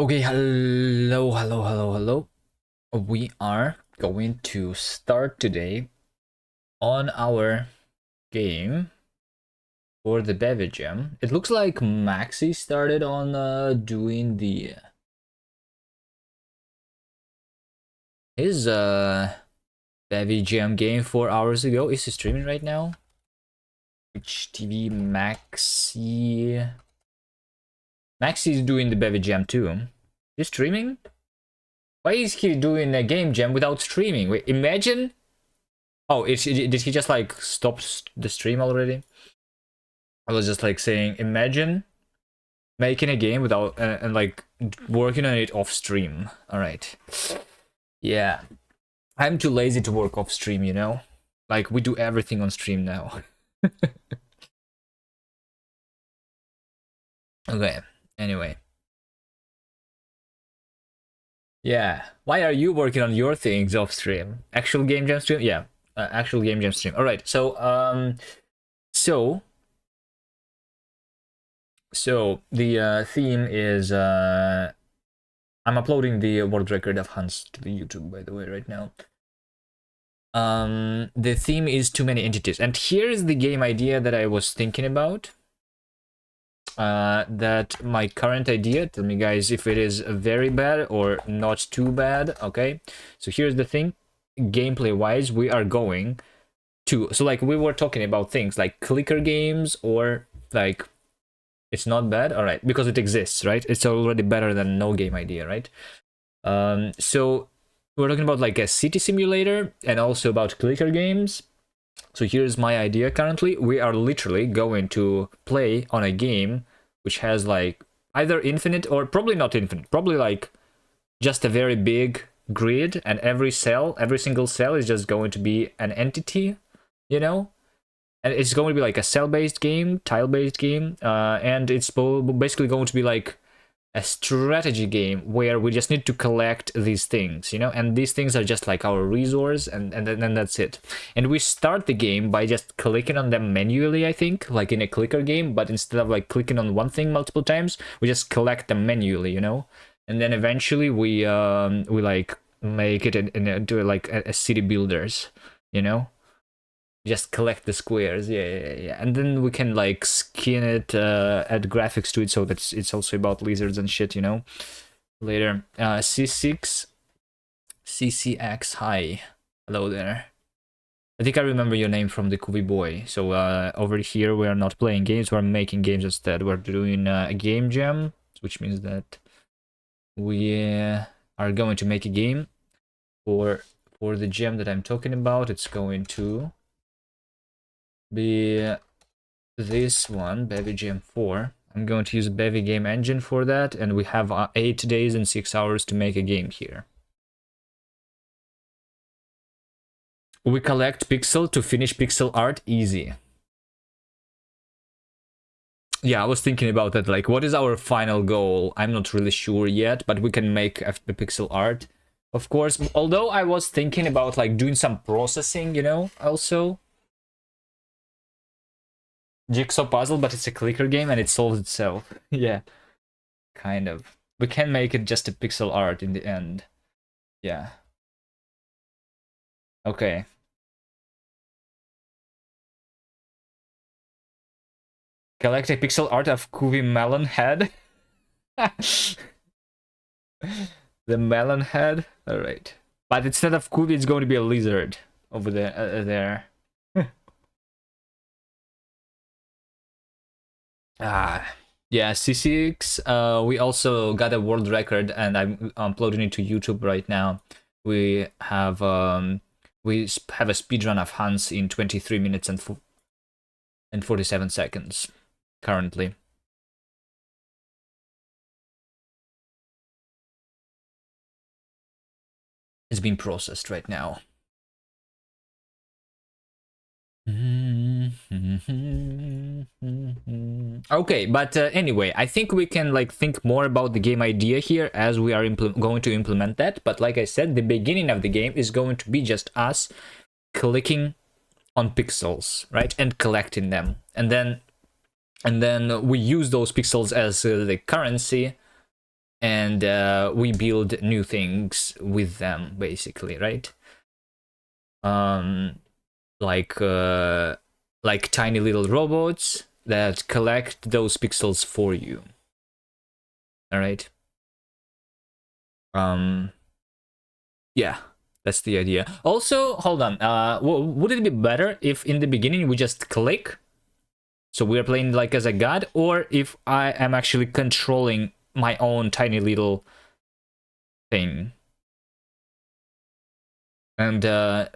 Okay, hello. We are going to start today on our game for the Bevy Jam. It looks like Maxi started on doing the his Bevy Jam game 4 hours ago. Is he streaming right now? Which TV Maxi? Maxi is doing the Bevy Jam too. He's streaming? Why is he doing a game jam without streaming? Wait, imagine. Oh, did he just like stop the stream already? I was just like saying, imagine making a game without and like working on it off stream. All right. Yeah, I'm too lazy to work off stream. Like we do everything on stream now. Okay. Anyway. Yeah. Why are you working on your things off stream? Actual game jam stream? Yeah. Actual game jam stream. All right. So the theme is I'm uploading the world record of hunts to the YouTube, by the way, right now. The theme is too many entities, and here's the game idea that I was thinking about. That my current idea. Tell me, guys, if it is very bad or not too bad. Okay, so here's the thing. Gameplay-wise, we are going to. So like we were talking about things like clicker games or like. It's not bad, all right, because it exists, right? It's already better than no game idea, right? So we're talking about like a city simulator and also about clicker games. So here's my idea currently. We are literally going to play on a game which has like either infinite or probably not infinite, probably like just a very big grid, and every single cell is just going to be an entity, you know? And it's going to be like a cell-based game, tile-based game, and it's basically going to be like a strategy game where we just need to collect these things, and these things are just like our resource, and then that's it. And we start the game by just clicking on them manually, I think, like in a clicker game, but instead of like clicking on one thing multiple times, we just collect them manually, and then eventually we like make it into like a city builders, just collect the squares, yeah, and then we can like skin it, add graphics to it, so that it's also about lizards and shit, later. C6 CCX, hi, hello there. I think I remember your name from the Kuvi Boy. So over here we are not playing games, we're making games instead. We're doing a game jam, which means that we are going to make a game for the jam that I'm talking about. It's going to be this one, Bevy Jam 4. I'm going to use Bevy Game Engine for that, and we have 8 days and 6 hours to make a game here. We collect pixel to finish pixel art easy. Yeah, I was thinking about that, like, what is our final goal? I'm not really sure yet, but we can make a pixel art, of course. Although I was thinking about, like, doing some processing, also. Jigsaw puzzle, but it's a clicker game and it solves itself. Yeah, kind of. We can make it just a pixel art in the end. Yeah. Okay. Collect a pixel art of Kuvi melon head. The melon head. All right. But instead of Kuvi, it's going to be a lizard over there. Yeah, C6. We also got a world record, and I'm uploading it to YouTube right now. We have a speedrun of Hans in 23 minutes and 47 seconds currently. It's being processed right now. Okay, but anyway, I think we can like think more about the game idea here as we are going to implement that. But like I said, the beginning of the game is going to be just us clicking on pixels, right, and collecting them, and then we use those pixels as the currency, and we build new things with them, basically, right? Um, like tiny little robots that collect those pixels for you. All right. Yeah, that's the idea. Also, hold on. Would it be better if in the beginning we just click? So we're playing like as a god, or if I am actually controlling my own tiny little thing and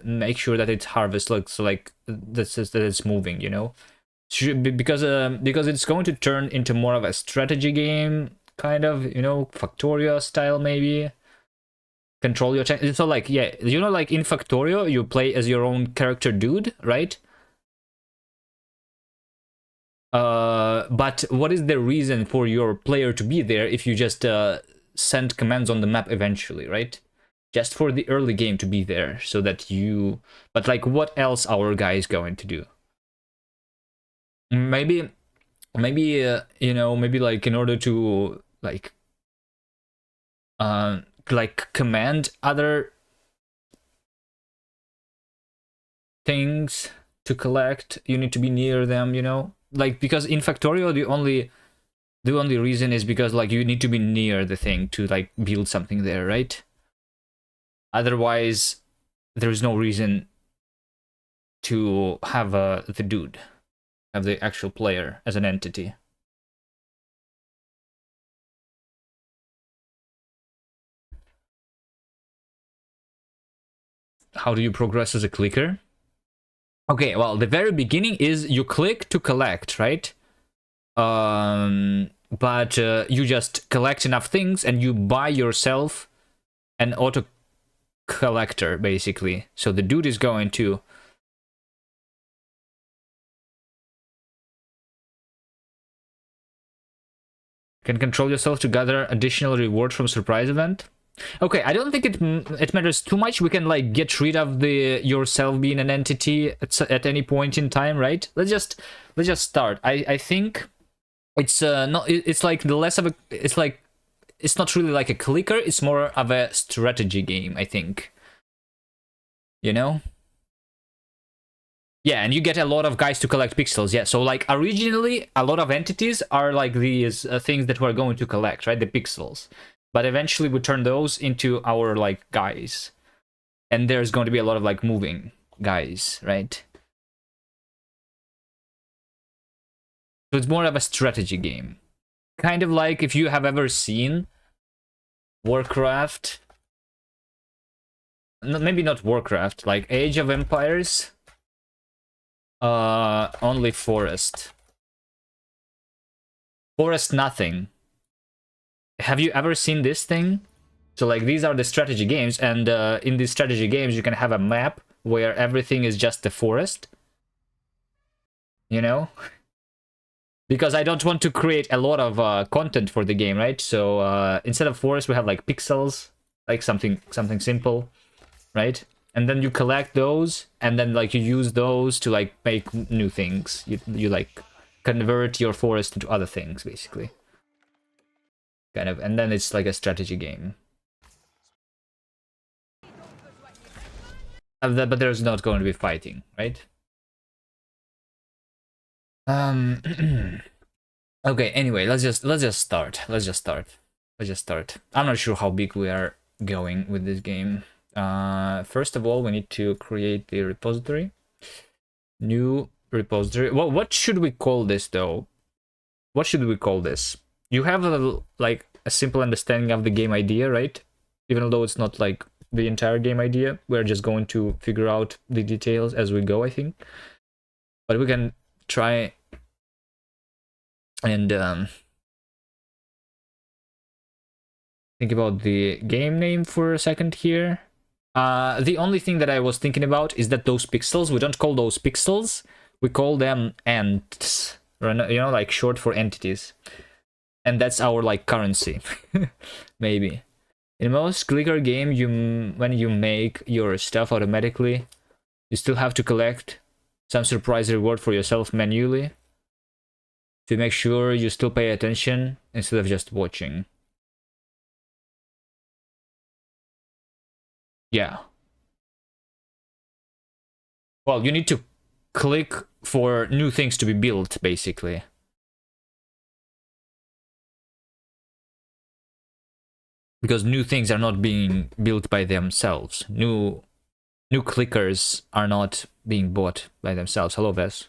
make sure that its harvest looks like that it's moving, you know? Because it's going to turn into more of a strategy game, kind of, you know, Factorio style maybe. Control your tank. So like, yeah, you know, like in Factorio, you play as your own character dude, right? But what is the reason for your player to be there if you just send commands on the map eventually, right? Just for the early game to be there, so that you. But like, what else our guy is going to do? Maybe, you know, maybe like in order to like command other things to collect, you need to be near them, you know, like because in Factorio the only reason is because like you need to be near the thing to like build something there, right? Otherwise there's no reason to have the dude, have the actual player as an entity. How do you progress as a clicker? Okay, well, the very beginning is you click to collect, right? But you just collect enough things and you buy yourself an auto collector, basically. So the dude is going to can control yourself to gather additional reward from surprise event. Okay, I don't think it matters too much. We can like get rid of the yourself being an entity at any point in time, right? Let's just start. I think it's not it's like the less of a it's like it's not really like a clicker, it's more of a strategy game, I think. You know? Yeah, and you get a lot of guys to collect pixels. Yeah, so like originally, a lot of entities are like these things that we're going to collect, right? The pixels. But eventually, we turn those into our like guys, and there's going to be a lot of like moving guys, right? So it's more of a strategy game, kind of like if you have ever seen Warcraft. No, maybe not Warcraft, like Age of Empires. Only forest. Forest nothing. Have you ever seen this thing? So like these are the strategy games, and in these strategy games you can have a map where everything is just the forest. You know? Because I don't want to create a lot of content for the game, right? So instead of forest we have like pixels, like something simple, right? And then you collect those, and then like you use those to like make new things. You like convert your forest into other things, basically. Kind of, and then it's like a strategy game. But there's not going to be fighting, right? Okay, anyway, let's just start. Let's just start. I'm not sure how big we are going with this game. First of all, we need to create the repository. New repository. Well, what should we call this though? What should we call this? You have like a simple understanding of the game idea, right? Even though it's not like the entire game idea, we're just going to figure out the details as we go, I think. But we can try and think about the game name for a second here. The only thing that I was thinking about is that those pixels, we don't call those pixels, we call them ents, you know, like short for entities. And that's our like currency, maybe. In most clicker game, when you make your stuff automatically, you still have to collect some surprise reward for yourself manually to make sure you still pay attention instead of just watching. Yeah. Well, you need to click for new things to be built, basically. Because new things are not being built by themselves. New clickers are not being bought by themselves. Hello, Ves.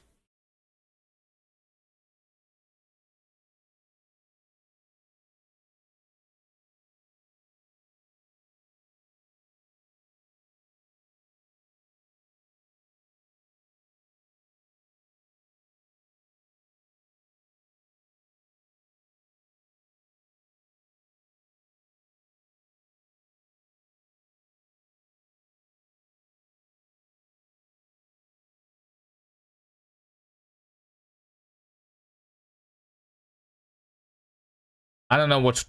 I don't know what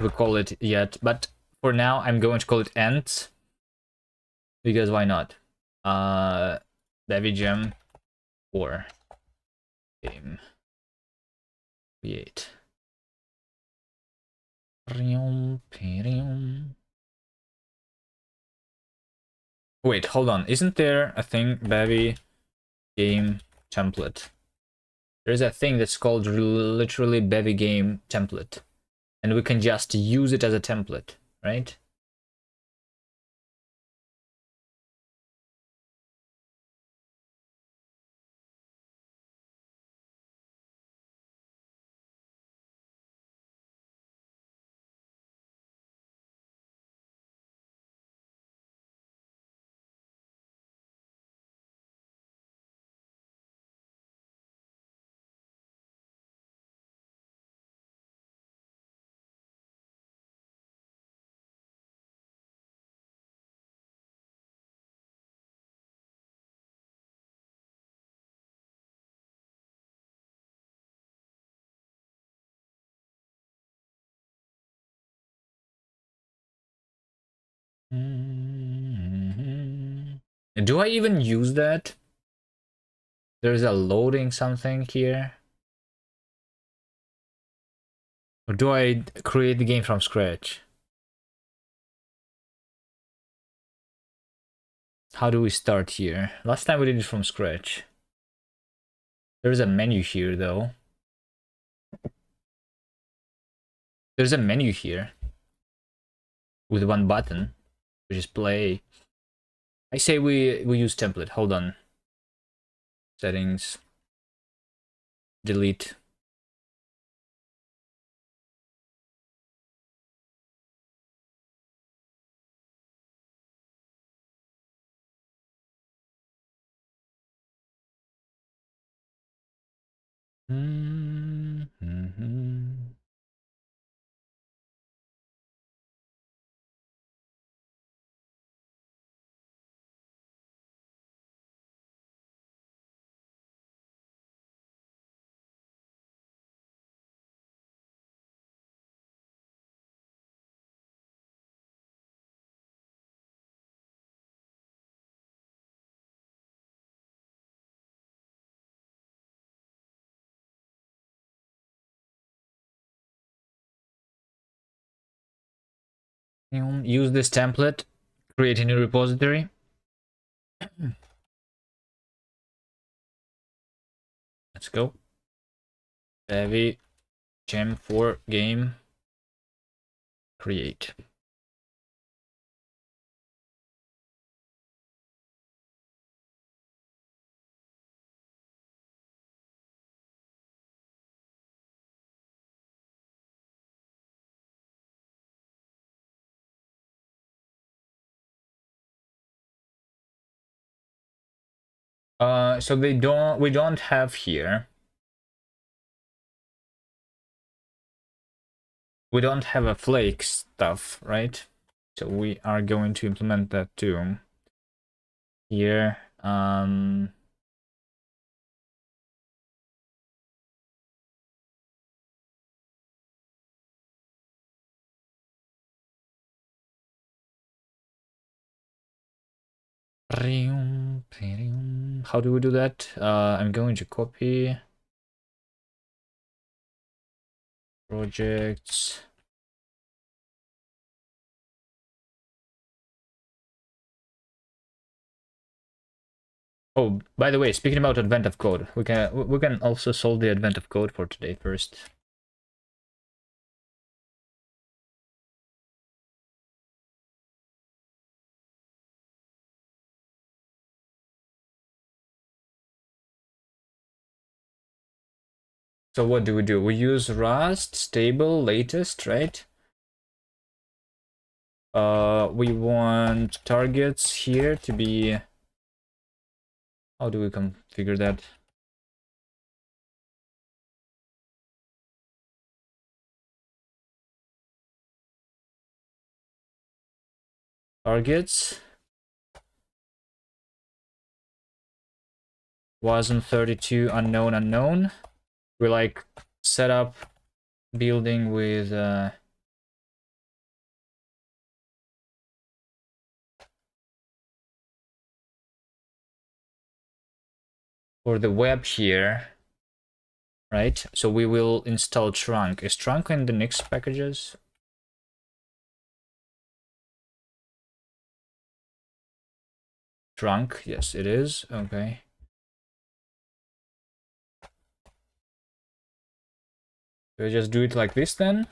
we call it yet, but for now I'm going to call it ants because why not? Bevy Jam or game create. Wait, hold on. Isn't there a thing Bevy game template? There's a thing that's called literally Bevy game template, and we can just use it as a template, right? Do I even use that? There's a loading something here. Or do I create the game from scratch? How do we start here? Last time we did it from scratch. There's a menu here though. There's a menu here with one button, which is play. I say we use template. Hold on. Settings. Delete. Use this template. Create a new repository. Let's go. Bevy Jam 4 game. Create. So we don't have here. We don't have a flake stuff, right? So we are going to implement that too. Here. How do we do that? I'm going to copy projects. Oh, by the way, speaking about advent of code, we can also solve the advent of code for today first. So what do? We use Rust, stable, latest, right? We want targets here to be... How do we configure that? Targets. Wasm 32 unknown unknown. We like set up building with for the web here, right? So we will install trunk. Is trunk in the Nix packages? Trunk, yes, it is. Okay. Do I just do it like this then?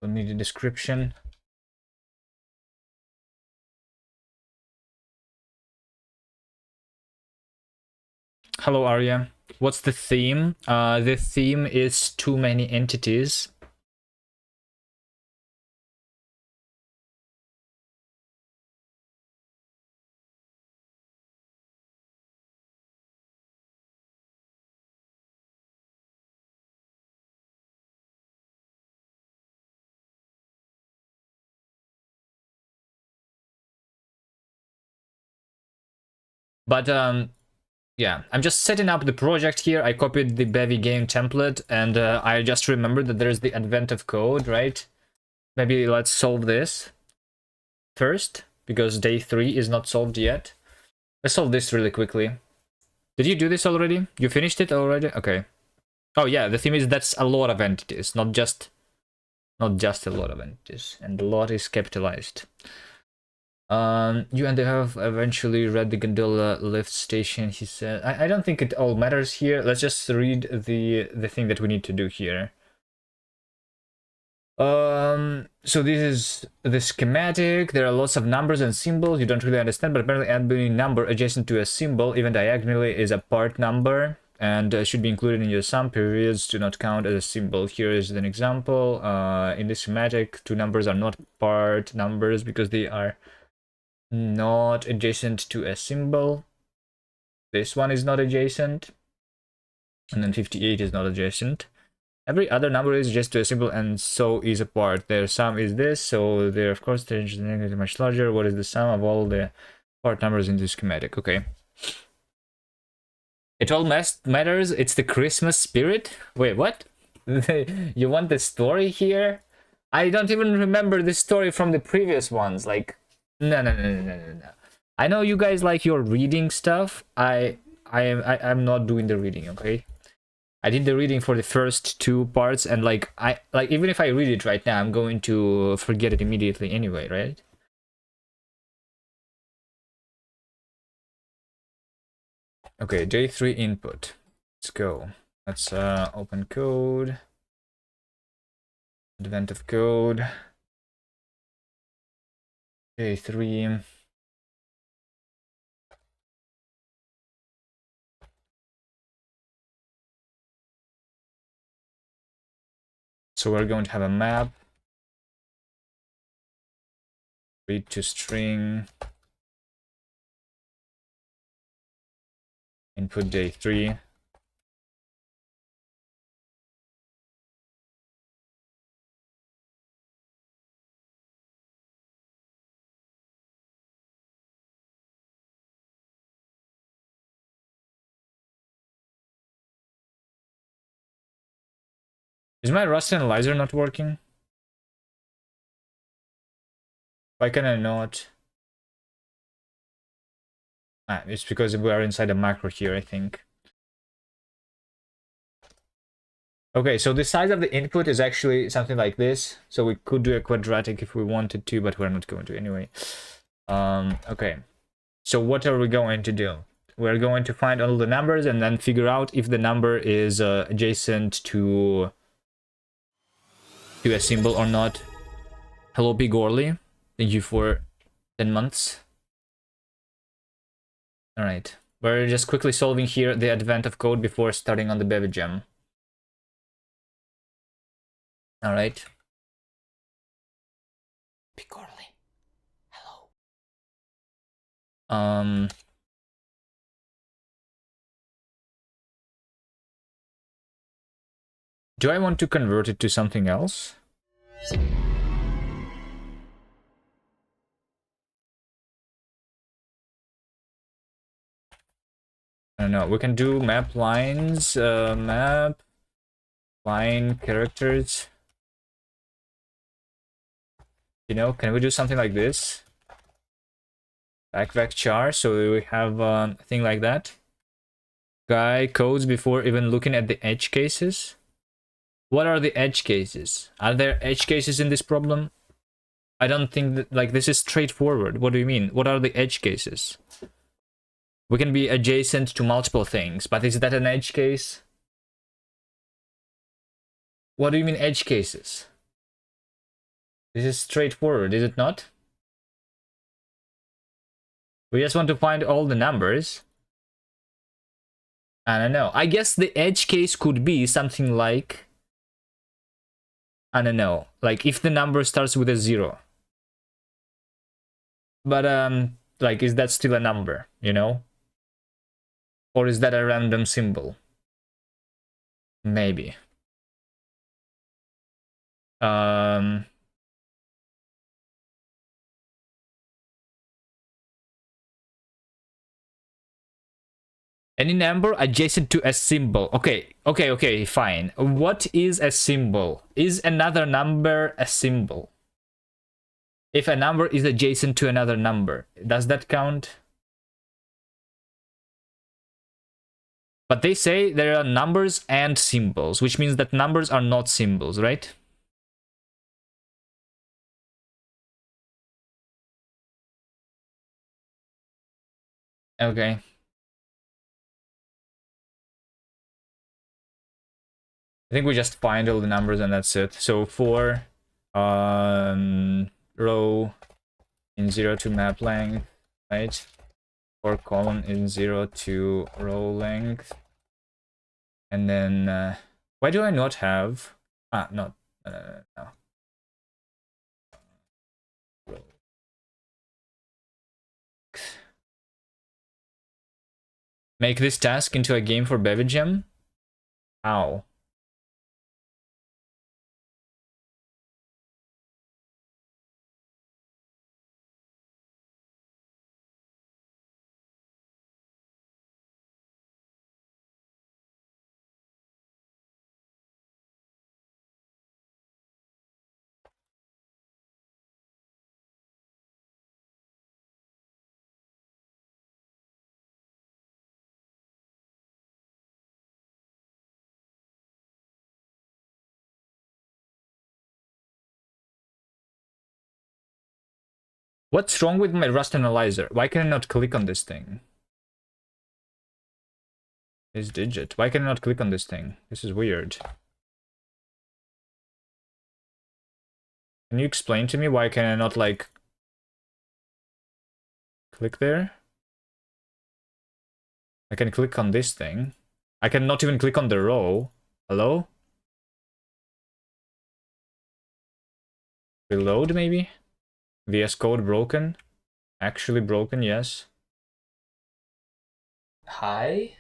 Don't need a description. Hello, Arya. What's the theme? The theme is too many entities. But yeah, I'm just setting up the project here. I copied the Bevy Game template, and I just remembered that there's the advent of code, right? Maybe let's solve this first, because day 3 is not solved yet. Let's solve this really quickly. Did you do this already? You finished it already? Okay. Oh yeah, the theme is that's a lot of entities, not just a lot of entities, and the lot is capitalized. You and they have eventually read the gondola lift station, he said. I don't think it all matters here. Let's just read the thing that we need to do here. So this is the schematic. There are lots of numbers and symbols you don't really understand, but apparently any number adjacent to a symbol, even diagonally, is a part number and should be included in your sum. Periods do not count as a symbol. Here is an example. In the schematic, two numbers are not part numbers because they are not adjacent to a symbol. This one is not adjacent, and then 58 is not adjacent. Every other number is just to a symbol, and so is a part. Their sum is this, so there, of course, the negative is much larger. What is the sum of all the part numbers in the schematic? Okay. It all matters. It's the Christmas spirit. Wait, what? You want the story here? I don't even remember the story from the previous ones. Like, no, no, no, no, no, no, no. I know you guys like your reading stuff. I'm not doing the reading. Okay. I did the reading for the first 2 parts, and like even if I read it right now, I'm going to forget it immediately anyway, right? Okay, J3 input. Let's go. Let's open code. Advent of code. J3. So we're going to have a map. Read to string. Input J3. Is my Rust analyzer not working? Why can I not? Ah, it's because we are inside a macro here, I think. Okay, so the size of the input is actually something like this. So we could do a quadratic if we wanted to, but we're not going to anyway. Okay, so what are we going to do? We're going to find all the numbers and then figure out if the number is adjacent to a symbol or not. Hello, Big Orly. Thank you for 10 months. All right, we're just quickly solving here the advent of code before starting on the Bevy Jam. All right. Big Orly. Hello. Do I want to convert it to something else? I don't know. We can do map lines, map line characters. You know, can we do something like this? Backpack char, so we have a thing like that. Guy codes before even looking at the edge cases. What are the edge cases? Are there edge cases in this problem? I don't think that, like, this is straightforward. What do you mean? What are the edge cases? We can be adjacent to multiple things, but is that an edge case? What do you mean edge cases? This is straightforward, is it not? We just want to find all the numbers. I don't know. I guess the edge case could be something like, I don't know, like if the number starts with a 0. But like, is that still a number, you know? Or is that a random symbol? Maybe. Any number adjacent to a symbol. Okay, fine. What is a symbol? Is another number a symbol? If a number is adjacent to another number, does that count? But they say there are numbers and symbols, which means that numbers are not symbols, right? Okay. I think we just find all the numbers and that's it. So for row in 0 to map length, right? For column in 0 to row length. And then why do I not have no. Make this task into a game for Bevy Jam? How? What's wrong with my Rust analyzer? Why can I not click on this thing? This digit. Why can I not click on this thing? This is weird. Can you explain to me why can I not, like, click there? I can click on this thing. I cannot even click on the row. Hello? Reload, maybe? VS Code broken? Actually broken, yes. Hi?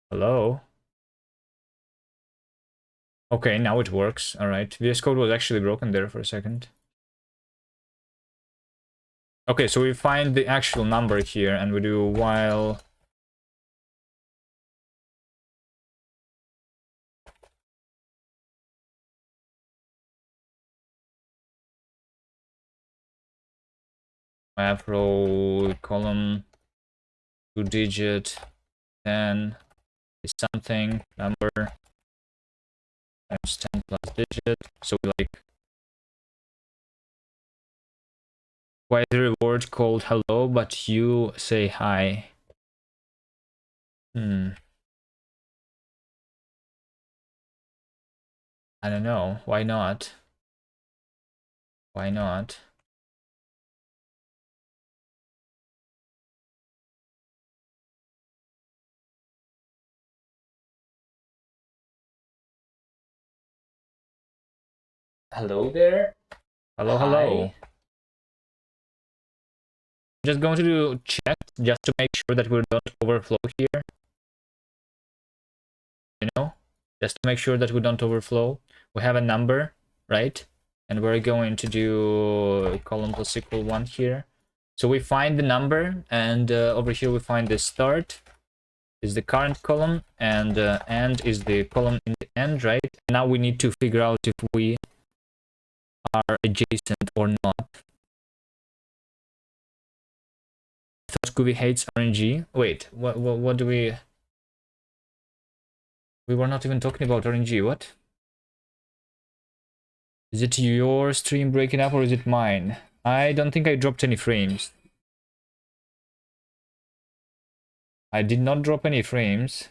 Hello? Okay, now it works. Alright. VS Code was actually broken there for a second. Okay, so we find the actual number here and we do while map row column 2-digit 10 is something number times 10 plus digit. So like, why is the reward called hello, but you say hi? I don't know. Why not? Why not? Hello there. Hello, hello. Just going to do check just to make sure that we don't overflow here. You know, just to make sure that we don't overflow. We have a number, right? And we're going to do column plus equal 1 here. So we find the number, and over here we find the start is the current column, and end is the column in the end, right? Now we need to figure out if we are adjacent or not. I thought Scooby hates RNG. Wait, what do we... We were not even talking about RNG, what? Is it your stream breaking up or is it mine? I don't think I dropped any frames. I did not drop any frames.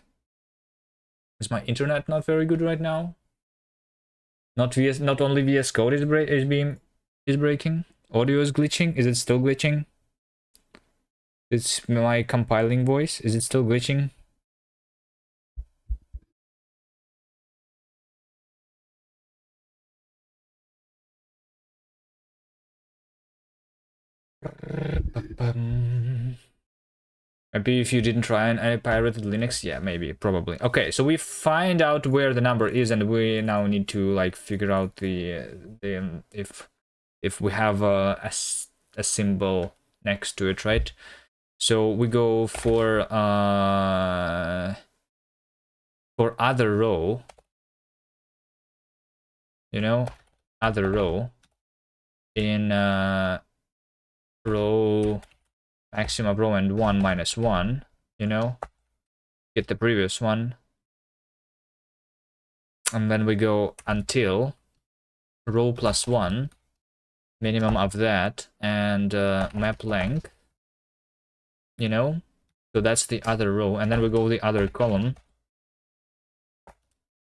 Is my internet not very good right now? Not only VS Code is breaking. Audio is glitching. Is it still glitching? It's my compiling voice. Is it still glitching? Maybe if you didn't try any pirated Linux, yeah, maybe, probably. Okay, so we find out where the number is, and we now need to like figure out if we have a symbol next to it, right? So we go for other row, you know, other row in row maximum row and 1 minus 1, you know, get the previous one, and then we go until row plus 1, minimum of that, and map length, you know, so that's the other row, and then we go the other column.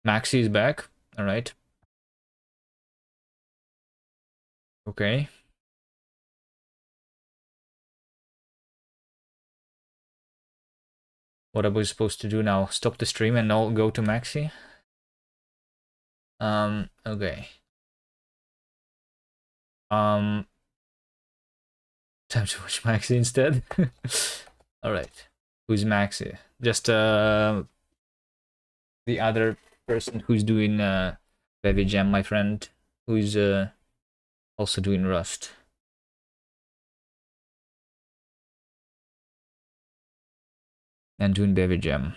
Maxi is back. All right. Okay. What are we supposed to do now? Stop the stream and all go to Maxi? Okay. Time to watch Maxi instead. All right. Who's Maxi? Just the other person who's doing Bevy Jam, my friend, who's also doing Rust. And doing Bevy Jam.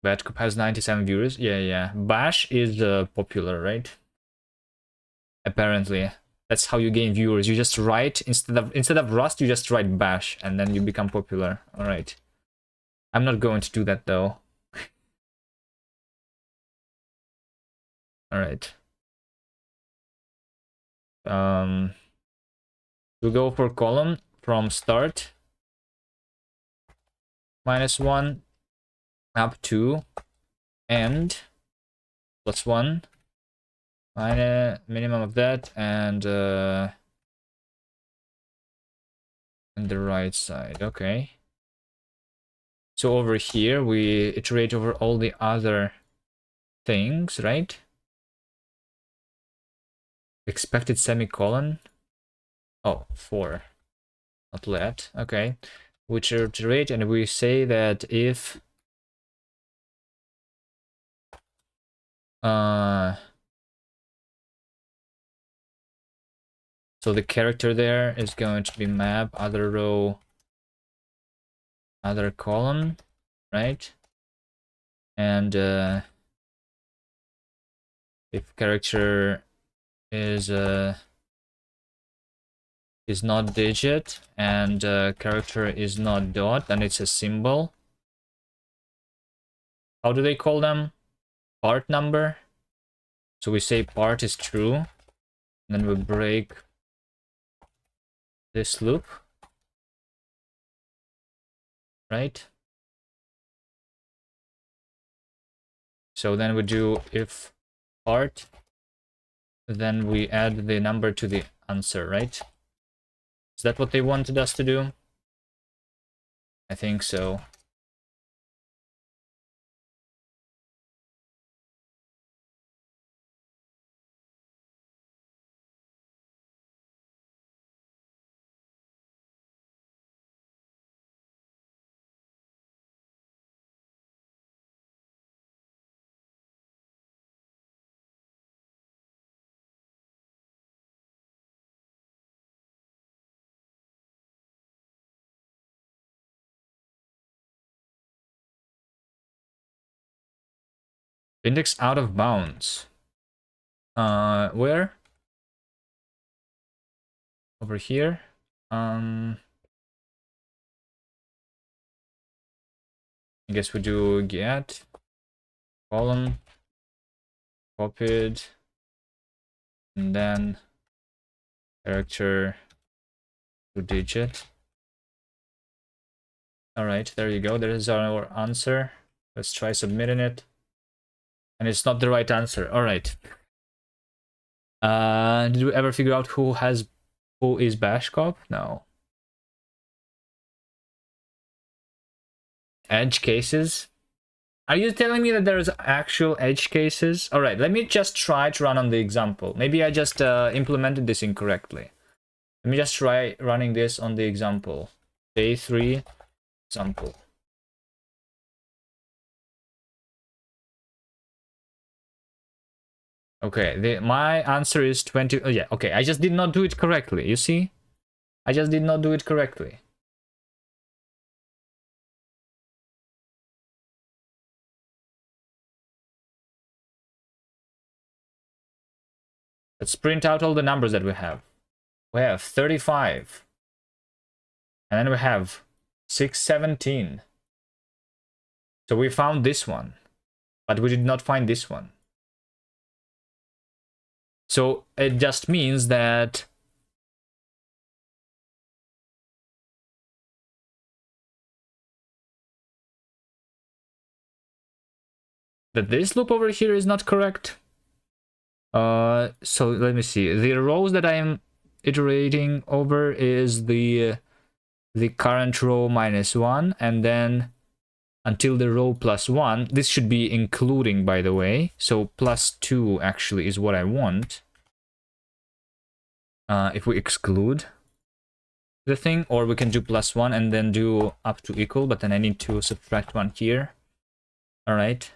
Bad Cup has 97 viewers. Yeah. Bash is popular, right? Apparently. That's how you gain viewers. You just write instead of Rust, you just write Bash, and then you become popular. All right. I'm not going to do that though. All right. We go for column from start -1 up to end +1 minimum of that, and the right side. Okay. So over here we iterate over all the other things, right? Expected semicolon. Oh, 4. Not let. Okay. We iterate and we say that if so the character there is going to be map other row other column, right? And if character is not digit, and character is not dot, and it's a symbol. How do they call them? Part number. So we say part is true, and then we break this loop, right? So then we do if part, then we add the number to the answer, right? Is that what they wanted us to do? I think so. Index out of bounds. Where? Over here. I guess we do get column copied, and then character to digit. All right, there you go. There is our answer. Let's try submitting it. And it's not the right answer. All right. Did you ever figure out who is Bashkop? No. Edge cases? Are you telling me that there's actual edge cases? All right, let me just try to run on the example. Maybe I just implemented this incorrectly. Let me just try running this on the example. Day 3 example. Okay, my answer is 20. Oh, yeah, okay, I just did not do it correctly. You see? I just did not do it correctly. Let's print out all the numbers that we have. We have 35. And then we have 617. So we found this one, but we did not find this one. So it just means that this loop over here is not correct. So let me see. The rows that I am iterating over is the current row minus 1, and then until the row plus 1. This should be including, by the way. So plus 2 actually is what I want. If we exclude the thing, or we can do plus 1 and then do up to equal, but then I need to subtract 1 here. All right.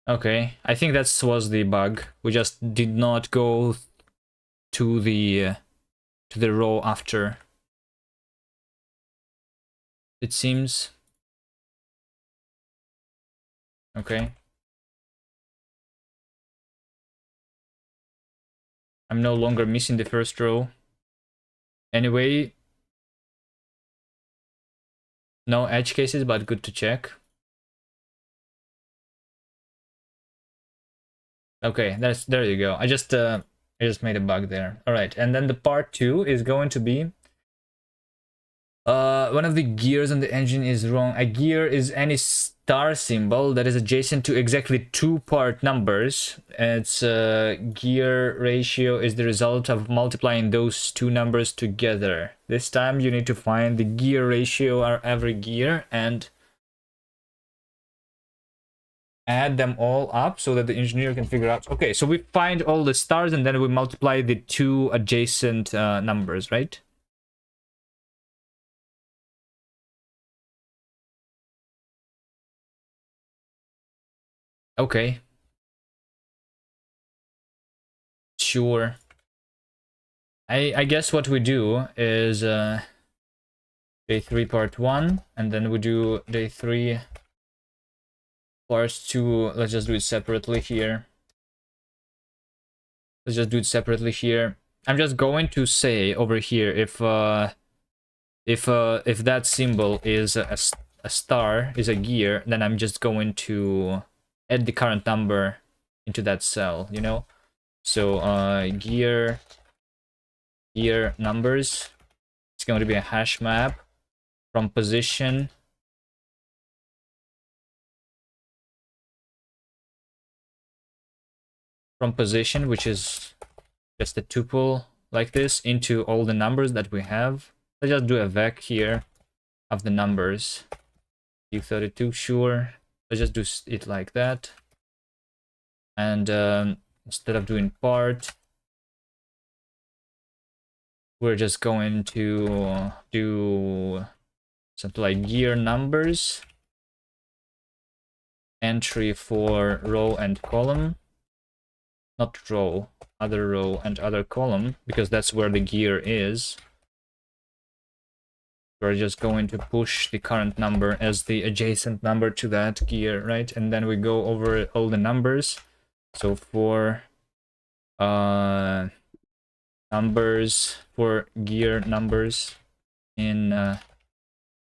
Okay, I think that was the bug. We just did not go to the row after. It seems. Okay. I'm no longer missing the first row. Anyway, no edge cases, but good to check. Okay, there you go. I just made a bug there. All right, and then the part 2 is going to be one of the gears on the engine is wrong. A gear is any star symbol that is adjacent to exactly 2 part numbers. Its gear ratio is the result of multiplying those 2 numbers together. This time you need to find the gear ratio of every gear and add them all up so that the engineer can figure out. Okay, so we find all the stars and then we multiply the 2 adjacent numbers, right? Okay. Sure. I guess what we do is day 3 part 1, and then we do day 3 part 2. Let's just do it separately here. Let's just do it separately here. I'm just going to say over here if that symbol is a star, is a gear, then I'm just going to add the current number into that cell, you know? So gear numbers, it's going to be a hash map from position which is just a tuple like this, into all the numbers that we have. Let's just do a vec here of the numbers. U32, sure. Let's just do it like that. And instead of doing part, we're just going to do something like gear numbers, entry for row and column, not row, other row and other column, because that's where the gear is. We're just going to push the current number as the adjacent number to that gear, right? And then we go over all the numbers. So for numbers, for gear numbers in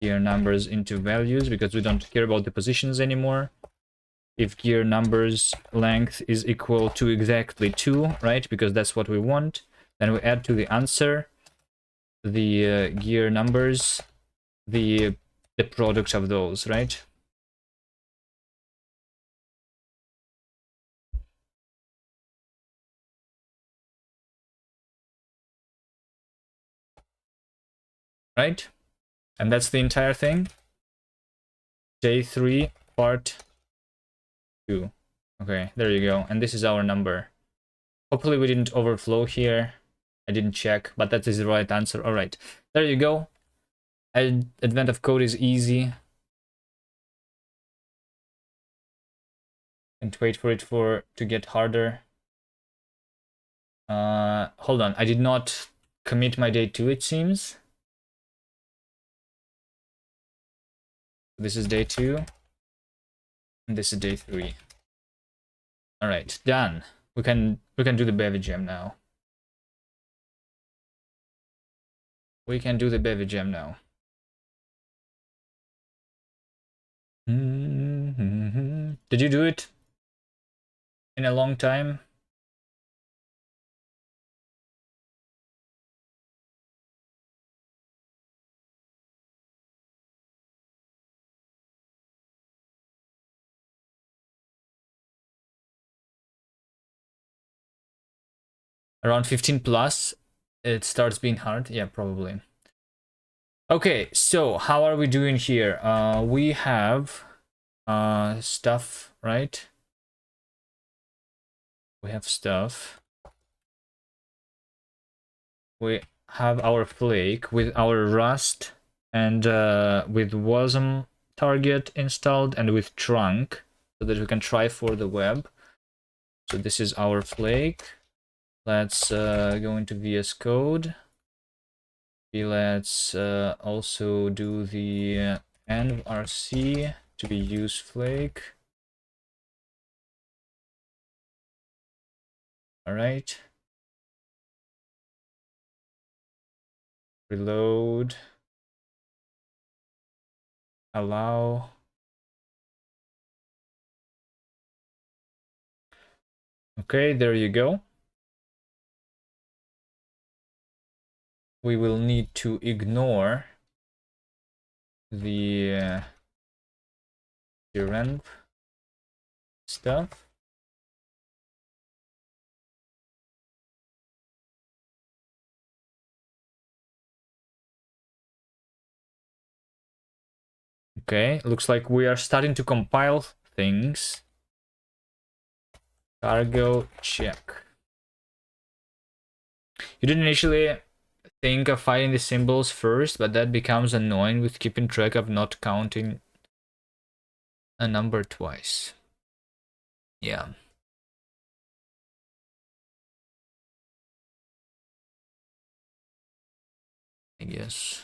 gear numbers into values, because we don't care about the positions anymore. If gear numbers length is equal to exactly 2, right? Because that's what we want. Then we add to the answer the gear numbers, the product of those, right? Right? And that's the entire thing. Day 3 part 2. Okay, there you go. And this is our number. Hopefully we didn't overflow here. I didn't check, but that is the right answer. All right, there you go. Advent of code is easy. And wait for it to get harder. Hold on, I did not commit my day 2, it seems. This is day 2. And this is day 3. All right, done. We can do the Bevy Jam now. We can do the Bevy Jam now. Did you do it in a long time? Around 15 plus, it starts being hard. Yeah, probably. Okay, so how are we doing here? We have stuff, right? We have stuff. We have our flake with our rust and with wasm target installed and with trunk, so that we can try for the web. So this is our flake. Let's go into VS Code. Let's also do the env-rc to be use flake. All right. Reload. Allow. Okay, there you go. We will need to ignore the env stuff. Okay, looks like we are starting to compile things. Cargo check. You didn't initially think of finding the symbols first, but that becomes annoying with keeping track of not counting a number twice. Yeah. I guess.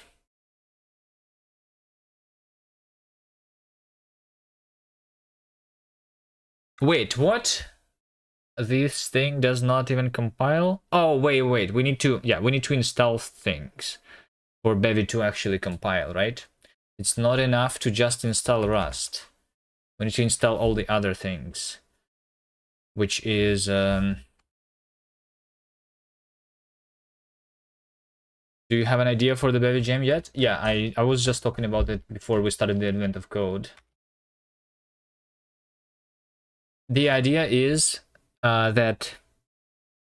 Wait, what? This thing does not even compile? Oh, wait. We need to, yeah, we need to install things for Bevy to actually compile, right? It's not enough to just install Rust. We need to install all the other things, which is, do you have an idea for the Bevy Jam yet? Yeah, I was just talking about it before we started the advent of code. The idea is that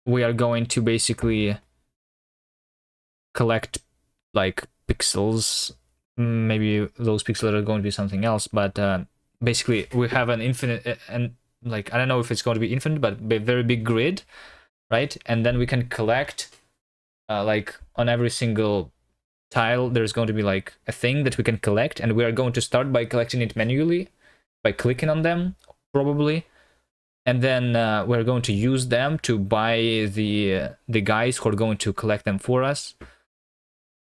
we are going to basically collect like pixels. Maybe those pixels are going to be something else, but basically we have an infinite and like I don't know if it's going to be infinite, but a very big grid, right? And then we can collect like on every single tile there's going to be like a thing that we can collect, and we are going to start by collecting it manually by clicking on them probably, and then we're going to use them to buy the guys who are going to collect them for us,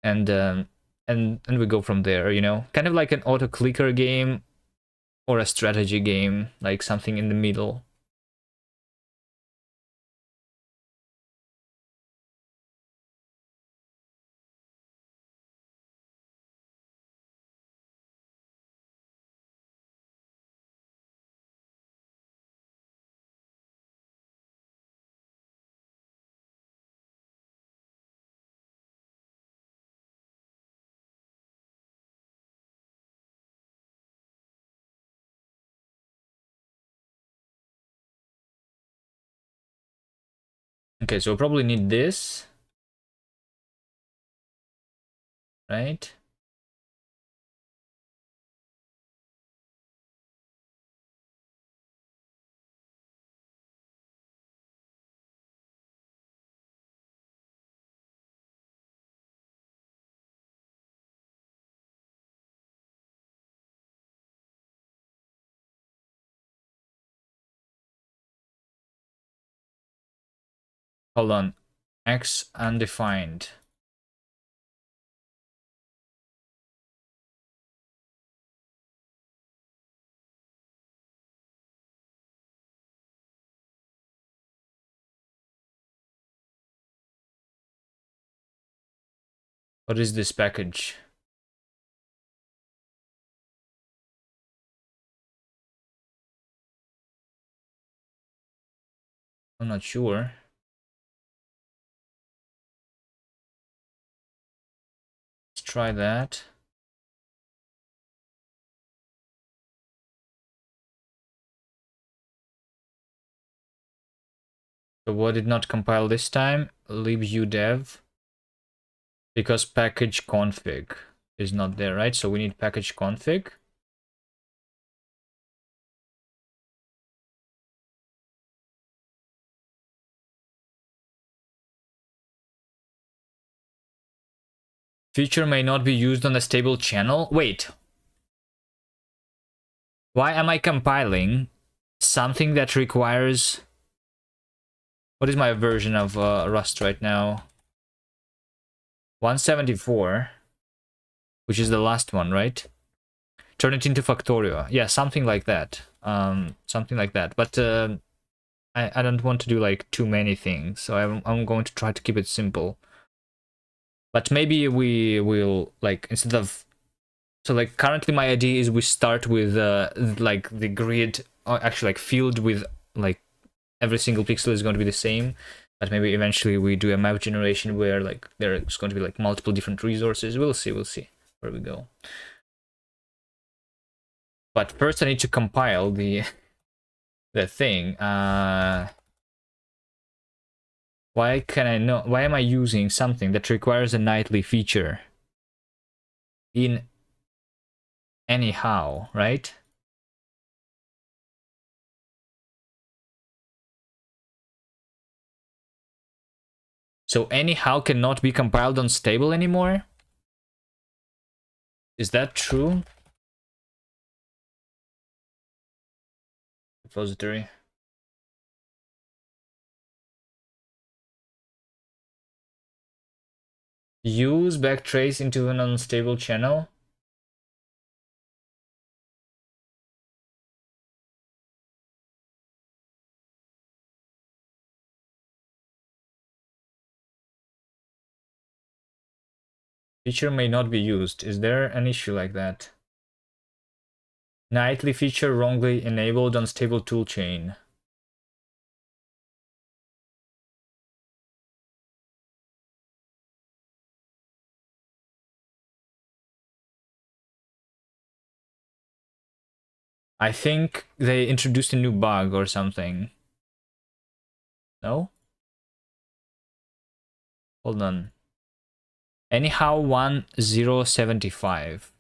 and we go from there, you know, kind of like an auto clicker game or a strategy game, like something in the middle. Okay, so we'll probably need this, right? Hold on. X undefined. What is this package? I'm not sure. Let's try that. So what did not compile this time? libudev, because package config is not there, right? So we need package config. Feature may not be used on a stable channel. Wait. Why am I compiling something that requires... What is my version of Rust right now? 174, which is the last one, right? Turn it into Factorio. Yeah, something like that. Something like that. But I don't want to do like too many things, so I'm going to try to keep it simple. But maybe we will like, instead of, so like currently my idea is we start with like the grid, actually like filled with like every single pixel is going to be the same, but maybe eventually we do a map generation where like there's going to be like multiple different resources. We'll see where we go. But first I need to compile the thing. Why am I using something that requires a nightly feature in anyhow, right? So anyhow cannot be compiled on stable anymore? Is that true? Repository. Use backtrace into an unstable channel. Feature may not be used. Is there an issue like that? Nightly feature wrongly enabled unstable toolchain. I think they introduced a new bug or something. No? Hold on. Anyhow 1075.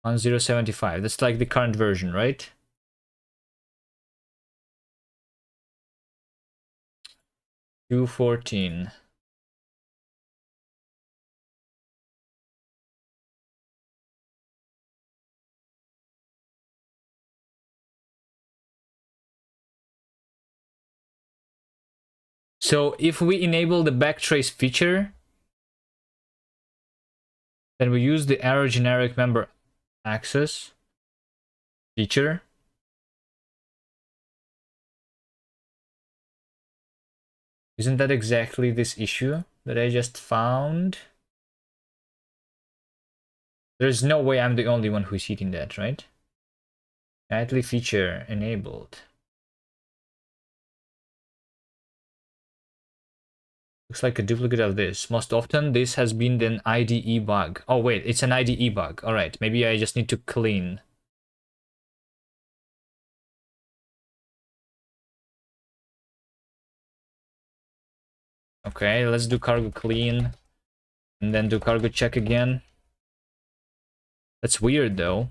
1075. That's like the current version, right? 214. So if we enable the backtrace feature, then we use the arrow generic member access feature. Isn't that exactly this issue that I just found? There's no way I'm the only one who's hitting that, right? Nightly feature enabled. Looks like a duplicate of this. Most often, this has been an IDE bug. Oh wait, it's an IDE bug. Alright, maybe I just need to clean. Okay, let's do cargo clean. And then do cargo check again. That's weird though.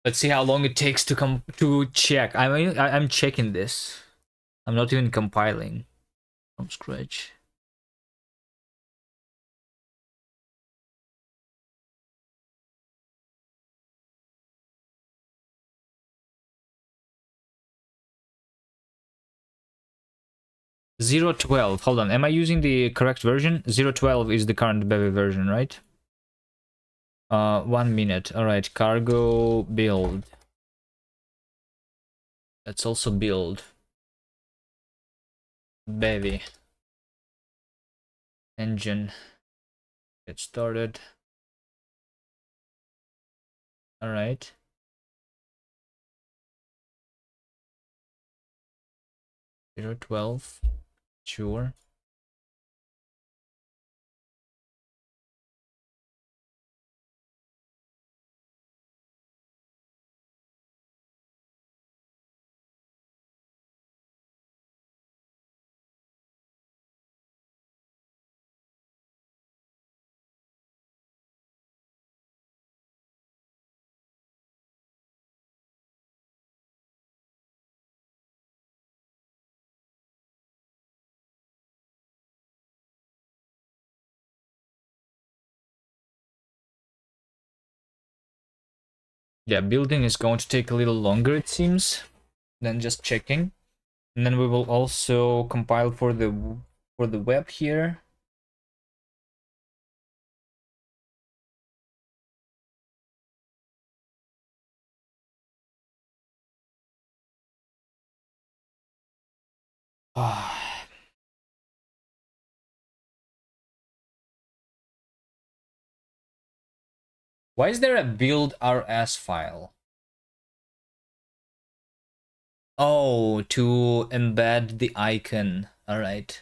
Let's see how long it takes to come to check. I'm checking this. I'm not even compiling from scratch. Zero 12. Hold on. Am I using the correct version? 012 is the current Bevy version, right? 1 minute. Alright, cargo build. Let's also build. Bevy. Engine. Get started. Alright. 012. Sure. Yeah, building is going to take a little longer, it seems, than just checking. And then we will also compile for the web here. Why is there a build RS file? Oh, to embed the icon. All right.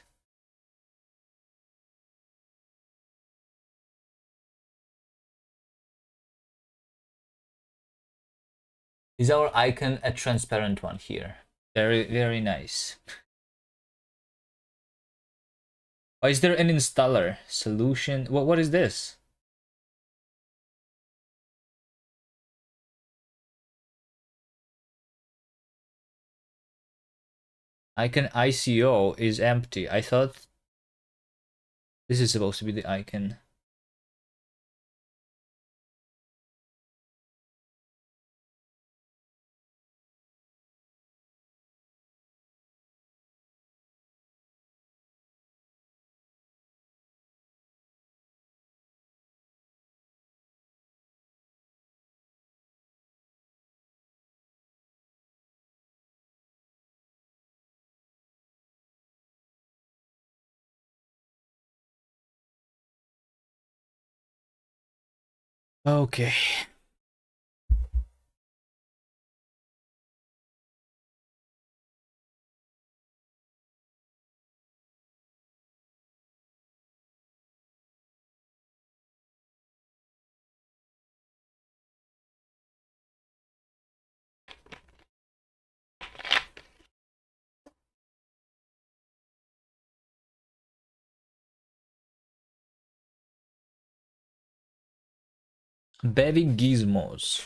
Is our icon a transparent one here? Very, very nice. Oh, is there an installer solution? What is this? Icon ICO is empty. I thought this is supposed to be the icon. Okay. Bevy gizmos.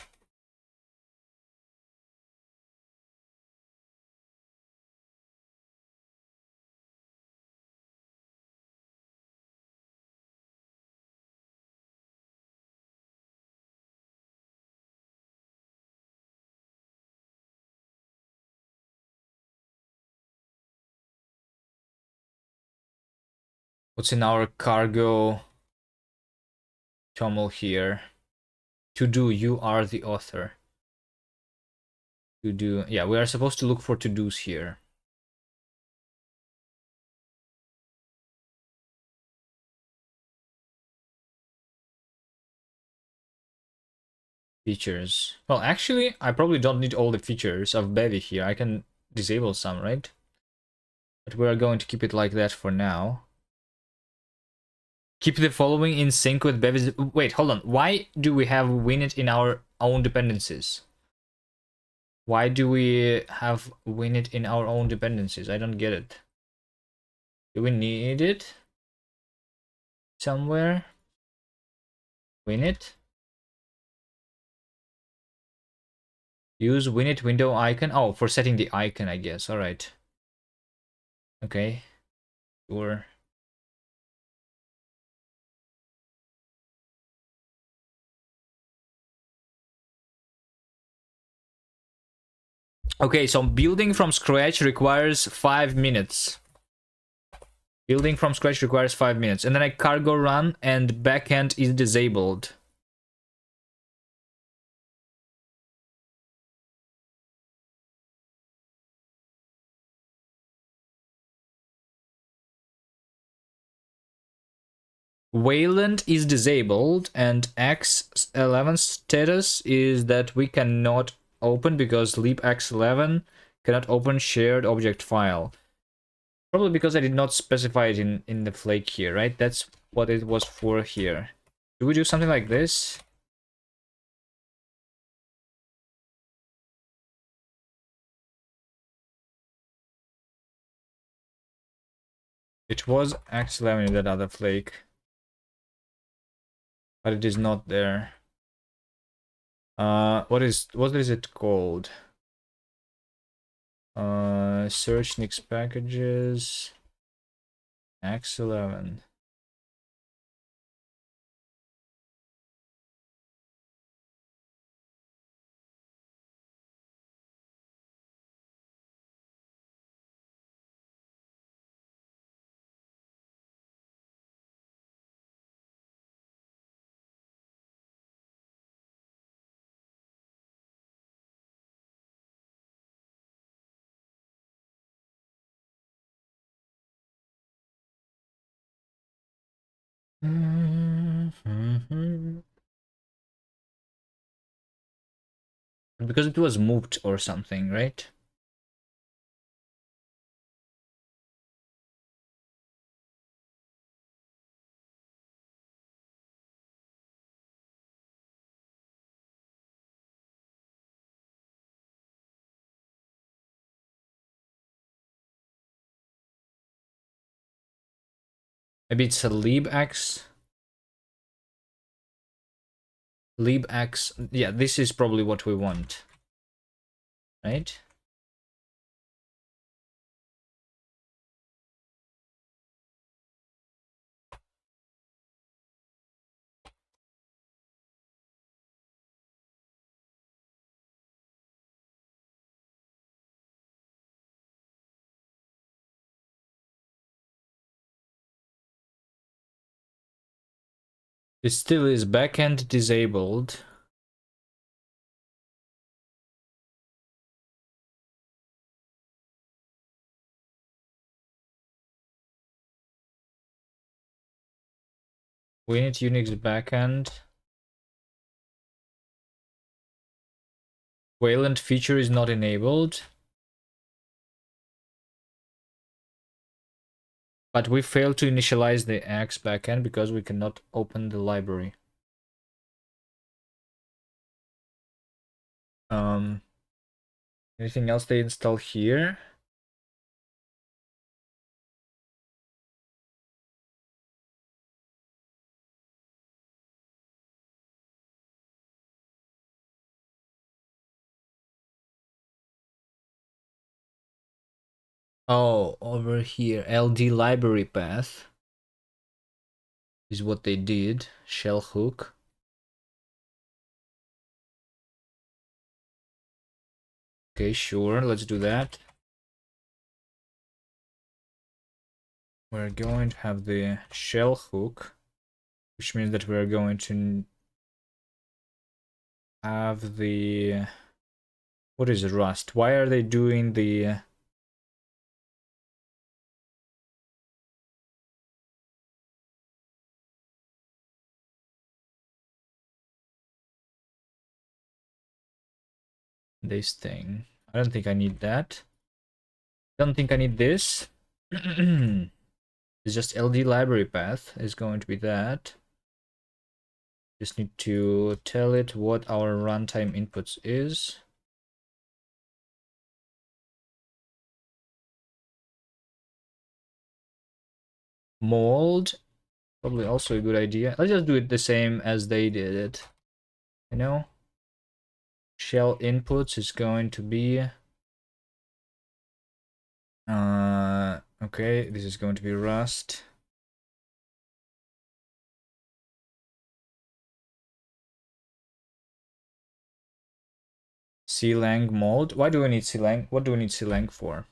What's in our cargo toml here? To do, you are the author. To do, yeah, we are supposed to look for to do's here. Features. Well, actually, I probably don't need all the features of Bevy here. I can disable some, right? But we are going to keep it like that for now. Keep the following in sync with Bevy's. Wait, hold on. Why do we have winit in our own dependencies? Why do we have winit in our own dependencies? I don't get it. Do we need it somewhere? Winit? Use winit window icon. Oh, for setting the icon, I guess. All right. Okay. Sure. Okay, so building from scratch requires 5 minutes. Building from scratch requires 5 minutes. And then I cargo run and backend is disabled. Wayland is disabled and X11 status is that we cannot open because libx11 cannot open shared object file. Probably because I did not specify it in the flake here, right? That's what it was for here. Do we do something like this? It was X11 in that other flake. But it is not there. What is it called? Search Nix packages. X11. Because it was moved or something, right? Maybe it's a libx. Libx. Yeah, this is probably what we want. Right? It still is backend disabled. We need Unix backend. Wayland feature is not enabled. But we failed to initialize the X backend because we cannot open the library. Anything else they install here? Oh, over here, LD library path is what they did. Shell hook. Okay, sure, let's do that. We're going to have the shell hook, which means that we're going to have the... What is Rust? Why are they doing the... this thing? I don't think I need that. Don't think I need this. It's just LD library path is going to be that. Just need to tell it what our runtime inputs is. Mold, probably also a good idea. Let's just do it the same as they did it. You know, shell inputs is going to be okay, this is going to be Rust. Clang mold. Why do we need Clang? What do we need Clang for?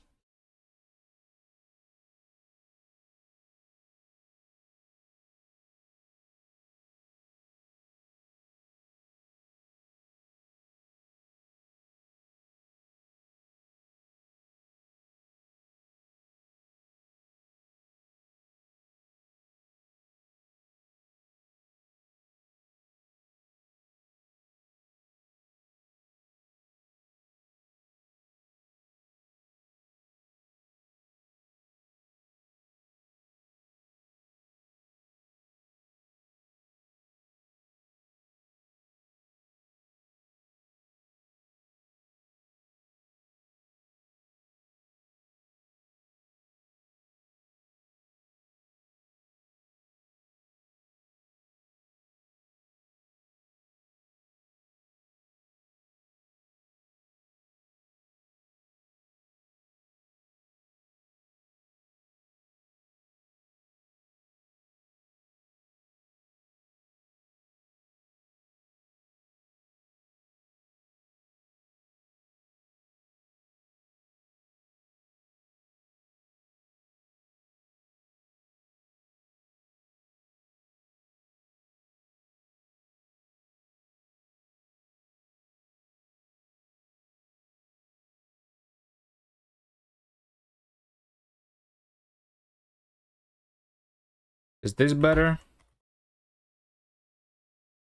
Is this better?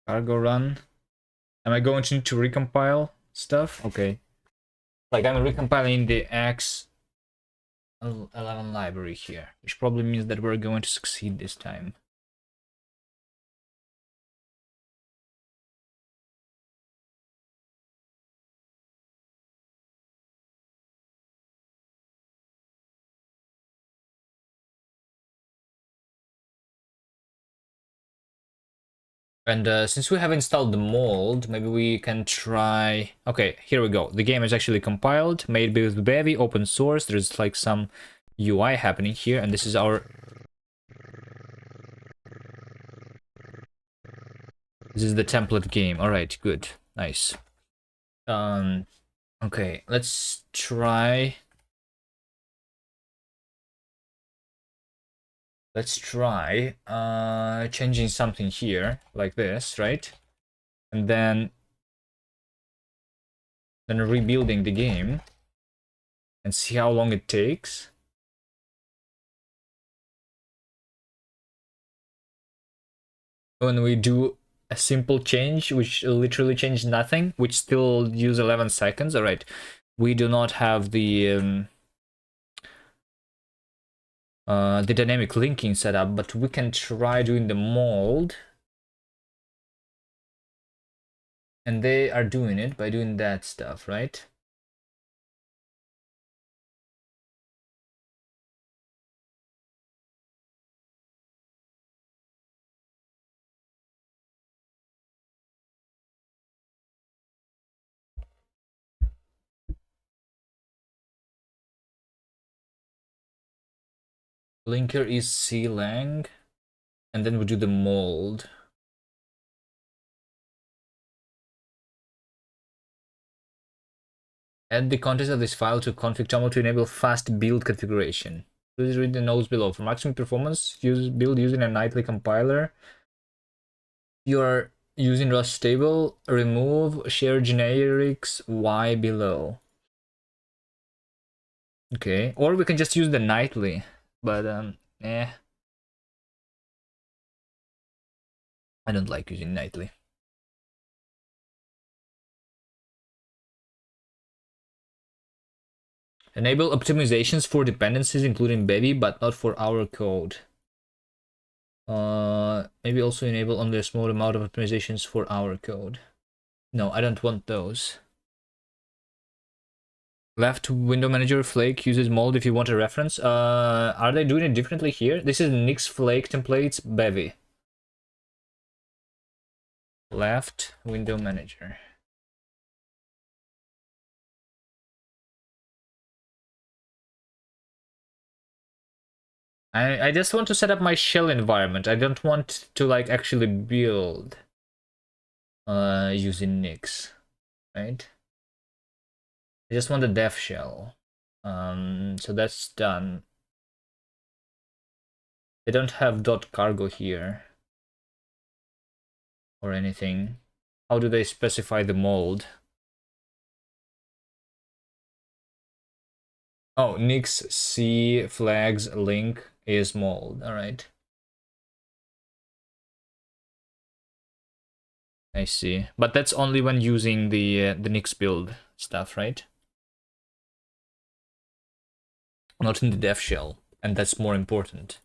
Cargo run. Am I going to need to recompile stuff? Okay. Like I'm recompiling the X11 library here, which probably means that we're going to succeed this time. And since we have installed the mold, maybe we can try... Okay, here we go. The game is actually compiled, made with Bevy, open source. There's like some UI happening here, and this is our... This is the template game. All right, good. Nice. Okay, let's try... Let's try changing something here, like this, right? And then rebuilding the game and see how long it takes. When we do a simple change, which literally changes nothing, which still use 11 seconds. All right, we do not have the dynamic linking set up, but we can try doing the mold. And they are doing it by doing that stuff, right? Linker is clang, and then we do the mold. Add the contents of this file to config toml to enable fast build configuration. Please read the notes below. For maximum performance, build using a nightly compiler. You are using Rust stable, remove share generics Y below. Okay, or we can just use the nightly, but I don't like using nightly. Enable optimizations for dependencies, including Bevy, but not for our code. Maybe also enable only a small amount of optimizations for our code. No, I don't want those. Left window manager flake uses mold if you want a reference. Are they doing it differently here? This is Nix flake templates Bevy. Left window manager. I just want to set up my shell environment. I don't want to like actually build using Nix, right? I just want the dev shell. So that's done. They don't have .cargo here or anything. How do they specify the mold? Oh, Nix C flags link is mold. All right. I see. But that's only when using the Nix build stuff, right? Not in the dev shell, and that's more important.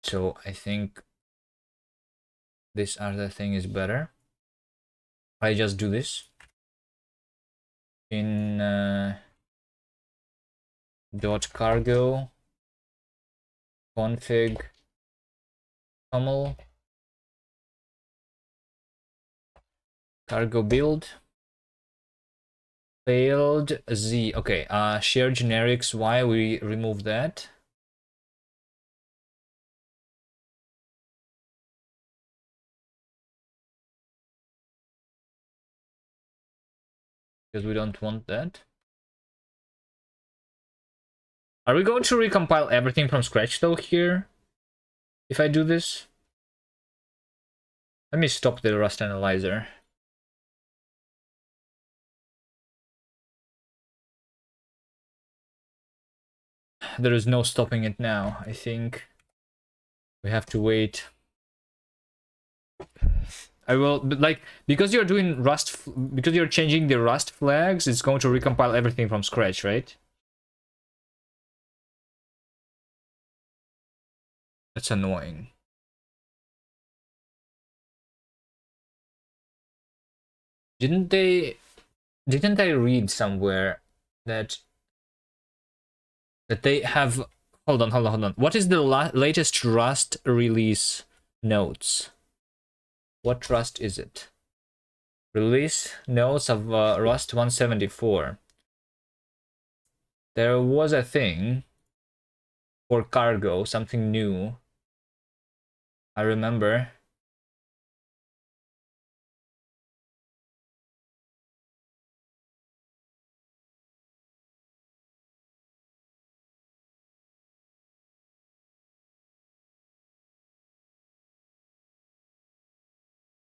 So I think this other thing is better. I just do this in .cargo config toml cargo build failed z. Okay, share generics y, we remove that. Because we don't want that. Are we going to recompile everything from scratch though here? If I do this? Let me stop the Rust analyzer. There is no stopping it now. I think we have to wait. I will, but like, because you're doing Rust, because you're changing the Rust flags, it's going to recompile everything from scratch, right? That's annoying. Didn't I read somewhere that they have Hold on, hold on, hold on. What is the latest Rust release notes? What Rust is it? Release notes of Rust 174. There was a thing for cargo, something new. I remember.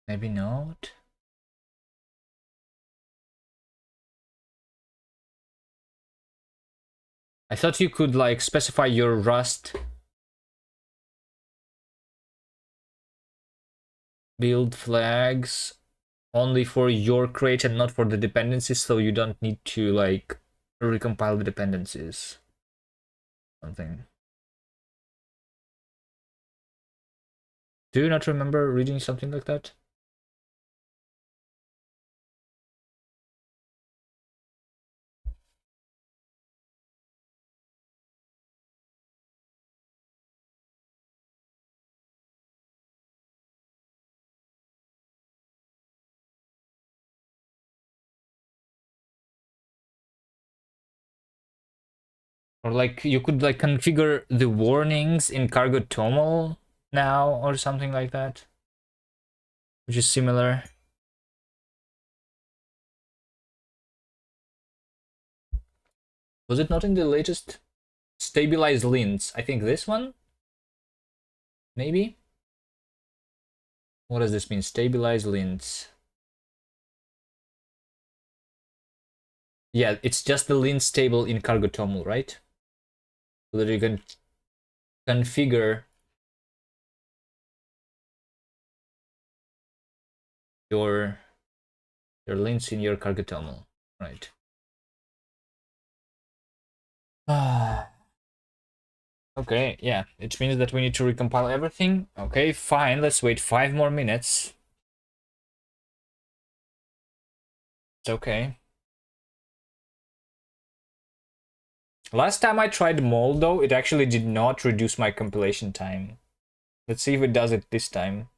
Maybe not. I thought you could like specify your Rust build flags only for your crate and not for the dependencies, so you don't need to like recompile the dependencies. Something. Do you not remember reading something like that? Or like you could like configure the warnings in Cargo Toml now or something like that, which is similar. Was it not in the latest stabilized lints? I think this one? Maybe? What does this mean? Stabilized lints. Yeah, it's just the lints table in Cargo Toml, right? So that you can configure your lints in your Cargo Toml, right? Okay, yeah, it means that we need to recompile everything. Okay, fine, let's wait 5 more minutes. It's okay. Last time I tried mol though, it actually did not reduce my compilation time. Let's see if it does it this time.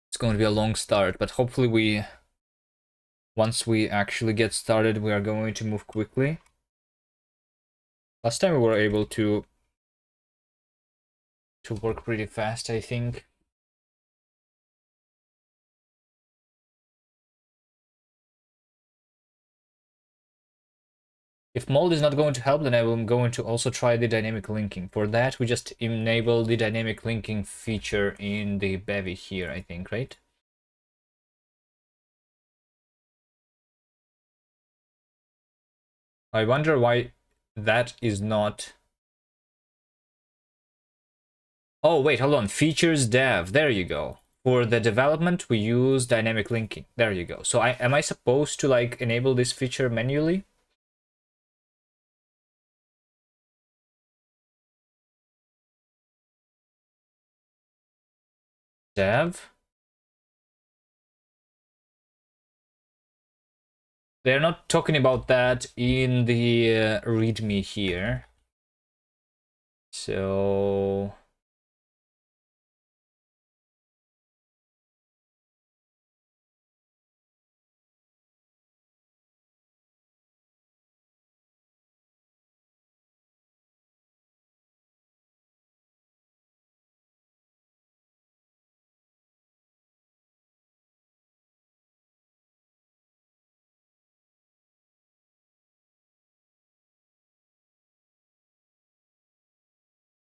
It's going to be a long start, but hopefully once we actually get started, we are going to move quickly. Last time we were able to work pretty fast, I think. If mold is not going to help, then I'm going to also try the dynamic linking. For that, we just enable the dynamic linking feature in the Bevy here, I think, right? I wonder why that is not... Oh, wait, hold on. Features dev. There you go. For the development, we use dynamic linking. There you go. So am I supposed to like enable this feature manually? Dev? They're not talking about that in the README here. So...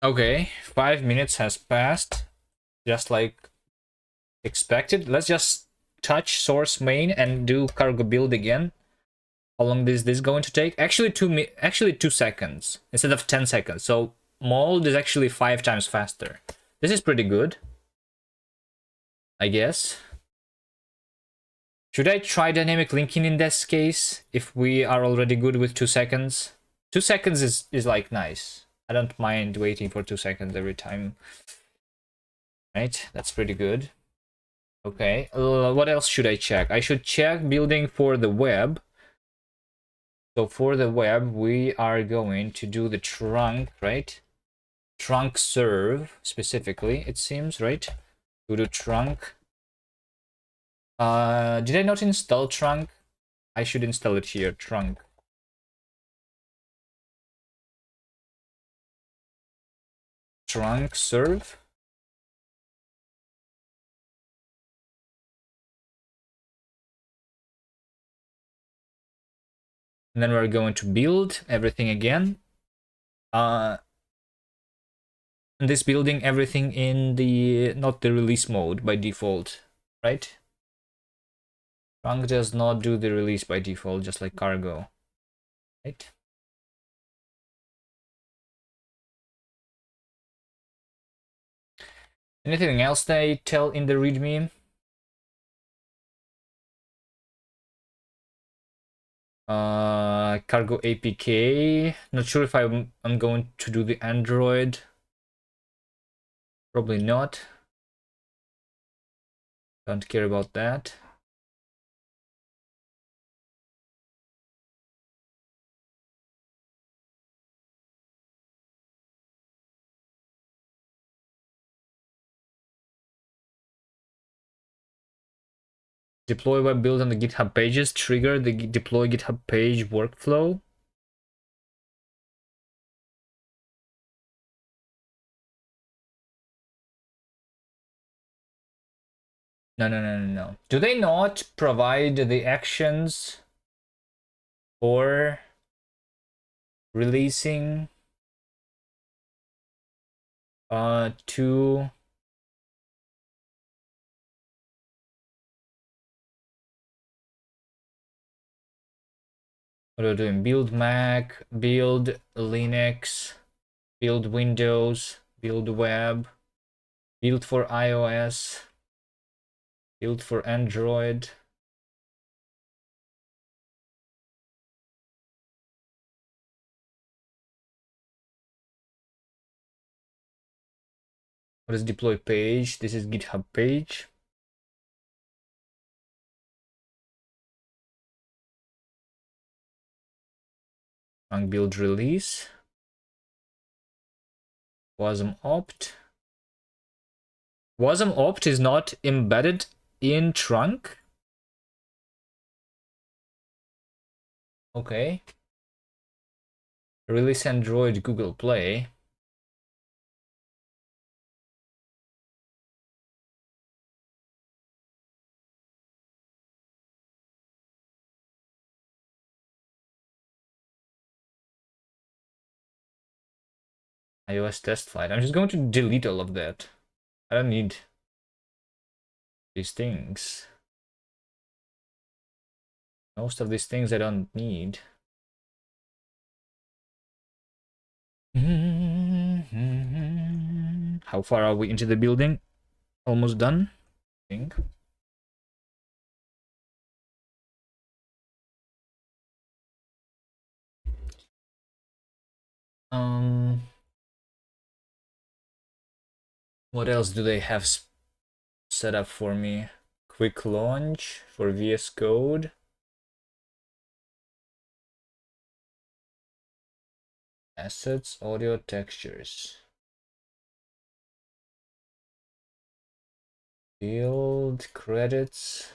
Okay, 5 minutes has passed, just like expected. Let's just touch source main and do cargo build again. How long is this going to take? Actually, 2 seconds instead of 10 seconds. So mold is actually 5 times faster. This is pretty good. I guess. Should I try dynamic linking in this case if we are already good with 2 seconds? 2 seconds is like nice. I don't mind waiting for 2 seconds every time. Right, that's pretty good. Okay, what else should I check? I should check building for the web. So for the web, we are going to do the trunk, right? Trunk serve specifically, it seems, right? To do trunk. Did I not install trunk? I should install it here, trunk. Trunk serve. And then we're going to build everything again. And this building everything in the, not the release mode by default, right? Trunk does not do the release by default, just like cargo, right? Anything else they tell in the README? Cargo APK. Not sure if I'm going to do the Android. Probably not. Don't care about that. Deploy web build on the GitHub pages. Trigger the deploy GitHub page workflow. No. Do they not provide the actions for releasing to what are we doing? Build Mac, build Linux, build Windows, build web, build for iOS, build for Android. What is deploy page? This is GitHub page. And build release. Wasm opt. Wasm opt is not embedded in trunk. Okay. Release Android Google Play. iOS test flight. I'm just going to delete all of that. I don't need these things. Most of these things I don't need. How far are we into the building? Almost done, I think. What else do they have set up for me? Quick launch for VS Code. Assets, audio, textures. Build, credits.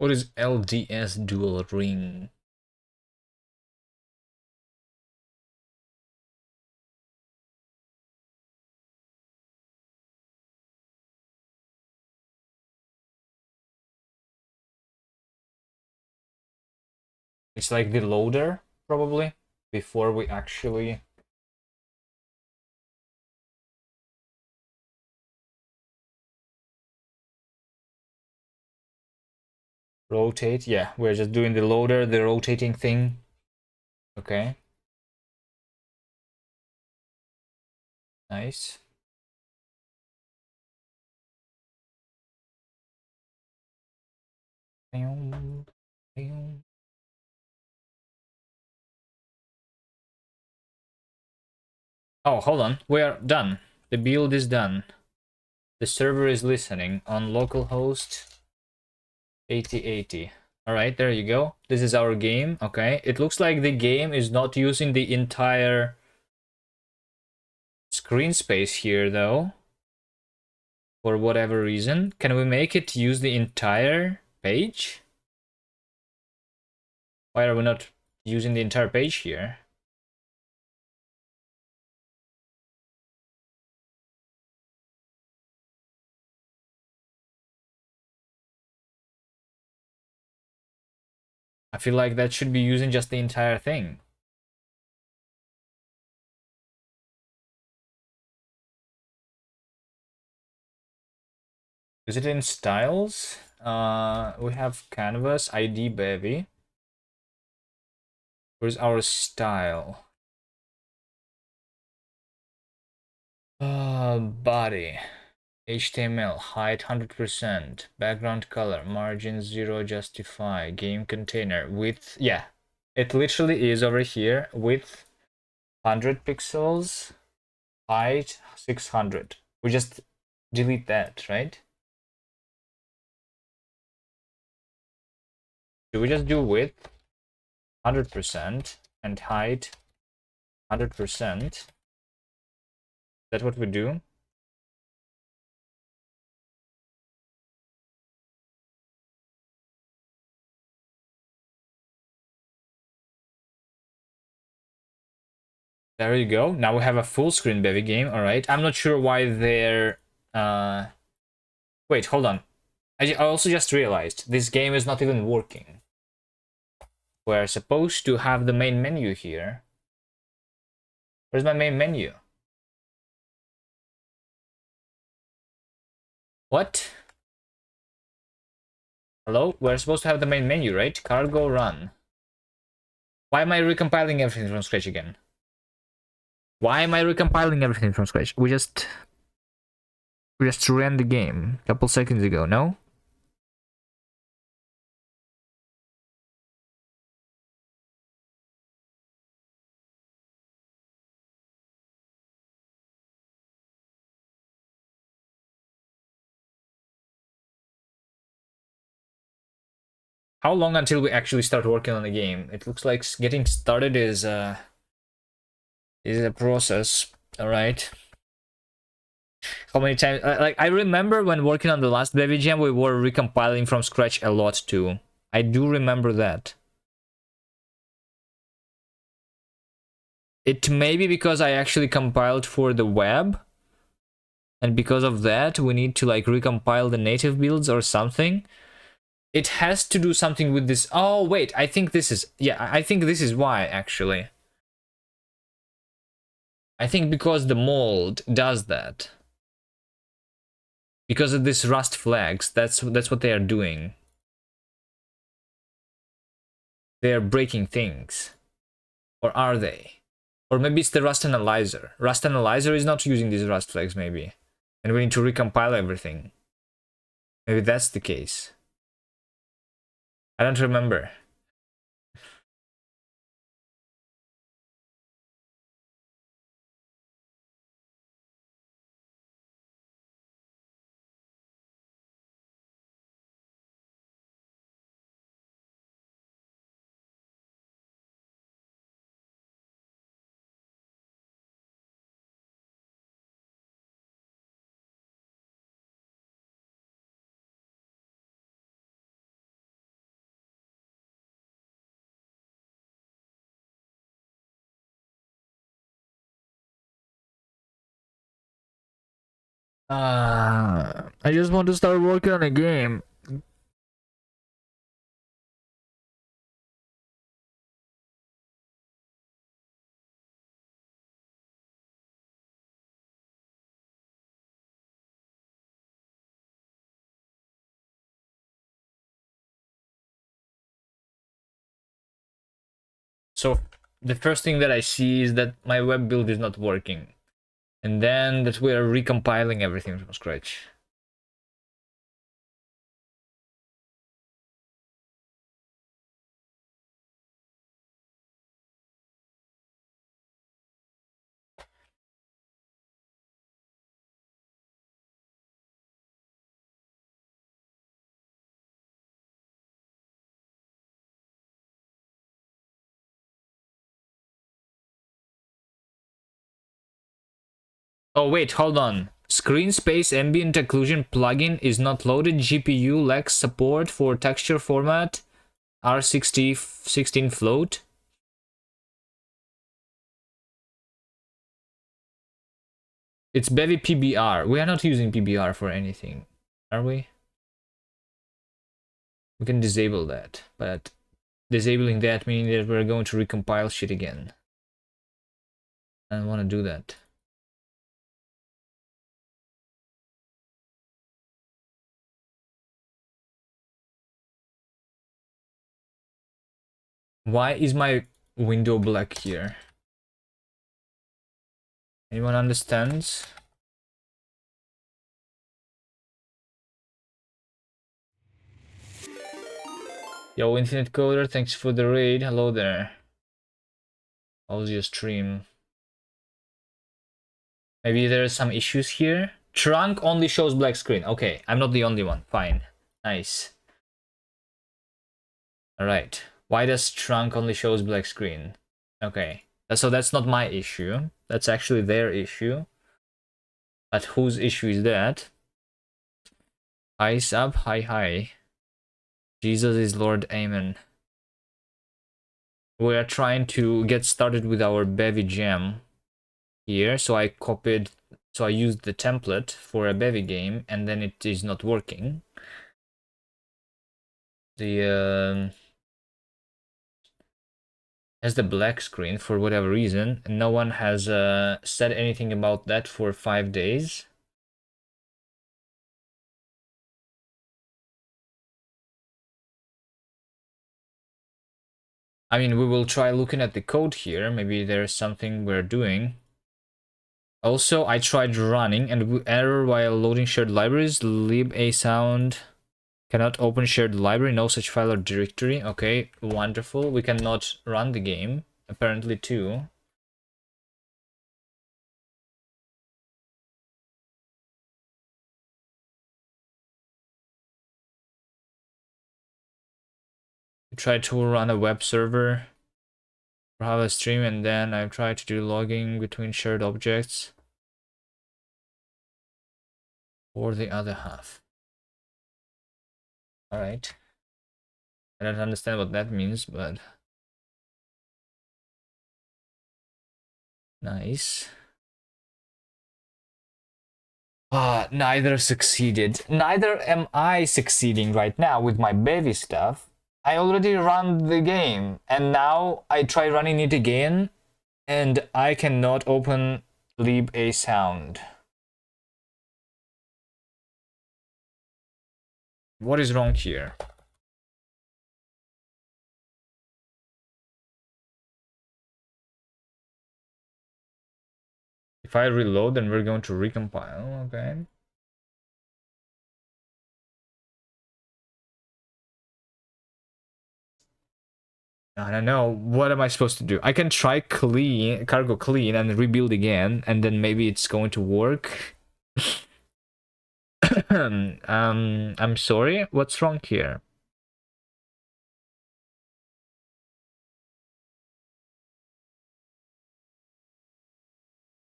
What is LDS dual ring? It's like the loader, probably, before we actually rotate. Yeah, we're just doing the loader, the rotating thing. Okay. Nice. Oh, hold on. We are done. The build is done. The server is listening on localhost 8080. All right, there you go. This is our game. Okay. It looks like the game is not using the entire screen space here, though. For whatever reason. Can we make it use the entire page? Why are we not using the entire page here? I feel like that should be using just the entire thing. Is it in styles? We have canvas, ID Bevy. Where's our style? Body. HTML, height 100%, background color, margin 0, justify, game container, width, yeah. It literally is over here, width 100 pixels, height 600. We just delete that, right? Do we just do width 100% and height 100%? Is that what we do? There you go. Now we have a full screen Bevy game. All right. I'm not sure why they're. Wait, hold on. I also just realized this game is not even working. We're supposed to have the main menu here. Where's my main menu? What? Hello? We're supposed to have the main menu, right? Cargo run. Why am I recompiling everything from scratch again? Why am I recompiling everything from scratch? We just ran the game a couple seconds ago, no? How long until we actually start working on the game? It looks like getting started is a process. All right. How many times? Like I remember when working on the last Bevy Jam, we were recompiling from scratch a lot too. I do remember that. It may be because I actually compiled for the web, and because of that, we need to like recompile the native builds or something. It has to do something with this. Oh wait, I think this is, yeah, I think this is why actually. I think because the mold does that. Because of this rust flags, that's what they are doing. They are breaking things. Or are they? Or maybe it's the Rust Analyzer. Rust Analyzer is not using these Rust flags, maybe. And we need to recompile everything. Maybe that's the case. I don't remember. I just want to start working on a game. So the first thing that I see is that my web build is not working. And then that we are recompiling everything from scratch. Oh wait, hold on. Screen space ambient occlusion plugin is not loaded. GPU lacks support for texture format R16 float. It's Bevy PBR. We are not using PBR for anything, are we? We can disable that, but disabling that means that we're going to recompile shit again. I don't want to do that. Why is my window black here? Anyone understands? Yo, Infinite Coder, thanks for the raid. Hello there. How's your stream? Maybe there are some issues here. Trunk only shows black screen. Okay, I'm not the only one. Fine. Nice. Alright. Why does trunk only shows black screen? Okay. So that's not my issue. That's actually their issue. But whose issue is that? Eyes up, hi hi. Jesus is Lord, amen. We are trying to get started with our Bevy Jam here. So I used the template for a Bevy game and then it is not working. The has the black screen for whatever reason, and no one has said anything about that for 5 days. I mean, we will try looking at the code here. Maybe there's something we're doing. Also, I tried running and error while loading shared libraries. Lib a sound cannot open shared library. No such file or directory. Okay, wonderful. We cannot run the game apparently too. Try to run a web server or have a stream, and then I've tried to do logging between shared objects or the other half. All right. I don't understand what that means, but nice. Neither succeeded. Neither am I succeeding right now with my Bevy stuff. I already run the game, and now I try running it again, and I cannot open lib a sound. What is wrong here? If I reload, then we're going to recompile, okay? I don't know. What am I supposed to do? I can try clean, cargo clean, and rebuild again, and then maybe it's going to work. I'm sorry. What's wrong here?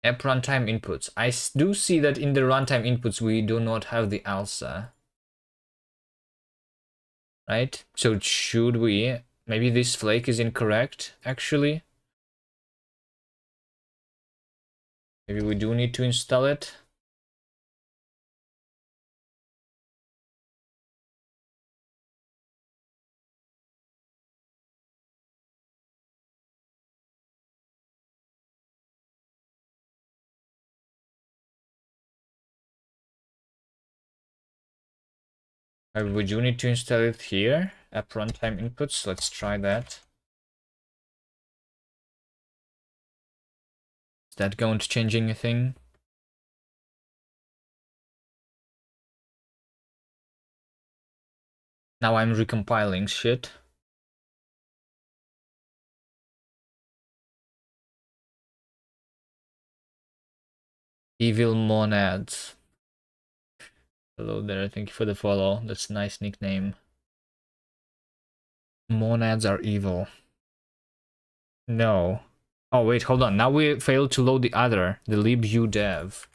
App runtime inputs. I do see that in the runtime inputs we do not have the ALSA. Right? So should we? Maybe this flake is incorrect, actually. Maybe we do need to install it. We do need to install it here. App runtime inputs. Let's try that. Is that going to change anything? Now I'm recompiling shit. Evil Monads. Hello there, thank you for the follow. That's a nice nickname. Monads are evil. No. Oh wait, hold on. Now we failed to load the other, the libudev.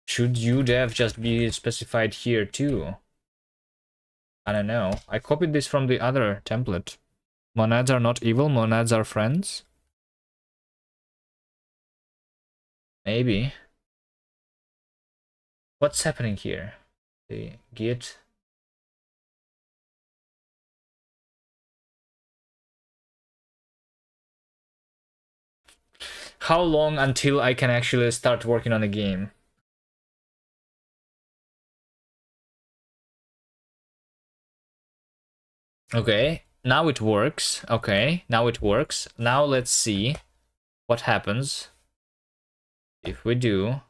Should udev just be specified here too? I don't know. I copied this from the other template. Monads are not evil, monads are friends? Maybe. What's happening here? The git. How long until I can actually start working on a game? Okay, now it works. Okay, now it works. Now let's see what happens if we do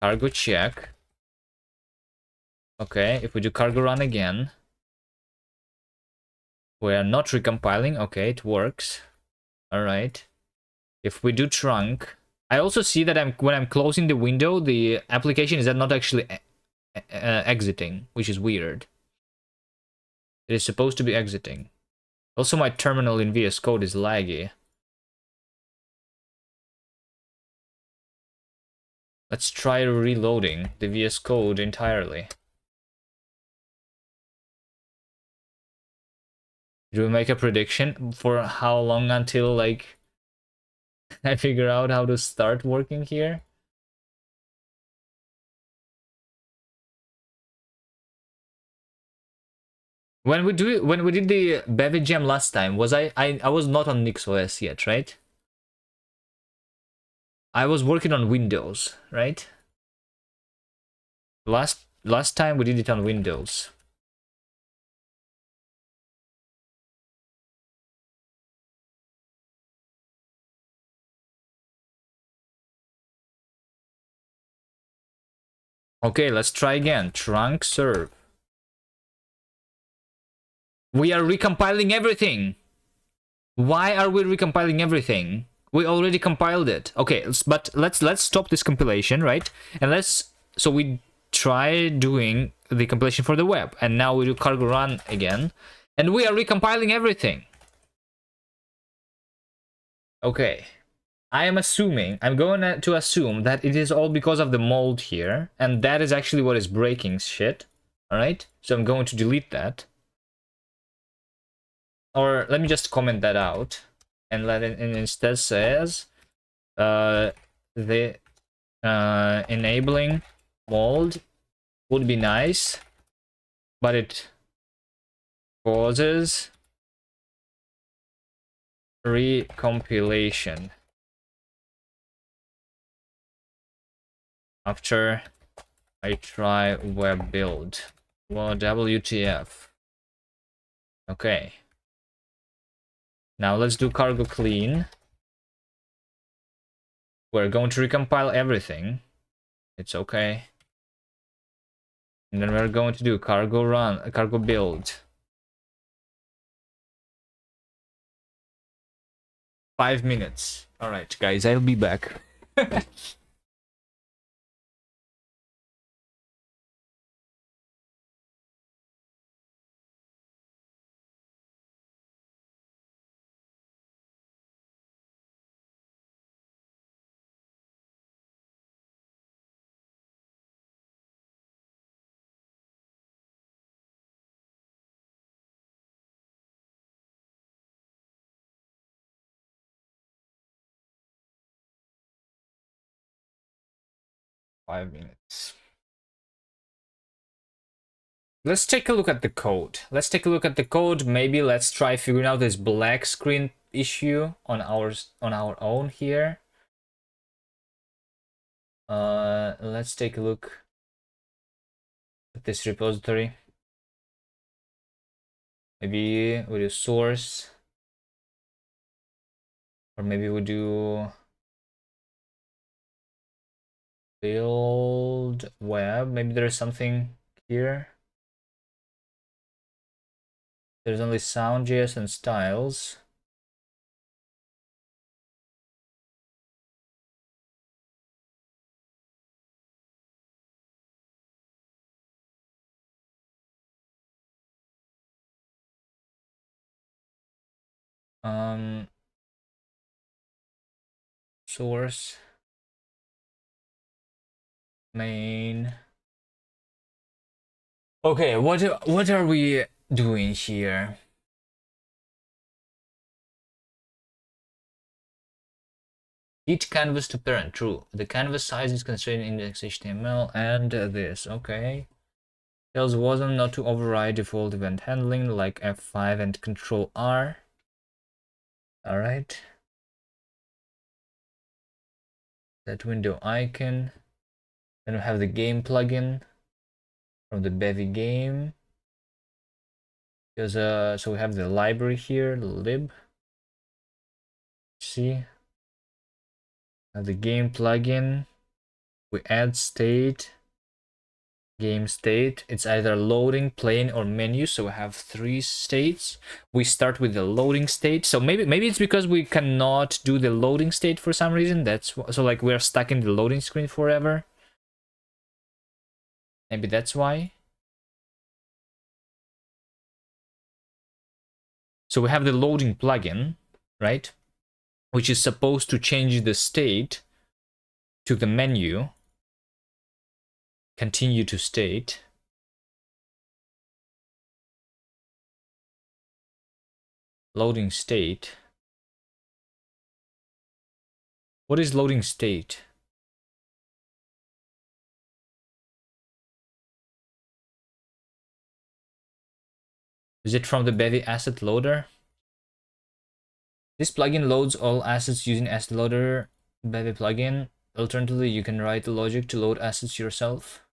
cargo check. Okay, if we do cargo run again, we are not recompiling. Okay, it works. All right. If we do trunk, I also see that when I'm closing the window, the application is not actually exiting, which is weird. It is supposed to be exiting. Also, my terminal in VS Code is laggy. Let's try reloading the VS Code entirely. Do we make a prediction for how long until, like, I figure out how to start working here? When we did the Bevy Jam last time, was I was not on NixOS yet, right? I was working on Windows, right? Last time we did it on Windows. Okay, let's try again. Trunk serve. We are recompiling everything. Why are we recompiling everything? We already compiled it. Okay, but let's stop this compilation, right? And so we try doing the compilation for the web, and now we do cargo run again, and we are recompiling everything. Okay. I'm going to assume that it is all because of the mold here, and that is actually what is breaking shit. Alright? So I'm going to delete that. Or let me just comment that out, and let it and instead says the enabling mold would be nice, but it causes recompilation after I try web build. Well, WTF. Okay. Now let's do cargo clean. We're going to recompile everything. It's okay. And then we're going to do cargo run, cargo build. 5 minutes. All right, guys, I'll be back. 5 minutes. Let's take a look at the code. Let's take a look at the code. Maybe let's try figuring out this black screen issue on our own here. Let's take a look at this repository. Maybe we do source, or maybe we do build web. Maybe there's something here. There's only sound.js and styles. Source, main. Okay, what are we doing here? Each canvas to parent, true. The canvas size is constrained in index HTML and this, okay. Tells WASM not to override default event handling like F5 and Control R. All right. That window icon. Then we have the game plugin from the Bevy Game. Because so we have the library here, the lib. See, have the game plugin. We add state, game state. It's either loading, playing, or menu. So we have 3 states. We start with the loading state. So maybe it's because we cannot do the loading state for some reason. That's so like we're stuck in the loading screen forever. Maybe that's why. So we have the loading plugin, right? Which is supposed to change the state to the menu. Continue to state. Loading state. What is loading state? Is it from the Bevy asset loader? This plugin loads all assets using asset loader Bevy plugin. Alternatively, you can write the logic to load assets yourself.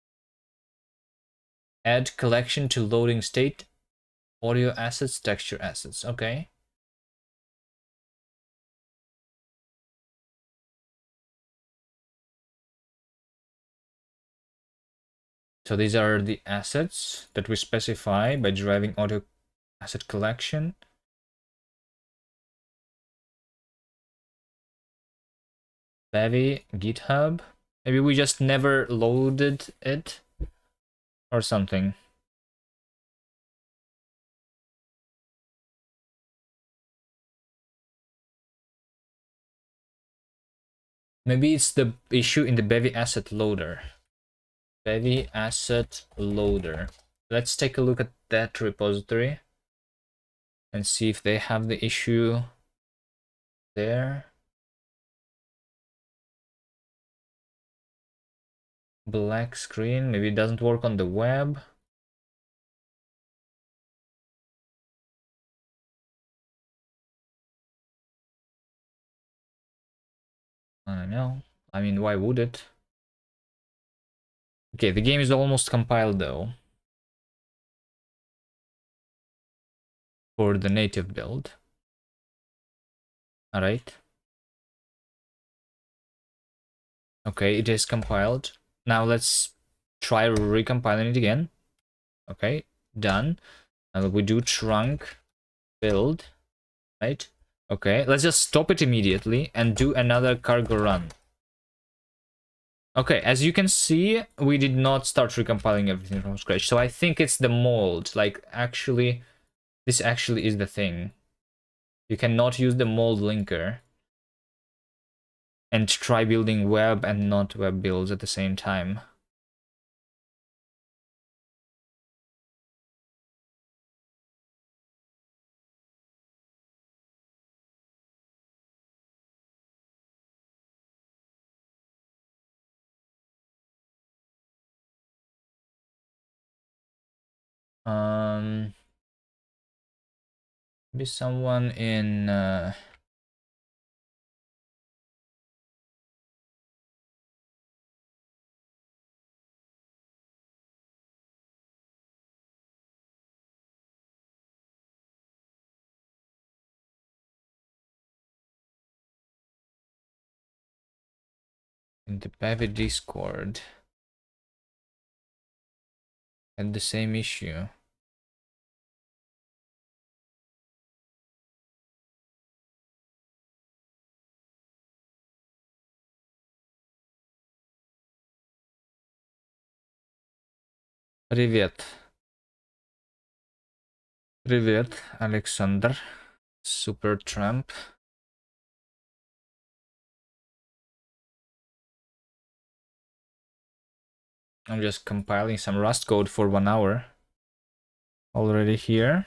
Add collection to loading state. Audio assets, texture assets. Okay. So these are the assets that we specify by deriving audio asset collection. Bevy, GitHub. Maybe we just never loaded it or something. Maybe it's the issue in the Bevy asset loader. Bevy asset loader. Let's take a look at that repository and see if they have the issue there. Black screen. Maybe it doesn't work on the web. I don't know. I mean, why would it? Okay, the game is almost compiled though. For the native build. Alright. Okay, it is compiled. Now let's try recompiling it again. Okay, done. Now we do trunk build, right? Okay, let's just stop it immediately and do another cargo run. Okay, as you can see, we did not start recompiling everything from scratch. So I think it's the mold. Like, actually, this actually is the thing. You cannot use the mold linker and try building web and not web builds at the same time. Maybe someone in in the Bevy Discord had the same issue. Привет. Привет, Alexander. Super Tramp. I'm just compiling some Rust code for 1 hour. Already here.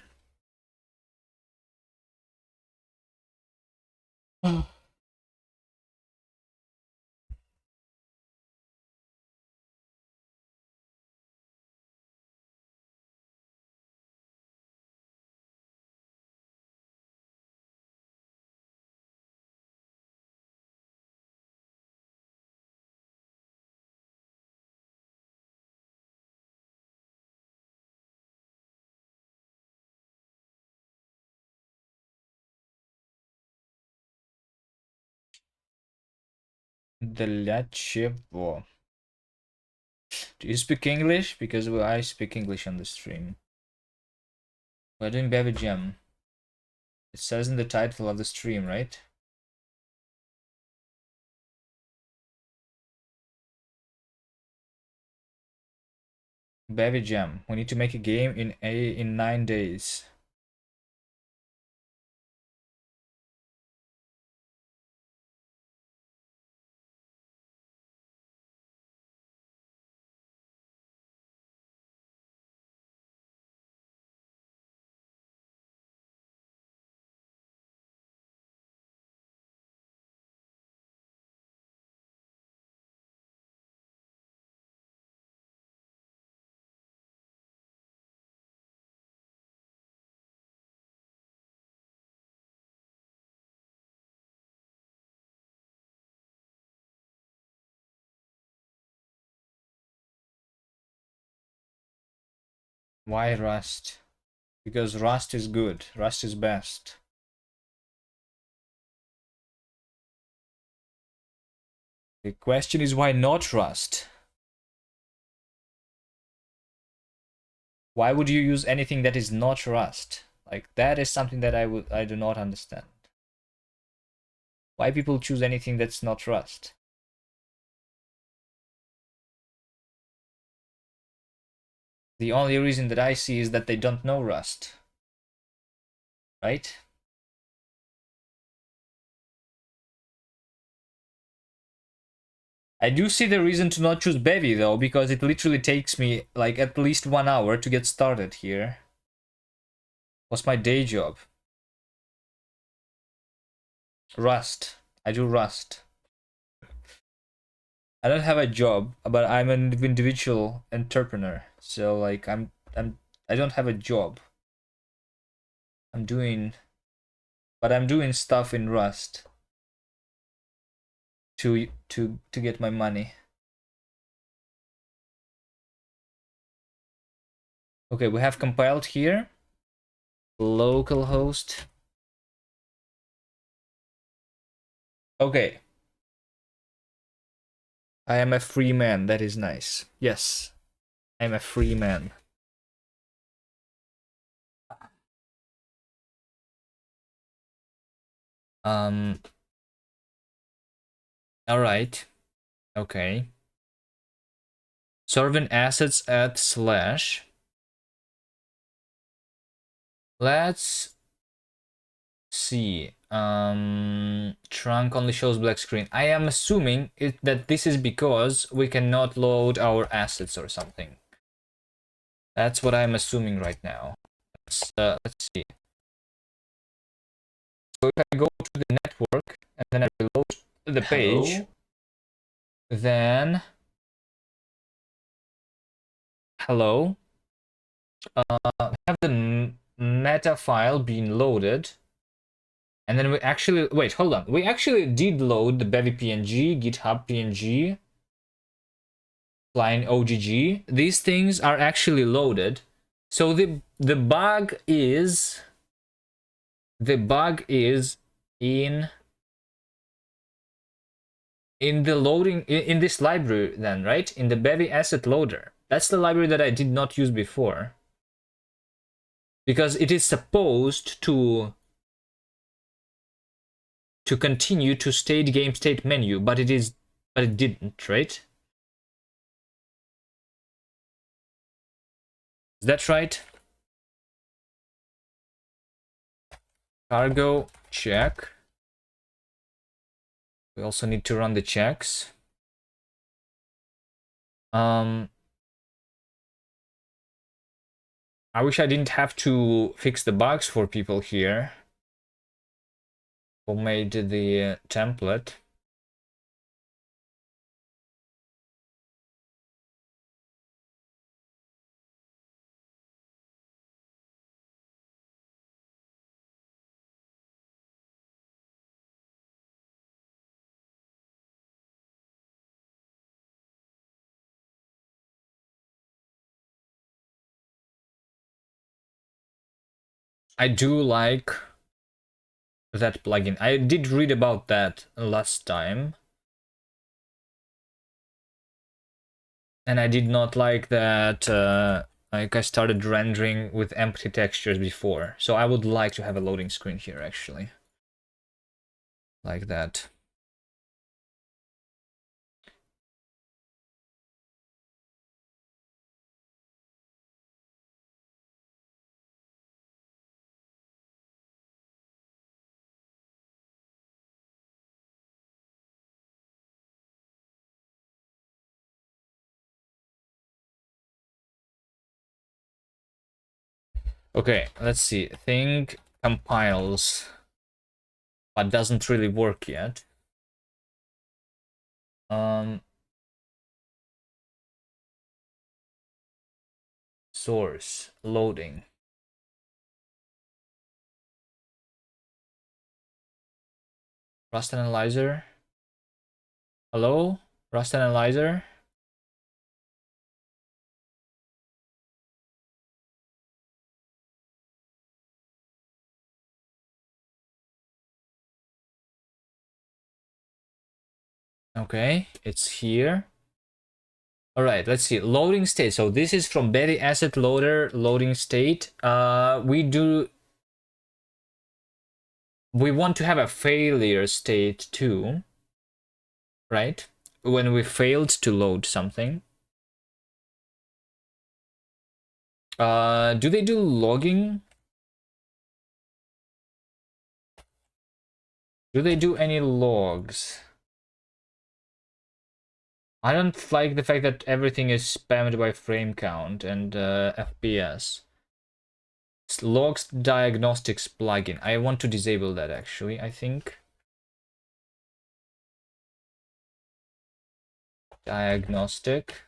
Для чего? Do you speak English? Because I speak English on the stream. We're doing Bevy Jam. It says in the title of the stream, right? Bevy Jam. We need to make a game in 9 days. Why Rust? Because Rust is good. Rust is best. The question is why not Rust? Why would you use anything that is not Rust? Like that is something that I do not understand. Why people choose anything that's not Rust? The only reason that I see is that they don't know Rust. Right? I do see the reason to not choose Bevy though, because it literally takes me like at least 1 hour to get started here. What's my day job? Rust. I do Rust. I don't have a job, but I'm an individual entrepreneur. So like I don't have a job. I'm doing stuff in Rust to get my money. Okay, we have compiled here. Localhost. Okay. I am a free man. That is nice. Yes. I'm a free man. All right. Okay. Serving assets at slash. Let's see. Trunk only shows black screen. I am assuming that this is because we cannot load our assets or something. That's what I'm assuming right now. Let's see. So if I go to the network and then I reload the page, then hello, have the meta file being loaded, and then we actually wait. Hold on, we actually did load the Bevy PNG, GitHub PNG, line OGG. These things are actually loaded. So the bug is in in the loading in this library then, right? In the Bevy asset loader. That's the library that I did not use before. Because it is supposed to continue to state game state menu, but it didn't, right? Is that right? Cargo check. We also need to run the checks. I wish I didn't have to fix the bugs for people here who made the template. I do like that plugin. I did read about that last time. And I did not like that like I started rendering with empty textures before. So I would like to have a loading screen here actually. Like that. Okay, let's see. Thing compiles, but doesn't really work yet. Source loading. Rust analyzer. Hello, Rust analyzer. Okay, it's here. All right, let's see. Loading state. So this is from Bevy Asset Loader loading state. We want to have a failure state too, right? When we failed to load something. Do they do logging? Do they do any logs? I don't like the fact that everything is spammed by frame count and FPS. Logs diagnostics plugin. I want to disable that actually, I think. Diagnostic.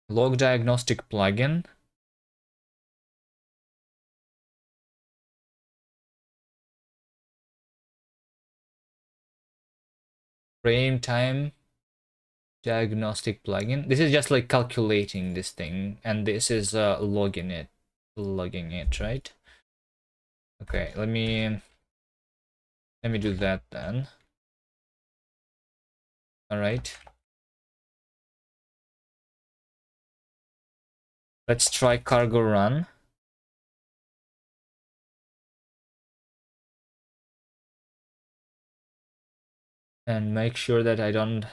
Log diagnostic plugin. Frame time diagnostic plugin. This is just like calculating this thing, and this is logging it, right? Okay, let me do that then. All right. Let's try cargo run. And make sure that I don't.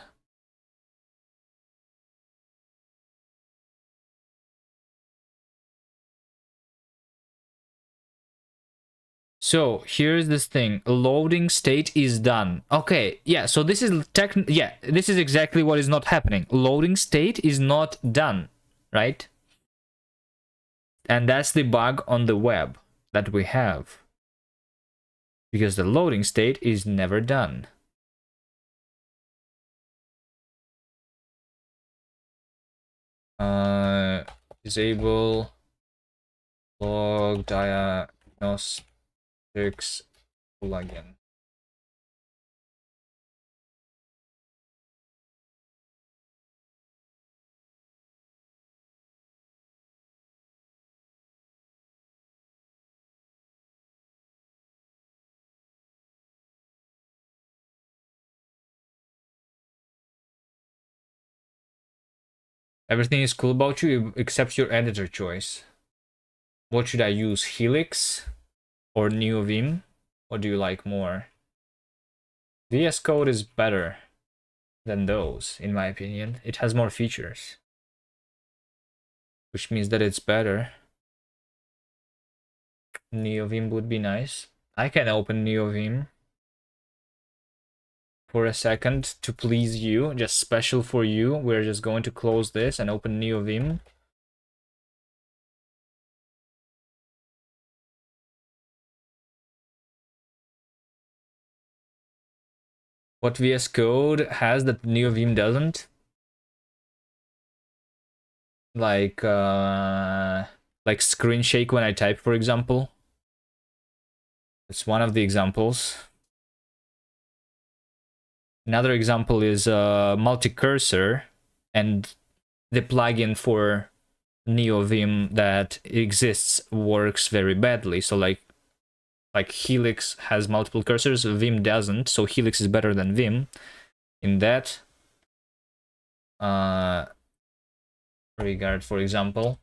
So here's this thing. Loading state is done. Okay, yeah, so this is this is exactly what is not happening. Loading state is not done, right? And that's the bug on the web that we have. Because the loading state is never done. Disable log diagnostics plugin. Everything is cool about you except your editor choice. What should I use, Helix or NeoVim? What do you like more? VS Code is better than those, in my opinion. It has more features, which means that it's better. NeoVim would be nice. I can open NeoVim for a second to please you, just special for you. We're just going to close this and open NeoVim. What VS Code has that NeoVim doesn't? Like screen shake when I type, for example. It's one of the examples. Another example is multi-cursor, and the plugin for NeoVim that exists works very badly. So like Helix has multiple cursors, Vim doesn't, so Helix is better than Vim in that regard, for example.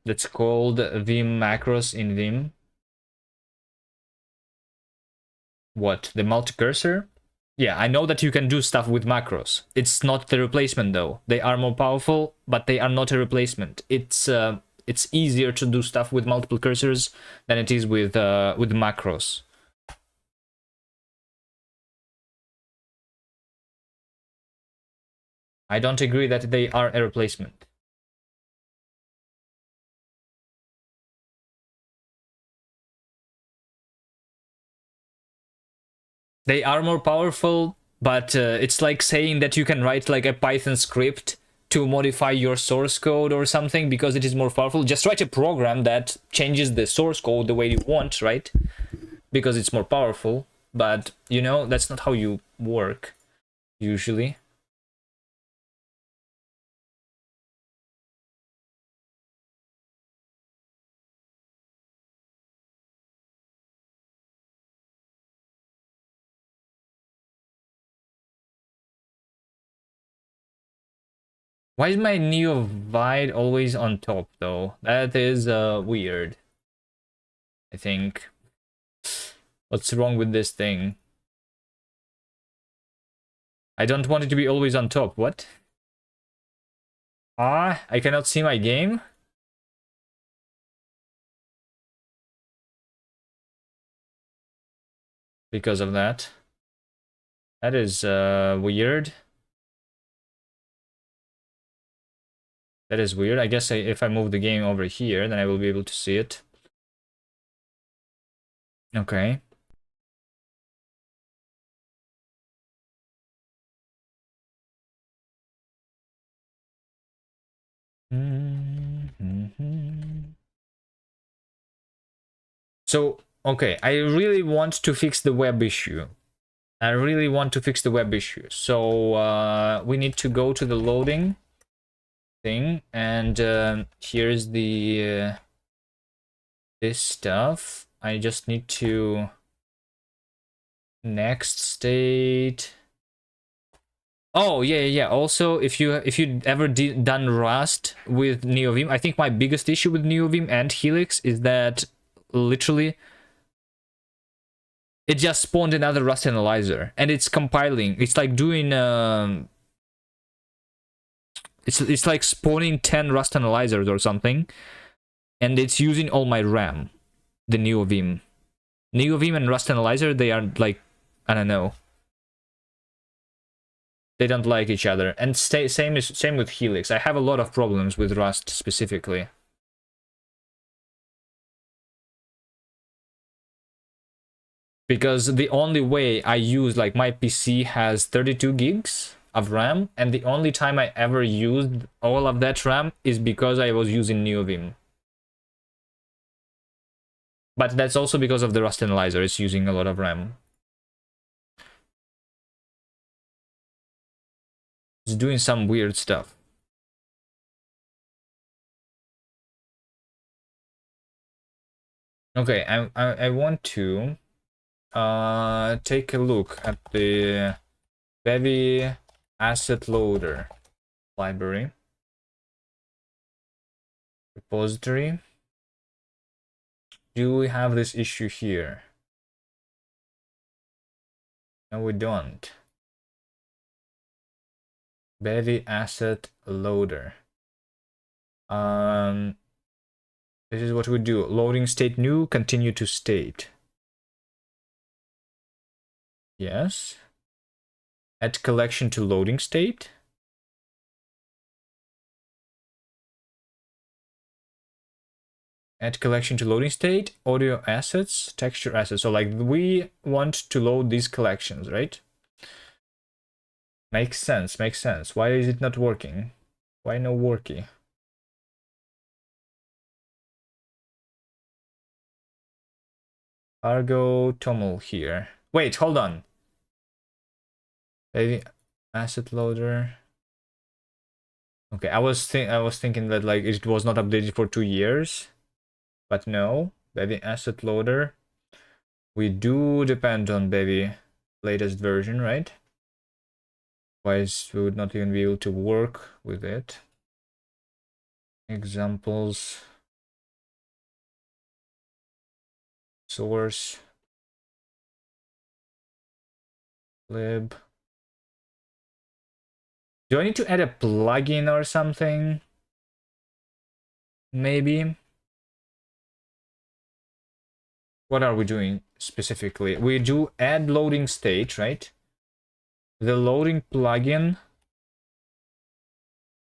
That's called Vim macros in Vim. What, the multi-cursor? Yeah, I know that you can do stuff with macros. It's not the replacement though. They are more powerful, but they are not a replacement. It's easier to do stuff with multiple cursors than it is with macros. I don't agree that they are a replacement. They are more powerful, but it's like saying that you can write like a Python script to modify your source code or something because it is more powerful. Just write a program that changes the source code the way you want, right? Because it's more powerful. But, you know, that's not how you work, usually. Why is my Neovide always on top, though? That is weird, I think. What's wrong with this thing? I don't want it to be always on top. What? Ah, I cannot see my game? Because of that. That is weird. That is weird. I guess if I move the game over here, then I will be able to see it. Okay. So, okay, I really want to fix the web issue. I really want to fix the web issue. So we need to go to the loading thing, and here's the this stuff. I just need to next state. Oh yeah. Also, if you ever done Rust with NeoVim, I think my biggest issue with NeoVim and Helix is that literally it just spawned another Rust analyzer, and it's compiling. It's like doing it's like spawning 10 Rust analyzers or something, and it's using all my RAM. The NeoVim, and Rust analyzer, they are like, I don't know. They don't like each other, and same with Helix. I have a lot of problems with Rust specifically. Because the only way I use, like, my PC has 32 gigs of RAM, and the only time I ever used all of that RAM is because I was using NeoVim. But that's also because of the Rust analyzer. It's using a lot of RAM. It's doing some weird stuff. Okay, I want to take a look at the Bevy asset loader library repository. Do we have this issue here? No, we don't. Bevy asset loader. This is what we do. Loading state new, continue to state. Yes. Add collection to loading state. Add collection to loading state, audio assets, texture assets. So like we want to load these collections, right? Makes sense, makes sense. Why is it not working? Why no worky? Argo Toml here. Wait, hold on. Maybe asset loader. Okay, I was thinking that like it was not updated for 2 years. But no, Bevy asset loader. We do depend on Bevy latest version, right? Otherwise, we would not even be able to work with it. Examples. Source. Lib. Do I need to add a plugin or something? Maybe. What are we doing specifically? We do add loading state, right? The loading plugin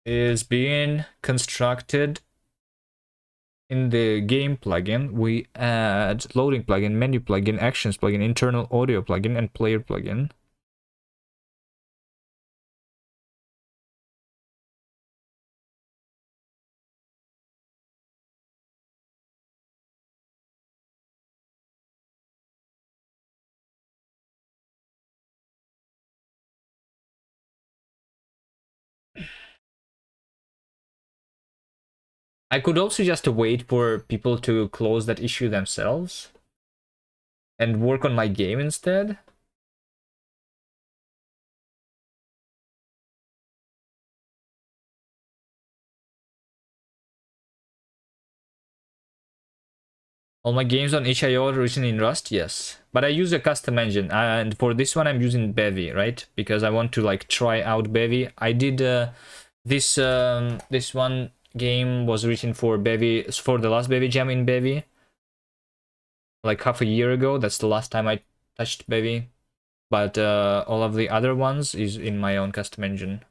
is being constructed in the game plugin. We add loading plugin, menu plugin, actions plugin, internal audio plugin, and player plugin. I could also just wait for people to close that issue themselves and work on my game instead. All my games on itch.io are written in Rust, yes. But I use a custom engine, and for this one I'm using Bevy, right? Because I want to like try out Bevy. I did this one game was written for Bevy, for the last Bevy Jam in Bevy. Like half a year ago, that's the last time I touched Bevy. But all of the other ones is in my own custom engine.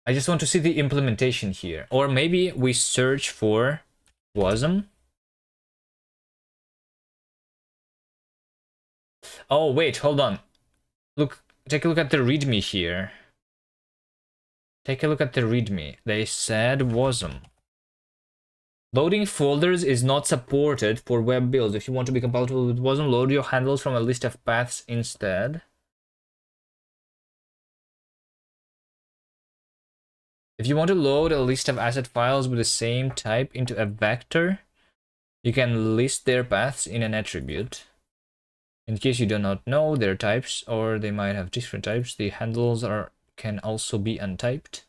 I just want to see the implementation here. Or maybe we search for WASM. Oh, wait, hold on. Look, take a look at the README here. Take a look at the README. They said WASM. Loading folders is not supported for web builds. If you want to be compatible with WASM, load your handles from a list of paths instead. If you want to load a list of asset files with the same type into a vector, you can list their paths in an attribute. In case you do not know their types, or they might have different types, the handles can also be untyped.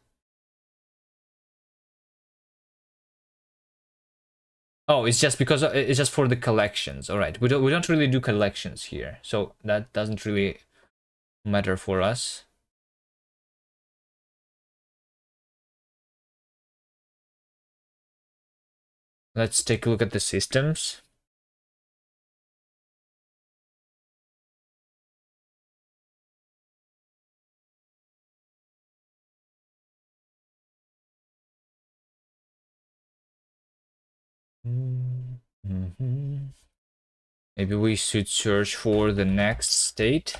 Oh, it's just because it's just for the collections. All right, we don't really do collections here, so that doesn't really matter for us. Let's take a look at the systems. Maybe we should search for the next state.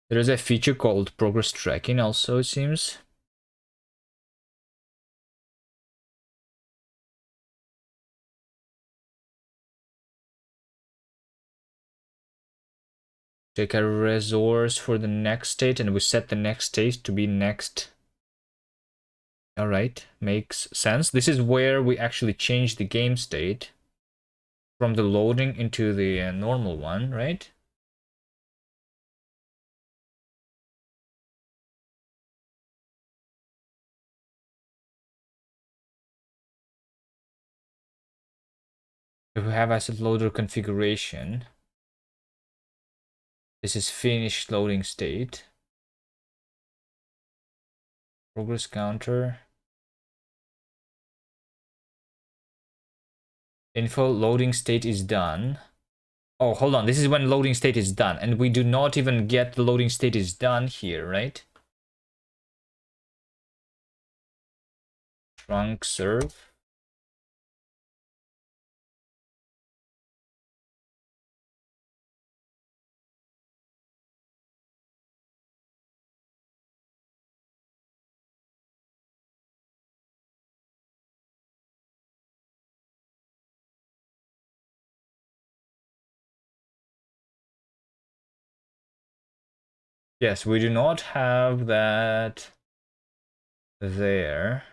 There is a feature called progress tracking also, it seems. Take a resource for the next state and we set the next state to be next. All right, makes sense. This is where we actually change the game state from the loading into the normal one, right? If we have asset loader configuration, this is finished loading state. Progress counter. Info loading state is done. Oh, hold on. This is when loading state is done. And we do not even get the loading state is done here, right? Trunk serve. Yes, we do not have that there.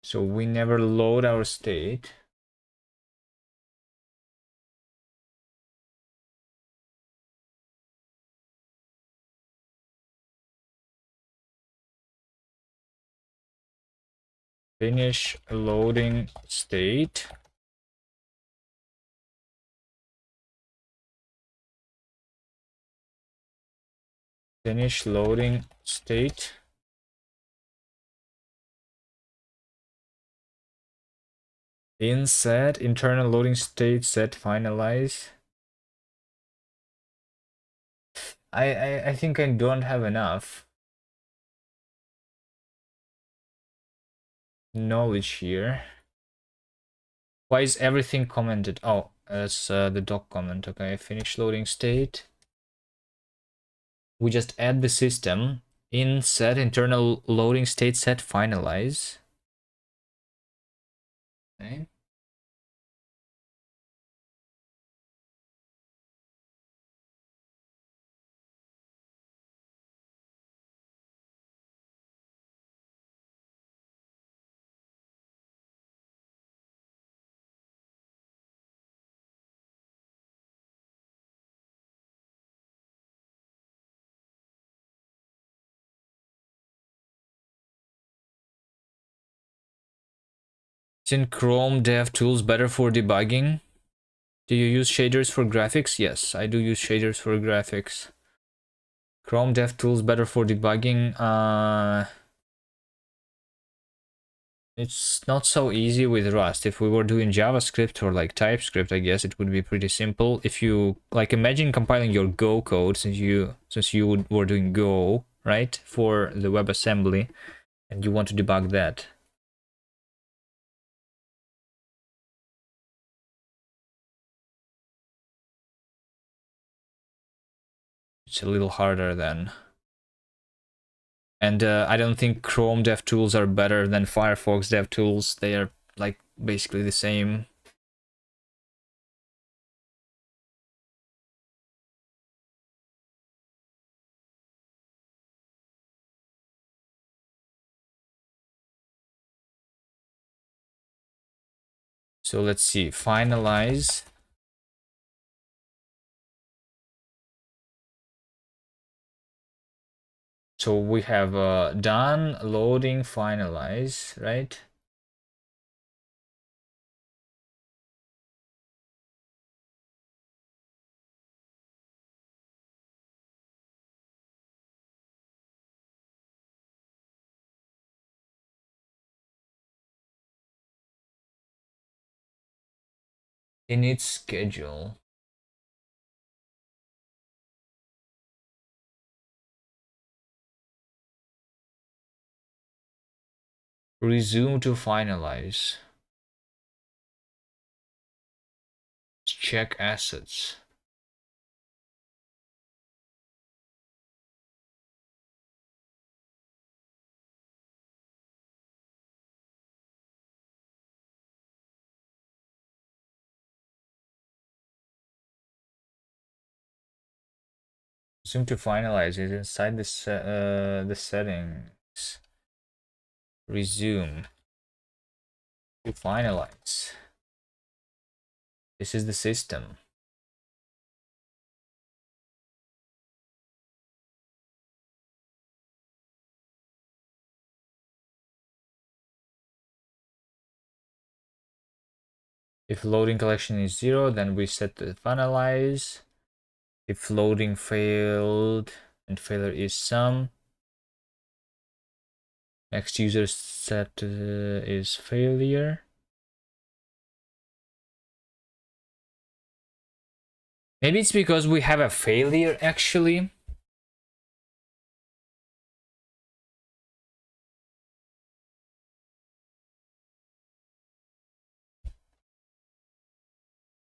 So we never load our state. Finish loading state. Finish loading state. In set, internal loading state set finalize. I think I don't have enough knowledge here. Why is everything commented? Oh, that's the doc comment. Okay, finish loading state. We just add the system in set internal loading state set finalize. Okay. Isn't Chrome DevTools better for debugging? Do you use shaders for graphics? Yes, I do use shaders for graphics. Chrome DevTools better for debugging. It's not so easy with Rust. If we were doing JavaScript or like TypeScript, I guess it would be pretty simple. If you like imagine compiling your Go code since you were doing Go, right, for the WebAssembly, and you want to debug that. It's a little harder then. And I don't think Chrome DevTools are better than Firefox DevTools. They are like basically the same. So let's see, finalize. So we have done, loading, finalize, right? In its schedule. Resume to finalize. Check assets. Resume to finalize is inside the settings. Resume to finalize. This is the system. If loading collection is 0, then we set to finalize. If loading failed and failure is some, next user set is failure. Maybe it's because we have a failure actually.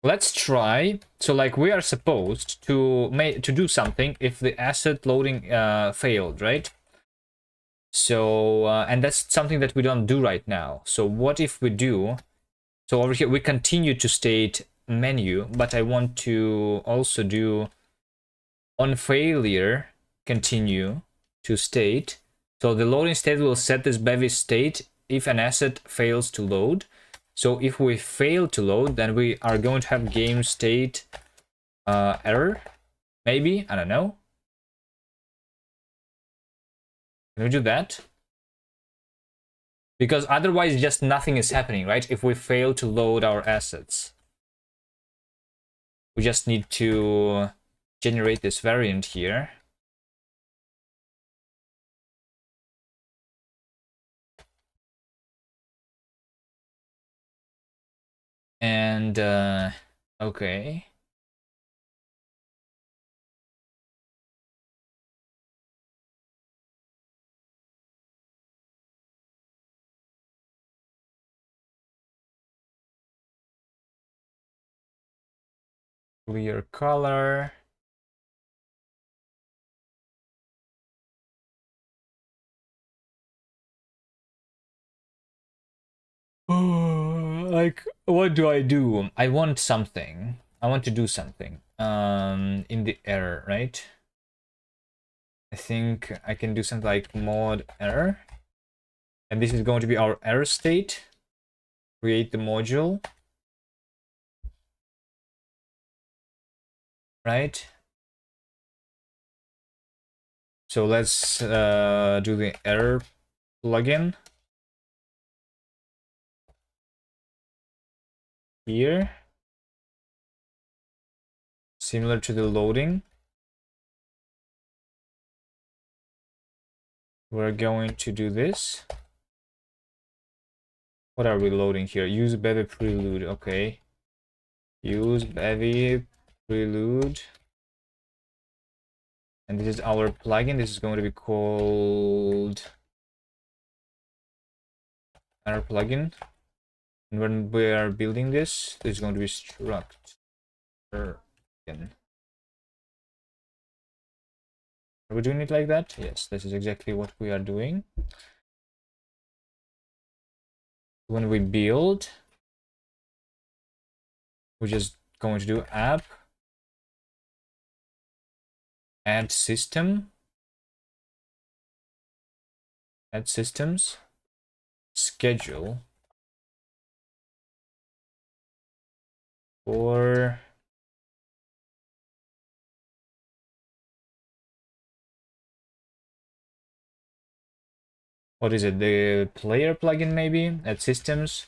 Let's try. So like we are supposed to do something if the asset loading failed, right? So and that's something that we don't do right now. So what if we do? So over here we continue to state menu, but I want to also do on failure continue to state. So the loading state will set this Bevy state if an asset fails to load. So if we fail to load, then we are going to have game state error. Maybe, I don't know. Can we do that? Because otherwise just nothing is happening, right? If we fail to load our assets. We just need to generate this variant here. And okay. Clear color. Like, what do? I want something. I want to do something. In the error, right? I think I can do something like mod error. And this is going to be our error state. Create the module. Right? So let's do the error plugin. Here. Similar to the loading. We're going to do this. What are we loading here? Use Bevy prelude. Okay. Use Bevy prelude. And this is our plugin. This is going to be called our plugin. And when we are building this, this is going to be struct. Are we doing it like that? Yes, this is exactly what we are doing. When we build, we're just going to do app, add system, add systems, schedule for what is it? The player plugin maybe? Add systems.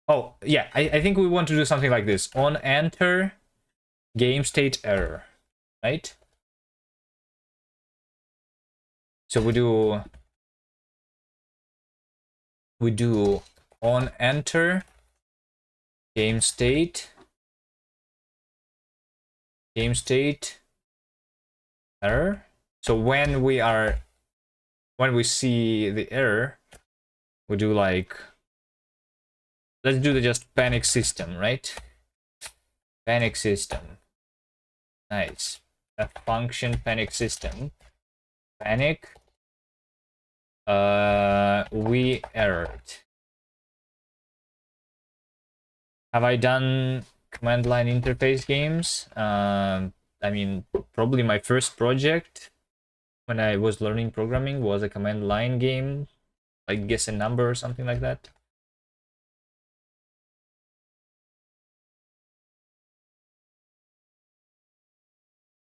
Oh, yeah, I think we want to do something like this. On enter, game state error, right? So we do on enter, game state error. So when we see the error, We do like, let's do the just panic system, right? Panic system. Nice. A function panic system. Panic. We errored. Have I done command line interface games? I mean, probably my first project when I was learning programming was a command line game, like guess a number or something like that.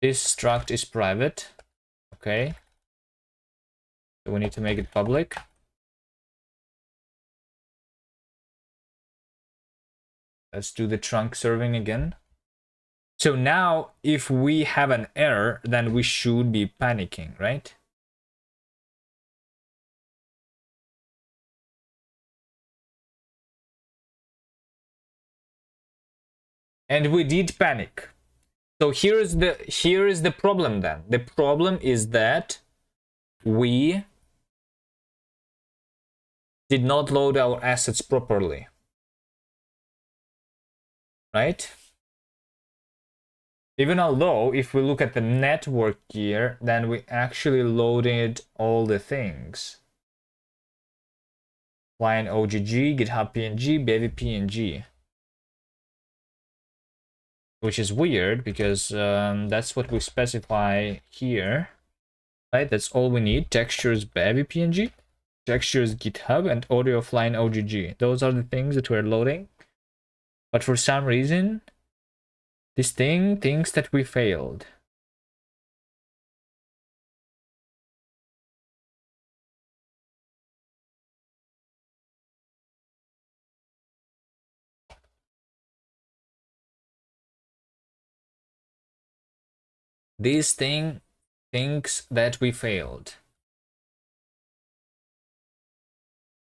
This struct is private. Okay. So we need to make it public. Let's do the trunk serving again. So now if we have an error, then we should be panicking, right? And we did panic. So here is the problem then. The problem is that we did not load our assets properly. Right? Even although if we look at the network here, then we actually loaded all the things. Line OGG, GitHub PNG, Bevy PNG. Which is weird because that's what we specify here. Right, that's all we need. Textures Bevy PNG, textures GitHub, and audio offline OGG. Those are the things that we're loading. But for some reason, this thing thinks that we failed. This thing thinks that we failed.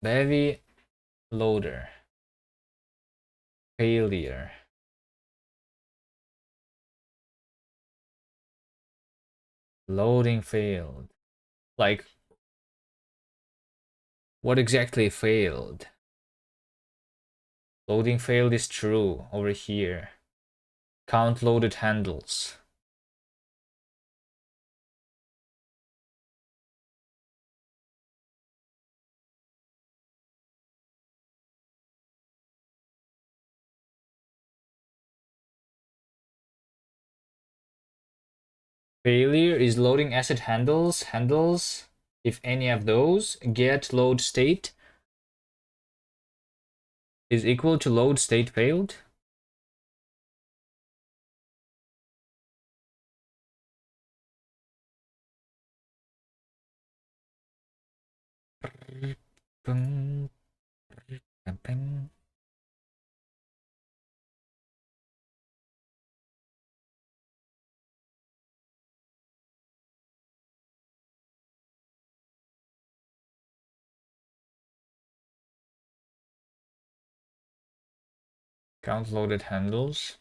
Bevy loader. Failure. Loading failed. Like, what exactly failed? Loading failed is true over here. Count loaded handles. Failure is loading asset handles. If any of those get load state is equal to load state failed. Count loaded handles.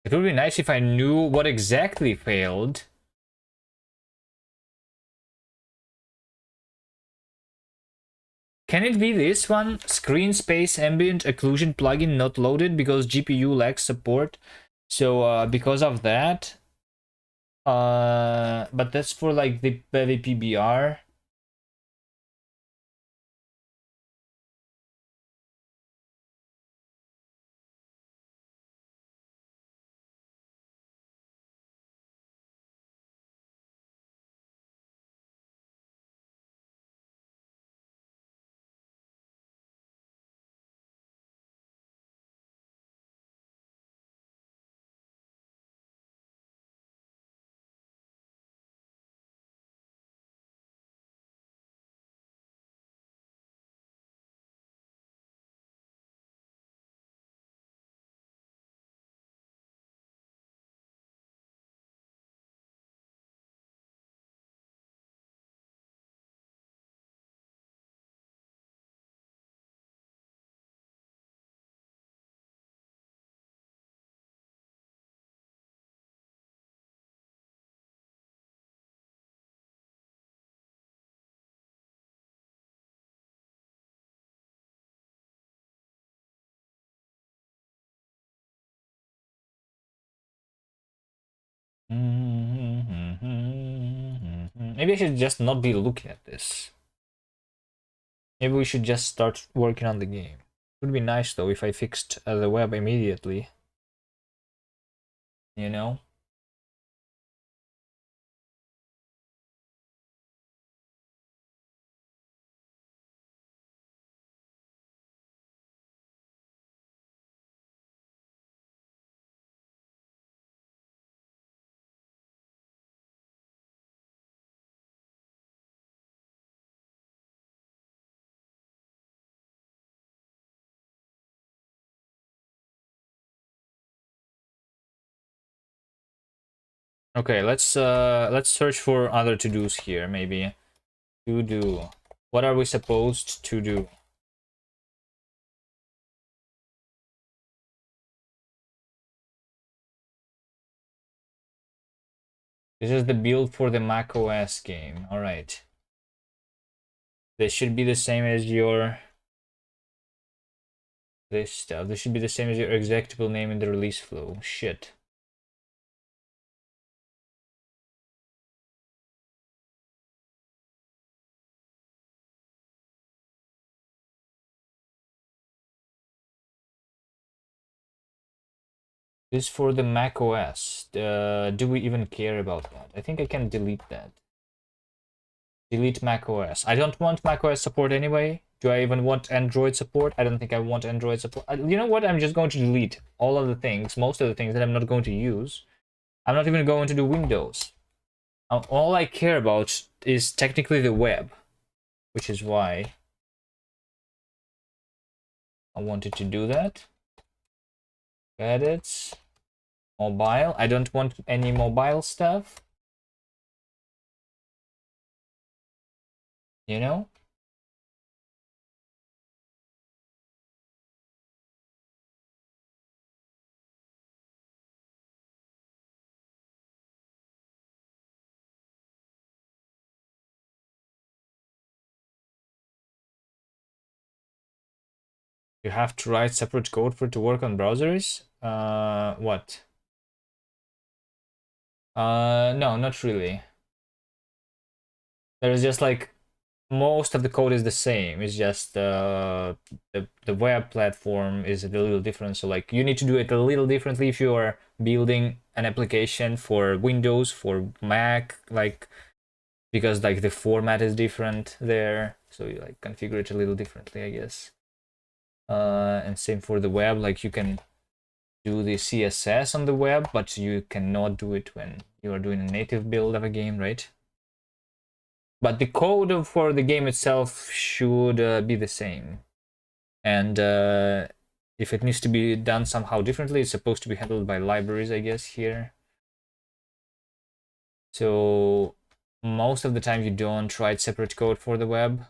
It would be nice if I knew what exactly failed. Can it be this one? Screen space ambient occlusion plugin not loaded because GPU lacks support. So because of that, but that's for like the Bevy PBR. Maybe I should just not be looking at this. Maybe we should just start working on the game. It would be nice though if I fixed the web immediately. You know? Okay, let's search for other to-dos here, maybe. To do. What are we supposed to do? This is the build for the Mac OS game. Alright. This should be the same as your this stuff. This should be the same as your executable name in the release flow. Shit. This is for the Mac OS. Do we even care about that? I think I can delete that. Delete Mac OS. I don't want Mac OS support anyway. Do I even want Android support? I don't think I want Android support. You know what? I'm just going to delete all of the things, most of the things that I'm not going to use. I'm not even going to do Windows. All I care about is technically the web, which is why I wanted to do that. Edits. Mobile. I don't want any mobile stuff. You know? You have to write separate code for it to work on browsers? What? No, not really. There's just like most of the code is the same. It's just the web platform is a little different. So like you need to do it a little differently if you are building an application for Windows, for Mac, like because like the format is different there. So you like configure it a little differently, I guess. And same for the web, like you can do the CSS on the web, but you cannot do it when you are doing a native build of a game, right? But the code for the game itself should be the same. And if it needs to be done somehow differently, it's supposed to be handled by libraries, I guess, here. So most of the time you don't write separate code for the web.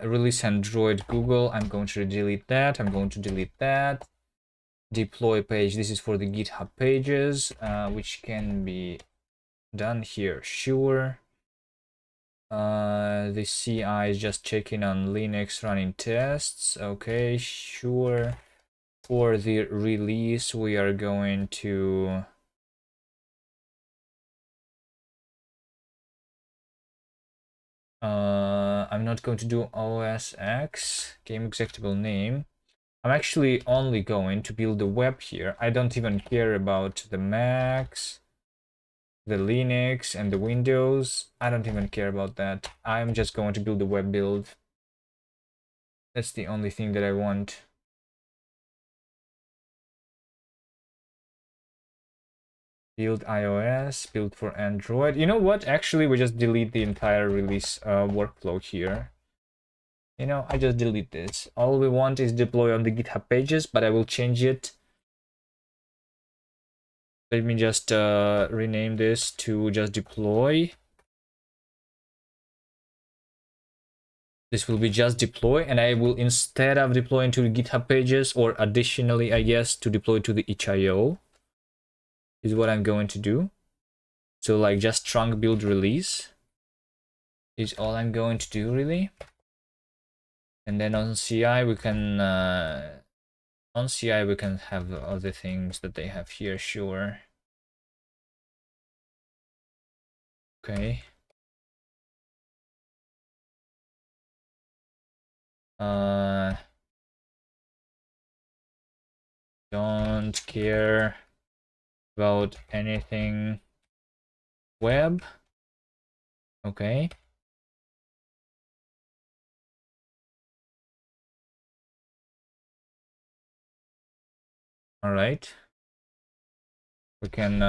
Release Android Google. I'm going to delete that. I'm going to delete that. Deploy page. This is for the GitHub pages, which can be done here. Sure. The CI is just checking on Linux running tests. Okay, sure. For the release, we are going to I'm not going to do OSX game executable name. I'm actually only going to build the web here. I don't even care about the Macs, the Linux, and the Windows. I don't even care about that. I'm just going to build the web build. That's the only thing that I want. Build iOS, build for Android. You know what? Actually, we just delete the entire release workflow here. You know, I just delete this. All we want is deploy on the GitHub pages, but I will change it. Let me just rename this to just deploy. This will be just deploy, and I will, instead of deploying to the GitHub pages, or additionally, I guess, to deploy to the itch.io, is what I'm going to do. So like just trunk build release is all I'm going to do, really. And then on CI we can have other things that they have here, sure. Okay. Don't care about anything web. Okay. All right. We can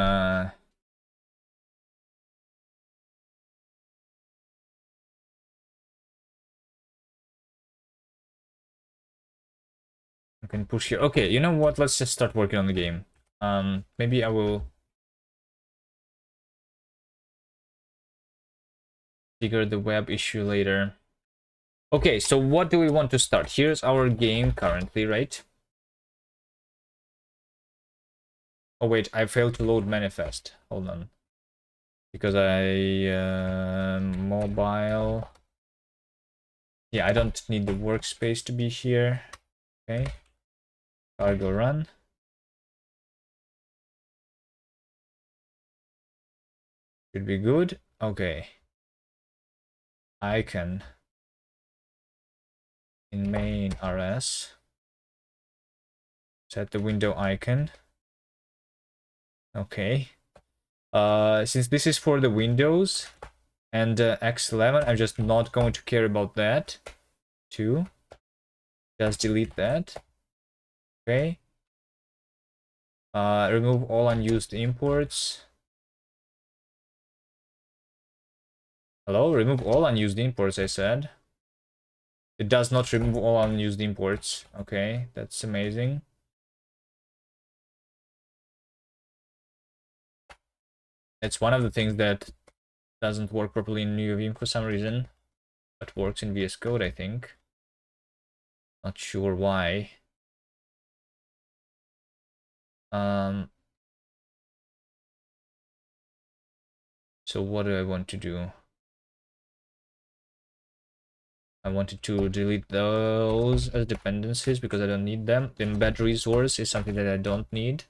push here. Okay, you know what? Let's just start working on the game. Maybe I will figure the web issue later. Okay, so what do we want to start? Here's our game currently, right? Oh wait, I failed to load manifest. Hold on. Because mobile. Yeah, I don't need the workspace to be here. Okay. Cargo run. Should be good. Okay. Icon in main rs. Set the window icon. Okay. Since this is for the Windows and X11, I'm just not going to care about that. Too. Just delete that. Okay. Remove all unused imports. Hello? Remove all unused imports, I said. It does not remove all unused imports. Okay, that's amazing. It's one of the things that doesn't work properly in NeoVim for some reason, but works in VS Code, I think. Not sure why. So what do I want to do? I wanted to delete those as dependencies because I don't need them. Embed resource is something that I don't need.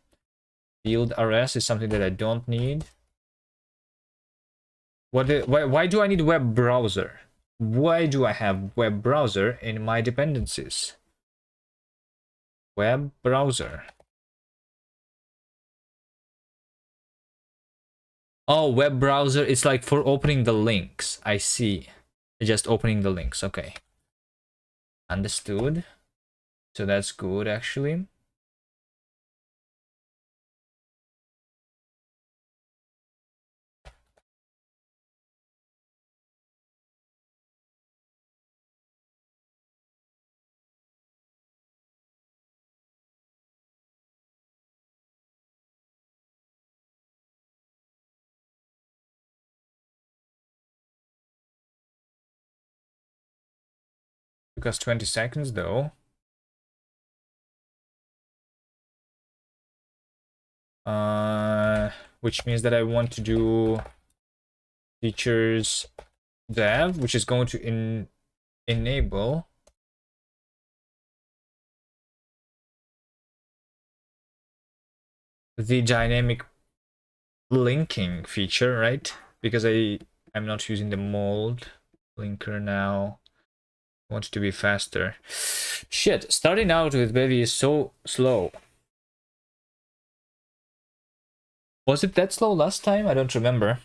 Field RS is something that I don't need. Why do I need web browser? Why do I have web browser in my dependencies? Web browser. Oh, web browser. It's like for opening the links. I see. Just opening the links. Okay. Understood. So that's good, actually. Took us 20 seconds, though. Which means that I want to do features dev, which is going to enable the dynamic linking feature, right? Because I'm not using the mold linker now. I want it to be faster. Shit, starting out with Bevy is so slow. Was it that slow last time? I don't remember.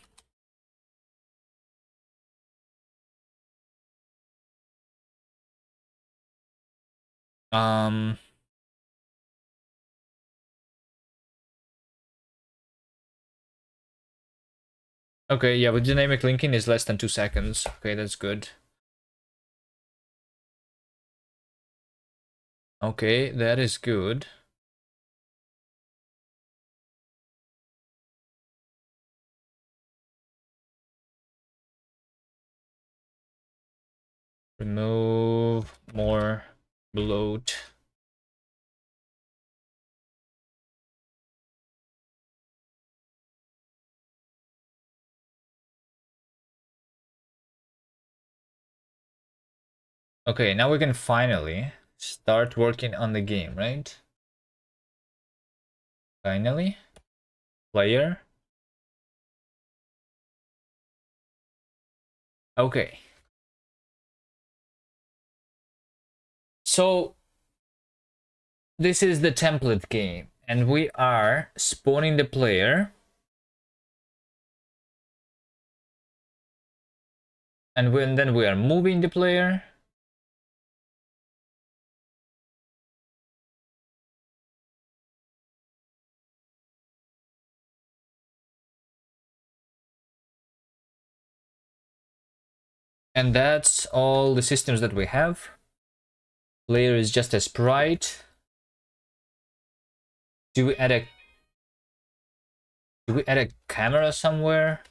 Okay, yeah, with dynamic linking is less than 2 seconds. Okay, that's good. Okay, that is good. Remove more bloat. Okay, now we can finally start working on the game, right? Finally. Player. Okay. So this is the template game, and we are spawning the player, and then we are moving the player, and that's all the systems that we have. Player is just a sprite. Do we add a camera somewhere?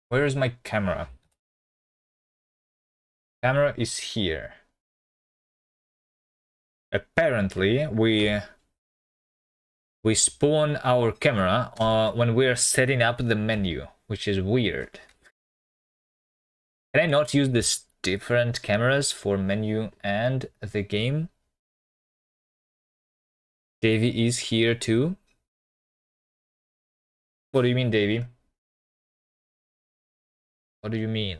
Where is my camera? Camera is here. Apparently, we spawn our camera when we're setting up the menu, which is weird. Can I not use this different cameras for menu and the game? Davey is here too. What do you mean, Davey? What do you mean?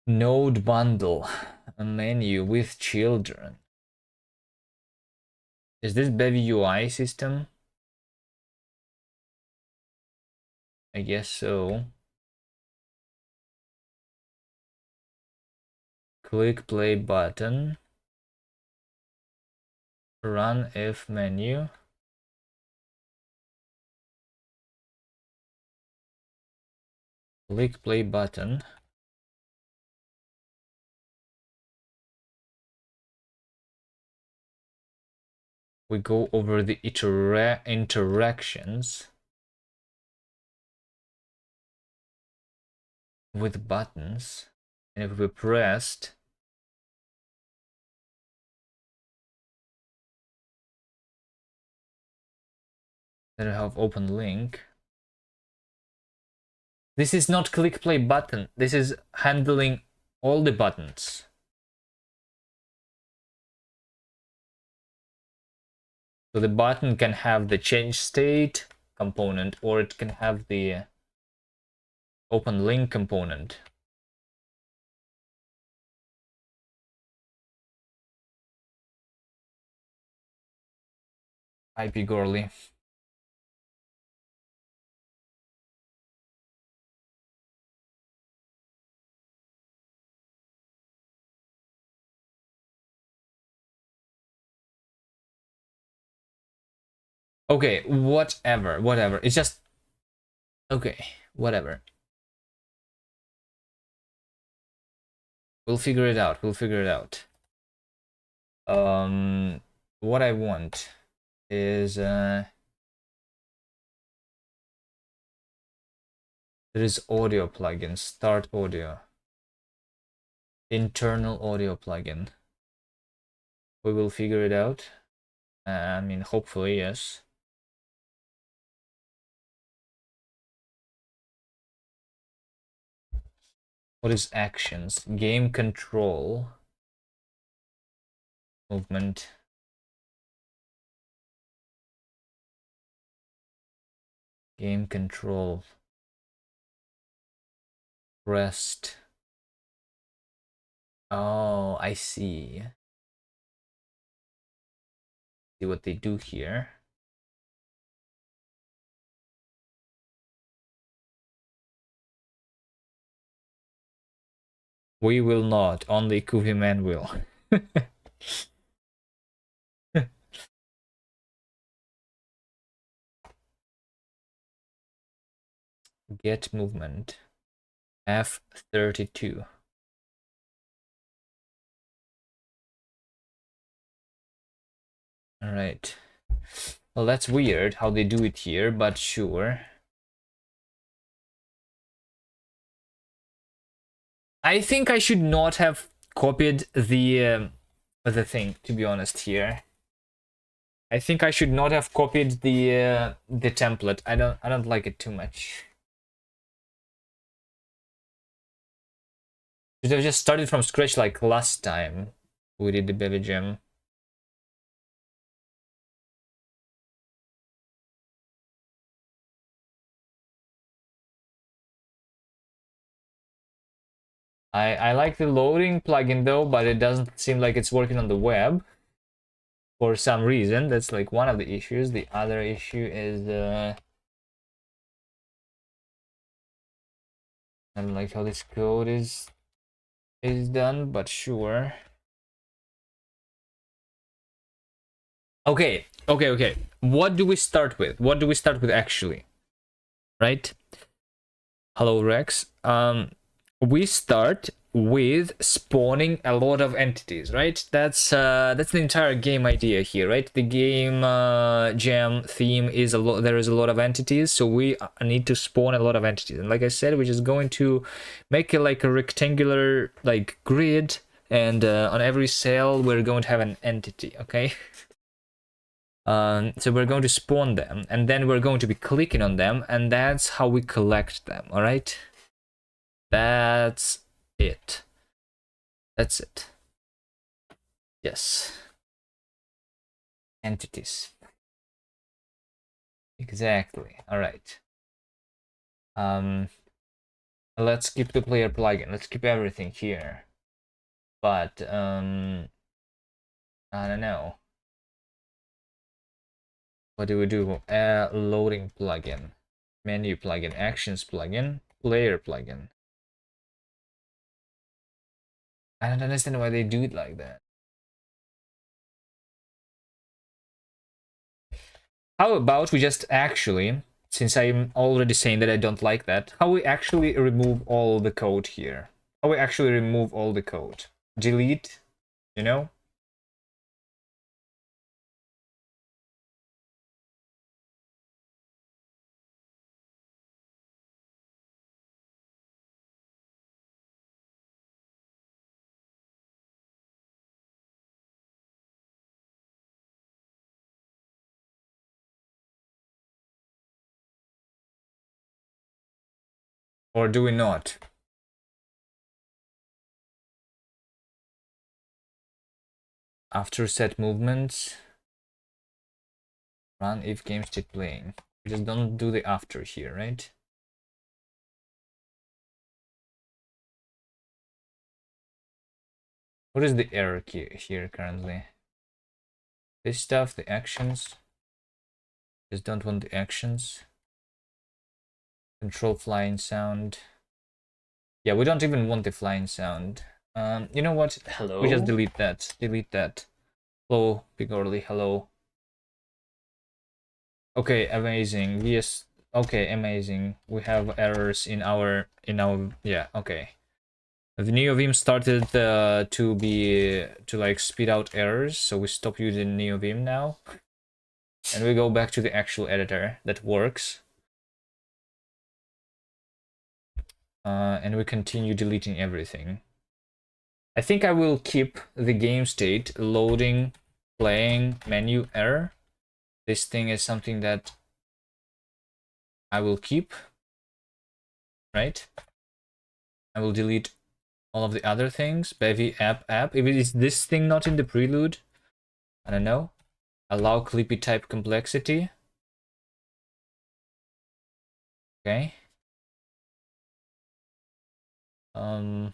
Node bundle, a menu with children. Is this Bevy UI system? I guess so. Click play button. Run if menu. Click play button. We go over the interactions with buttons, and if we pressed, then I have open link. This is not click play button. This is handling all the buttons. So the button can have the change state component, or it can have the open link component. IP Gorley. Okay, whatever. It's just okay, whatever. We'll figure it out. What I want is there is audio plugin, start audio, internal audio plugin. We will figure it out. I mean, hopefully, yes. What is actions? Game control, movement. Game control. Rest. Oh, I see. See what they do here. We will not. Only Kuvi Man will. Get movement. F32. All right. Well, that's weird how they do it here, but sure. I think I should not have copied the thing, to be honest here. I think I should not have copied the template. I don't like it too much. Should have just started from scratch like last time we did the Bevy Jam. I like the loading plugin though, but it doesn't seem like it's working on the web for some reason. That's like one of the issues. The other issue is I don't like how this code is done, but sure. Okay. What do we start with? What do we start with actually? Right? Hello, Rex. We start with spawning a lot of entities, right? That's the entire game idea here, right? The game jam theme is a lot. There is a lot of entities, so we need to spawn a lot of entities. And like I said, we're just going to make it like a rectangular like grid, and on every cell we're going to have an entity. Okay. So we're going to spawn them, and then we're going to be clicking on them, and that's how we collect them. All right. That's it. That's it. Yes. Entities. Exactly. All right. Let's keep the player plugin. Let's keep everything here. But I don't know. What do we do? Loading plugin, menu plugin, actions plugin, player plugin. I don't understand why they do it like that. How about we just actually, since I'm already saying that I don't like that, how we actually remove all the code here? How we actually remove all the code? Delete, you know? Or do we not? After set movements, run if game state playing. We just don't do the after here, right? What is the error key here currently? This stuff, the actions. Just don't want the actions. Control flying sound. Yeah, we don't even want the flying sound. You know what? Hello? We just delete that. Delete that. Hello, Pigorly, hello. Okay, amazing. Yes. Okay, amazing. We have errors in our yeah, okay. The NeoVim started to like spit out errors, so we stop using NeoVim now. And we go back to the actual editor that works. And we continue deleting everything. I think I will keep the game state loading, playing, menu error. This thing is something that I will keep, right? I will delete all of the other things. Bevy app. If it is this thing not in the prelude, I don't know. Allow clippy type complexity. Okay. Um.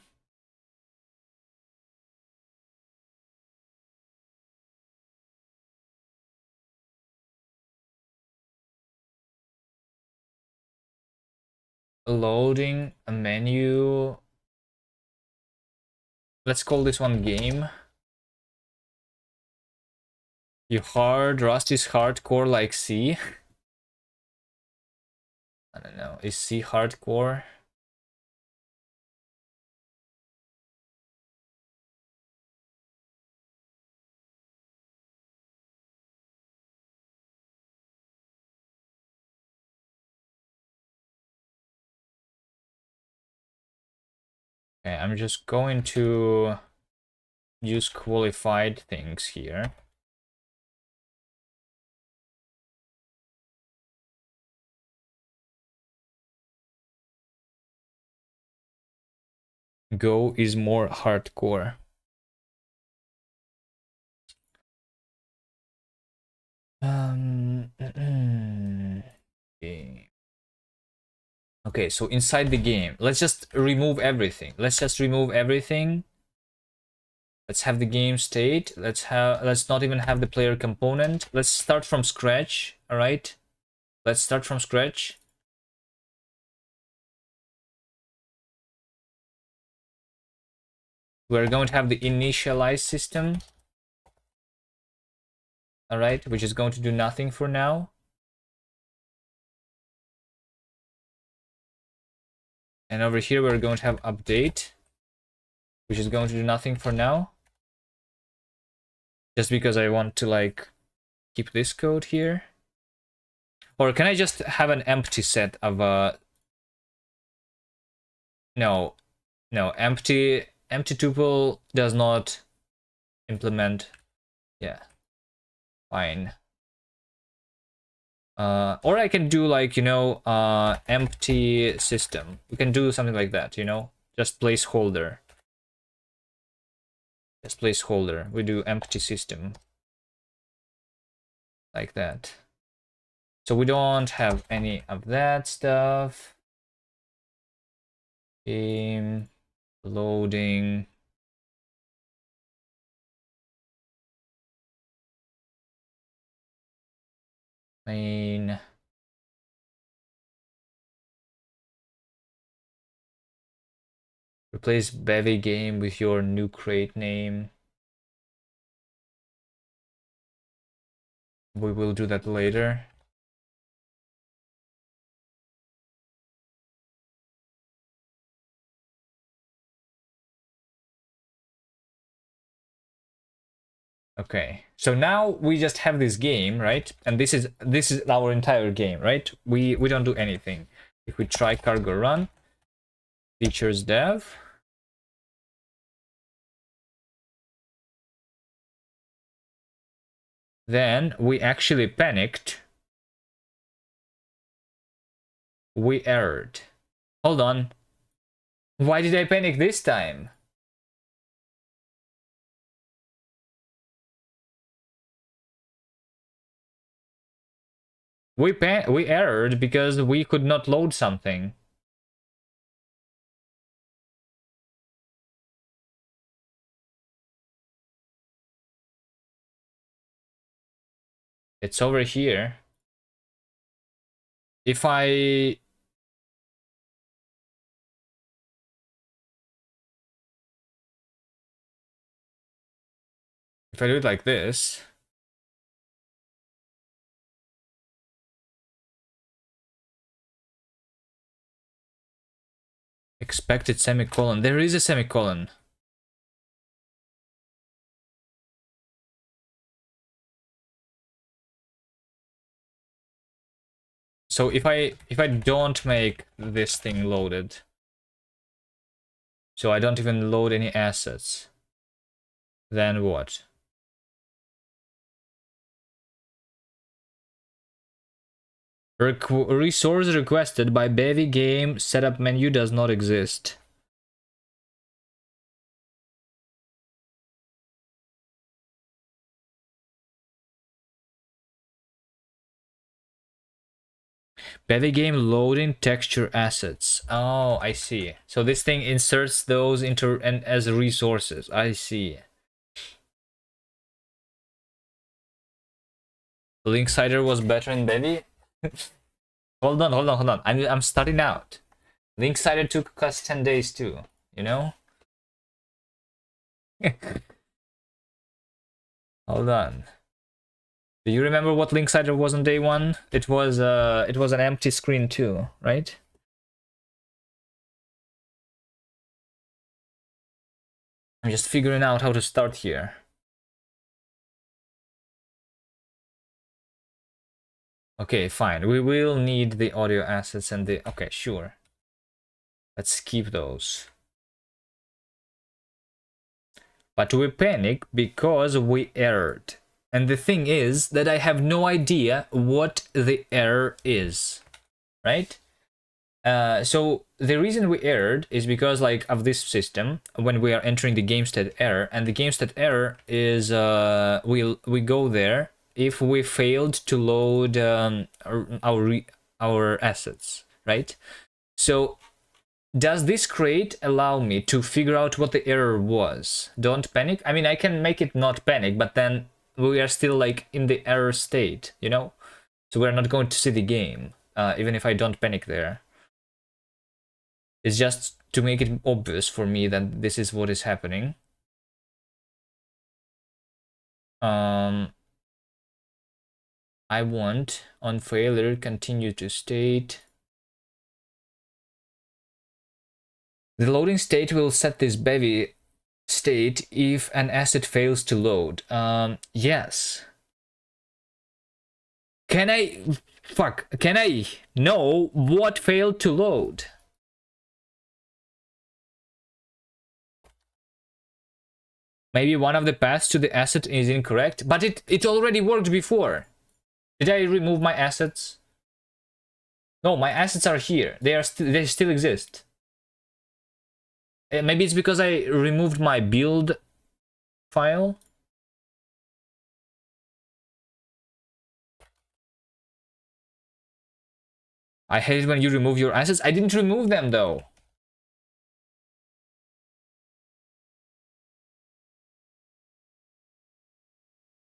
Loading a menu. Let's call this one game. You hard, Rust is hardcore like C. I don't know, is C hardcore? Okay, I'm just going to use qualified things here. Go is more hardcore. Okay. Okay, so inside the game, let's just remove everything. Let's have the game state. Let's not even have the player component. Let's start from scratch, all right? Let's start from scratch. We're going to have the initialize system, all right, which is going to do nothing for now. And over here, we're going to have update, which is going to do nothing for now. Just because I want to like keep this code here. Or can I just have an empty set of no, empty tuple does not implement. Yeah, fine. Or I can do like, empty system. We can do something like that, just placeholder. Just placeholder. We do empty system. Like that. So we don't have any of that stuff. Game loading. Main. Replace Bevy game with your new crate name. We will do that later. Okay, so now we just have this game, right? And this is our entire game, right? We don't do anything. If we try cargo run, features dev, then we actually panicked. We errored. Hold on. Why did I panic this time? We errored because we could not load something. It's over here. If I do it like this, expected semicolon. There is a semicolon. So if I don't make this thing loaded, so I don't even load any assets, then what? Resource requested by Bevy game setup menu does not exist. Bevy game loading texture assets. Oh, I see. So this thing inserts those into and as resources. I see. Linksider was better in Bevy. hold on. I'm starting out. Linksider took us 10 days too. You know. Hold on. Do you remember what Linksider was on day one? It was an empty screen too, right? I'm just figuring out how to start here. Okay, fine. We will need the audio assets and the... Okay, sure. Let's keep those. But we panic because we erred. And the thing is that I have no idea what the error is, right? So the reason we erred is because like of this system when we are entering the game state error, and the game state error is we go there if we failed to load our assets, right? So does this crate allow me to figure out what the error was? Don't panic. I mean, I can make it not panic, but then we are still like in the error state, you know? So we're not going to see the game, even if I don't panic there. It's just to make it obvious for me that this is what is happening. I want on failure continue to state. The loading state will set this Bevy state if an asset fails to load. Yes. Can I know what failed to load? Maybe one of the paths to the asset is incorrect, but it already worked before. Did I remove my assets? No, my assets are here. They still exist. Maybe it's because I removed my build file. I hate when you remove your assets. I didn't remove them though.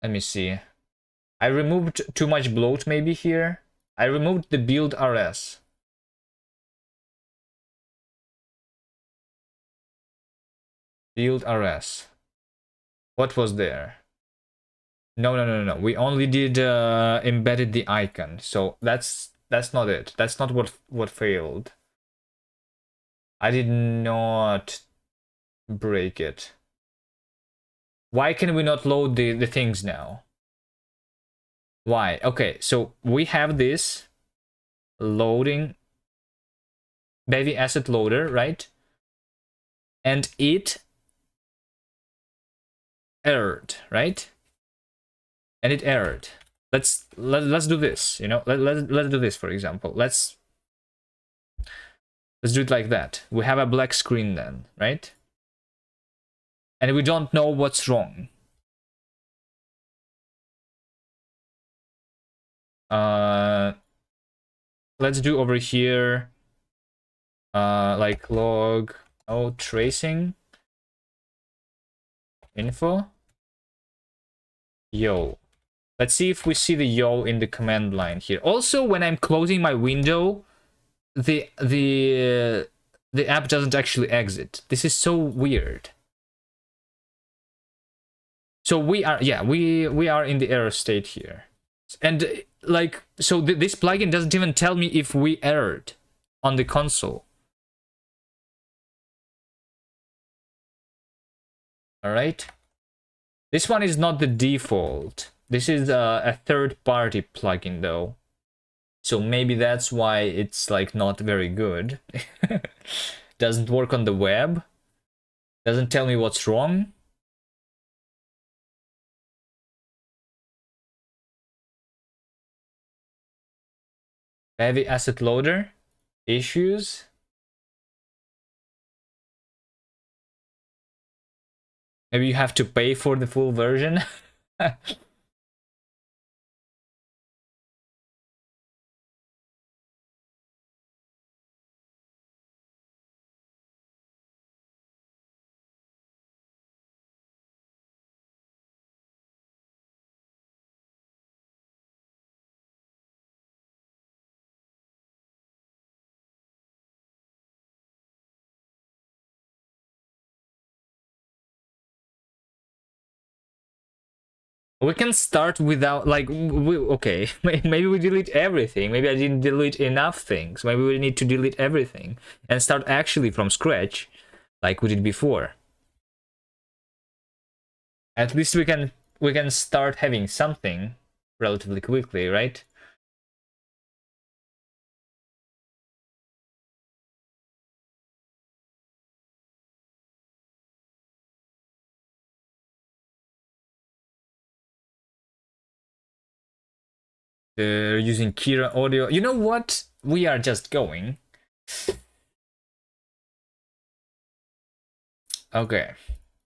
Let me see. I removed too much bloat maybe here. I removed the build RS. Build RS. What was there? No. We only did embedded the icon. So that's not it. That's not what failed. I did not break it. Why can we not load the things now? Why? Okay, so we have this loading Bevy asset loader, right? And it errored, right? And it errored. Let's do this, you know. Let's do this, for example. Let's do it like that. We have a black screen then, right? And we don't know what's wrong. Let's do over here like log tracing info yo. Let's see if we see the yo in the command line here. Also, when I'm closing my window, the app doesn't actually exit. This is so weird. So we are, yeah, we are in the error state here. And like, so this plugin doesn't even tell me if we errored on the console. All right. This one is not the default. This is a third-party plugin though. So maybe that's why it's like not very good. Doesn't work on the web. Doesn't tell me what's wrong. Heavy asset loader. Issues. Maybe you have to pay for the full version. We can start without, like, okay, maybe we delete everything. Maybe I didn't delete enough things. Maybe we need to delete everything and start actually from scratch, like we did before. At least we can start having something relatively quickly, right? They're using Kira audio. You know what? We are just going. Okay.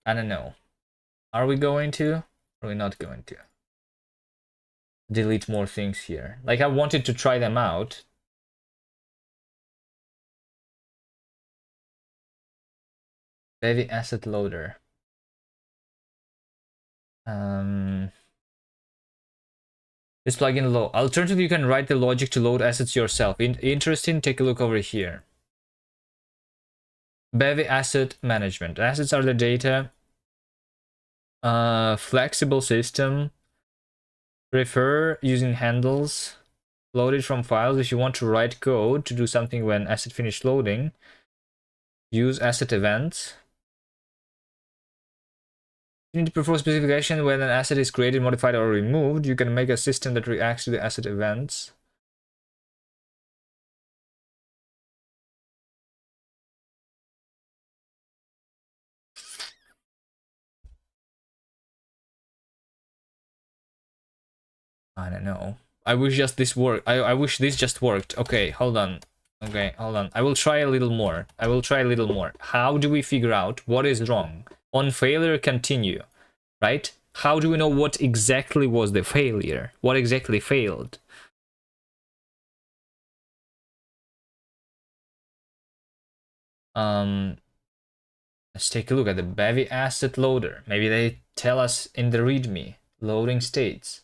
I don't know. Are we going to? Or are we not going to? Delete more things here. Like, I wanted to try them out. Bevy asset loader. This plugin load. Alternatively, you can write the logic to load assets yourself. Interesting? Take a look over here. Bevy asset management. Assets are the data. Flexible system. Prefer using handles. Load it from files. If you want to write code to do something when asset finish loading, use asset events. You need to perform specification when an asset is created, modified, or removed. You can make a system that reacts to the asset events. I don't know. I wish just this worked. I wish this just worked. Okay, hold on. Okay, hold on. I will try a little more. I will try a little more. How do we figure out what is wrong? On failure, continue, right? How do we know what exactly was the failure? What exactly failed? Let's take a look at the Bevy asset loader. Maybe they tell us in the README. Loading states.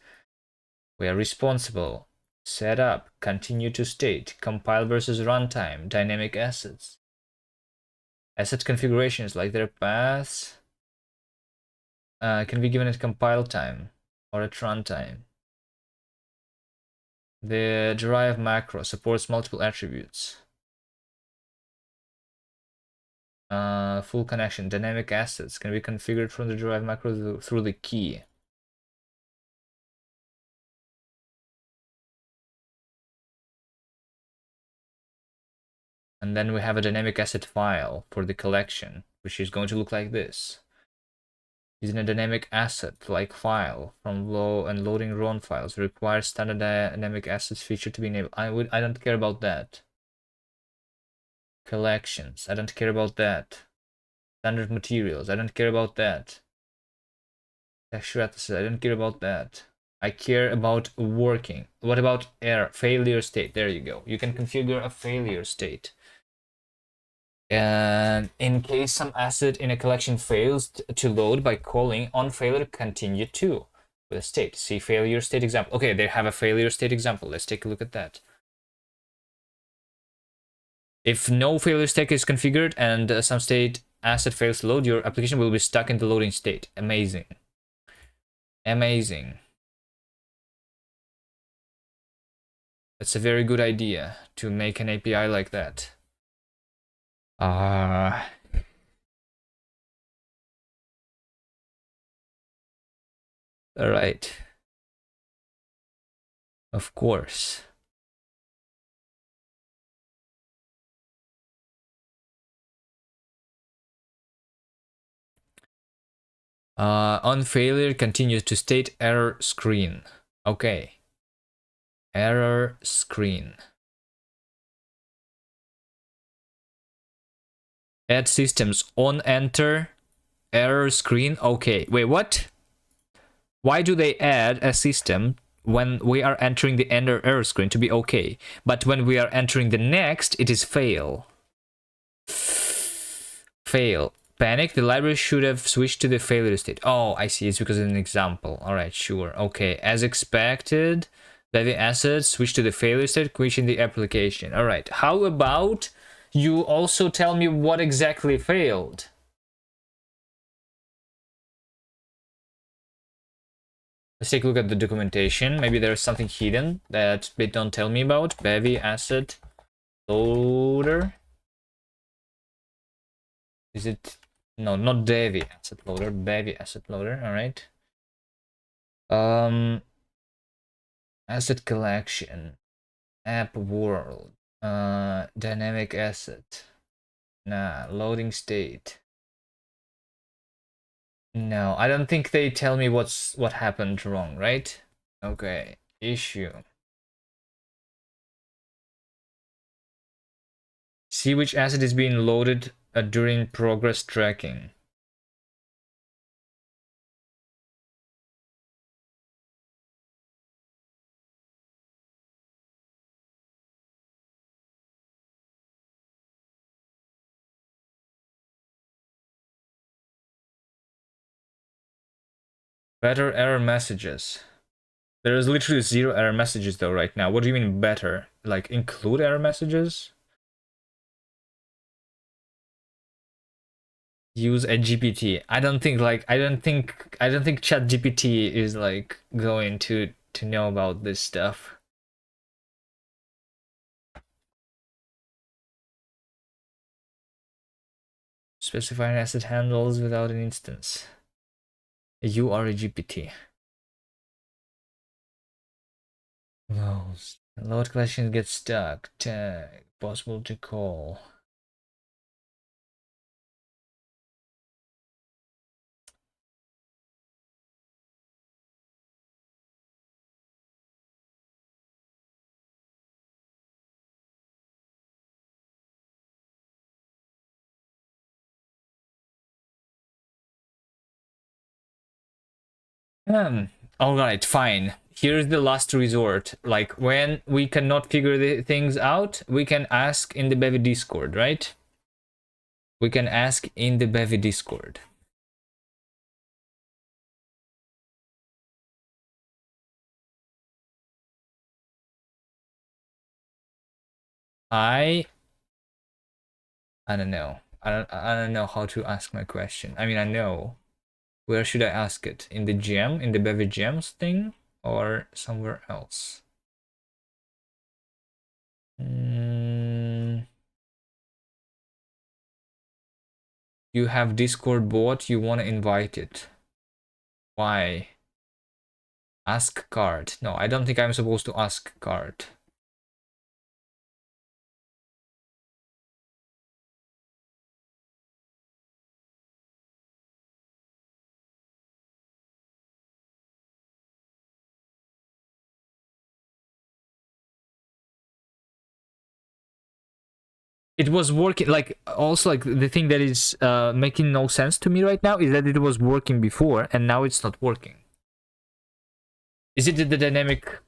We are responsible. Set up. Continue to state. Compile versus runtime. Dynamic assets. Asset configurations like their paths can be given at compile time or at runtime. The derive macro supports multiple attributes. Full connection. Dynamic assets can be configured from the derive macro through the key. And then we have a dynamic asset file for the collection, which is going to look like this. Using a dynamic asset like file from low and loading run files requires standard dynamic assets feature to be enabled. I don't care about that. Collections, I don't care about that. Standard materials, I don't care about that. Texture atlases, I don't care about that. I care about working. What about error? Failure state. There you go. You can configure a failure state. And in case some asset in a collection fails to load by calling on failure, continue to with a state. See failure state example. Okay, they have a failure state example. Let's take a look at that. If no failure state is configured and some state asset fails to load, your application will be stuck in the loading state. Amazing. Amazing. That's a very good idea to make an API like that. All right. Of course. On failure, continues to state error screen. Okay. Error screen. Add systems on enter. Error screen. Okay. Wait, what? Why do they add a system when we are entering the error screen to be okay? But when we are entering the next, it is fail. Fail. Panic. The library should have switched to the failure state. Oh, I see. It's because of an example. All right, sure. Okay. As expected, Bevy assets switch to the failure state, quitting the application. All right. How about you also tell me what exactly failed? Let's take a look at the documentation. Maybe there's something hidden that they don't tell me about. Bevy asset loader. Is it? No, not Bevy asset loader. Bevy asset loader. All right. Asset collection. App world. Dynamic asset. Nah, loading state. No, I don't think they tell me what happened wrong, right? Okay, issue. See which asset is being loaded during progress tracking. Better error messages. There is literally 0 error messages though right now. What do you mean better? Like include error messages? Use a GPT. I don't think Chat GPT is like going to know about this stuff. Specify an asset handles without an instance. You are a GPT. Load questions get stuck. Tag. Possible to call. Alright, fine. Here's the last resort. Like, when we cannot figure the things out, we can ask in the Bevy Discord, right? We can ask in the Bevy Discord. I don't know. I don't know how to ask my question. I mean, I know. Where should I ask it? In the gem? In the Bevy Gems thing? Or somewhere else? You have Discord bot, you want to invite it. Why? Ask card. No, I don't think I'm supposed to ask card. It was working, like, also, like, the thing that is making no sense to me right now is that it was working before and now it's not working. Is it the dynamic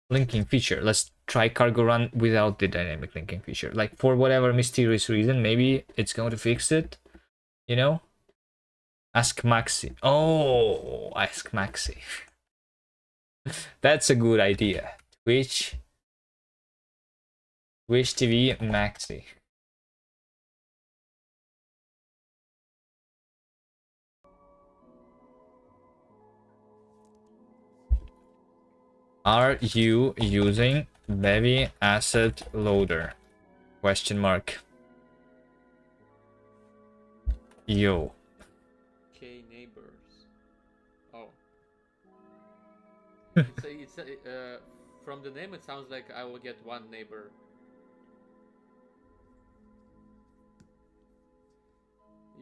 linking feature? Let's try cargo run without the dynamic linking feature. Like, for whatever mysterious reason, maybe it's going to fix it, you know? Ask Maxi. Oh, ask Maxi. That's a good idea. Twitch TV Maxi. Are you using Bevy Asset Loader? Question mark. Yo. Okay, neighbors. Oh. From the name it sounds like I will get one neighbor.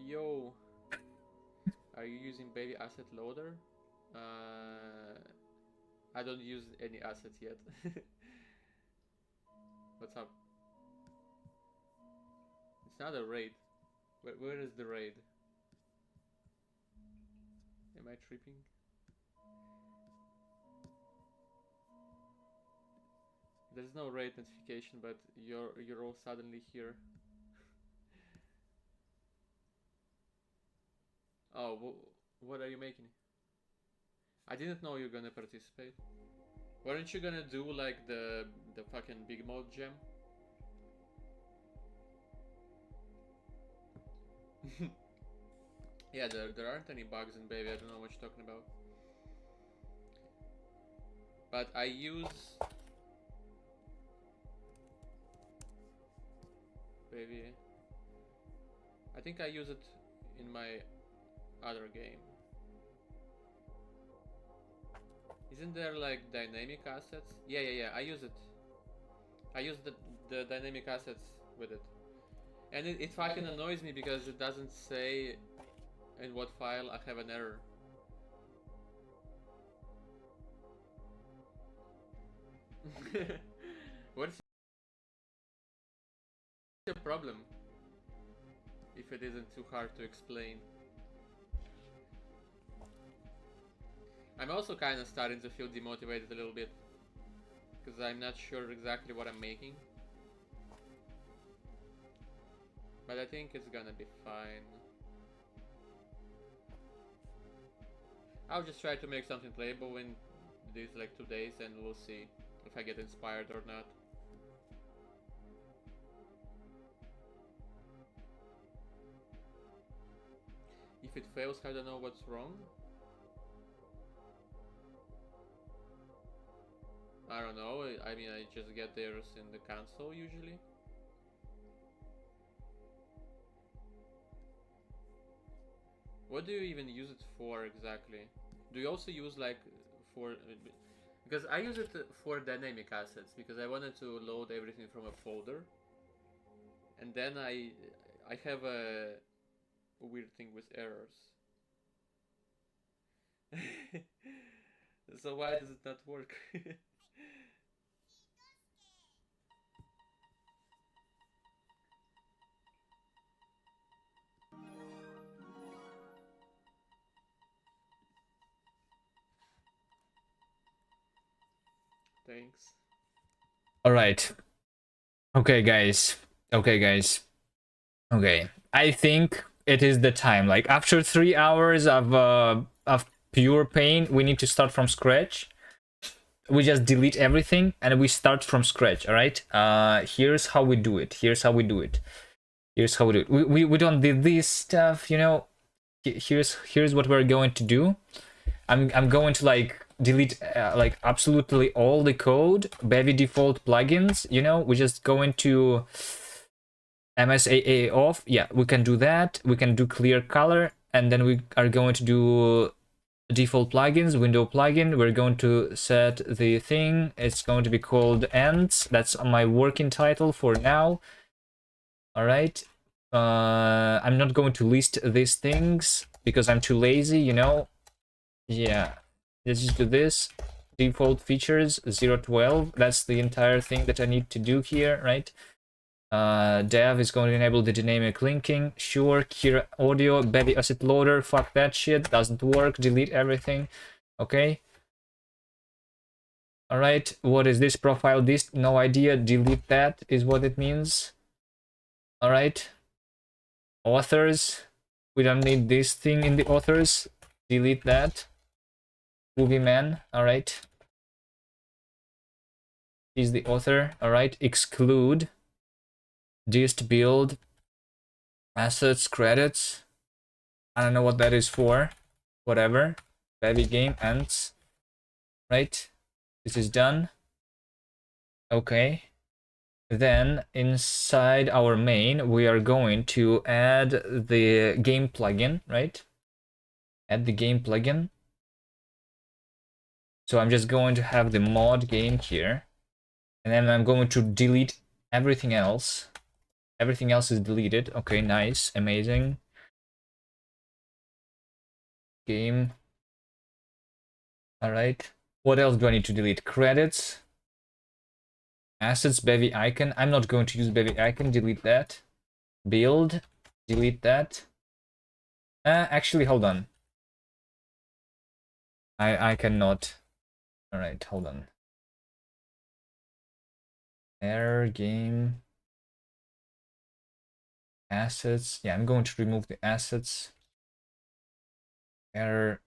Yo. Are you using Baby Asset Loader? I don't use any assets yet. What's up? It's not a raid. Where is the raid? Am I tripping? There's no raid notification, but you're all suddenly here. Oh, what are you making? I didn't know you're gonna participate. Weren't you gonna do like the fucking big mode gem? Yeah, there aren't any bugs in Baby. I don't know what you're talking about. But I use Baby. I think I use it in my other game. Isn't there like dynamic assets? Yeah. I use it. I use the dynamic assets with it. And it fucking annoys me because it doesn't say in what file I have an error. What's a problem if it isn't too hard to explain. I'm also kind of starting to feel demotivated a little bit because I'm not sure exactly what I'm making. But I think it's gonna be fine. I'll just try to make something playable in these like 2 days and we'll see if I get inspired or not. If it fails, I don't know what's wrong. I don't know, I mean I just get errors in the console usually. What do you even use it for exactly? Do you also use like for... Because I use it for dynamic assets because I wanted to load everything from a folder. And then I have a weird thing with errors. So why does it not work? Thanks. All right. Okay, guys. Okay, guys. Okay. I think it is the time. Like after 3 hours of pure pain, we need to start from scratch. We just delete everything and we start from scratch. All right. Here's how we do it. Here's how we do it. Here's how we do it. We don't do this stuff. You know. Here's what we're going to do. I'm going to like delete like absolutely all the code, Bevy default plugins. You know, we're just going to MSAA off. Yeah, we can do that. We can do clear color, and then we are going to do default plugins, window plugin. We're going to set the thing. It's going to be called ends. That's my working title for now. All right. I'm not going to list these things because I'm too lazy, you know. Yeah, let's just do this. Default features 012. That's the entire thing that I need to do here, right? Dev is going to enable the dynamic linking. Sure. Kira audio, Bevy asset loader. Fuck that shit. Doesn't work. Delete everything. Okay. All right. What is this profile? This no idea. Delete that is what it means. All right. Authors. We don't need this thing in the authors. Delete that. Movie man. All right. He's the author. All right. Exclude. Dist build. Assets, credits. I don't know what that is for. Whatever. Bevy game ends. Right. This is done. Okay. Then inside our main, we are going to add the game plugin, right? Add the game plugin. So I'm just going to have the mod game here. And then I'm going to delete everything else. Everything else is deleted. Okay, nice. Amazing. Game. All right. What else do I need to delete? Credits. Assets, Bevy icon. I'm not going to use Bevy icon. Delete that. Build. Delete that. Actually, hold on. I cannot. All right, hold on. Error game. Assets. Yeah, I'm going to remove the assets. Error.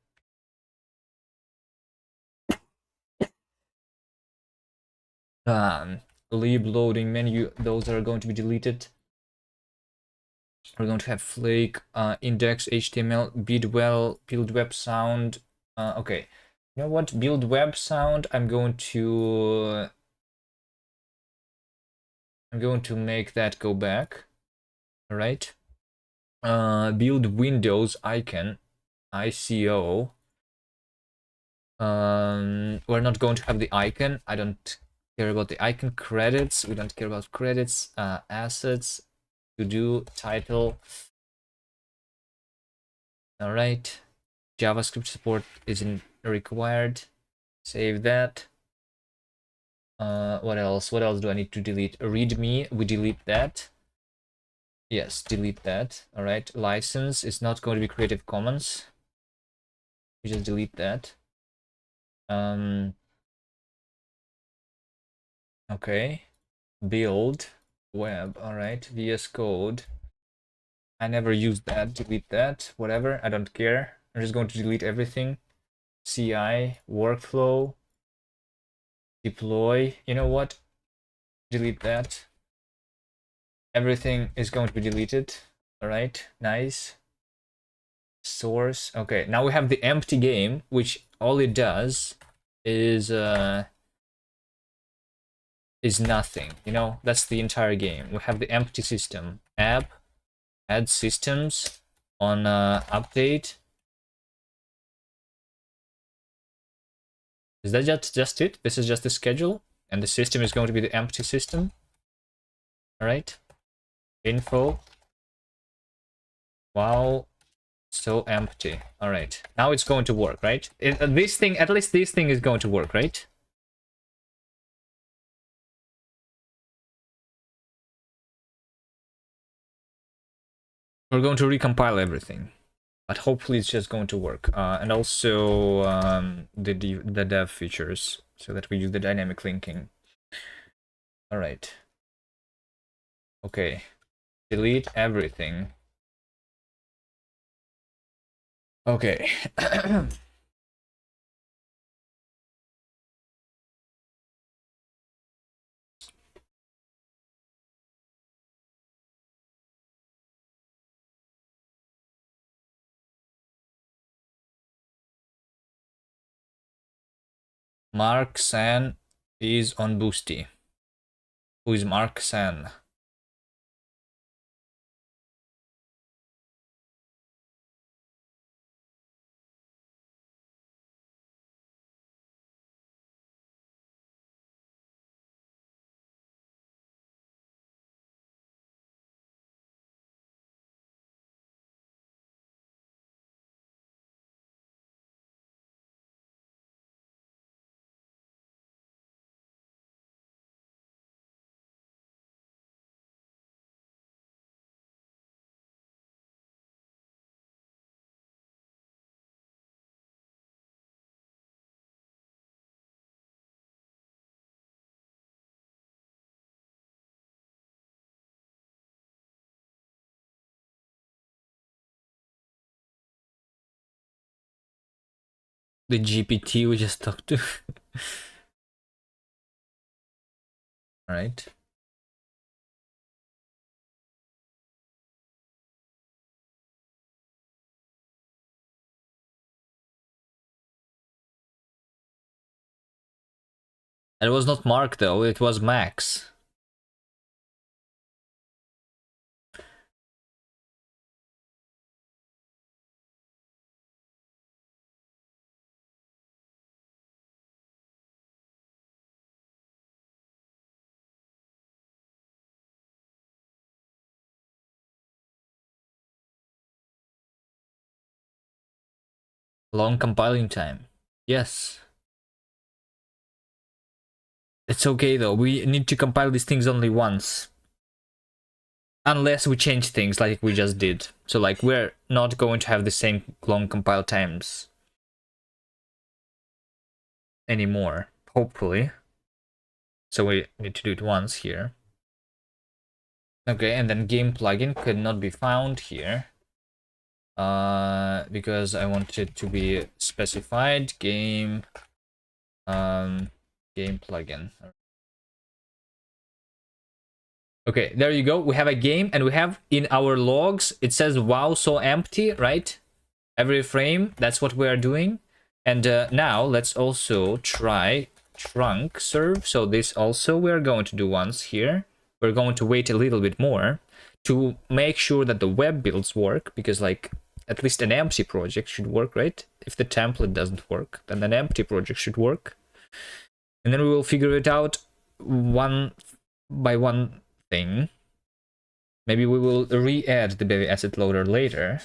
Lib loading menu. Those are going to be deleted. We're going to have flake, index, HTML, build web sound. Okay, you know what? Build web sound. I'm going to make that go back. All right. Build Windows icon, ICO. We're not going to have the icon. I don't care about the icon. Credits. We don't care about credits. Assets. To do title. All right. JavaScript support isn't required. Save that. What else? What else do I need to delete? README. We delete that. Yes, delete that. All right, license is not going to be Creative Commons. We just delete that. Okay, build web. All right, VS Code. I never used that. Delete that. Whatever. I don't care. I'm just going to delete everything. CI workflow. Deploy. You know what? Delete that. Everything is going to be deleted. All right, nice. Source. Okay, now we have the empty game, which all it does is nothing. You know, that's the entire game. We have the empty system. App, add systems on update. Is that just it? This is just the schedule, and the system is going to be the empty system. All right. Info. Wow, so empty. All right. Now it's going to work, right? This thing, at least this thing is going to work, right? We're going to recompile everything, but hopefully it's just going to work. And also the dev features, so that we use the dynamic linking. All right. Okay. Delete everything. Okay. Mark San is on Boosty. Who is Mark San? The GPT we just talked to. All right. It was not Mark though, it was Max. Long compiling time. Yes. It's okay though, we need to compile these things only once. Unless we change things like we just did. So like we're not going to have the same long compile times anymore, hopefully. So we need to do it once here. Okay, and then game plugin could not be found here. Because I want it to be specified game game plugin. Okay, there you go. We have a game, and we have in our logs, it says wow, so empty, right? Every frame, that's what we are doing. And now let's also try trunk serve. So this also we're going to do once here. We're going to wait a little bit more to make sure that the web builds work, because like at least an empty project should work, right? If the template doesn't work, then an empty project should work. And then we will figure it out one by one thing. Maybe we will re-add the Bevy asset loader later.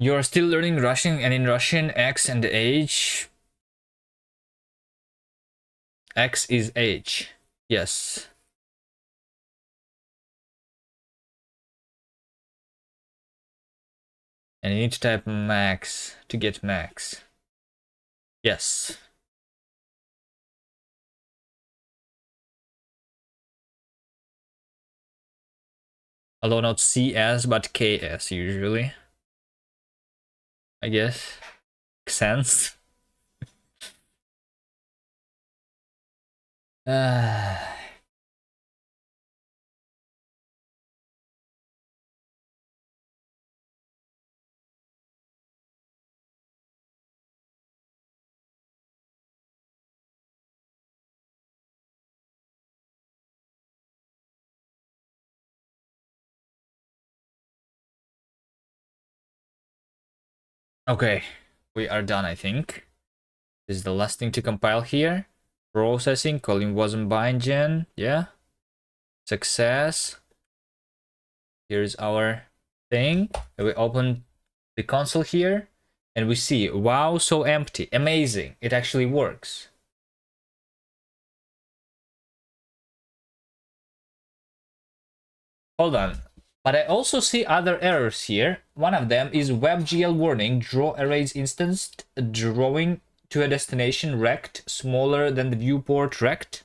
You're still learning Russian, and in Russian, X and H. X is H. Yes. And you need to type max to get max. Yes. Although not CS, but KS usually. I guess. Makes sense. Okay, we are done, I think. This is the last thing to compile here. Processing, calling wasn't bind gen. Yeah. Success. Here's our thing. And we open the console here and we see, wow, so empty. Amazing. It actually works. Hold on. But I also see other errors here. One of them is WebGL warning, draw arrays instance, drawing to a destination rect smaller than the viewport rect.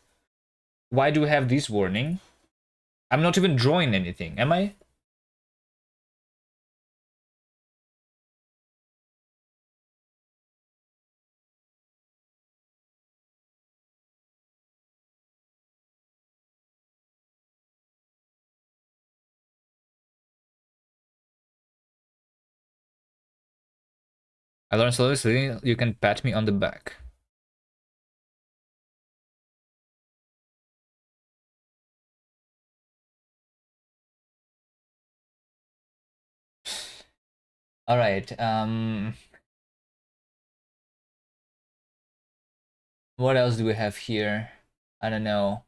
Why do we have this warning? I'm not even drawing anything, am I? I learned slowly, so you can pat me on the back. All right. What else do we have here? I don't know.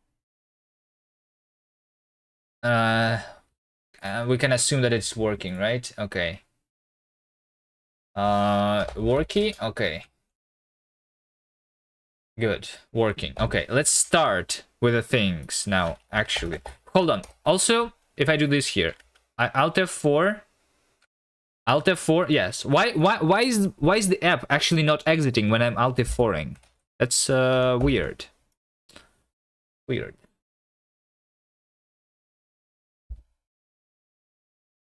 We can assume that it's working, right? Okay. Worky? Okay. Good. Working. Okay, let's start with the things now, actually. Hold on. Also, if I do this here, Alt F4. Alt F4, yes. Why is the app actually not exiting when I'm Alt F4ing? That's weird. Weird.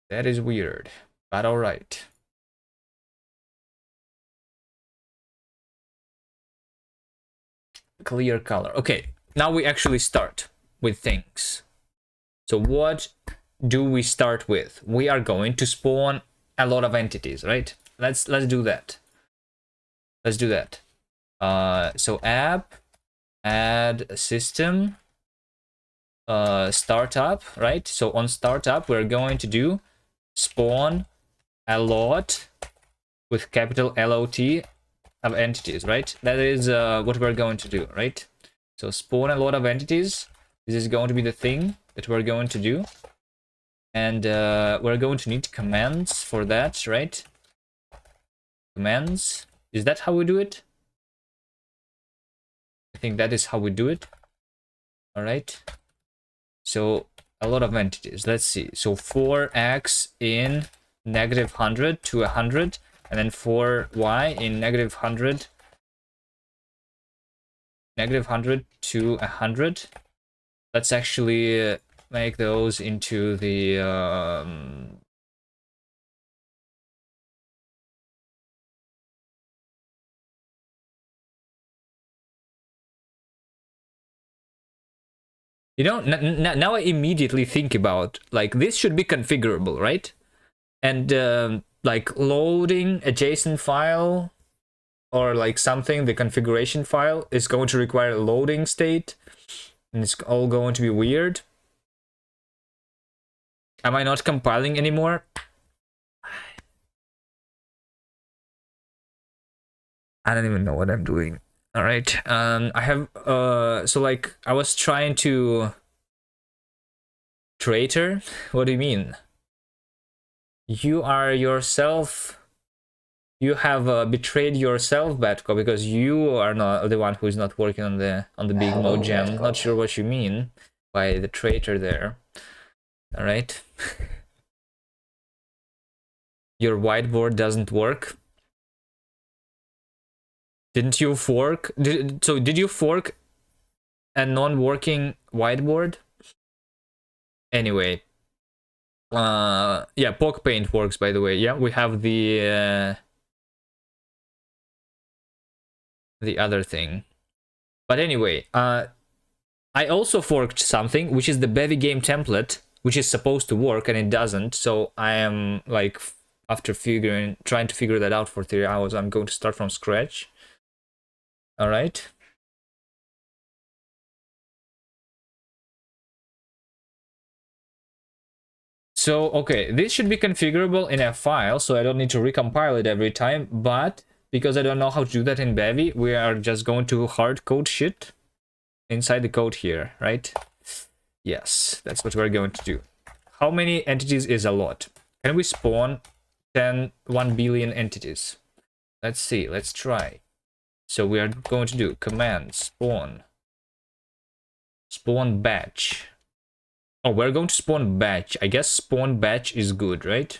That is weird, but all right. Clear color. Okay, now we actually start with things. So what do we start with? We are going to spawn a lot of entities, right? Let's do that. Let's do that. So app, add system, startup, right? So on startup, we're going to do spawn a lot with capital LOT of entities, right? That is what we're going to do, right? So spawn a lot of entities. This is going to be the thing that we're going to do. And we're going to need commands for that, right? Commands. Is that how we do it? I think that is how we do it. All right. So a lot of entities. Let's see. So 4x in -100 to 100, and then 4y in -100 to 100. Let's actually make those into the you know, now I immediately think about, like, this should be configurable, right? And like loading a JSON file or like something, the configuration file is going to require a loading state, and it's all going to be weird. Am I not compiling anymore? I don't even know what I'm doing. All right. I have so like I was trying to traitor. What do you mean? You are yourself You have betrayed yourself, Batco, because you are not the one who is not working on the big Hello, Mo Jam. Batco. Not sure what you mean by the traitor there. All right. Your whiteboard doesn't work. Didn't you fork? Did you fork a non-working whiteboard? Anyway, yeah, Pock Paint works, by the way. Yeah, we have the other thing. But anyway, I also forked something, which is the Bevy Game template, which is supposed to work and it doesn't. So I am like, after trying to figure that out for 3 hours, I'm going to start from scratch. All right. So, okay, this should be configurable in a file, so I don't need to recompile it every time, but because I don't know how to do that in Bevy, we are just going to hard code shit inside the code here, right? Yes, that's what we're going to do. How many entities is a lot? Can we spawn 1 billion entities? Let's see, let's try. So we are going to do command spawn batch. Oh, we're going to spawn batch. I guess spawn batch is good, right?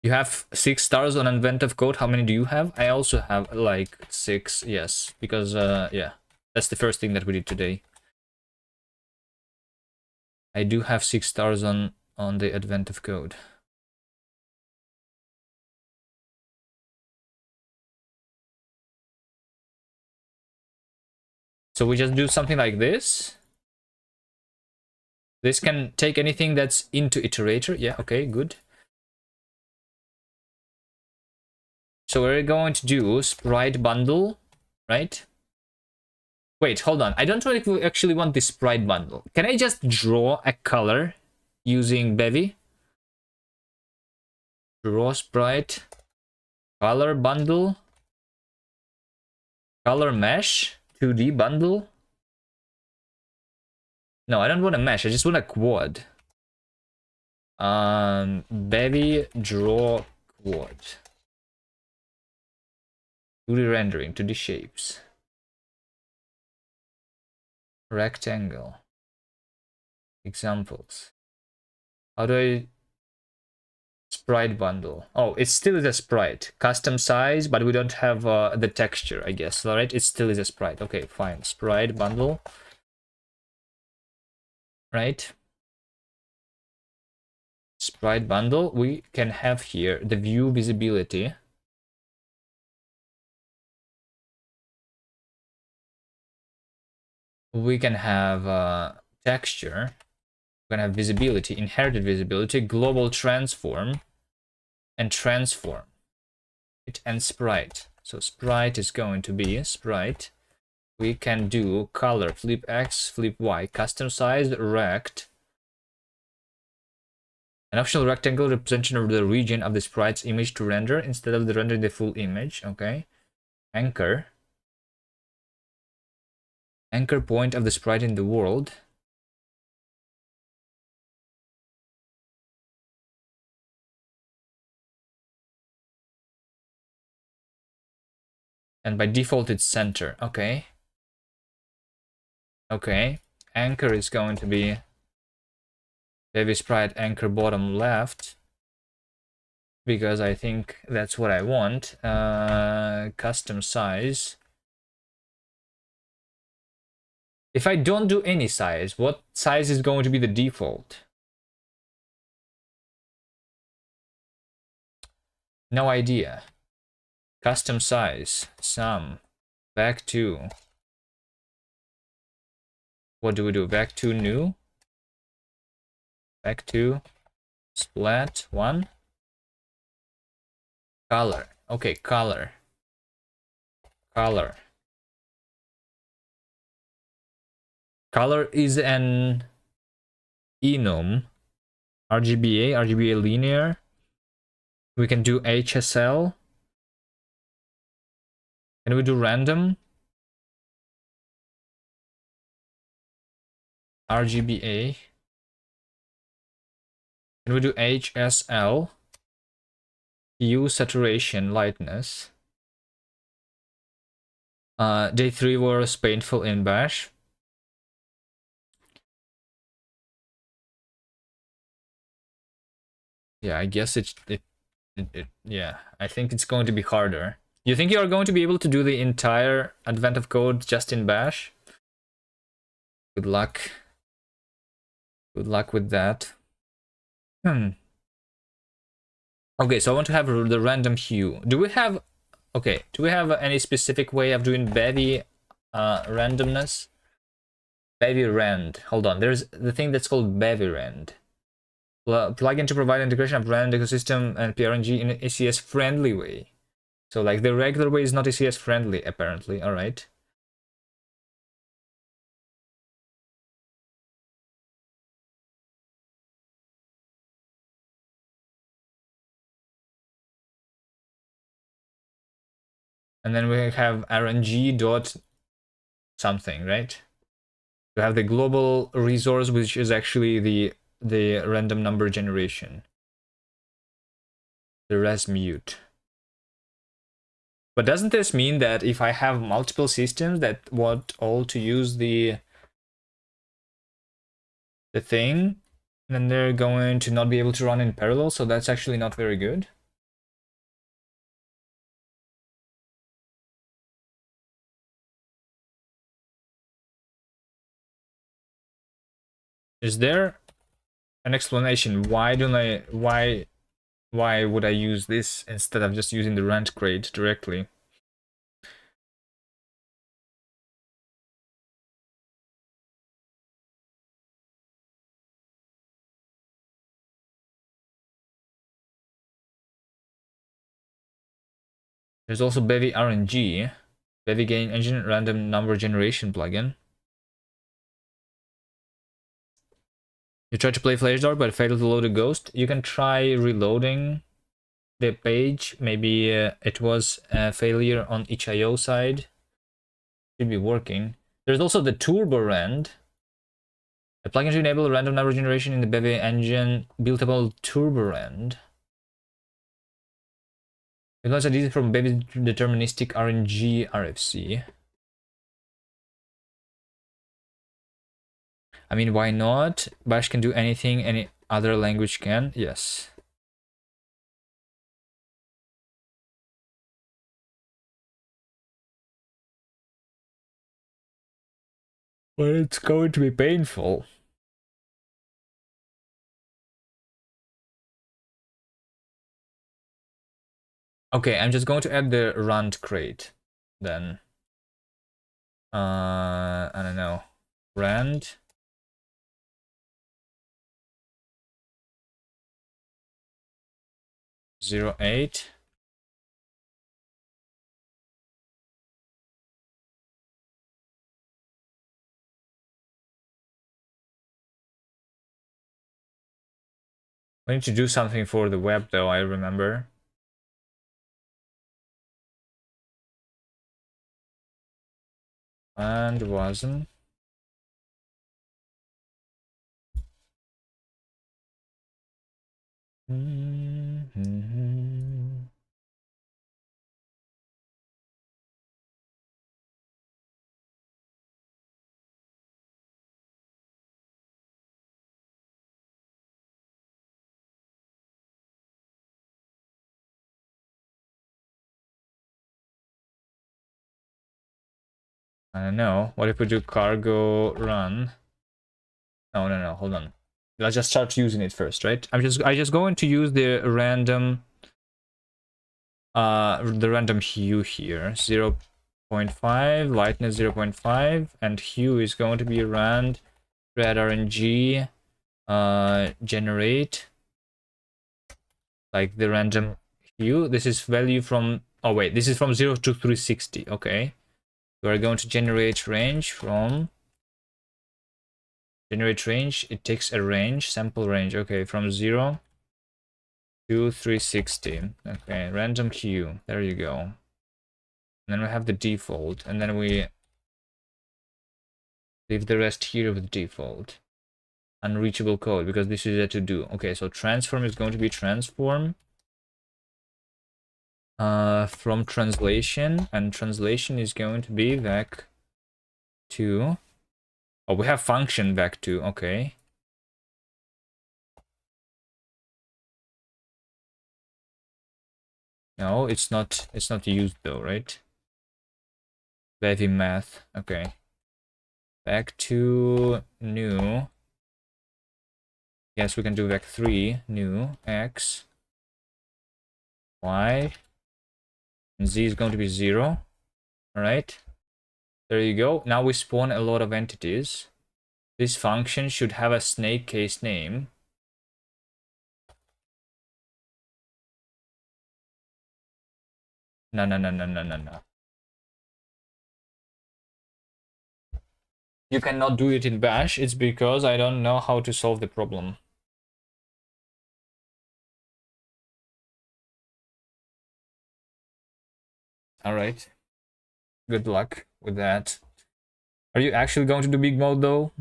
You have 6 stars on inventive code. How many do you have? I also have like 6, yes, because yeah, that's the first thing that we did today. I do have 6 stars on the inventive code. So we just do something like this. This can take anything that's into iterator. Yeah, okay, good. So we're going to do sprite bundle, right? Wait, hold on. I don't actually want this sprite bundle. Can I just draw a color using Bevy? Draw sprite, color bundle, color mesh, 2D bundle. No, I don't want a mesh. I just want a quad. Bevy draw quad. 2D rendering, 2D shapes. Rectangle. Examples. How do I... Sprite bundle. Oh, it still is a sprite. Custom size, but we don't have the texture, I guess. All right, it still is a sprite. Okay, fine. Sprite bundle. Right? Sprite bundle. We can have here the view visibility. We can have texture. We can have visibility, inherited visibility, global transform, and transform. And sprite. So sprite is going to be sprite. We can do color, flip X, flip Y, custom size, rect. An optional rectangle representation of the region of the sprite's image to render instead of the rendering the full image. Okay. Anchor. Anchor point of the sprite in the world. And by default, it's center. Okay. Okay. Anchor is going to be Bevy sprite anchor bottom left, because I think that's what I want. Custom size. If I don't do any size, what size is going to be the default? No idea. Custom size. Sum. Back to. What do we do? Back to new. Back to splat 1. Color. Okay, color. Color. Color is an enum. RGBA linear. We can do HSL. Can we do random? RGBA. Can we do HSL? Hue, saturation, lightness. Day 3 was painful in Bash. Yeah, I guess yeah, I think it's going to be harder. You think you are going to be able to do the entire Advent of Code just in Bash? Good luck. Good luck with that. Okay, so I want to have the random hue. Do we have... Okay, do we have any specific way of doing Bevy randomness? Bevy rand. Hold on, there's the thing that's called Bevy rand. Plugin to provide integration of rand ecosystem and PRNG in an ACS friendly way. So like the regular way is not ACS friendly, apparently. All right. And then we have RNG dot something, right? We have the global resource, which is actually the random number generation. The res mute. But doesn't this mean that if I have multiple systems that want all to use the thing, then they're going to not be able to run in parallel, so that's actually not very good? Is there an explanation why would I use this instead of just using the rent crate directly? There's also Bevy RNG, Bevy Gain Engine Random Number Generation plugin. You tried to play Flashdark but failed to load a ghost. You can try reloading the page. Maybe it was a failure on itch.io side. Should be working. There's also the Turbo Rand, a plugin to enable random number generation in the Bevy engine buildable Turbo Rand. It was a from Bevy Deterministic RNG RFC. I mean, why not? Bash can do anything any other language can. Yes. But it's going to be painful. Okay, I'm just going to add the rand crate then. I don't know. Rand. Zero 08. We need to do something for the web though, I remember. And wasn't. I don't know. What if we do cargo run? No, hold on. Let's just start using it first, right? I just going to use the random hue here. 0.5, lightness 0.5, and hue is going to be rand red RNG generate, like the random hue. This is value from, oh wait, this is from 0 to 360. Okay, we're going to generate range from generate range. It takes a range, sample range. Okay, from 0 to 360. Okay, random hue, there you go. And then we have the default, and then we leave the rest here with default. unreachable code because this is a to do. Okay, so transform is going to be transform from translation, and translation is going to be vec2. Oh, we have function vec2. Okay. No, it's not. It's not used though, right? Bevy math. Okay. Vec2 new. Yes, we can do vec3 new x y, and z is going to be 0. All right. There you go. Now we spawn a lot of entities. This function should have a snake case name. No, no, no, no, no, no, no. You cannot do it in bash. It's because I don't know how to solve the problem. All right. Good luck with that. Are you actually going to do big mode though?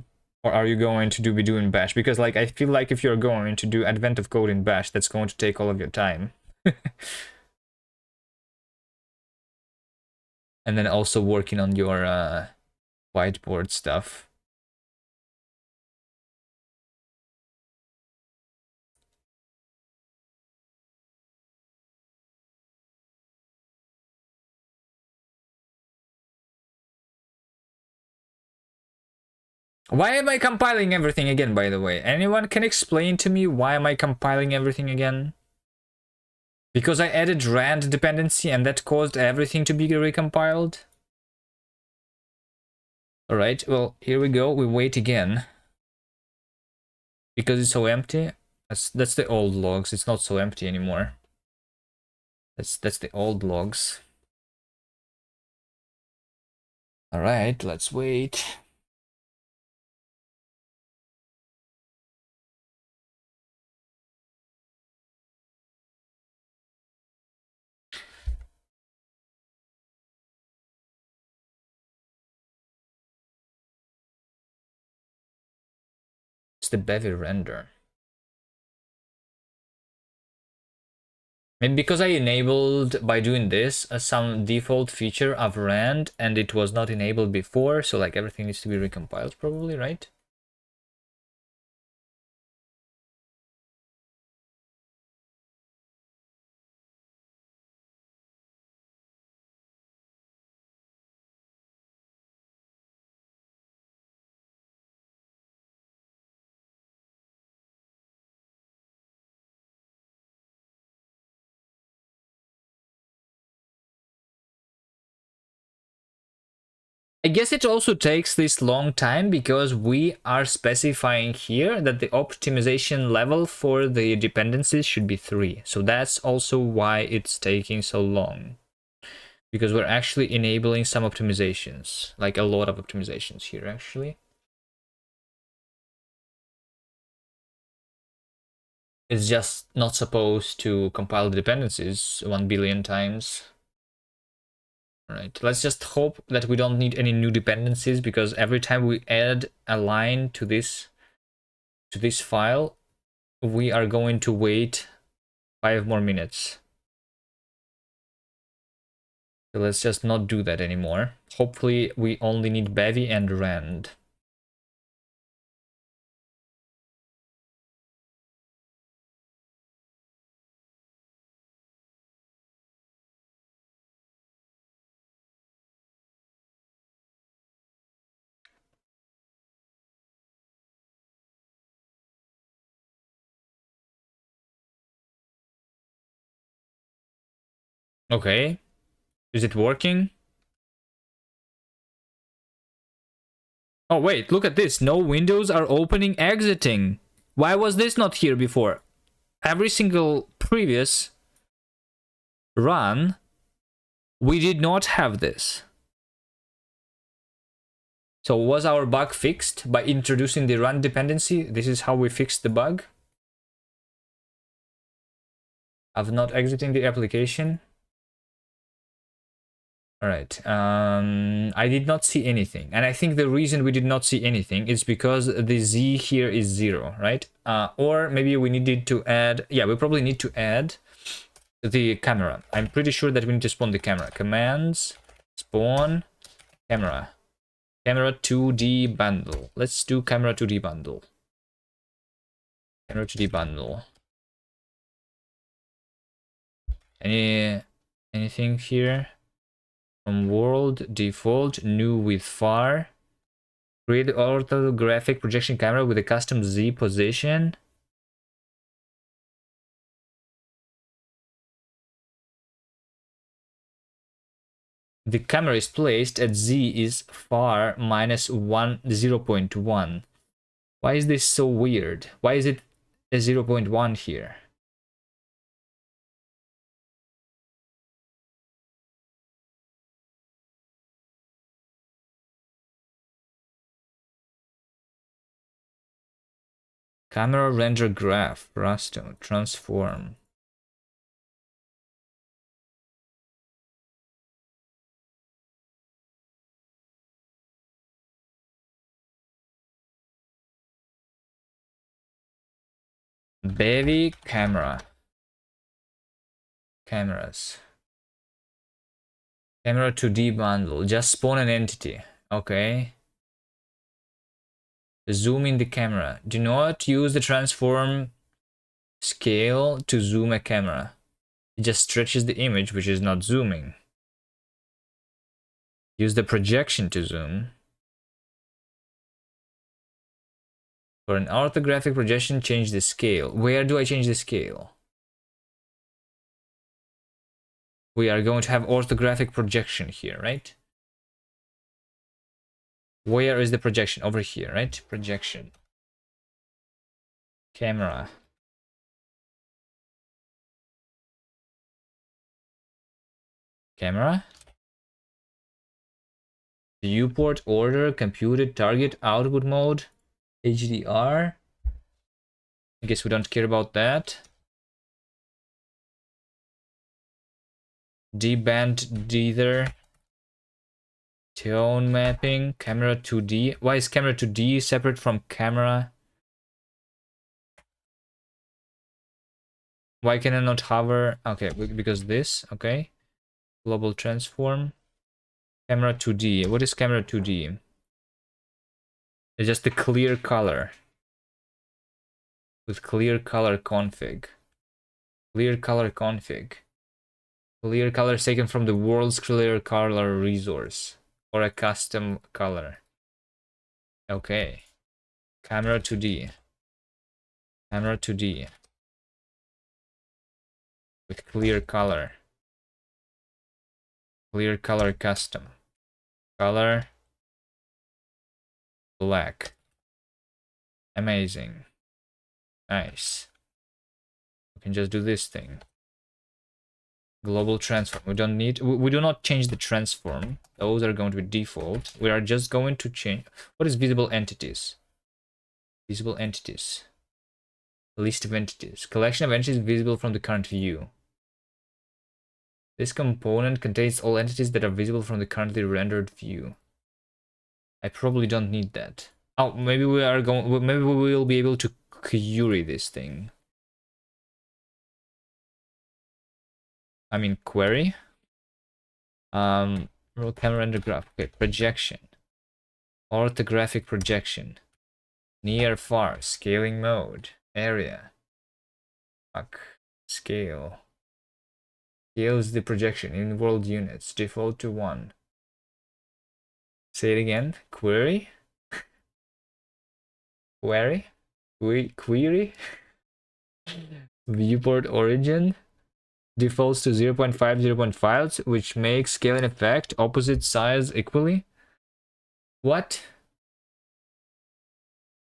Or are you going to be doing bash? Because like I feel like if you're going to do advent of code in bash, that's going to take all of your time. And then also working on your whiteboard stuff. Why am I compiling everything again, by the way? Anyone can explain to me why am I compiling everything again? Because I added rand dependency and that caused everything to be recompiled? Alright, well, here we go. We wait again. Because it's so empty. That's the old logs. It's not so empty anymore. That's the old logs. Alright, let's wait. It's the Bevy render. Maybe because I enabled, by doing this, some default feature of rand, and it was not enabled before, so like everything needs to be recompiled probably, right? I guess it also takes this long time because we are specifying here that the optimization level for the dependencies should be 3. So that's also why it's taking so long. Because we're actually enabling some optimizations, like a lot of optimizations here actually. It's just not supposed to compile the dependencies 1 billion times. Right, let's just hope that we don't need any new dependencies, because every time we add a line to this file, we are going to wait 5 more minutes. So let's just not do that anymore. Hopefully we only need Bevy and rand. Okay, is it working? Oh wait, look at this. No windows are opening, exiting. Why was this not here before? Every single previous run, we did not have this. So was our bug fixed by introducing the run dependency? This is how we fixed the bug? Of not exiting the application? All right. I did not see anything, and I think the reason we did not see anything is because the Z here is 0, right? Or maybe we needed to add. Yeah, we probably need to add the camera. I'm pretty sure that we need to spawn the camera. Commands, spawn, camera. Camera 2D bundle. Let's do camera 2D bundle. Camera 2D bundle. Anything here? From world, default, new with far. Create orthographic projection camera with a custom Z position. The camera is placed at Z is far minus 0.1. Why is this so weird? Why is it a 0.1 here? Camera render graph, raster, transform. Bevy camera. Cameras. Camera 2D bundle. Just spawn an entity. Okay. Zoom in the camera. Do not use the transform scale to zoom a camera. It just stretches the image, which is not zooming. Use the projection to zoom. For an orthographic projection, change the scale. Where do I change the scale? We are going to have orthographic projection here, right? Where is the projection? Over here, right? Projection. Camera. Camera. Viewport order, computed target, output mode, HDR. I guess we don't care about that. D-band dither. Tone mapping, camera 2D. Why is camera 2D separate from camera? Why can I not hover? Okay, because this, okay. Global transform. Camera 2D. What is camera 2D? It's just a clear color. With clear color config. Clear color config. Clear color taken from the world's clear color resource. Or a custom color. Okay. Camera 2D. Camera 2D. With clear color. Clear color custom. Color. Black. Amazing. Nice. We can just do this thing. Global transform. We don't need. We do not change the transform. Those are going to be default. We are just going to change. What is visible entities? Visible entities. List of entities. Collection of entities visible from the current view. This component contains all entities that are visible from the currently rendered view. I probably don't need that. Oh, maybe we are going. Maybe we will be able to query this thing. I mean query. Roll camera render graph. Okay, projection. Orthographic projection. Near far. Scaling mode. Area. Fuck. Scale. Scales the projection in world units. Default to 1. Say it again. Query. Query. Query. Viewport origin. Defaults to 0.5, 0.5, which makes scaling effect opposite size equally. What?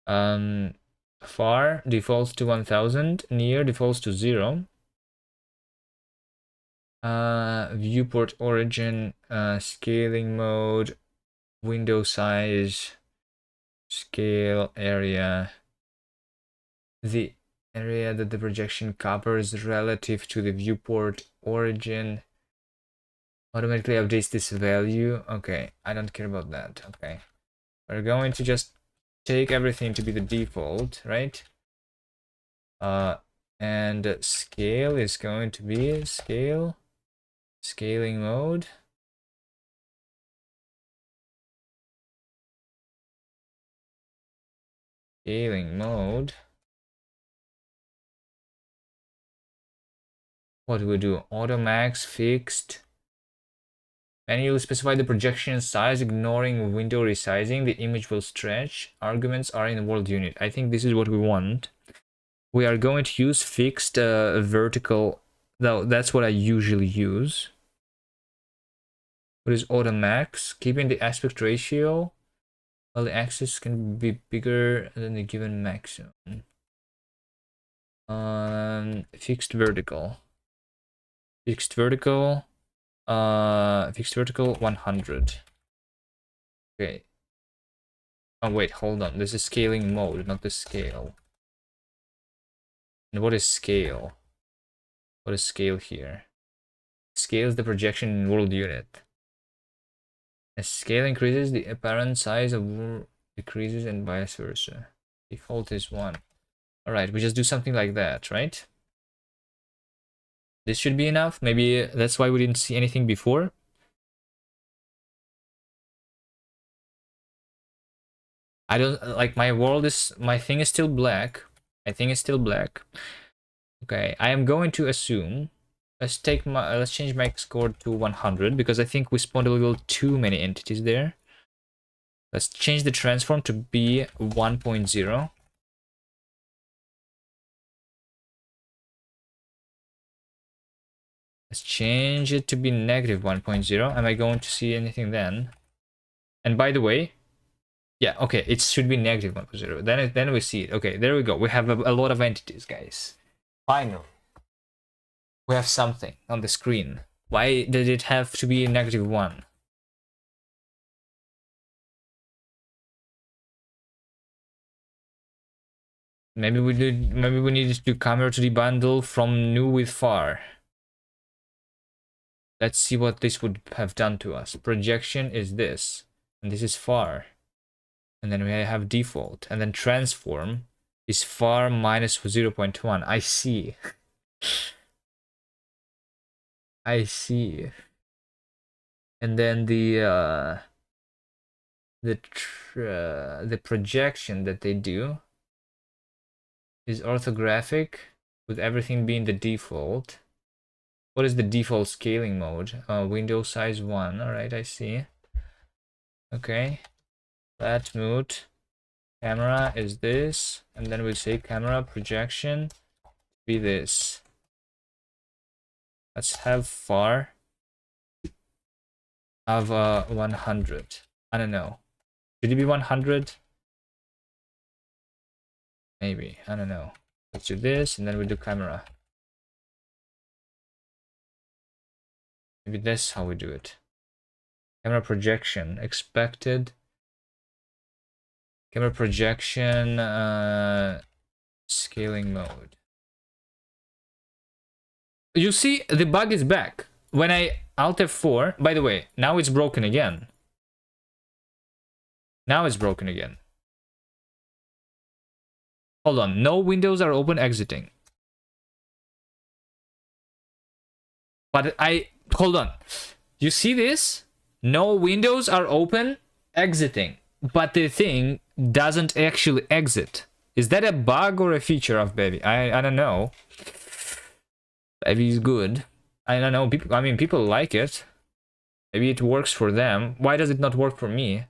Far defaults to 1000. Near defaults to 0. Viewport origin, scaling mode, window size, scale area. The area that the projection covers relative to the viewport origin. Automatically updates this value. Okay, I don't care about that. Okay. We're going to just take everything to be the default, right? And scale is going to be scaling mode. Scaling mode. What do we do? Auto max fixed. And you'll specify the projection size, ignoring window resizing. The image will stretch. Arguments are in the world unit. I think this is what we want. We are going to use fixed vertical. No, that's what I usually use. What is auto max? Keeping the aspect ratio. Well, the axis can be bigger than the given maximum. Fixed vertical. Fixed vertical. Fixed vertical 100. Okay. Oh wait, hold on. This is scaling mode, not the scale. And what is scale? What is scale here? Scale is the projection in world unit. As scale increases, the apparent size of world decreases and vice versa. Default is 1. Alright, we just do something like that, right? This should be enough. Maybe that's why we didn't see anything before. I don't like my thing is still black. My thing is still black. Okay, I am going to assume let's change my score to 100 because I think we spawned a little too many entities there. Let's change the transform to be 1.0. Let's change it to be negative 1.0. Am I going to see anything then? And by the way, yeah, okay, it should be negative 1.0. Then we see it. Okay, there we go. We have a lot of entities, guys. Finally, we have something on the screen. Why did it have to be negative 1? Maybe we needed to do camera to the bundle from new with far. Let's see what this would have done to us. Projection is this, and this is far. And then we have default, and then transform is far minus 0.1. I see. I see. And then the projection that they do is orthographic, with everything being the default. What is the default scaling mode? Window size 1. Alright, I see. Okay. Flat mode. Camera is this. And then we'll say camera projection be this. Let's have far of 100. I don't know. Should it be 100? Maybe. I don't know. Let's do this and then we do camera. Maybe that's how we do it. Camera projection expected. Camera projection scaling mode. You see, the bug is back. When I Alt F4, by the way, now it's broken again. Now it's broken again. Hold on, no windows are open exiting. But hold on. You see this? No windows are open exiting. But the thing doesn't actually exit. Is that a bug or a feature of Bevy? I don't know. Bevy is good. I don't know. People like it. Maybe it works for them. Why does it not work for me?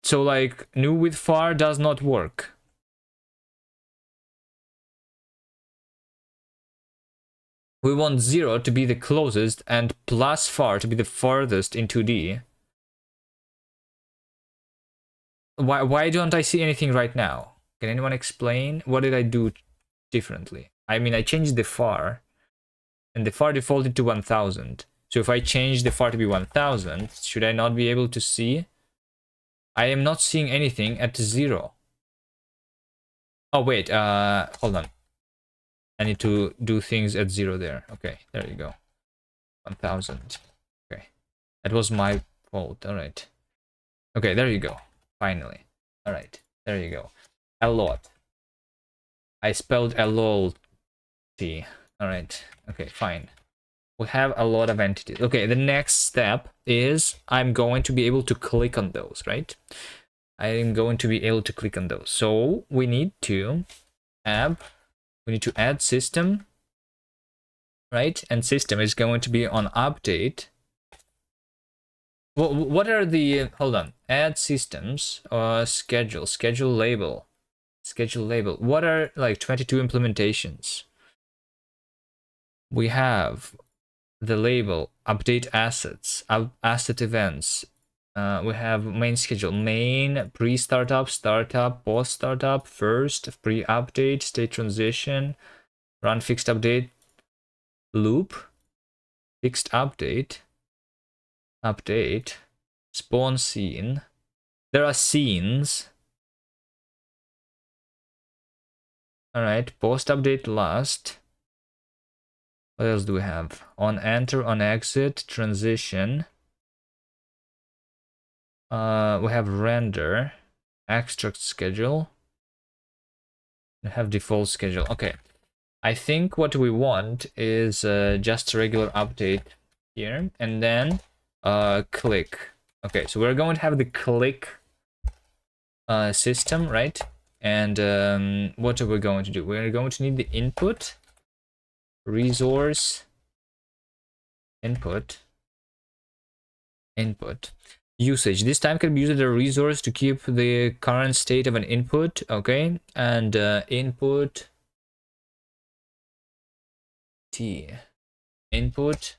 So like new with far does not work. We want 0 to be the closest and plus far to be the farthest in 2D. Why don't I see anything right now? Can anyone explain? What did I do differently? I mean, I changed the far, and the far defaulted to 1000. So if I change the far to be 1000, should I not be able to see? I am not seeing anything at 0. Oh wait, hold on. I need to do things at 0 there. Okay, there you go. 1000. Okay, that was my fault. All right. Okay, there you go. Finally. All right, there you go. A lot. I spelled a lol t. All right. Okay, fine. We have a lot of entities. Okay, the next step is I'm going to be able to click on those, right? I am going to be able to click on those. So we need to add system, right? And system is going to be on update. What are the, hold on, add systems, schedule label. What are like 22 implementations? We have the label, update assets, asset events. We have main schedule, main, pre-startup, startup, post-startup, first, pre-update, state transition, run fixed update, loop, fixed update, spawn scene. There are scenes. All right, post-update last. What else do we have? On enter, on exit, transition. We have render, extract schedule. We have default schedule. Okay, I think what we want is just a regular update here, and then click. Okay, so we're going to have the click system, right? And what are we going to do? We're going to need the input, resource, input, usage. This time can be used as a resource to keep the current state of an input, okay? And input t, input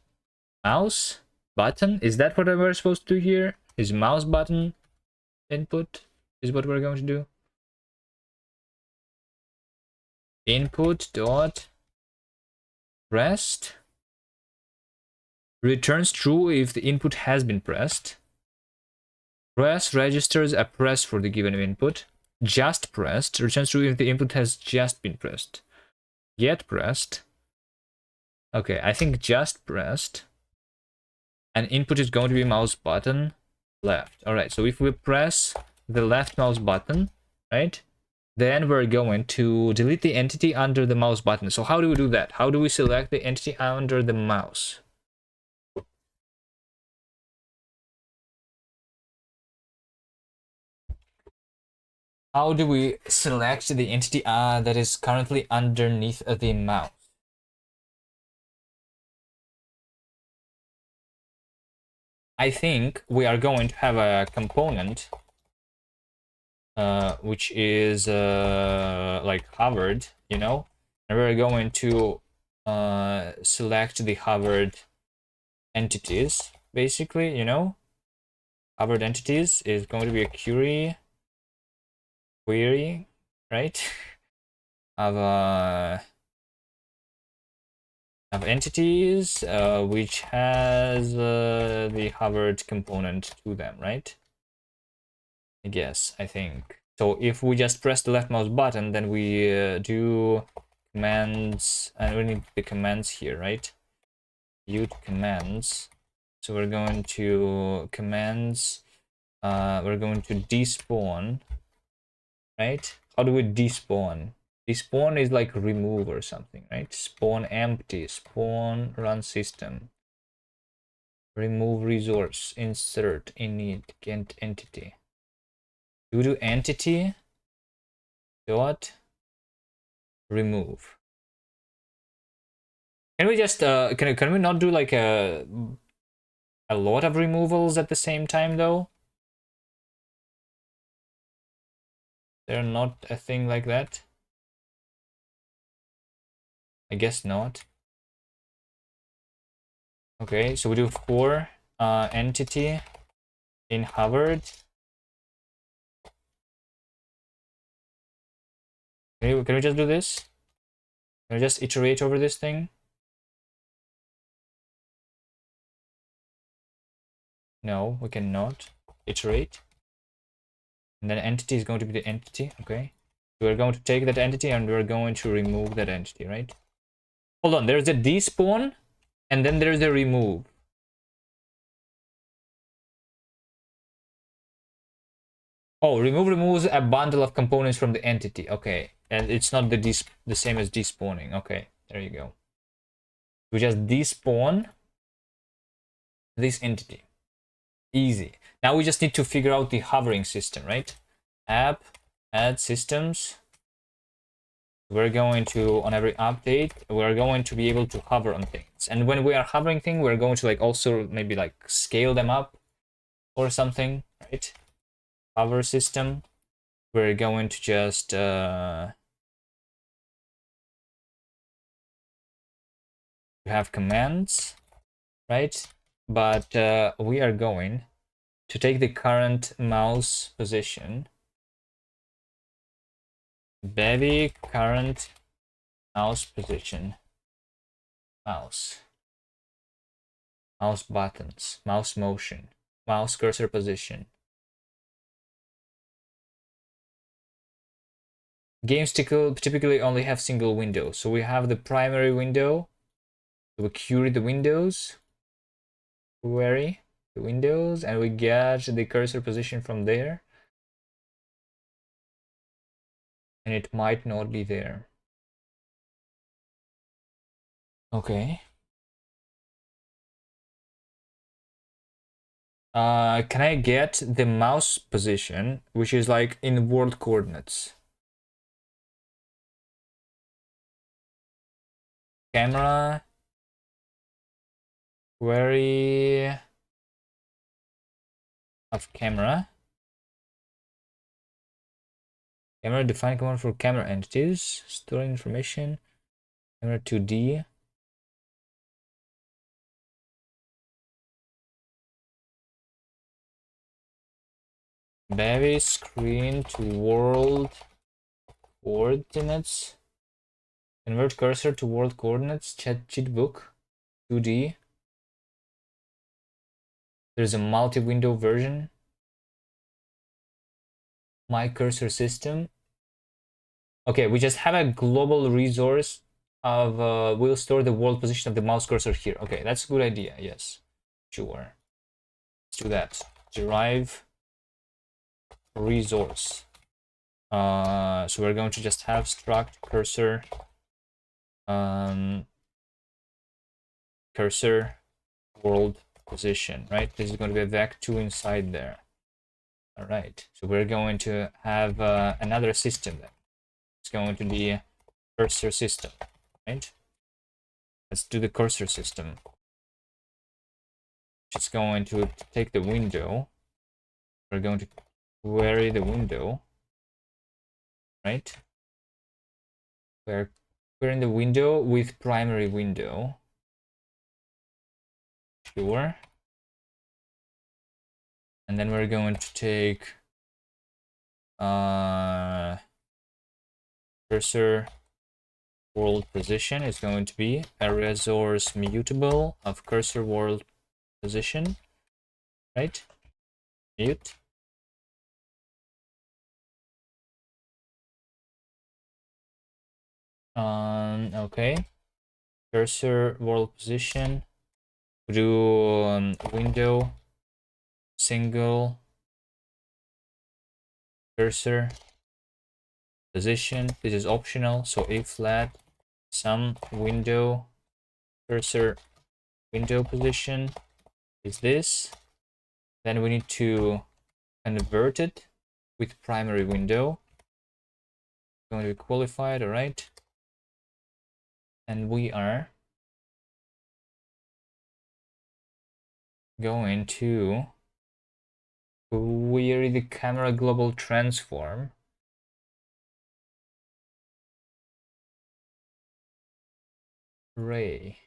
mouse button. Is that what we're supposed to do here? Is mouse button input is what we're going to do? Input dot pressed returns true if the input has been pressed. Press registers a press for the given input. Just pressed returns true if the input has just been pressed. Get pressed. Okay, I think just pressed. And input is going to be mouse button left. All right, so if we press the left mouse button, right, then we're going to delete the entity under the mouse button. So how do we do that? How do we select the entity under the mouse? How do we select the entity that is currently underneath the mouse? I think we are going to have a component which is like hovered, you know, and we're going to select the hovered entities, basically, you know. Hovered entities is going to be a query, right? of entities which has the hovered component to them, right? I think. So if we just press the left mouse button, then we do commands, and we need the commands here, right? Use commands. So we're going to commands, we're going to despawn, right? How do we despawn? Despawn is like remove or something, right? Spawn empty, spawn run system, remove resource, insert init get entity. Do we do entity dot remove? Can we just can we not do like a lot of removals at the same time though? They're not a thing like that? I guess not. Okay, so we do for entity in hovered. Can we just do this? Can we just iterate over this thing? No, we cannot iterate. And then entity is going to be the entity, okay? So we're going to take that entity and we're going to remove that entity, right? Hold on, there's a despawn, and then there's a remove. Oh, remove removes a bundle of components from the entity. Okay, and it's not the same as despawning. Okay, there you go. We just despawn this entity. Easy. Now we just need to figure out the hovering system, right? App, add systems. We're going to, on every update, we're going to be able to hover on things. And when we are hovering things, we're going to like also maybe like scale them up or something, right? Hover system. We're going to just have commands, right? But we are going to take the current mouse position. Bevy current mouse position. Mouse buttons, mouse motion, mouse cursor position. Games typically only have single window. So we have the primary window. We query the windows, query the windows, and we get the cursor position from there. And it might not be there. Okay. Can I get the mouse position, which is like in world coordinates? Camera, query of camera. Camera define command for camera entities, storing information, camera 2D. Bevy screen to world coordinates. Convert cursor to world coordinates. Chat cheat book 2D. There's a multi-window version. My cursor system. Okay, we just have a global resource of we'll store the world position of the mouse cursor here. Okay, that's a good idea. Yes, sure. Let's do that. Derive resource. So we're going to just have struct cursor cursor world position, right? This is going to be a vec2 inside there. All right, so we're going to have another system then. It's going to be cursor system, right? Let's do the cursor system. Just going to take the window. We're going to query the window, right? We're querying the window with primary window. Sure. And then we're going to take cursor world position is going to be a resource mutable of cursor world position, right? Mute. Okay. Cursor world position. Do window single cursor position. This is optional, so a flat some window cursor window position is this. Then we need to convert it with primary window. Going to be qualified, all right. And we are going to query the camera global transform. Array.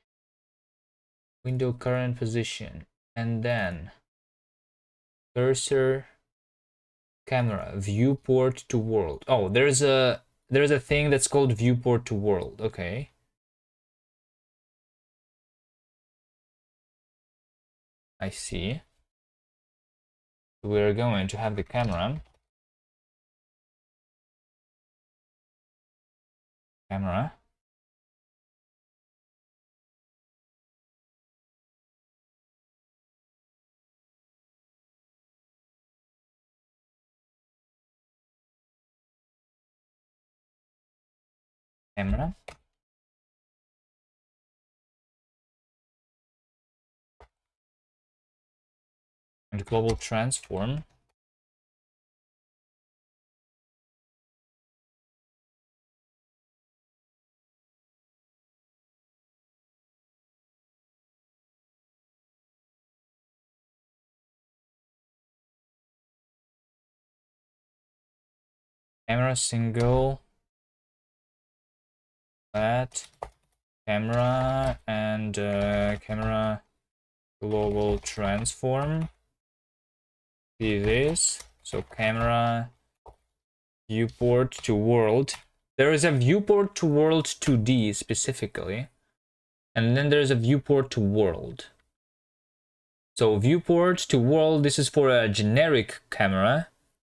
Window current position. And then cursor camera viewport to world. Oh, there's a thing that's called viewport to world. Okay. I see. We're going to have the camera camera. And global transform. Camera single. That. Camera and camera global transform. See this. So camera viewport to world. There is a viewport to world 2D specifically. And then there's a viewport to world. So viewport to world, this is for a generic camera,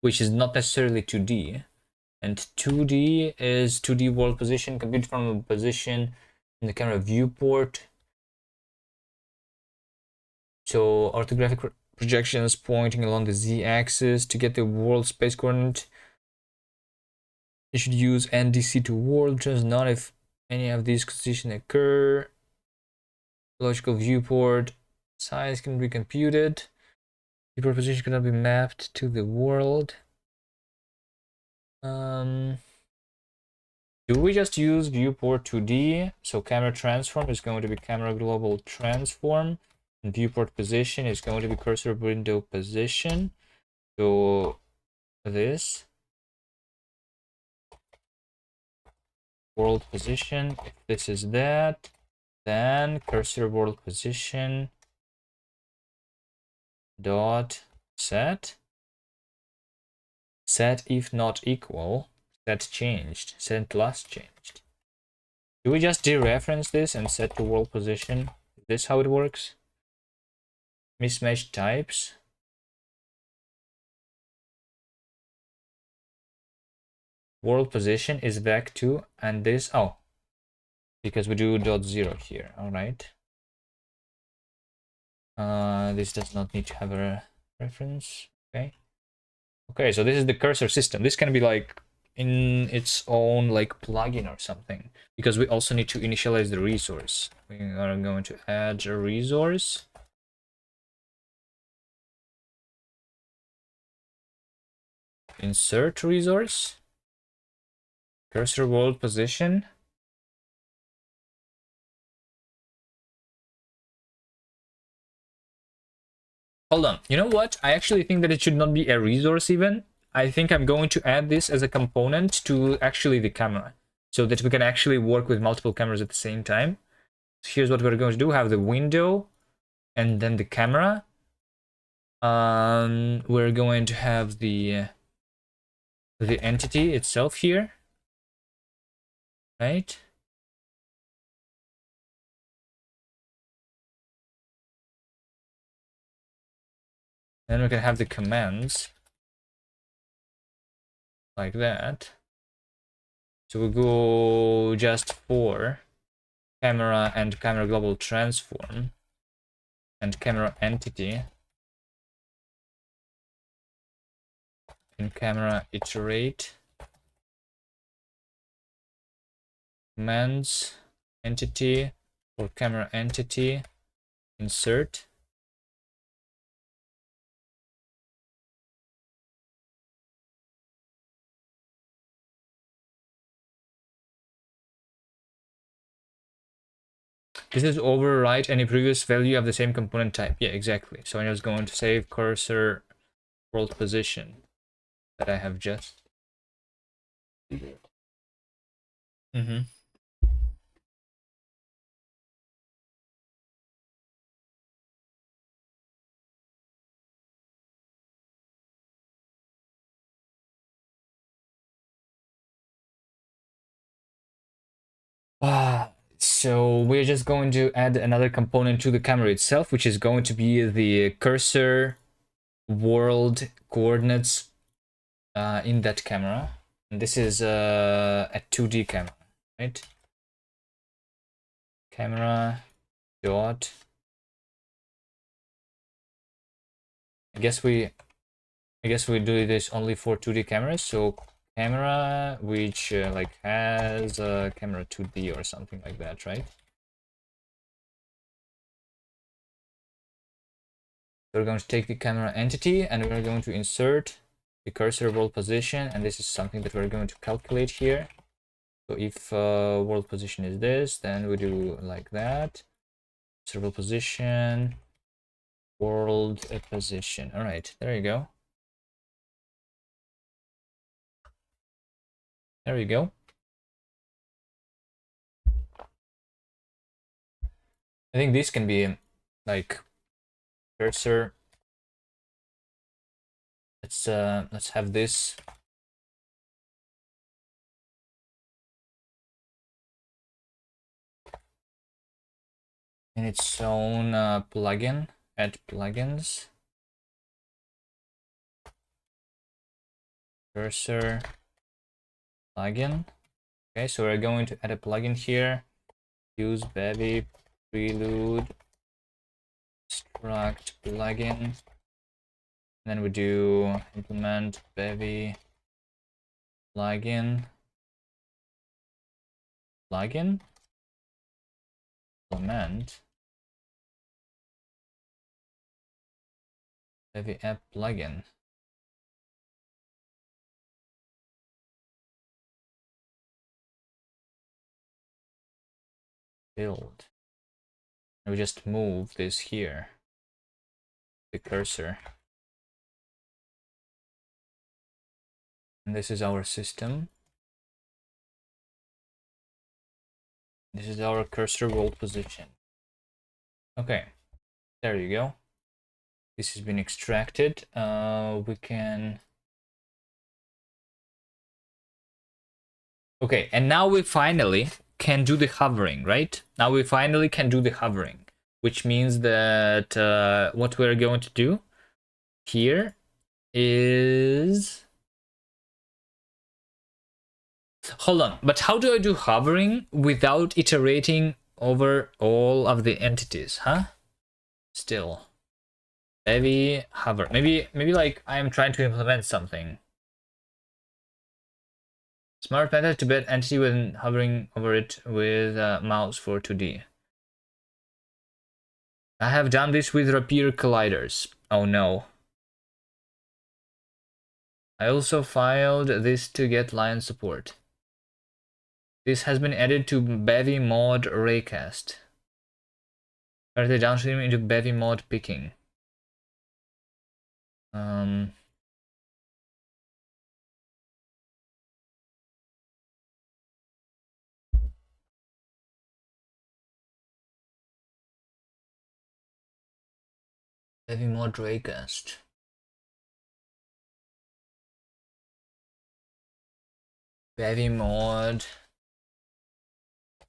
which is not necessarily 2D. And 2D is 2D world position, computed from a position in the camera viewport. So orthographic projections pointing along the z-axis to get the world space coordinate. You should use NDC to world, just not if any of these conditions occur. Logical viewport size can be computed. Viewport position cannot be mapped to the world. Do we just use viewport 2D? So camera transform is going to be camera global transform. And viewport position is going to be cursor window position. So this world position, if this is that, then cursor world position dot set if not equal, set changed, set last changed. Do we just dereference this and set to world position? Is this how it works? Mismatched types. World position is back to, and this, oh, because we do dot zero here. All right. This does not need to have a reference. Okay. Okay, so this is the cursor system. This can be like in its own like plugin or something, because we also need to initialize the resource. We are going to add a resource. Insert resource. Cursor world position. Hold on. You know what? I actually think that it should not be a resource even. I think I'm going to add this as a component to actually the camera, so that we can actually work with multiple cameras at the same time. So here's what we're going to do. Have the window and then the camera. We're going to have the entity itself here, right? Then we can have the commands like that. So we go just for camera and camera global transform and camera entity in camera iterate commands entity or camera entity insert. This is overwrite any previous value of the same component type. Yeah, exactly. So I'm just going to save cursor world position that I have just. So we're just going to add another component to the camera itself, which is going to be the cursor world coordinates in that camera. And this is a 2D camera, right? Camera dot. I guess we do this only for 2D cameras. So camera which like has a camera 2D or something like that, right? We're going to take the camera entity and we're going to insert the cursor world position, and this is something that we're going to calculate here. So if world position is this, then we do like that. Server position, world position. All right, there you go. There you go. I think this can be like cursor. Let's have this. In its own plugin. Add plugins. Cursor plugin. Okay, so we're going to add a plugin here. Use Bevy prelude struct plugin. Then we do implement Bevy plugin. Implement Bevy app plugin. Build. And we just move this here. The cursor. And this is our system. This is our cursor world position. Okay, there you go. This has been extracted. We can. Okay, and now we finally can do the hovering, right? Now we finally can do the hovering, which means that what we're going to do here is. Hold on, but how do I do hovering without iterating over all of the entities, huh? Still. Heavy hover. Maybe like I am trying to implement something. Smart method to bet entity when hovering over it with mouse for 2D. I have done this with rapier colliders. Oh no. I also filed this to get line support. This has been added to Bevy mod raycast. Are they downstream into Bevy mod picking? Bevy mod raycast. Bevy mod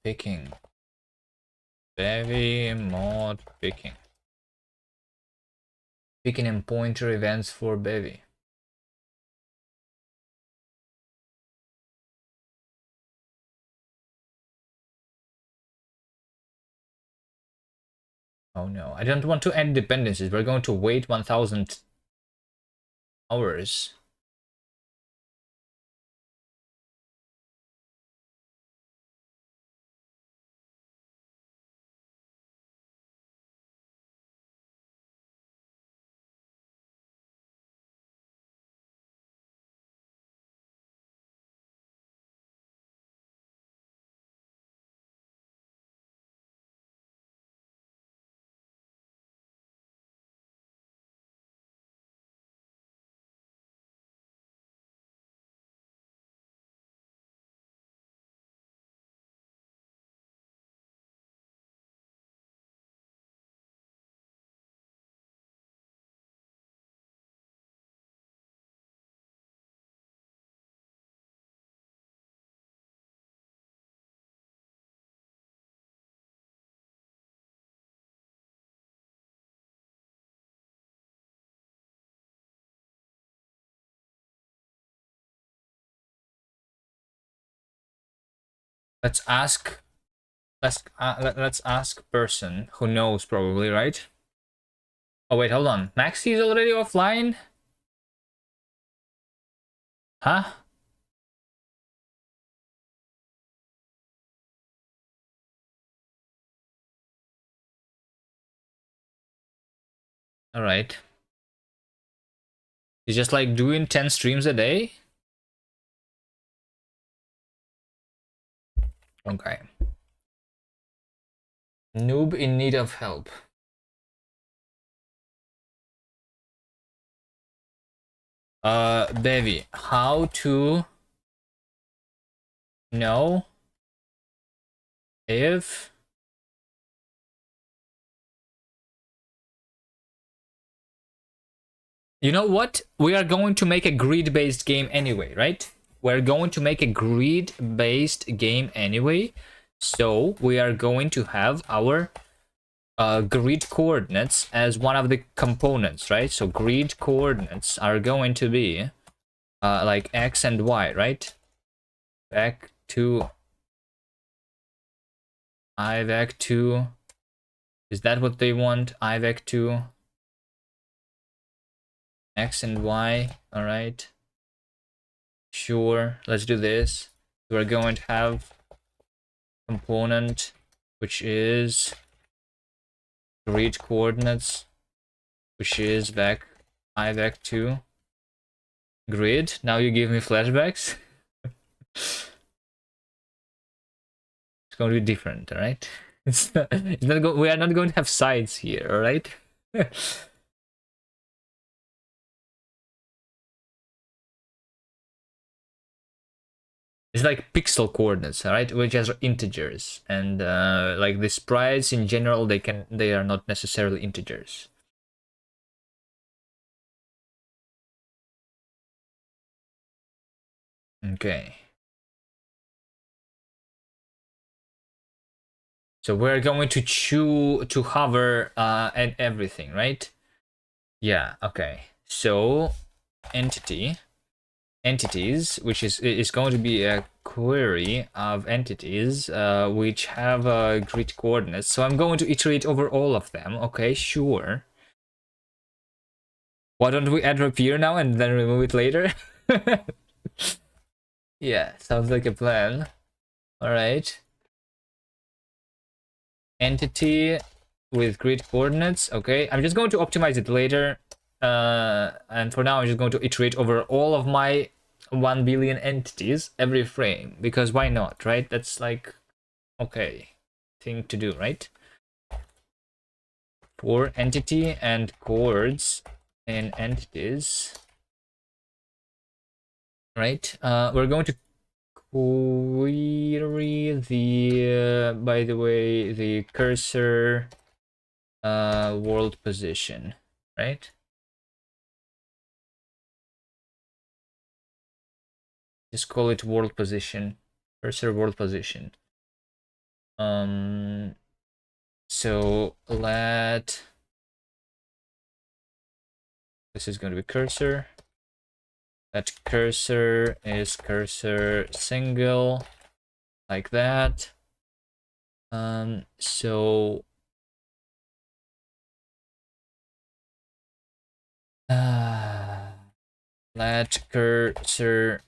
picking. Bevy mod picking. Picking and pointer events for Bevy. Oh no, I don't want to add dependencies. We're going to wait 1000 hours. Let's ask. Let's ask person who knows probably, right? Oh wait, hold on. Maxi is already offline? Huh? All right. He's just like doing 10 streams a day. Okay. Noob in need of help. Bevy, how to know if you know what? We are going to make a grid-based game anyway, right? We're going to make a grid-based game anyway. So we are going to have our grid coordinates as one of the components, right? So grid coordinates are going to be like x and y, right? Back to I vec 2. Is that what they want? I vec 2. X and y. All right. Sure. Let's do this. We're going to have component which is grid coordinates, which is I vec 2 grid. Now you give me flashbacks. It's going to be different, all right? We are not going to have sides here, all right? It's like pixel coordinates, all right, which are integers, and like the sprites in general, they are not necessarily integers. Okay. So we're going to hover and everything, right? Yeah. Okay. So entities, which is going to be a query of entities which have grid coordinates. So I'm going to iterate over all of them. Okay, sure. Why don't we add repair now and then remove it later? Yeah, sounds like a plan. All right. Entity with grid coordinates. Okay, I'm just going to optimize it later. And for now, I'm just going to iterate over all of my 1 billion entities every frame, because why not, right? That's like, okay, thing to do, right? For entity and chords in entities, right? We're going to query the, by the way, the cursor world position, right? Just call it world position, cursor world position. So let, this is going to be cursor. That cursor is cursor single, like that. So let cursor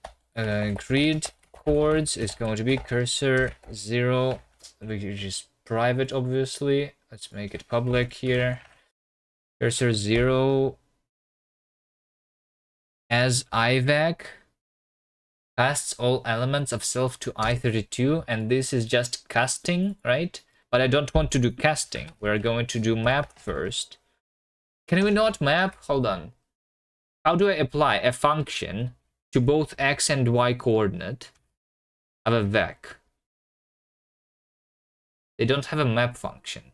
grid chords is going to be cursor 0, which is private, obviously. Let's make it public here. Cursor 0 as IVAC casts all elements of self to I32, and this is just casting, right? But I don't want to do casting. We're going to do map first. Can we not map? Hold on. How do I apply a function to both x and y coordinate of a vec? They don't have a map function.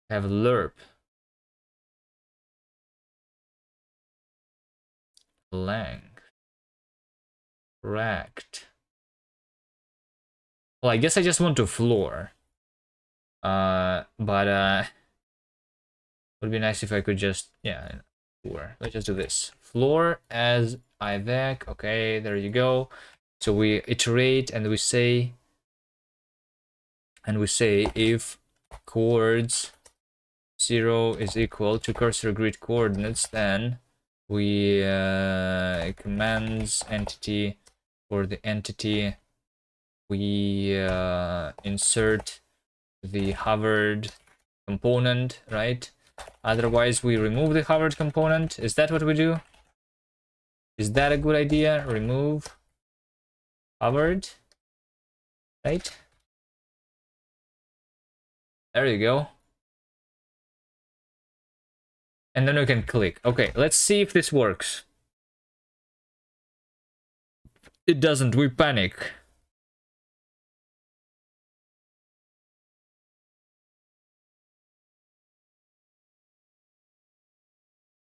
I have lerp, length, rect. Well, I guess I just want to floor. But would be nice if I could just, yeah, floor. Let's just do this. Floor as IVEC. Okay, there you go. So we iterate and we say if chords 0 is equal to cursor grid coordinates, then we commands entity For the entity, we insert the hovered component, right? Otherwise, we remove the hovered component. Is that what we do? Is that a good idea? Remove hovered, right? There you go. And then we can click. Okay, let's see if this works. It doesn't, we panic.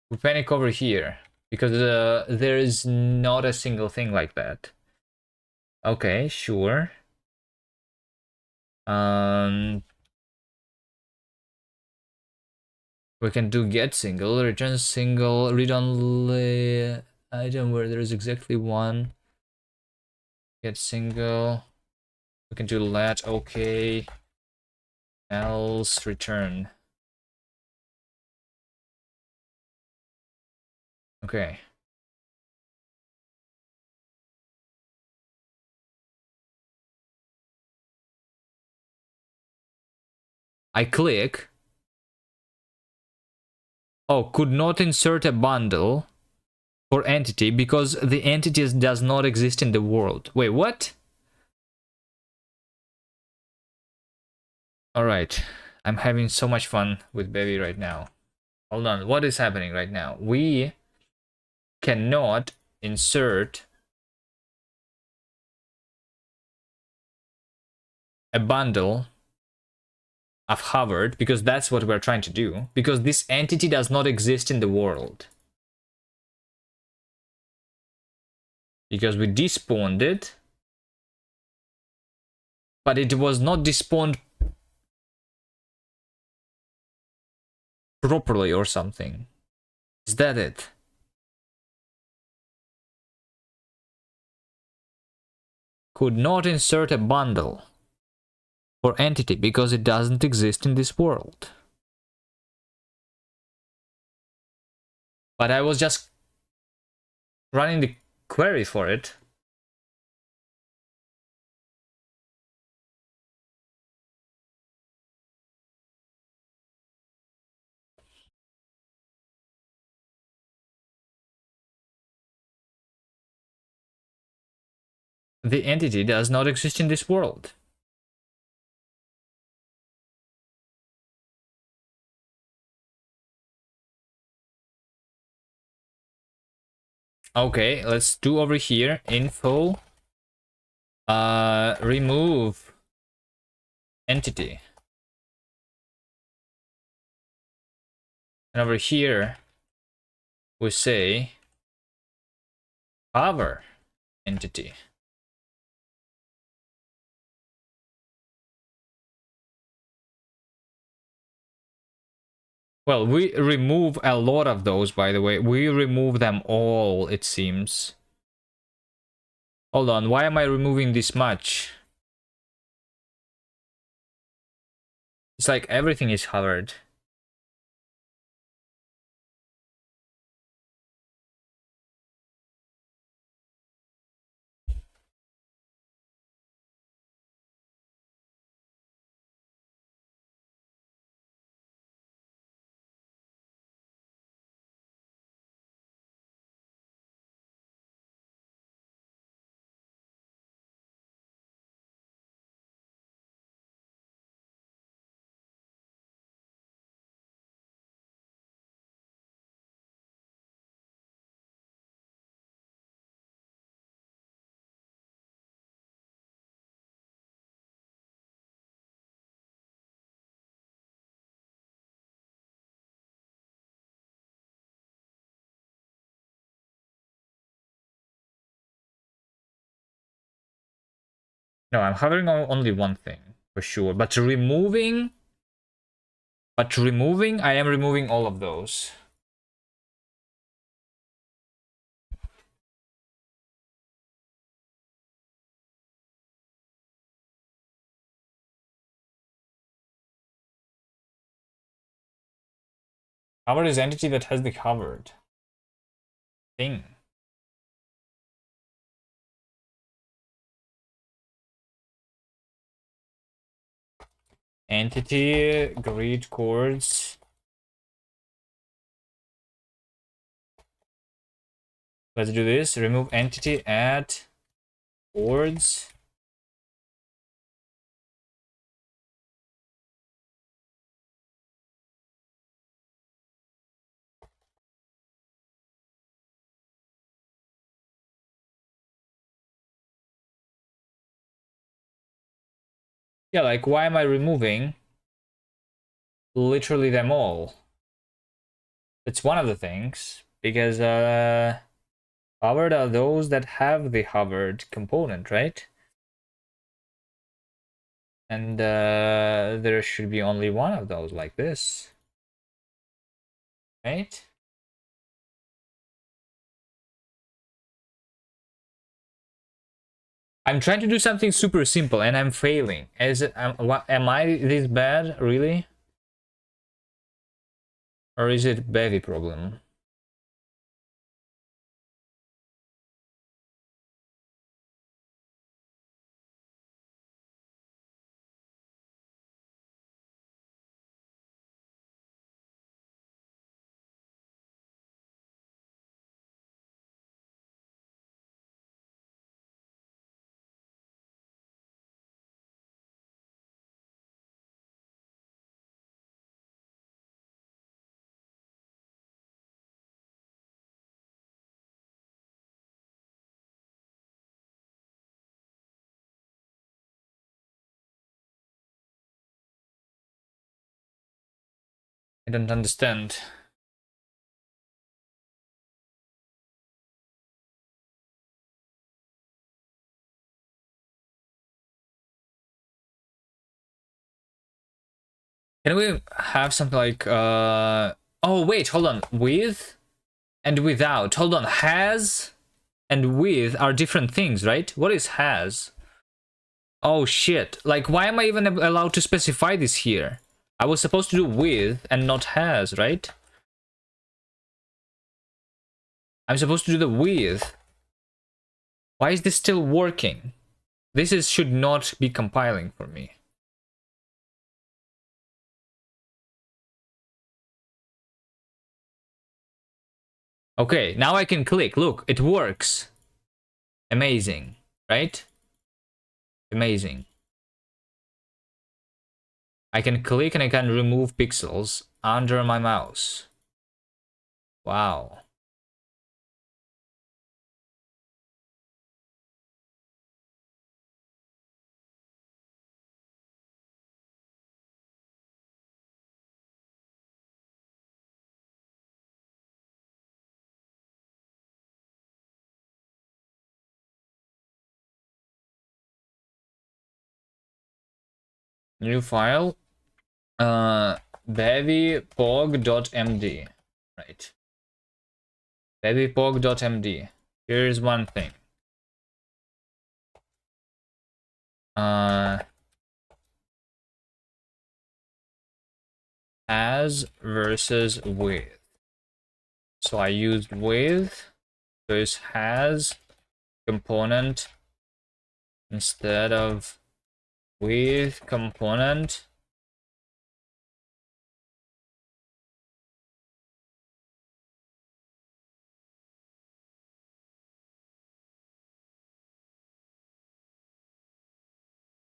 We panic over here because there is not a single thing like that. Okay, sure. Um, we can do get single, return single, read only item where there is exactly one. Get single. We can do let, okay. Else, return. Okay. I click. Oh, could not insert a bundle for entity because the entity does not exist in the world. Wait, what? Alright. I'm having so much fun with Bevy right now. Hold on, what is happening right now? We cannot insert a bundle of hovered because that's what we're trying to do, because this entity does not exist in the world. Because we despawned it, but it was not despawned properly or something. Is that it? Could not insert a bundle for entity because it doesn't exist in this world. But I was just running the query for it. The entity does not exist in this world. Okay, let's do over here info remove entity. And over here we say hover entity. Well, we remove a lot of those, by the way. We remove them all, it seems. Hold on, why am I removing this much? It's like everything is hovered. No, I'm hovering on only one thing, for sure. But removing, I am removing all of those. Hover is entity that has the hovered thing. Entity, grid chords. Let's do this. Remove entity, add chords. Yeah, like why am I removing literally them all? It's one of the things, because hovered are those that have the hovered component, right? And there should be only one of those like this, right? I'm trying to do something super simple and I'm failing. Am I this bad, really? Or is it Bevy problem? I don't understand. Can we have something like oh wait, hold on. With and without. Hold on. Has and with are different things, right? What is has? Oh shit. Like why am I even allowed to specify this here? I was supposed to do with and not has, right? I'm supposed to do the with. Why is this still working? Should not be compiling for me. Okay, now I can click. Look, it works. Amazing, right? Amazing. I can click and I can remove pixels under my mouse. Wow. New file. Bevypog.md. Right. Bevypog.md. Here's one thing. As versus with. So I used with, so it has component instead of with component.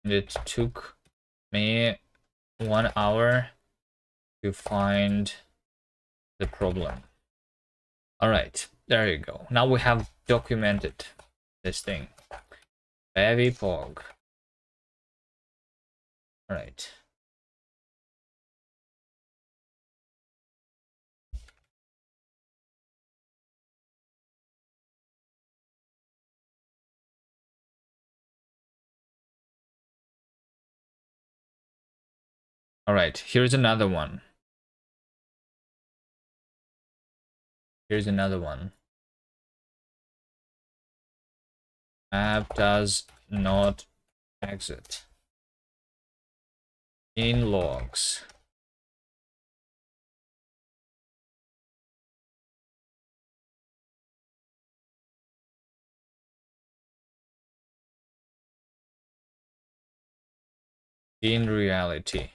It took me 1 hour to find the problem. All right, there you go. Now we have documented this thing. Bevy Pog. All right. All right, here's another one. Here's another one. App does not exit. In logs. In reality.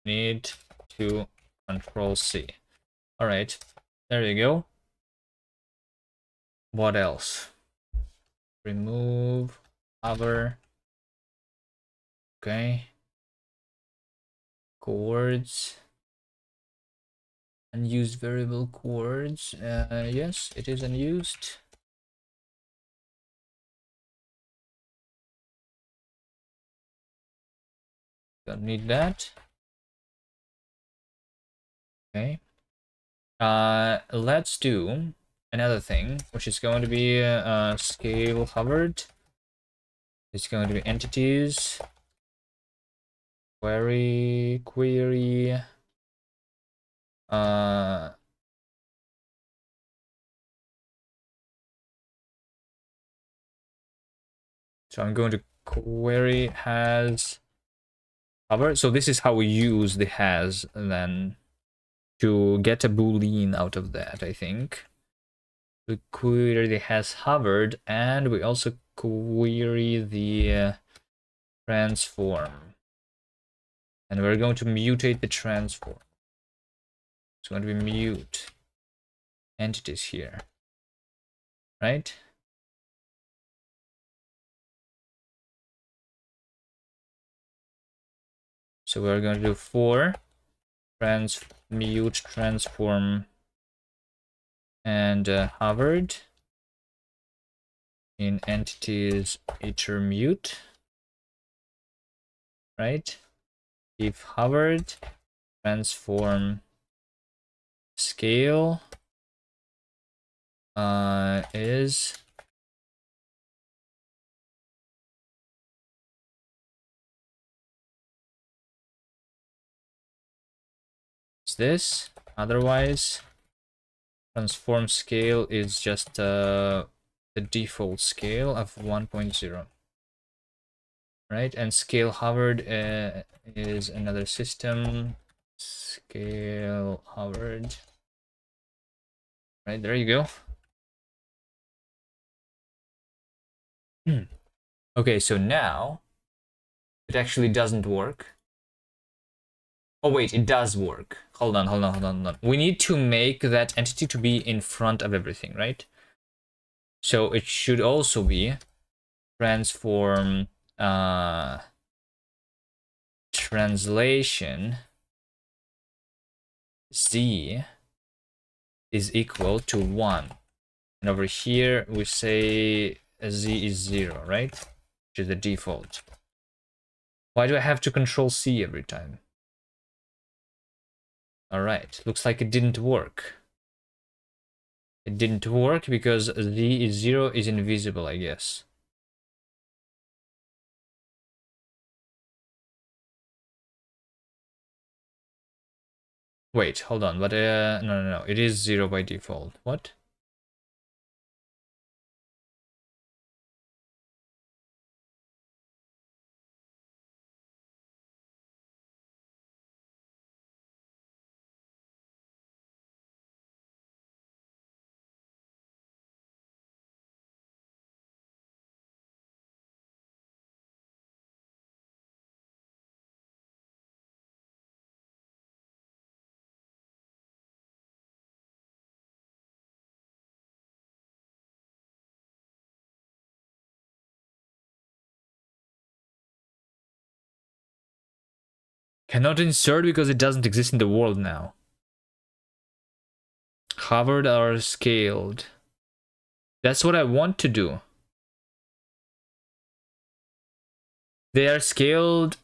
need to control C. All right, there you go. What else? Remove, hover. Okay. Chords. Unused variable chords. Yes, it is unused. Don't need that. Okay. Let's do another thing, which is going to be scale hovered. It's going to be entities, query. So I'm going to query has hover. So this is how we use the has then to get a boolean out of that, I think. We query the has hovered, and we also query the transform. And we're going to mutate the transform. It's going to be mute entities here, right? So we're going to do for mute transform and hovered in entities iter mute, right? If hovered transform scale is this. Otherwise, transform scale is just the default scale of 1.0, right? And scale hovered is another system. Scale hovered. Right, there you go. Okay, so now it actually doesn't work. Oh wait, it does work. Hold on. We need to make that entity to be in front of everything, right? So it should also be transform translation z is equal to 1. And over here we say z is 0, right? Which is the default. Why do I have to control C every time? Alright, looks like it didn't work. It didn't work because z is 0 is invisible, I guess. Wait, hold on, but no, it is 0 by default. What? Cannot insert because it doesn't exist in the world now. Hovered or scaled. That's what I want to do. They are scaled,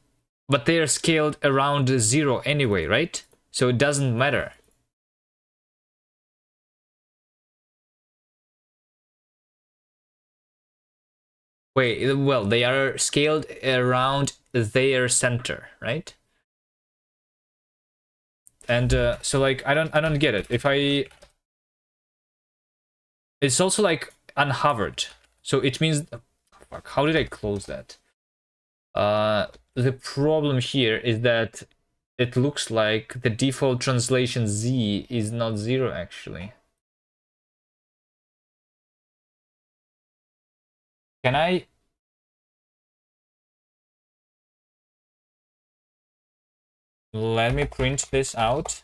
but they are scaled around 0 anyway, right? So it doesn't matter. Wait, well, they are scaled around their center, right? And so like I don't get it. If I it's also like unhovered. So it means fuck, how did I close that? The problem here is that it looks like the default translation Z is not 0 actually. Can I Let me print this out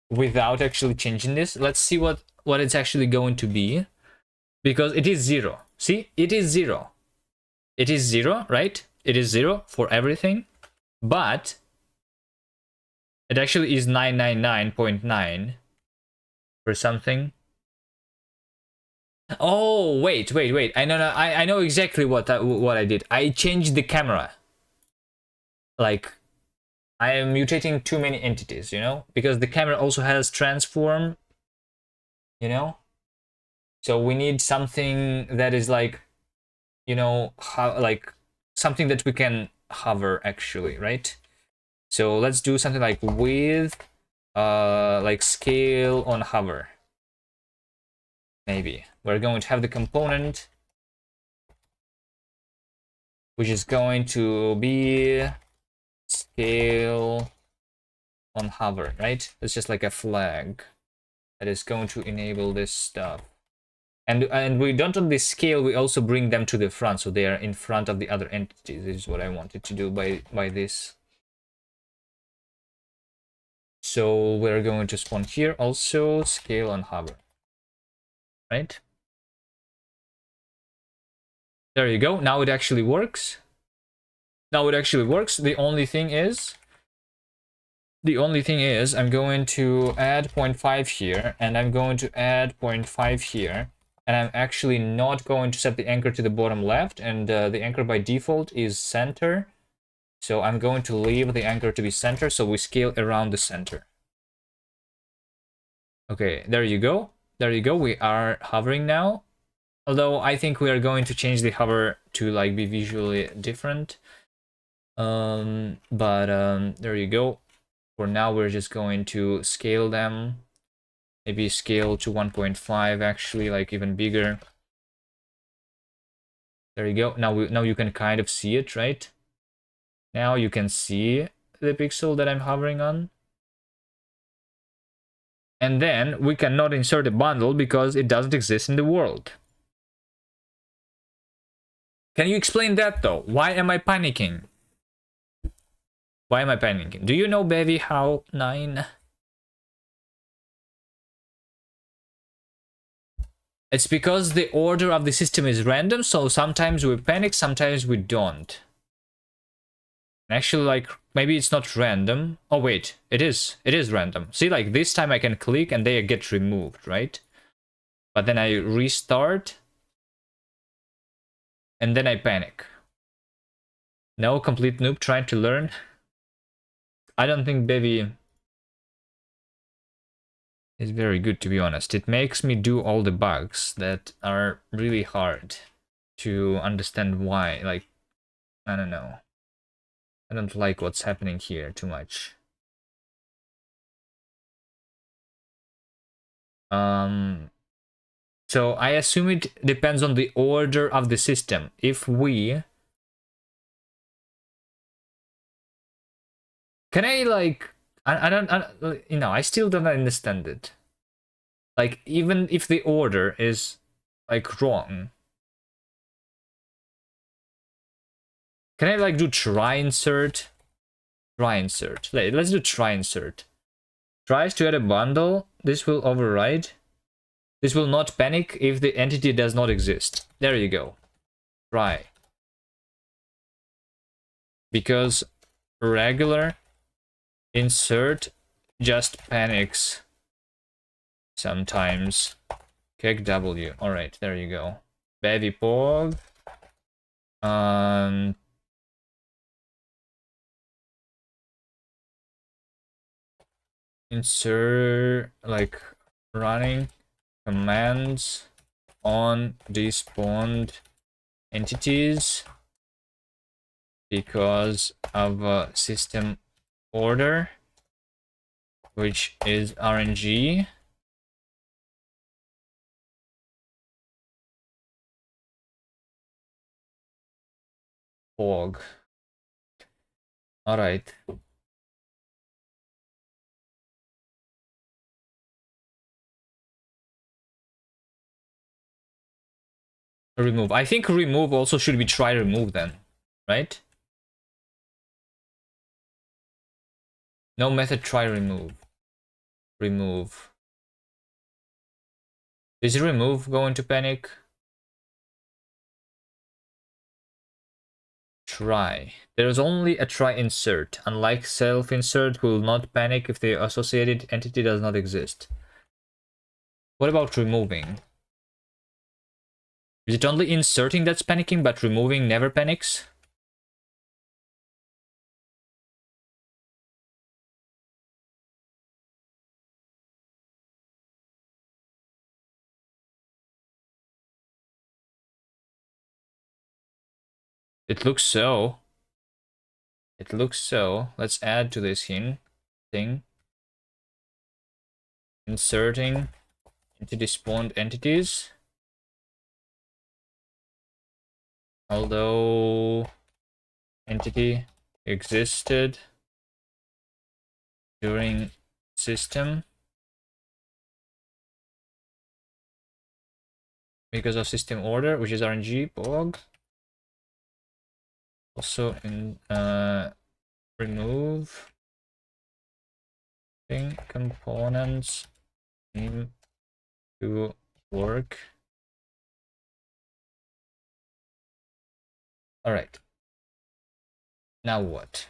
without actually changing this. Let's see what it's actually going to be, because it is 0. See, it is 0. It is 0, right? It is 0 for everything, but it actually is 999.9 for something. Oh, wait. I know exactly what I did. I changed the camera. Like, I am mutating too many entities, you know? Because the camera also has transform, you know? So we need something that is like, you know, like something that we can hover actually, right? So let's do something like with like scale on hover. Maybe we're going to have the component which is going to be scale on hover, right? It's just like a flag that is going to enable this stuff. And we don't only scale, we also bring them to the front, so they are in front of the other entities. This is what I wanted to do by this. So we're going to spawn here also scale on hover, right? There you go. Now it actually works. The only thing is I'm going to add 0.5 here, and I'm going to add 0.5 here, and I'm actually not going to set the anchor to the bottom left, and the anchor by default is center. So I'm going to leave the anchor to be center, so we scale around the center. Okay, there you go. There you go. We are hovering now. Although I think we are going to change the hover to like be visually different. There you go. For now, we're just going to scale them. Maybe scale to 1.5 actually, like even bigger. There you go. Now you can kind of see it, right? Now you can see the pixel that I'm hovering on. And then we cannot insert a bundle because it doesn't exist in the world. Can you explain that though? Why am I panicking? Why am I panicking? Do you know, Bevy, how 9? It's because the order of the system is random, so sometimes we panic, sometimes we don't. Actually, like, maybe it's not random. Oh, wait, it is. It is random. See, like, this time I can click and they get removed, right? But then I restart. And then I panic. No, complete noob trying to learn. I don't think Bevy is very good, to be honest. It makes me do all the bugs that are really hard to understand why. Like, I don't know. I don't like what's happening here too much. So I assume it depends on the order of the system. If we... Can I, like... you know, I still don't understand it. Like, even if the order is, like, wrong... Can I, like, do try insert? Try insert. Let's do try insert. Tries to add a bundle. This will override. This will not panic if the entity does not exist. There you go. Try. Because regular insert just panics sometimes. Kick W. Alright, there you go. Bevy Pog. Insert, like, running commands on despawned entities because of system order, which is RNG. Pog. Alright. Remove. I think remove also should be try remove then, right? No method, try remove. Remove. Is remove going to panic? Try. There is only a try insert. Unlike self insert, will not panic if the associated entity does not exist. What about removing? Is it only inserting that's panicking, but removing never panics? It looks so. It looks so. Let's add to this thing. Inserting entity spawned entities. Although entity existed during system because of system order, which is RNG bog. Also in remove thing components need to work. All right. Now what?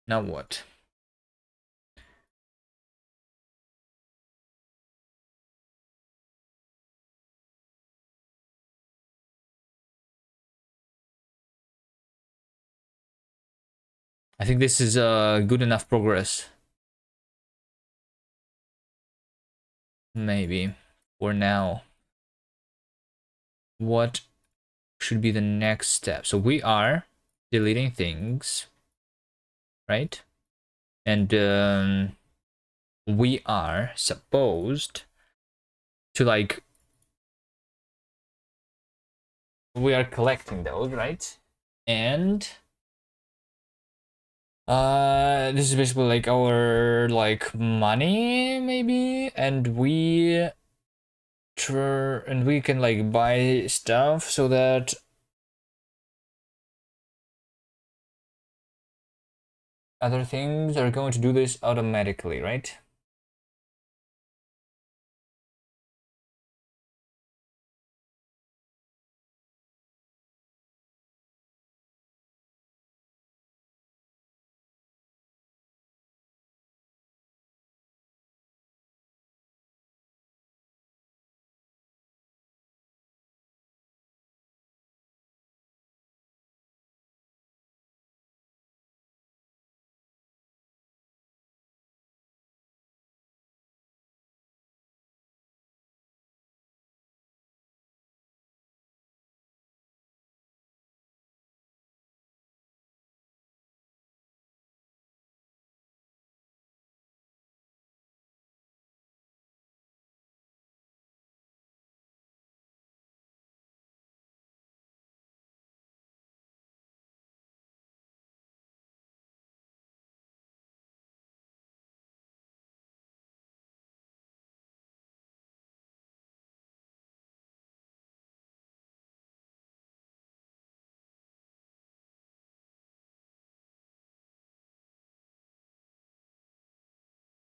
Now what? I think this is good enough progress. Maybe for now. What should be the next step? So we are deleting things, right? And we are supposed to like we are collecting those, right? And this is basically like our like money maybe, and we can like buy stuff so that other things are going to do this automatically, right?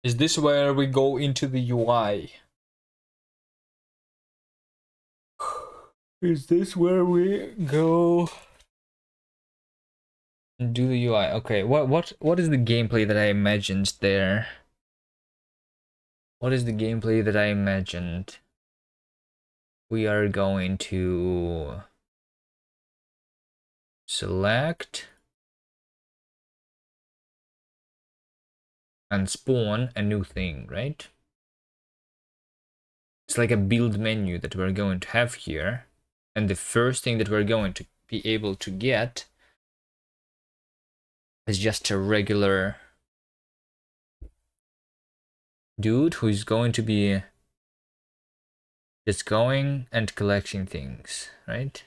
Is this where we go into the UI? Is this where we go and do the UI? Okay, what is the gameplay that I imagined there? What is the gameplay that I imagined? We are going to select and spawn a new thing, right? It's like a build menu that we're going to have here. And the first thing that we're going to be able to get is just a regular dude who is going to be just going and collecting things, right?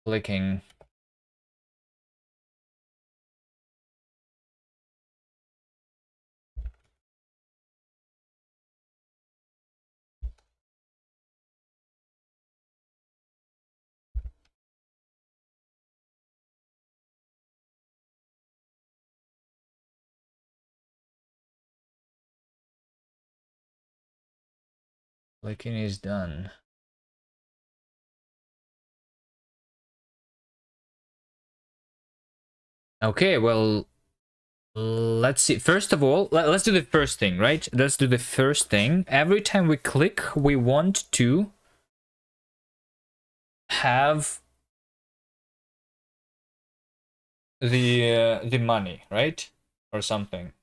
Clicking. Clicking is done. Okay, well, let's see. First of all, let's do the first thing, right? Let's do the first thing. Every time we click, we want to have the money, right? Or something.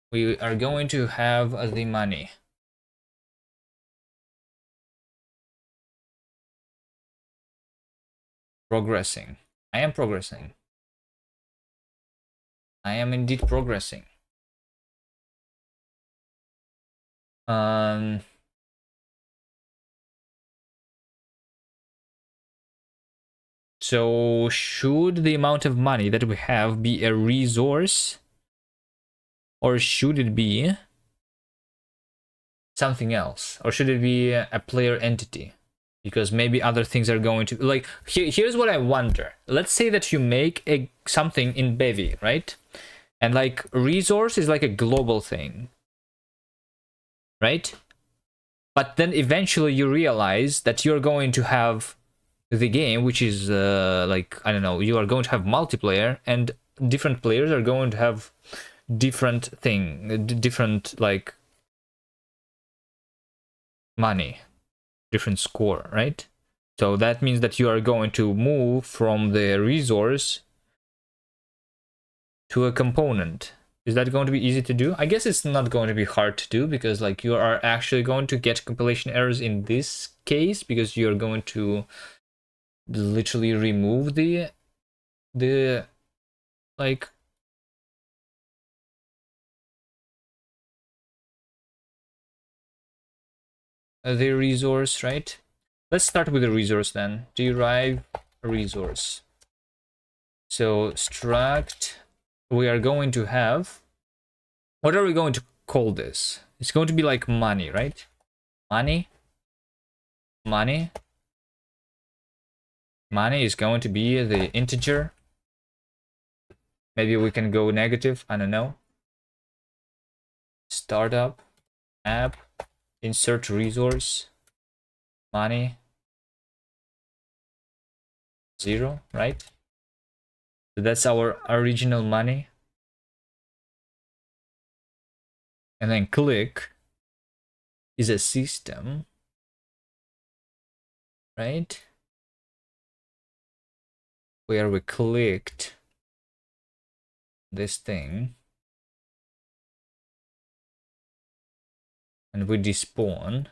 We are going to have the money. Progressing. I am progressing. I am indeed progressing. Um, so should the amount of money that we have be a resource, or should it be something else, or should it be a player entity? Because maybe other things are going to like here's what I wonder. Let's say that you make something in Bevy, right? And like resource is like a global thing, right? But then eventually you realize that you're going to have the game, which is like, I don't know, you are going to have multiplayer, and different players are going to have different different like money, different score, right? So that means that you are going to move from the resource to a component. Is that going to be easy to do? I guess it's not going to be hard to do, because like you are actually going to get compilation errors in this case, because you're going to literally remove the like the resource, right? Let's start with the resource then. Derive resource. So struct, we are going to have, what are we going to call this? It's going to be like money, right? Money. Money is going to be the integer. Maybe we can go negative, I don't know. Startup, app, insert resource, money, 0, right? So that's our original money. And then click is a system, right? Where we clicked this thing and we despawn.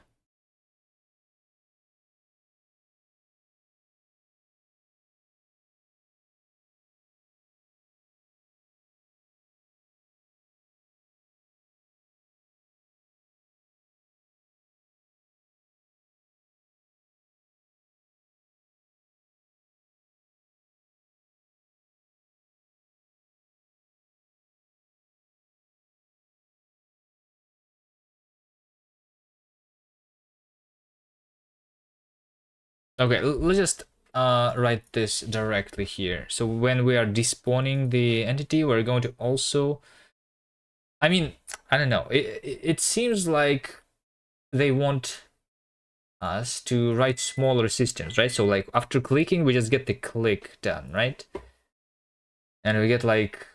Okay, let's just write this directly here. So when we are despawning the entity, we're going to also, I mean, I don't know. It seems like they want us to write smaller systems, right? So like after clicking, we just get the click done, right? And we get like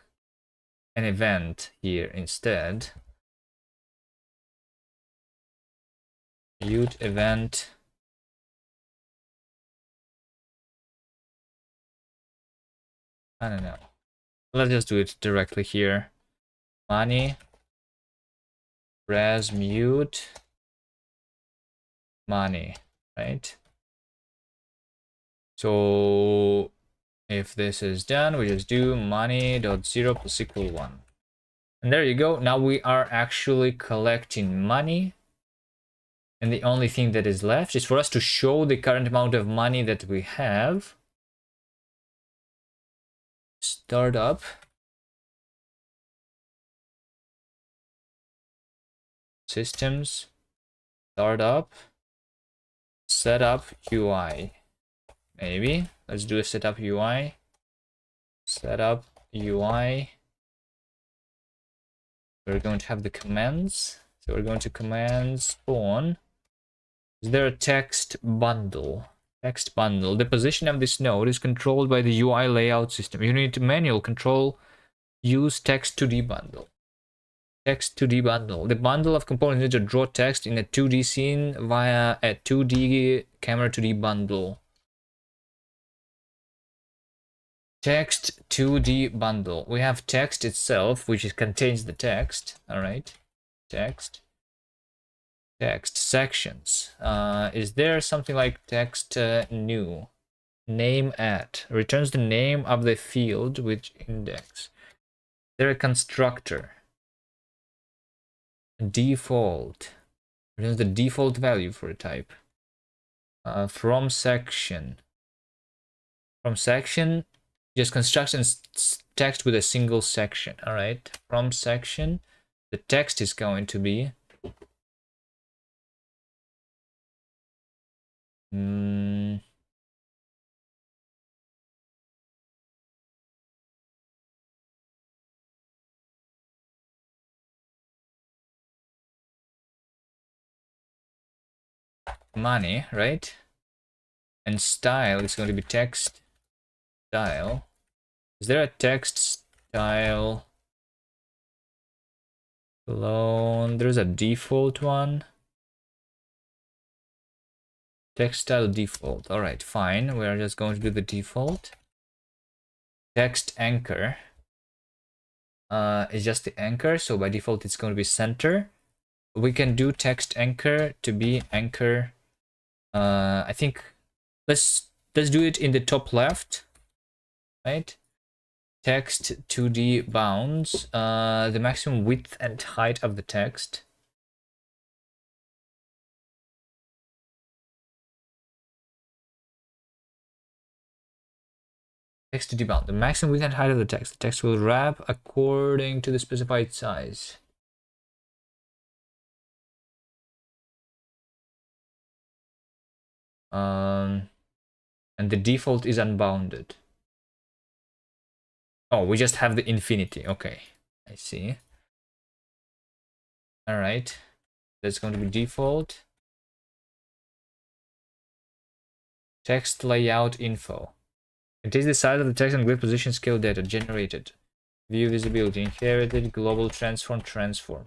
an event here instead. Mute event. I don't know. Let's just do it directly here. Money, res mute, money, right? So if this is done, we just do money.0 plus equal 1. And there you go. Now we are actually collecting money. And the only thing that is left is for us to show the current amount of money that we have. Startup. Systems. Startup. Setup UI. Maybe. Let's do a setup UI. Setup UI. We're going to have the commands. So we're going to command spawn. Is there a text bundle? Text bundle. The position of this node is controlled by the UI layout system. You need to manual control. Use text to debundle. Text to debundle. The bundle of components need to draw text in a 2D scene via a 2D camera to debundle. Text to debundle. We have text itself, which contains the text. All right. Text. Text sections. Is there something like text new? Name at returns the name of the field with index. Is there a constructor? Default returns the default value for a type. From section. From section, just construction text with a single section. All right. From section, the text is going to be money, right? And style is going to be text style. Is there a text style clone? There's a default one. Text style default. All right, fine. We're just going to do the default. Text anchor is just the anchor, so by default it's going to be center. We can do text anchor to be anchor. I think let's do it in the top left, right? Text 2D bounds, the maximum width and height of the text. Text 2D bound, the maximum width and height of the text. The text will wrap according to the specified size. And the default is unbounded. Oh, we just have the infinity. Okay, I see. All right, that's going to be default. Text layout info. It is the size of the text and grid position scale data generated. View visibility, inherited, global transform, transform.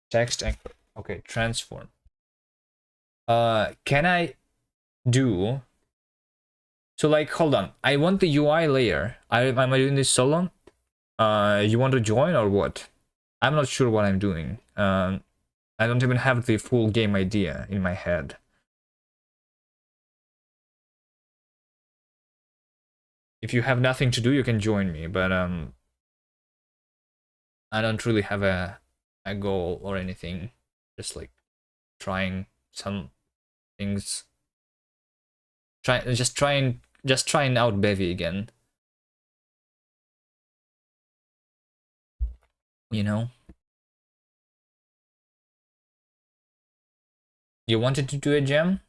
Text anchor. Okay, transform. Can I do? So like, hold on. I want the UI layer. Am I doing this solo? You want to join or what? I'm not sure what I'm doing. I don't even have the full game idea in my head. If you have nothing to do, you can join me, but I don't really have a goal or anything. Just like trying some things. Just trying out Bevy again. You know? You wanted to do a jam?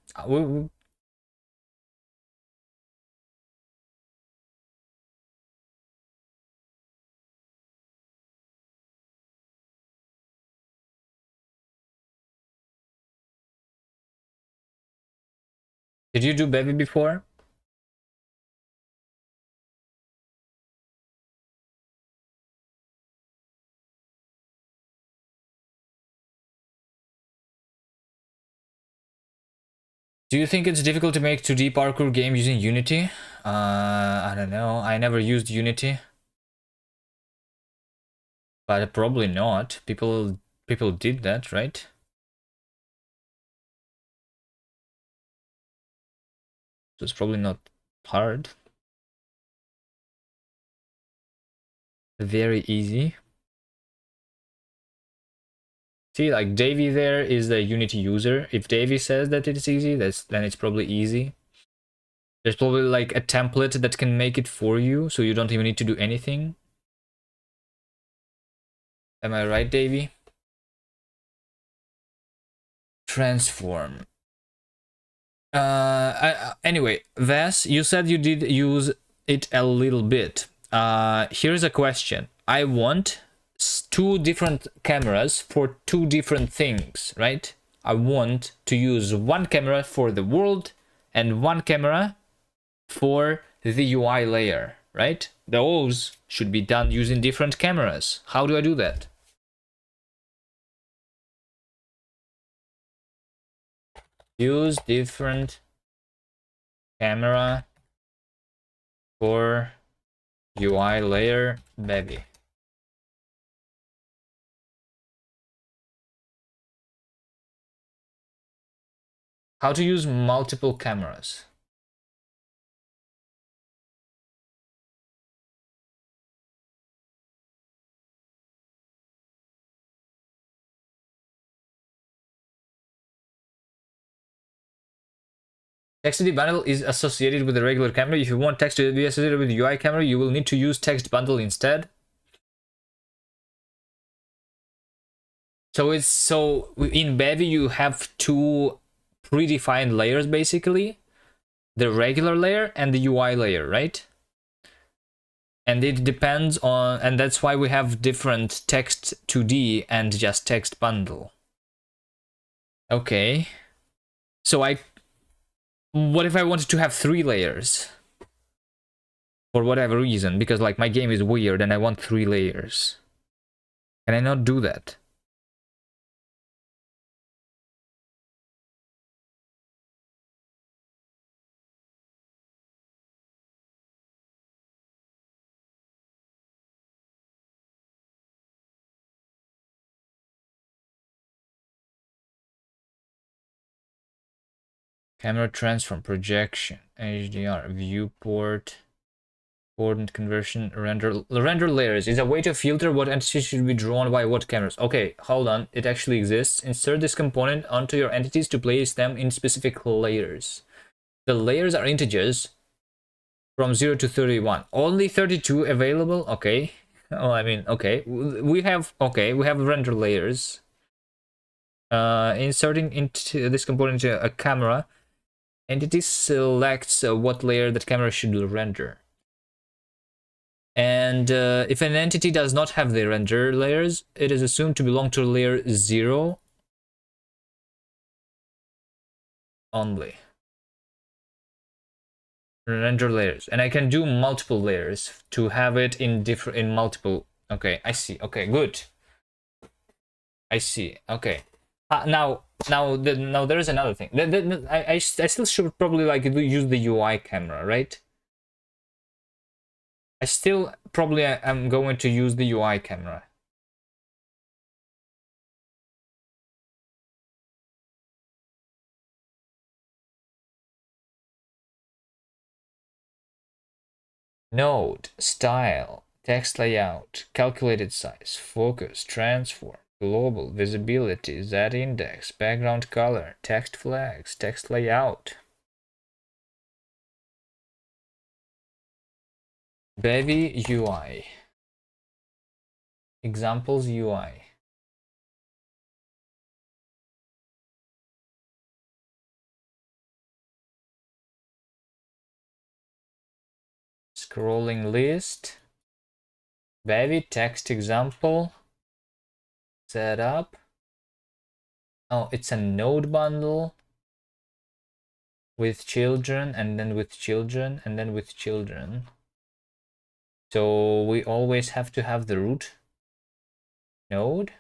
Did you do Bevy before? Do you think it's difficult to make 2D parkour game using Unity? I don't know. I never used Unity. But probably not. People did that, right? So it's probably not hard. Very easy. See, like Davey there is the Unity user. If Davey says that it's easy, then it's probably easy. There's probably like a template that can make it for you, so you don't even need to do anything. Am I right, Davey? Transform. Anyway, Vas, you said you did use it a little bit. Here's a question. I want two different cameras for two different things, right? I want to use one camera for the world and one camera for the UI layer, right? Those should be done using different cameras. How do I do that? Use different camera for UI layer, Bevy. How to use multiple cameras. Text bundle is associated with the regular camera. If you want text to be associated with the UI camera, you will need to use text bundle instead. So in Bevy you have two predefined layers basically, the regular layer and the UI layer, right? And it depends on, and that's why we have different text 2D and just text bundle. Okay. So what if I wanted to have 3 layers? For whatever reason, because like my game is weird and I want 3 layers. Can I not do that? Camera transform, projection, HDR, viewport, coordinate conversion, render layers is a way to filter what entities should be drawn by what cameras. Okay, hold on, it actually exists. Insert this component onto your entities to place them in specific layers. The layers are integers from 0 to 31. Only 32 available? Okay. Oh, I mean, okay. We have render layers. Inserting into this component a camera. Entity selects what layer that camera should render. And if an entity does not have the render layers, it is assumed to belong to layer 0 only. Render layers. And I can do multiple layers to have it in multiple. Okay, I see. Okay, good. I see. Okay. Now there is another thing. I still should probably like use the UI camera, right? I still probably am going to use the UI camera. Node, style, text layout, calculated size, focus, transform, global, visibility, z-index, background color, text flags, text layout. Bevy UI. Examples UI. Scrolling list. Bevy text example. Setup. Oh, it's a node bundle with children and then with children and then with children. So we always have to have the root node.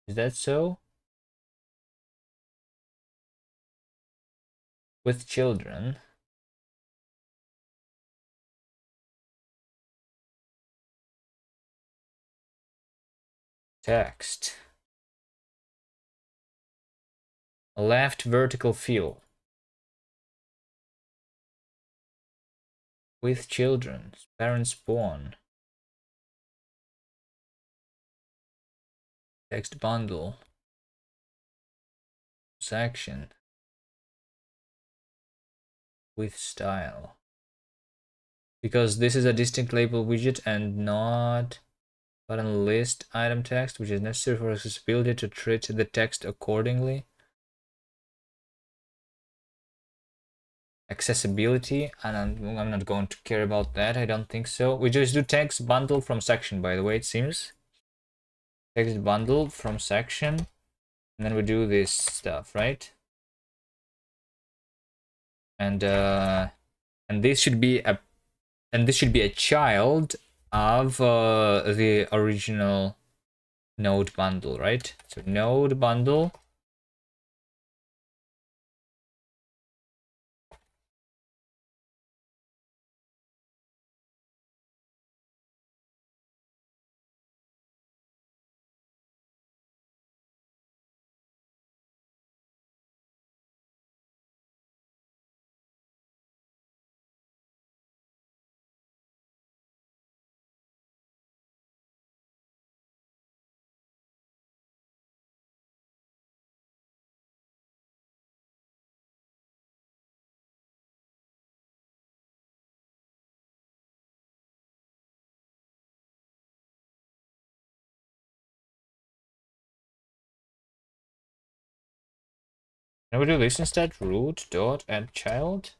Is that so? With children. Text. Left vertical fill. With children. Parent spawn. Text bundle. Section. With style. Because this is a distinct label widget and not button list item text, which is necessary for accessibility to treat the text accordingly. Accessibility, and I'm not going to care about that. I don't think so. We just do text bundle from section, by the way, it seems. text bundle from section, and then we do this stuff, right? And this should be a child of the original node bundle, right? So node bundle. Can we do this instead? Root dot add child,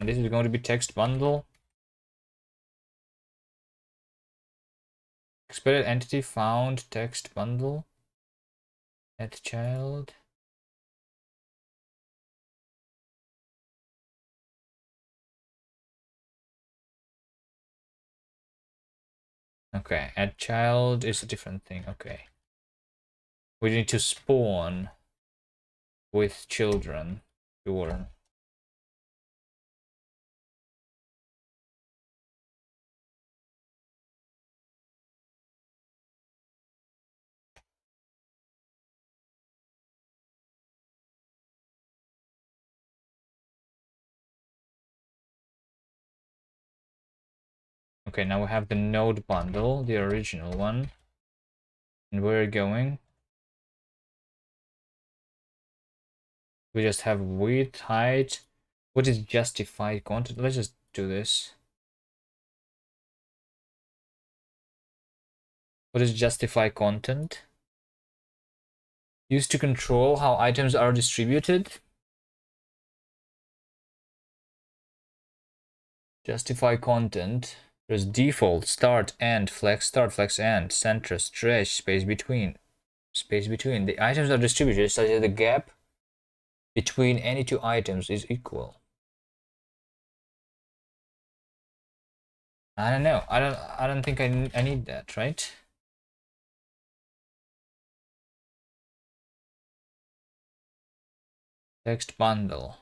and this is going to be text bundle. Expected entity found text bundle. Add child. Okay, add child is a different thing. Okay. We need to spawn with children. Sure. Okay, now we have the node bundle, the original one. And we're going. We just have width, height. What is justified content? Let's just do this. What is justify content? Used to control how items are distributed. Justify content. There's default, start, end, flex, start, flex, end, center, stretch, space between. Space between. The items are distributed such that the gap between any two items is equal. I don't know. I don't think I need that, right? Text bundle.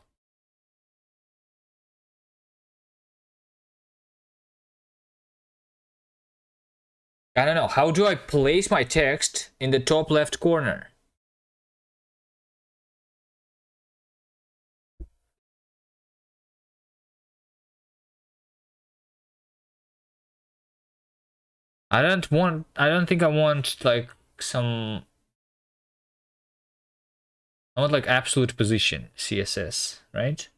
I don't know. How do I place my text in the top left corner? I don't think I want like some, I want like absolute position CSS, right?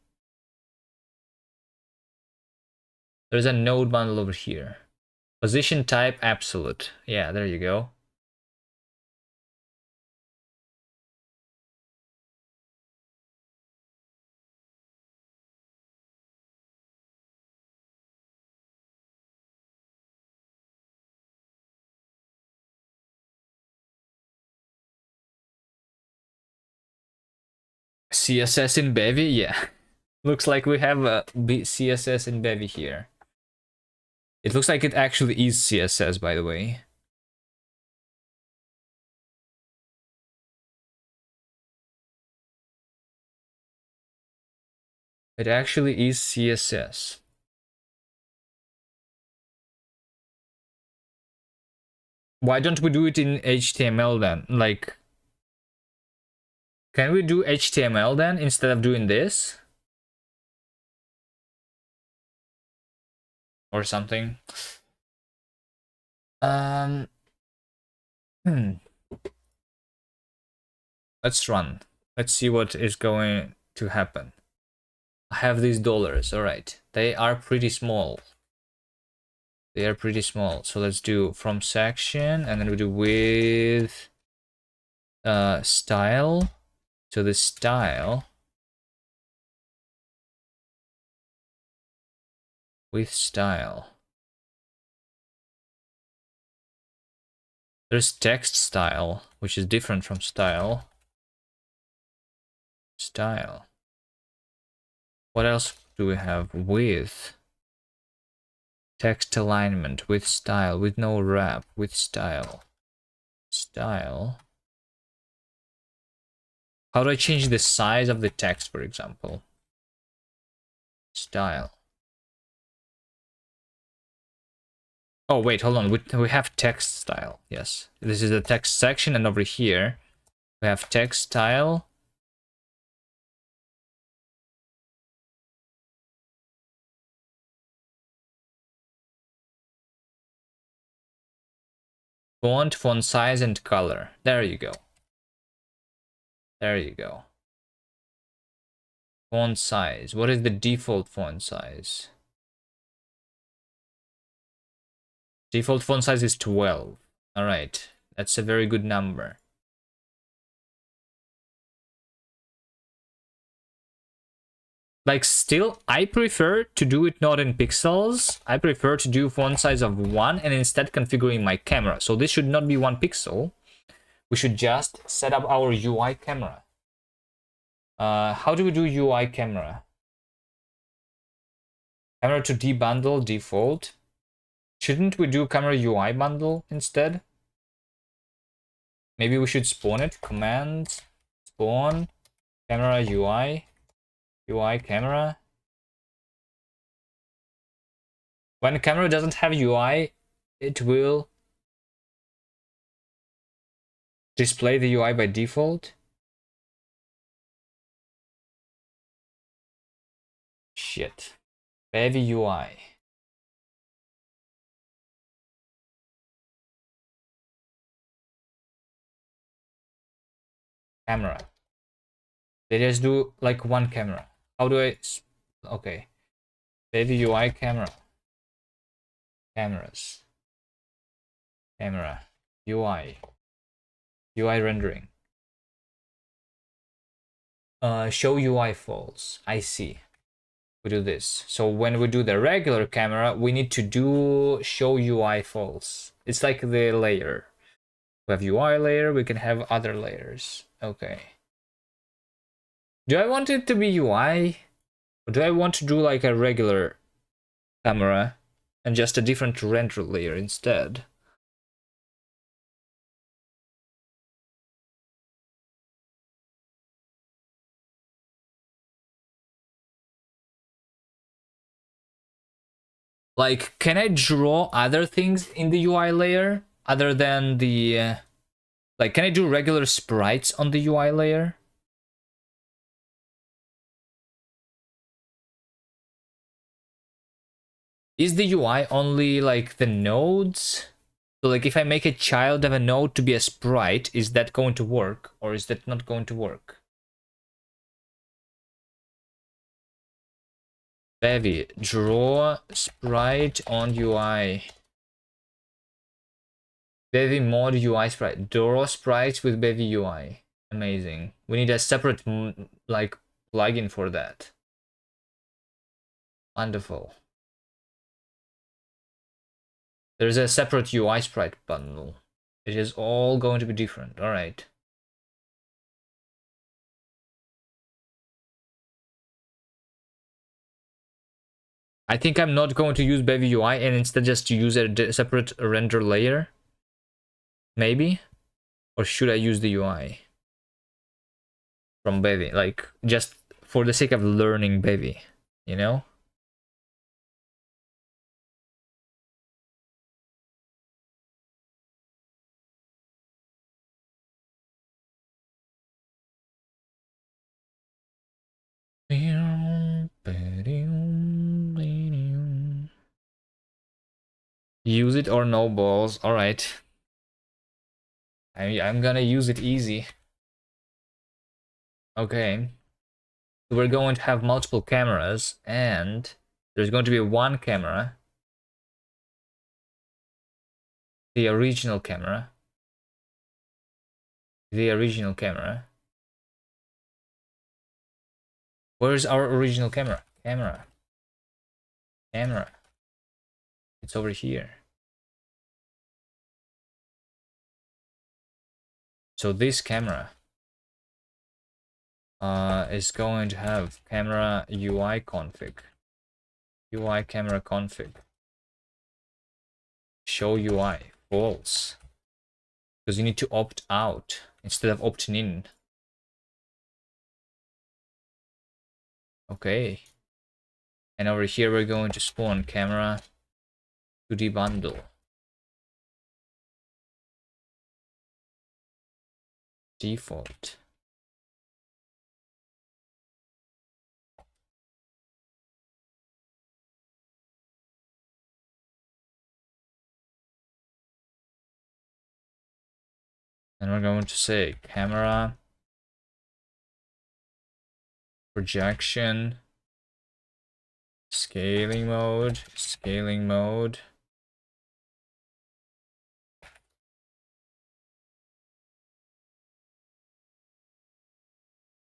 There's a node bundle over here. Position type absolute. Yeah, there you go. CSS in Bevy, yeah. Looks like we have a CSS in Bevy here. It looks like it actually is CSS, by the way. It actually is CSS. Why don't we do it in HTML then? Like, can we do HTML then instead of doing this? Or something? Um, hmm. Let's run. Let's see what is going to happen. I have these dollars. All right. They are pretty small. They are pretty small. So let's do from section, and then we do with style. So the style with style. There's text style, which is different from style. Style. What else do we have? With. Text alignment, with style, with no wrap, with style. Style. How do I change the size of the text, for example? Style. Oh, wait, hold on. We have text style. Yes. This is the text section, and over here we have text style. Font size, and color. There you go. There you go. Font size. What is the default font size? Default font size is 12. All right. That's a very good number. Like, still, I prefer to do it not in pixels. I prefer to do font size of 1 and instead configuring my camera. So this should not be 1 pixel. We should just set up our UI camera. How do we do UI camera? Camera to D bundle default. Shouldn't we do camera UI bundle instead? Maybe we should spawn it. Command spawn camera UI camera. When the camera doesn't have UI, it will display the UI by default. Shit. Bevy UI. Camera. They just do like one camera. How do I... Okay. Bevy UI camera. Cameras. Camera. UI. UI rendering. Show UI false. I see. We do this. So when we do the regular camera, we need to do show UI false. It's like the layer. We have UI layer, we can have other layers. Okay. Do I want it to be UI? Or do I want to do like a regular camera and just a different render layer instead? Like, can I draw other things in the UI layer other than the... like, can I do regular sprites on the UI layer? Is the UI only like the nodes? So like if I make a child of a node to be a sprite, is that going to work or is that not going to work? Bevy, draw sprite on UI. Bevy mod UI sprite. Draw sprites with Bevy UI. Amazing. We need a separate like plugin for that. Wonderful. There's a separate UI sprite bundle. It is all going to be different. All right. I think I'm not going to use Bevy UI and instead just to use a separate render layer. Maybe? Or should I use the UI from Bevy? Like, just for the sake of learning Bevy, you know? Use it or no balls. Alright. I'm gonna use it easy. Okay. So we're going to have multiple cameras, and there's going to be one camera. The original camera. The original camera. Where's our original camera? Camera. Camera. It's over here. So this camera is going to have camera UI config. UI camera config. Show UI. False. Because you need to opt out instead of opting in. Okay. And over here we're going to spawn camera 2D bundle. Default. And we're going to say camera projection scaling mode.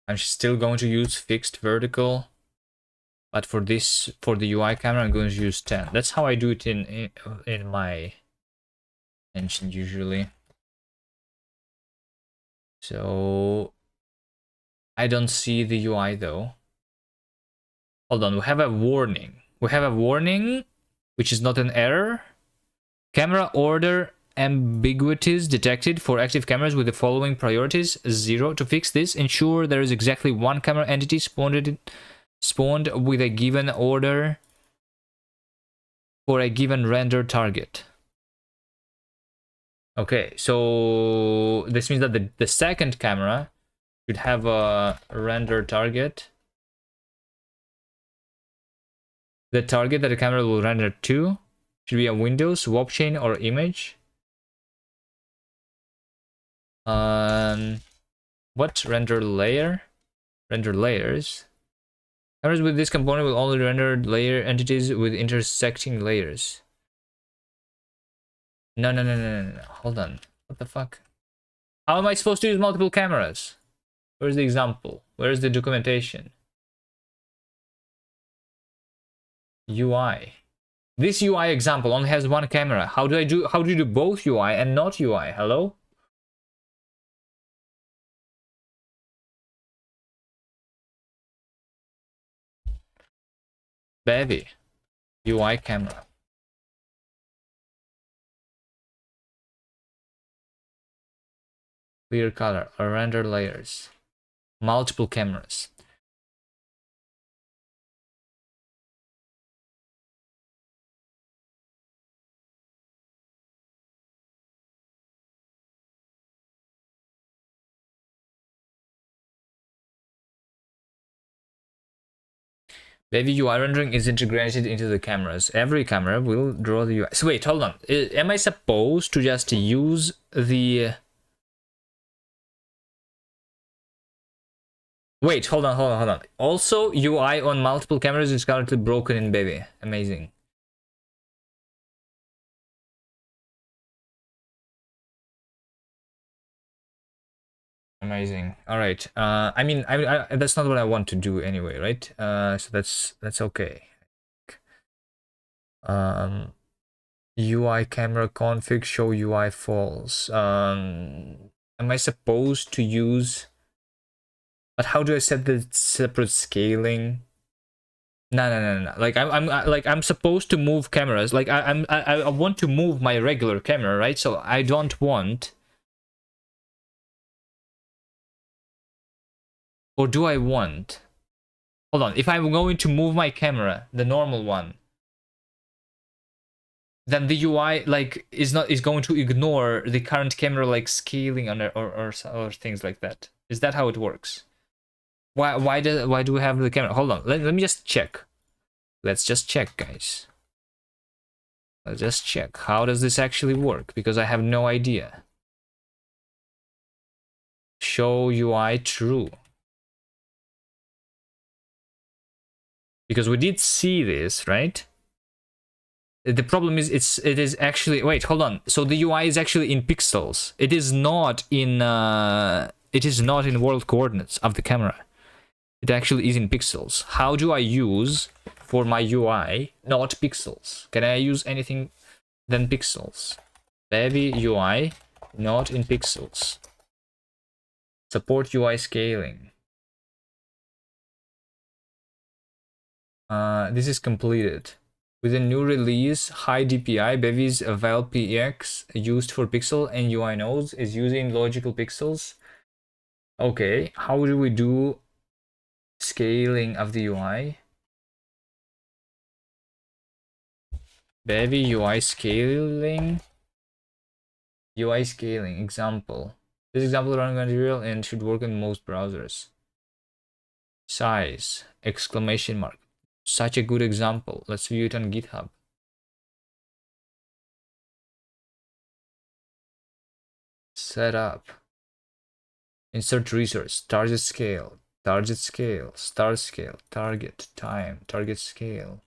I'm still going to use fixed vertical, but for this, for the UI camera, I'm going to use 10. That's how I do it in my engine usually. So I don't see the UI though. Hold on, we have a warning. Which is not an error. Camera order ambiguities detected for active cameras with the following priorities. 0. To fix this, ensure there is exactly one camera entity spawned with a given order for a given render target. Okay, so this means that the second camera should have a render target. The target that the camera will render to should be a window, swap chain, or image. What render layer? Render layers. Cameras with this component will only render layer entities with intersecting layers. No. Hold on. What the fuck? How am I supposed to use multiple cameras? Where's the example? Where's the documentation? UI. This UI example only has one camera. How do you do both UI and not UI? Hello? Bevy. UI camera. Clear color or render layers. Multiple cameras. Bevy UI rendering is integrated into the cameras. Every camera will draw the UI. So wait, hold on. Am I supposed to just use the... Wait, hold on. Also, UI on multiple cameras is currently broken in Bevy. Amazing. Amazing. All right. I mean, that's not what I want to do anyway, right? So that's okay. UI camera config show UI false. Am I supposed to use? But how do I set the separate scaling? No. Like I'm supposed to move cameras. Like I want to move my regular camera, right? So I don't want. Or do I want? Hold on. If I'm going to move my camera, the normal one, then the UI like is going to ignore the current camera like scaling or things like that. Is that how it works? Why do we have the camera? Hold on. Let me just check. Let's just check, guys. Let's just check. How does this actually work? Because I have no idea. Show UI true. Because we did see this, right? The problem is it is actually, wait, hold on. So the UI is actually in pixels. It is not in world coordinates of the camera. It actually is in pixels. How do I use for my UI not pixels? Can I use anything than pixels? Bevy UI not in pixels. Support UI scaling. This is completed. With a new release, high DPI, Bevy's Val PX used for pixel and UI nodes is using logical pixels. Okay, how do we do scaling of the UI? Bevy UI scaling. UI scaling example. This example running material and should work in most browsers. Size, exclamation mark. Such a good example. Let's view it on GitHub. Setup. Insert resource, target scale, start scale, target, time, target scale.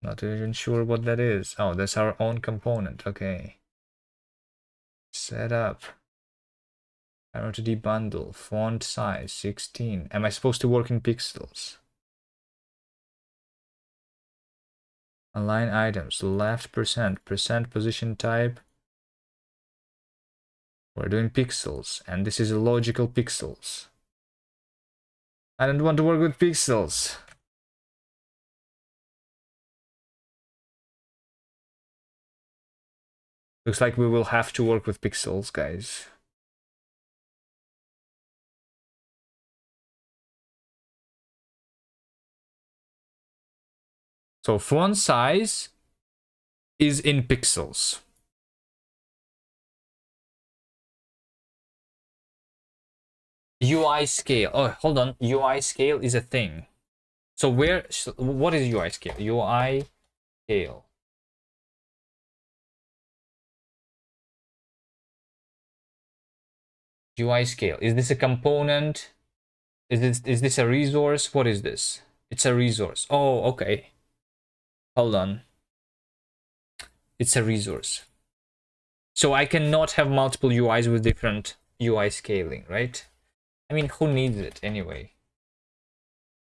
Not even sure what that is. Oh, that's our own component. Okay. Setup. Arrow to debundle. Font size 16. Am I supposed to work in pixels? Align items. Left percent. Percent position type. We're doing pixels. And this is a logical pixels. I don't want to work with pixels. Looks like we will have to work with pixels, guys. So font size is in pixels. UI scale. Oh, hold on. UI scale is a thing. So what is UI scale? UI scale. UI scale. Is this a component? Is this a resource? What is this? It's a resource. Oh, okay. Hold on. It's a resource. So I cannot have multiple UIs with different UI scaling, right? I mean, who needs it anyway?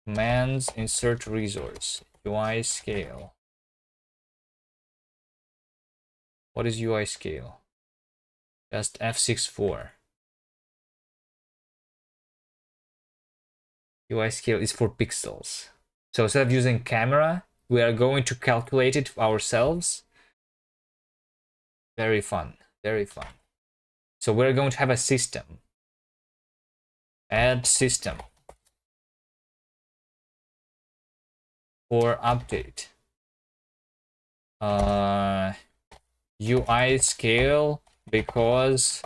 Commands, insert resource, UI scale. What is UI scale? Just F64. UI scale is for pixels. So instead of using camera, we are going to calculate it ourselves. Very fun, very fun. So we're going to have a system. Add system. For update. UI scale because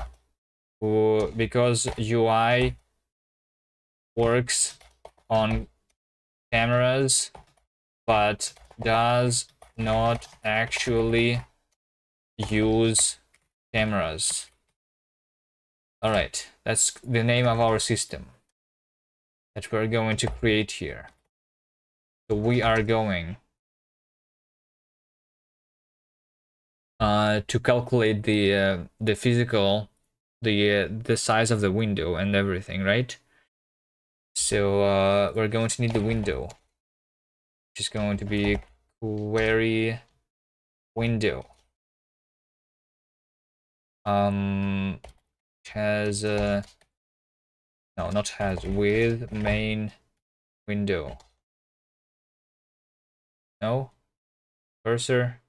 UI works on cameras but does not actually use cameras. All right, that's the name of our system that we're going to create here. So we are going to calculate the physical, the size of the window and everything, right? So we're going to need the window, which is going to be query window. Has no, not has, with main window. No, cursor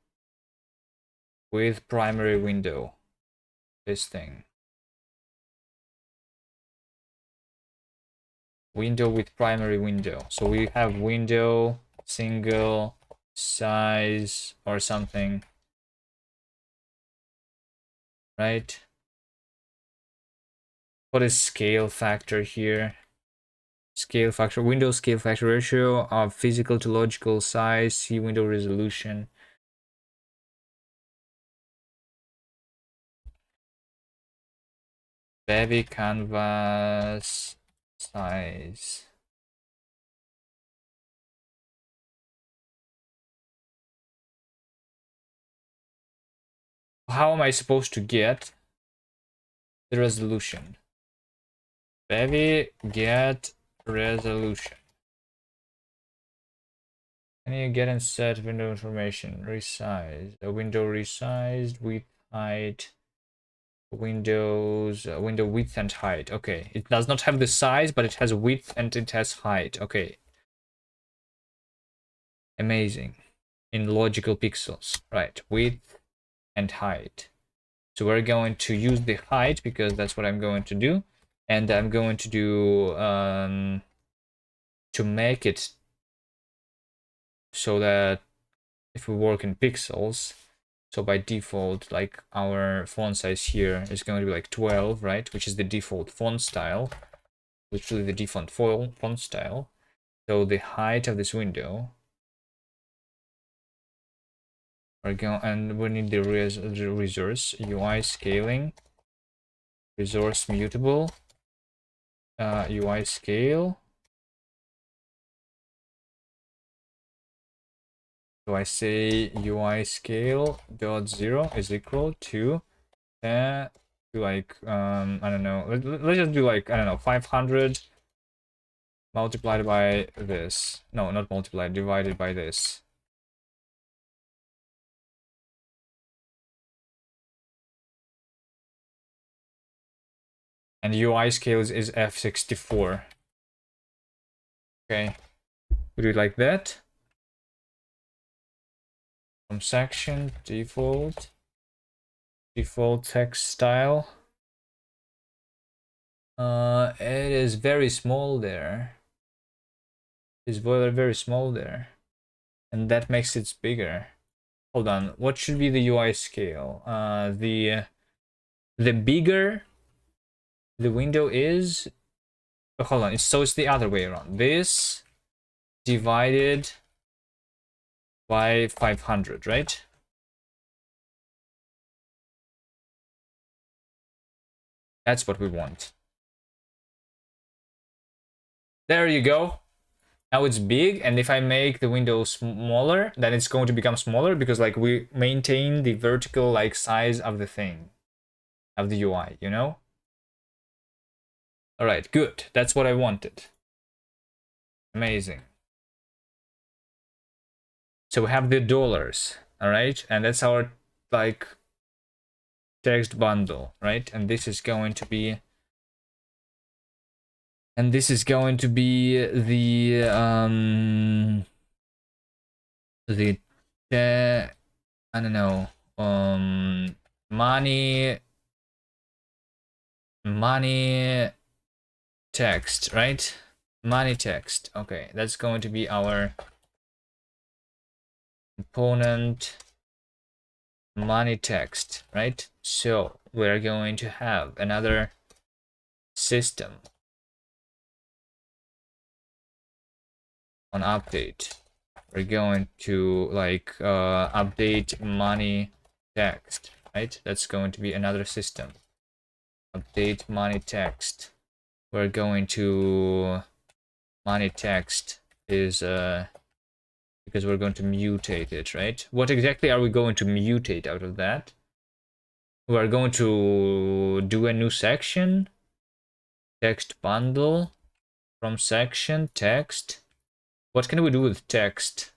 with primary window. This thing. Window with primary window. So we have window single size or something, right? What is scale factor here? Scale factor, window scale factor ratio of physical to logical size, see window resolution. Bevy canvas size. How am I supposed to get the resolution? Bevy get resolution. Can you get and set window information? Resize. A window resized, width, height. Windows, window width and height. Okay, it does not have the size, but it has width and it has height. Okay, amazing. In logical pixels, right? Width and height. So we're going to use the height because that's what I'm going to do, and I'm going to do to make it so that if we work in pixels, so by default, like our font size here is going to be like 12, right? Which is the default font style, literally the default font style. So the height of this window, we're going, and we need the resource UI scaling, resource mutable, UI scale. So I say UI scale dot 0 is equal to like I don't know. Let's just do like I don't know 500 multiplied by this. No, not multiplied, divided by this. And UI scales is F64. Okay, we do it like that. From section default text style. It is very small there. It's very small there, and that makes it bigger. Hold on, what should be the UI scale? The bigger the window is. Oh, hold on, so it's the other way around. This divided by 500, right? That's what we want. There you go. Now it's big, and if I make the window smaller, then it's going to become smaller because like we maintain the vertical like size of the thing, of the UI, you know? All right, good. That's what I wanted. Amazing. So we have the dollars, all right? And that's our like text bundle, right? And this is going to be the I don't know, money text, right? Money text. Okay, that's going to be our component money text, right? So we're going to have another system on update. We're going to like update money text, right? That's going to be another system. Update money text. We're going to money text is because we're going to mutate it, right? What exactly are we going to mutate out of that? We are going to do a new section, text bundle, from section, text. What can we do with text?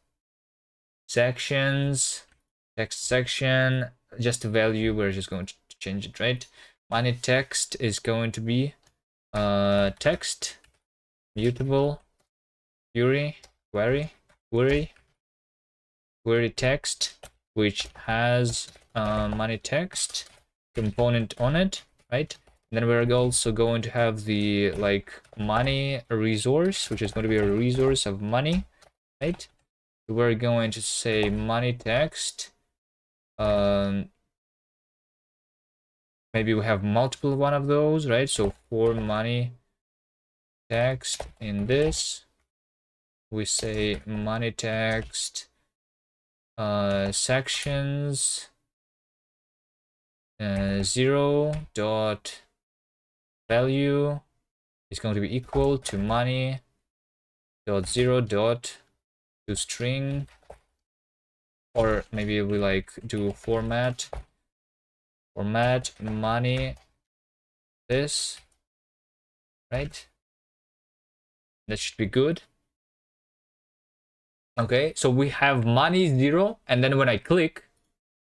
Sections, text section, just a value, we're just going to change it, right? Money text is going to be text, mutable, query text, which has money text component on it, right? And then we're also going to have the like money resource, which is going to be a resource of money, right? We're going to say money text. Maybe we have multiple one of those, right? So for money text in this, we say money text sections 0 dot value is going to be equal to money dot 0 dot to string, or maybe we like do format money this, right? That should be good. Okay, so we have money 0, and then when I click,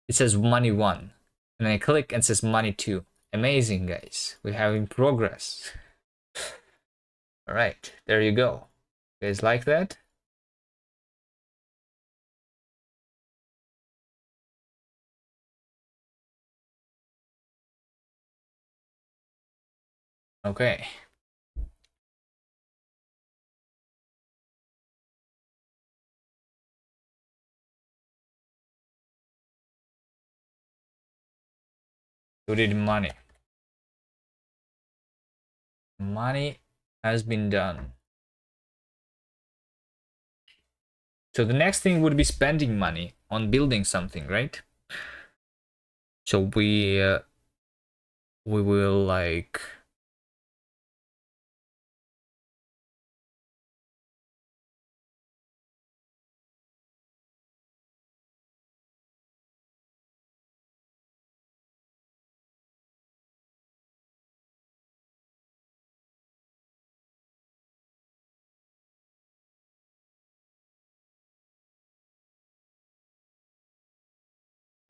it says money 1, and then I click and it says money 2. Amazing, guys. We're having progress. All right, there you go. You guys like that? Okay. Who did money? Money has been done. So the next thing would be spending money on building something, right? So we will like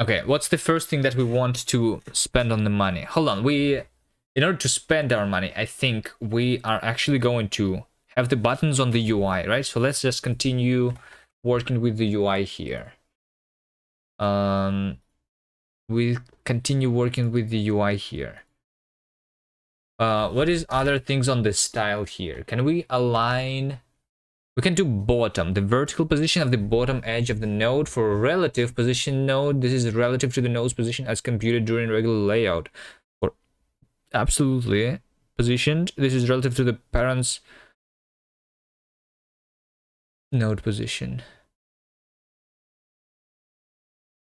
okay, what's the first thing that we want to spend on the money? Hold on, in order to spend our money, I think we are actually going to have the buttons on the UI, right? So let's just continue working with the UI here. We continue working with the UI here. What is other things on the style here? Can we align? We can do bottom, the vertical position of the bottom edge of the node for a relative position node. This is relative to the node's position as computed during regular layout. For absolutely positioned, this is relative to the parent's node position.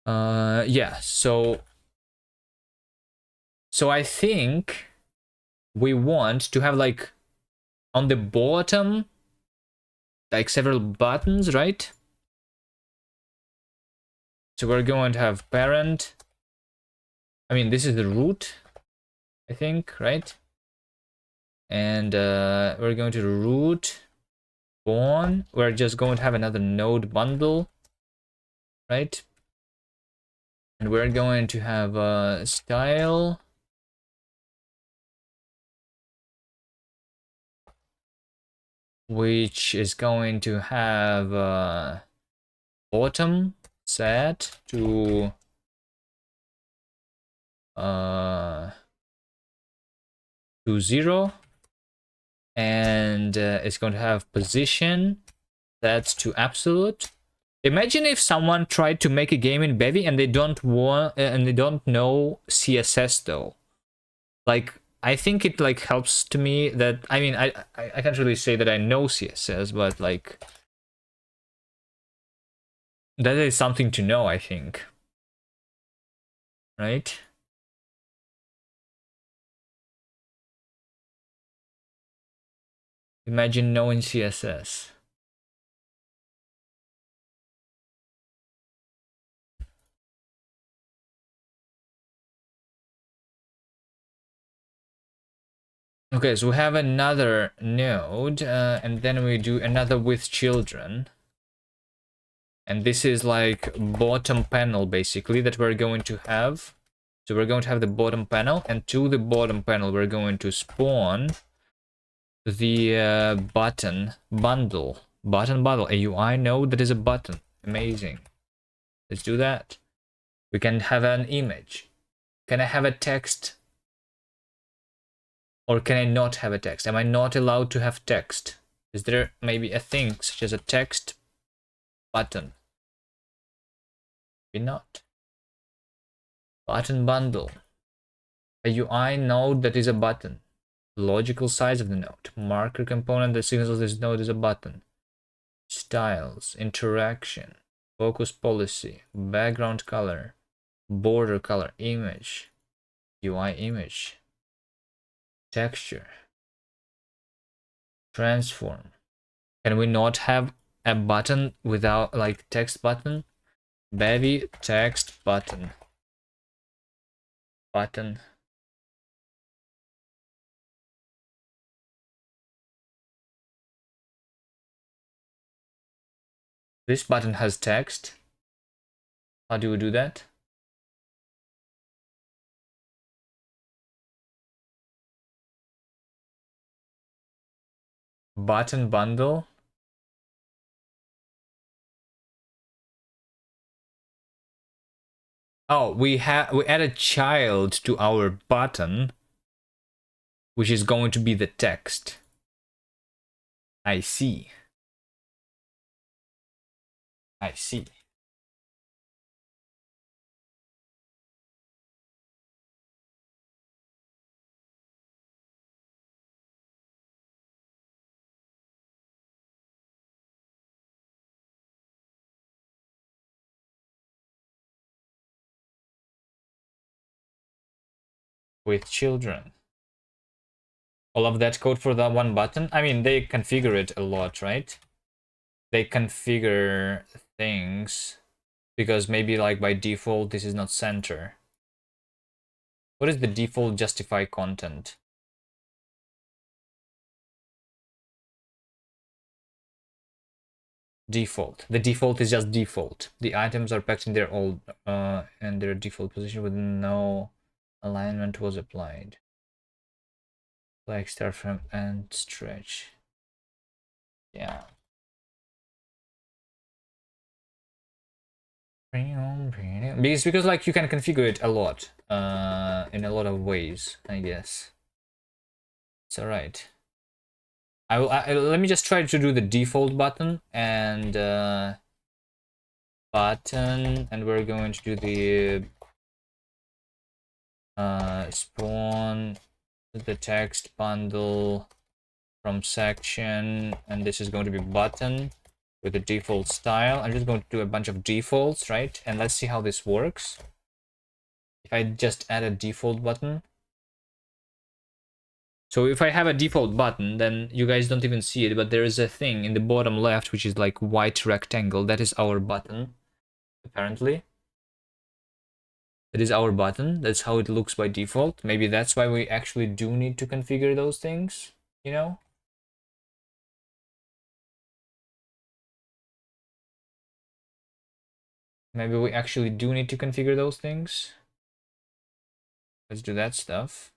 Yeah, so I think we want to have like on the bottom like several buttons, right? So we're going to have parent. I mean, this is the root, I think, right? And we're going to root spawn. We're just going to have another node bundle, right? And we're going to have a style. Which is going to have bottom set to 0, and it's going to have position that's to absolute. Imagine if someone tried to make a game in Bevy and they don't know CSS though. Like I think it like helps to me that I mean I can't really say that I know CSS, but like that is something to know, I think. Right? Imagine knowing CSS. Okay, so we have another node, and then we do another with children. And this is like bottom panel, basically, that we're going to have. So we're going to have the bottom panel, and to the bottom panel, we're going to spawn the button bundle. Button bundle, a UI node that is a button. Amazing. Let's do that. We can have an image. Can I have a text? Or can I not have a text? Am I not allowed to have text? Is there maybe a thing such as a text button? Maybe not. Button bundle. A UI node that is a button. Logical size of the node. Marker component that signals this node is a button. Styles. Interaction. Focus policy. Background color. Border color. Image. UI image. Texture. Transform. Can we not have a button without like text button? Bevy text button. Button. This button has text. How do we do that? Button bundle. Oh, we added child to our button, which is going to be the text. I see. I see. With children. All of that code for that one button. I mean, they configure it a lot, right? They configure things because maybe like by default this is not center. What is the default justify content? Default. The default is just default. The items are packed in their old and their default position with no alignment was applied. Like start from and stretch. Yeah. Because like you can configure it a lot in a lot of ways, I guess. It's all right. Let me just try to do the default button and button, and we're going to do the spawn the text bundle from section, and this is going to be button with the default style. I'm just going to do a bunch of defaults, right? And let's see how this works. If I just add a default button. So if I have a default button, then you guys don't even see it, but there is a thing in the bottom left, which is like white rectangle. That is our button, apparently. It is our button. That's how it looks by default. Maybe that's why we actually do need to configure those things, you know? Maybe we actually do need to configure those things. Let's do that stuff.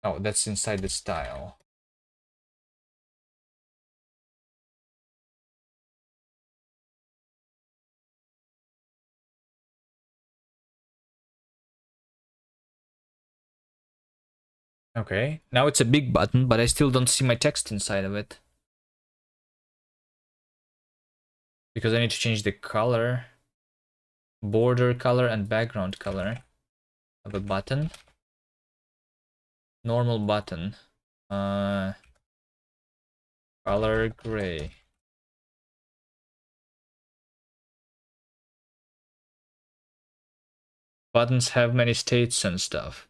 Oh, that's inside the style. Okay, now it's a big button, but I still don't see my text inside of it. Because I need to change the color, border color, and background color of a button. Normal button. Color gray. Buttons have many states and stuff.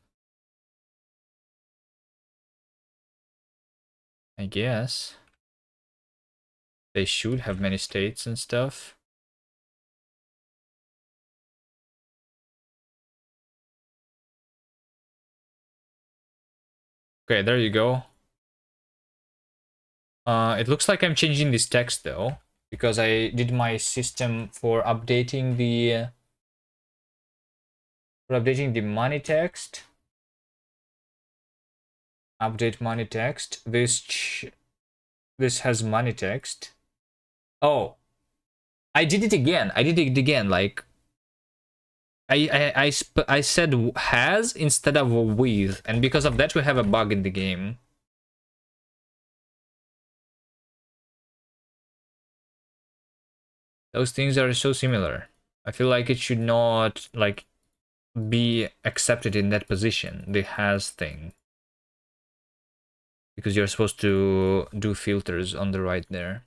I guess. They should have many states and stuff. Okay, there you go. It looks like I'm changing this text though, because I did my system for updating the money text. Update money text. This has money text. Oh, I did it again. I did it again. Like I said has instead of with, and because of that we have a bug in the game. Those things are so similar. I feel like it should not like be accepted in that position, the has thing. Because you're supposed to do filters on the right there.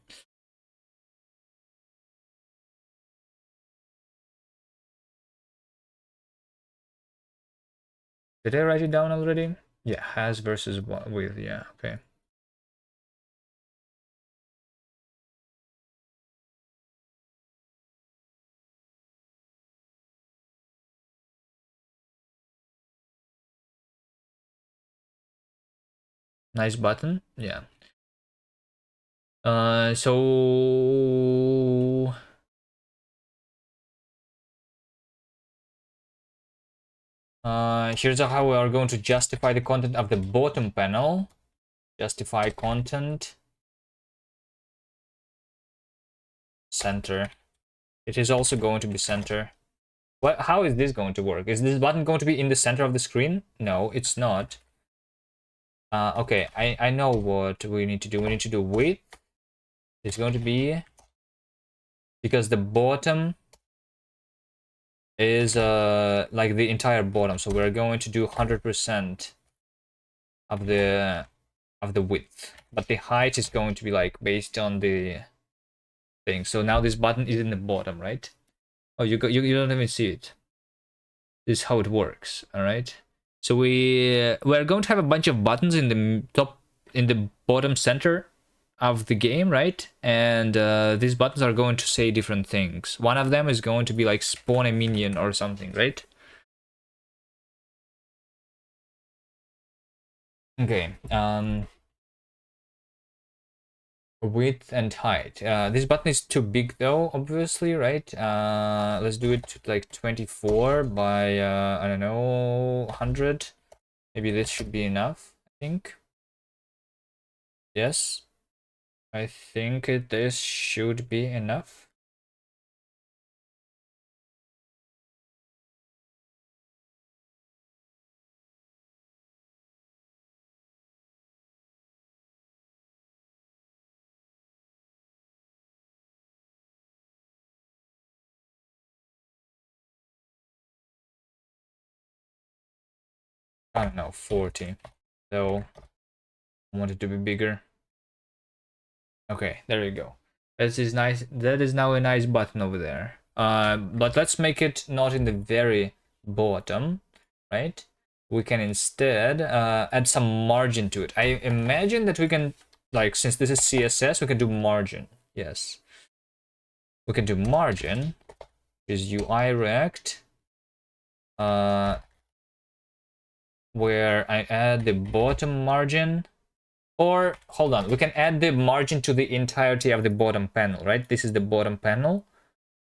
Did I write it down already? Yeah, has versus with, yeah, okay. Nice button, yeah. So here's how we are going to justify the content of the bottom panel. Justify content. Center. It is also going to be center. What? How is this going to work? Is this button going to be in the center of the screen? No, it's not. Okay, I know what we need to do. We need to do width. It's going to be because the bottom is like the entire bottom, so we're going to do 100% of the width, but the height is going to be like based on the thing. So now this button is in the bottom, right? Oh, you don't even see it. This is how it works. All right. So we're going to have a bunch of buttons in the top, in the bottom center of the game, right? And these buttons are going to say different things. One of them is going to be like spawn a minion or something, right? Okay. Width and height. This button is too big though, obviously, right? Let's do it to like 24 by I don't know, 100. Maybe this should be enough, I think. Yes. I think this should be enough. I don't know, 40. So I want it to be bigger. Okay, there you go. That is nice. That is now a nice button over there. But let's make it not in the very bottom, right? We can instead add some margin to it. I imagine that we can, like, since this is CSS, we can do margin. Yes. We can do margin, is UI rect, where I add the bottom margin. Or, hold on, we can add the margin to the entirety of the bottom panel, right? This is the bottom panel.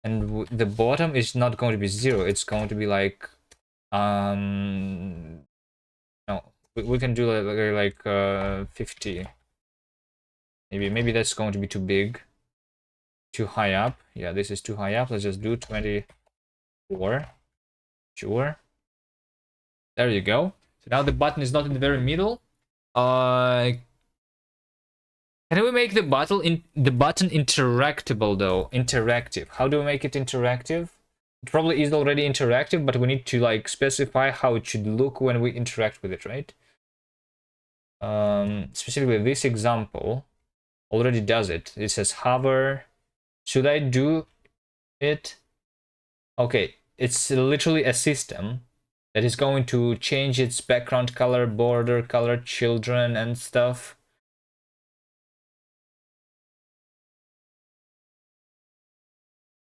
And the bottom is not going to be 0. It's going to be like, no, we can do like 50. Maybe that's going to be too big, too high up. Yeah, this is too high up. Let's just do 24. Sure. There you go. So now the button is not in the very middle. Can we make the button interactable though? Interactive. How do we make it interactive? It probably is already interactive, but we need to like specify how it should look when we interact with it, right? Specifically this example already does it. It says hover. Should I do it? Okay, it's literally a system that is going to change its background color, border color, children and stuff.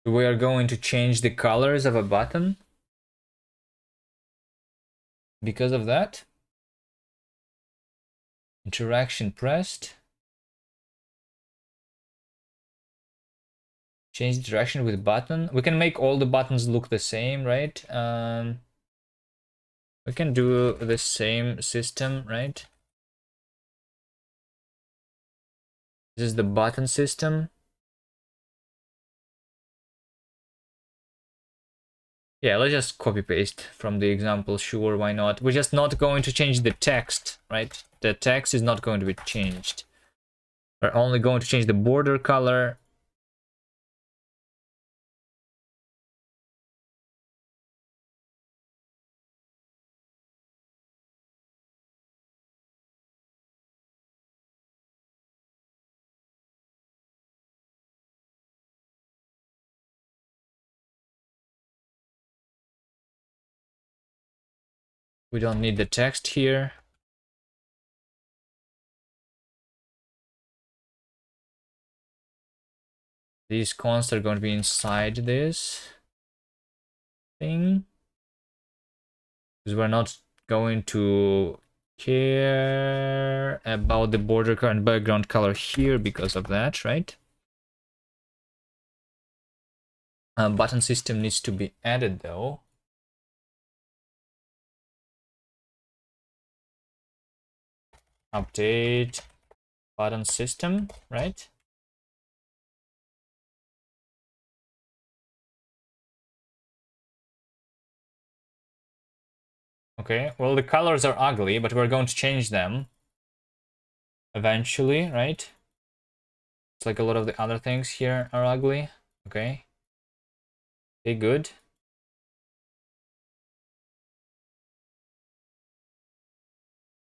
We are going to change the colors of a button because of that. Interaction pressed. Change the direction with button. We can make all the buttons look the same, right? We can do the same system, right? This is the button system. Yeah, let's just copy paste from the example. Sure, why not? We're just not going to change the text, right? The text is not going to be changed. We're only going to change the border color. We don't need the text here. These consts are going to be inside this thing. Because we're not going to care about the border color and background color here because of that, right? Button system needs to be added though. Update button system, right? Okay, well, the colors are ugly, but we're going to change them eventually, right? It's like a lot of the other things here are ugly. Okay. Okay, good.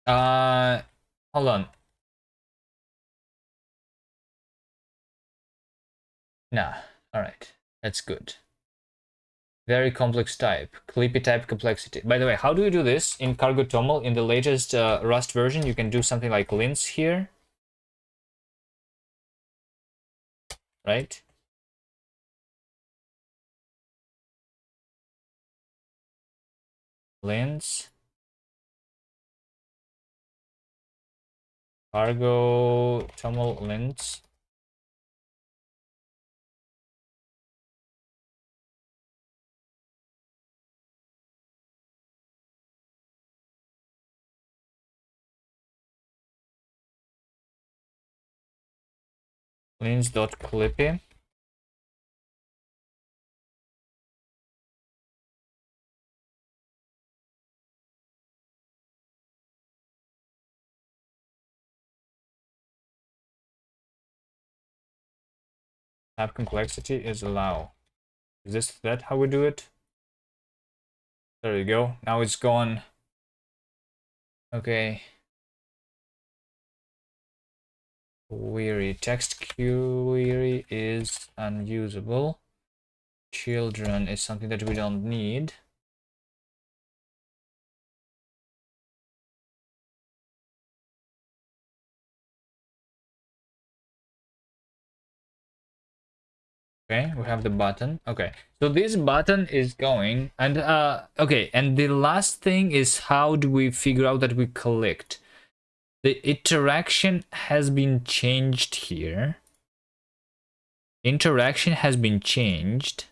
Hold on. Nah, all right. That's good. Very complex type. Clippy type complexity. By the way, how do you do this in Cargo Toml? In the latest Rust version, you can do something like lints here, right? Lints. Cargo Toml lints. Lints.clippy. Type complexity is allow. Is this that how we do it? There you go. Now it's gone. Okay. Query. Text query is unusable. Children is something that we don't need. Okay, we have the button. Okay, so this button is going, and okay, and the last thing is how do we figure out that we clicked? The interaction has been changed here. Interaction has been changed.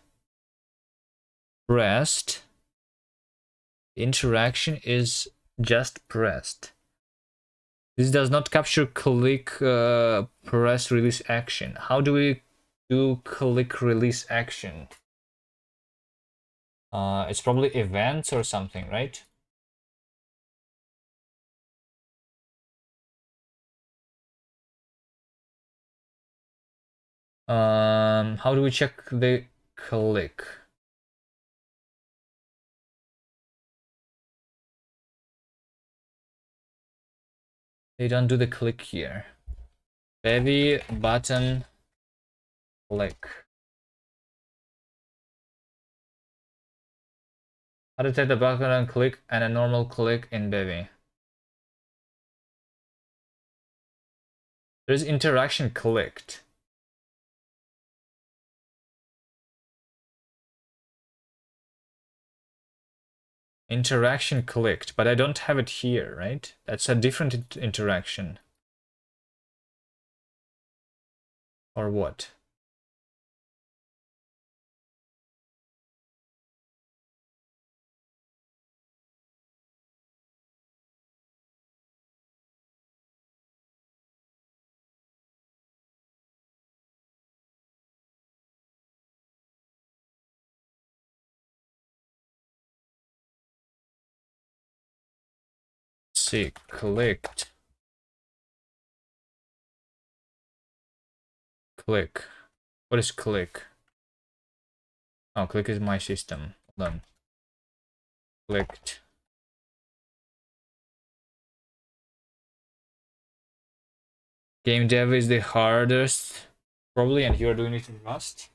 Pressed. Interaction is just pressed. This does not capture click press release action. How do we do click release action? It's probably events or something, right? How do we check the click? They don't do the click here. Bevy button click. How to take the button click and a normal click in Bevy? There's interaction clicked. Interaction clicked, but I don't have it here, right? That's a different interaction. Or what? See, clicked. Click. What is click? Oh, click is my system. Hold on. Clicked. Game dev is the hardest, probably, and you're doing it in Rust.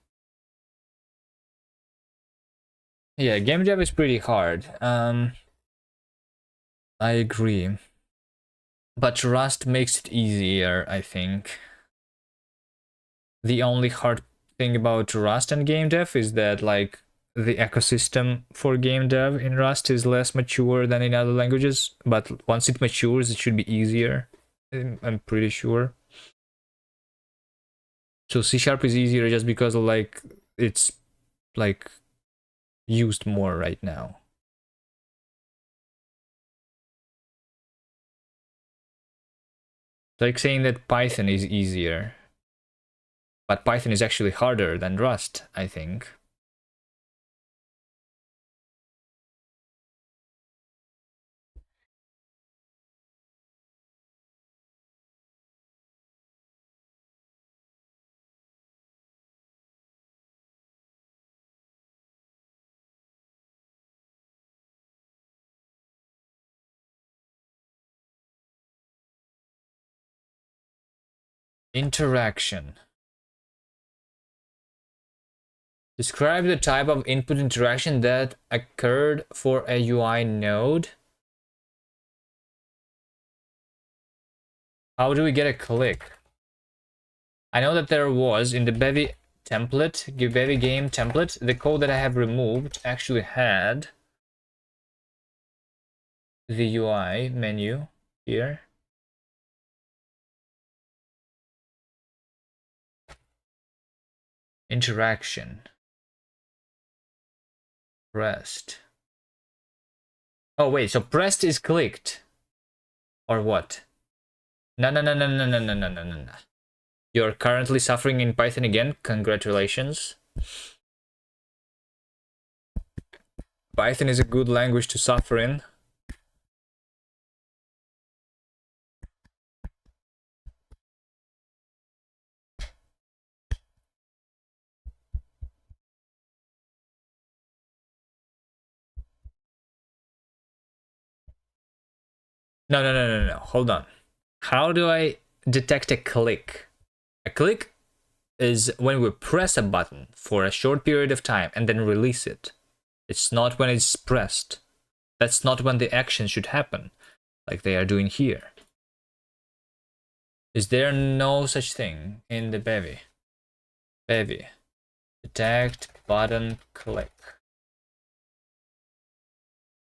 Yeah, game dev is pretty hard. I agree. But Rust makes it easier, I think. The only hard thing about Rust and game dev is that, like, the ecosystem for game dev in Rust is less mature than in other languages, but once it matures, it should be easier. I'm pretty sure. So C# is easier just because like it's like used more right now. It's like saying that Python is easier, but Python is actually harder than Rust, I think. Interaction. Describe the type of input interaction that occurred for a UI node. How do we get a click? I know that there was in the Bevy template, Bevy game template, the code that I have removed actually had the UI menu here. Interaction. Pressed. Oh wait, so pressed is clicked. Or what? No. You're currently suffering in Python again. Congratulations. Python is a good language to suffer in. No. Hold on. How do I detect a click? A click is when we press a button for a short period of time and then release it. It's not when it's pressed. That's not when the action should happen, like they are doing here. Is there no such thing in the Bevy? Bevy. Detect button click.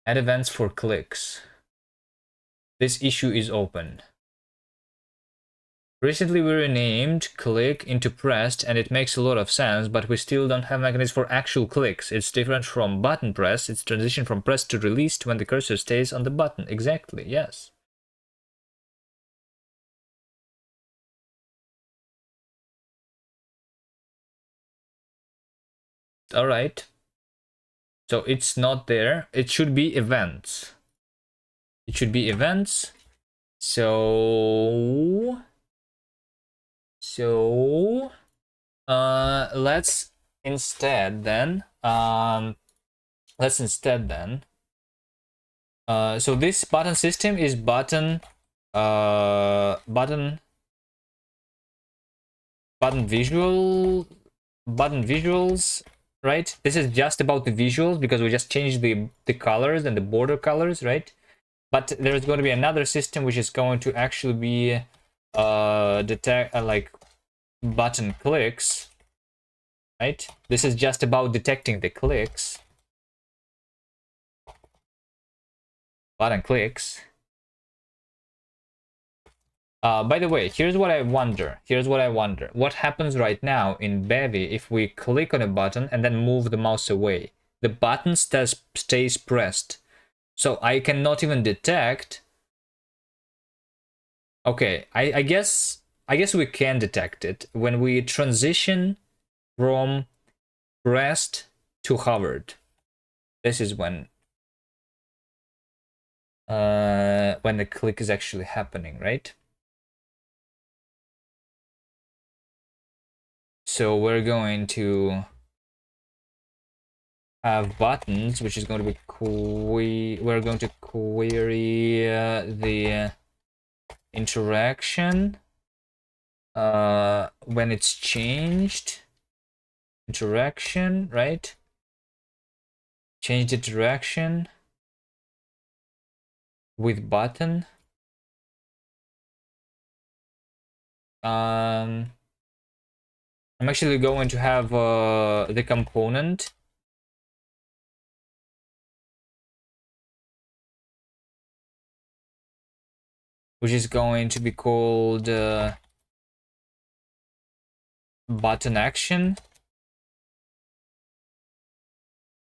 Add events for clicks. This issue is open. Recently we renamed click into pressed and it makes a lot of sense, but we still don't have mechanisms for actual clicks. It's different from button press. It's transition from pressed to released when the cursor stays on the button. Exactly, yes. All right. So it's not there. It should be events. It should be events. So let's instead then so this button system is button visuals, right? This is just about the visuals because we just changed the colors and the border colors, right? But there's going to be another system which is going to actually be detect like button clicks, right? This is just about detecting the clicks. Button clicks. By the way, here's what I wonder. What happens right now in Bevy if we click on a button and then move the mouse away? The button stays pressed. So I cannot even detect. Okay, I guess we can detect it when we transition from pressed to hovered. This is when the click is actually happening, right? So we're going to have buttons, which is going to be we're going to query the interaction when it's changed. Interaction, right? Change the direction with button. I'm actually going to have the component which is going to be called button action.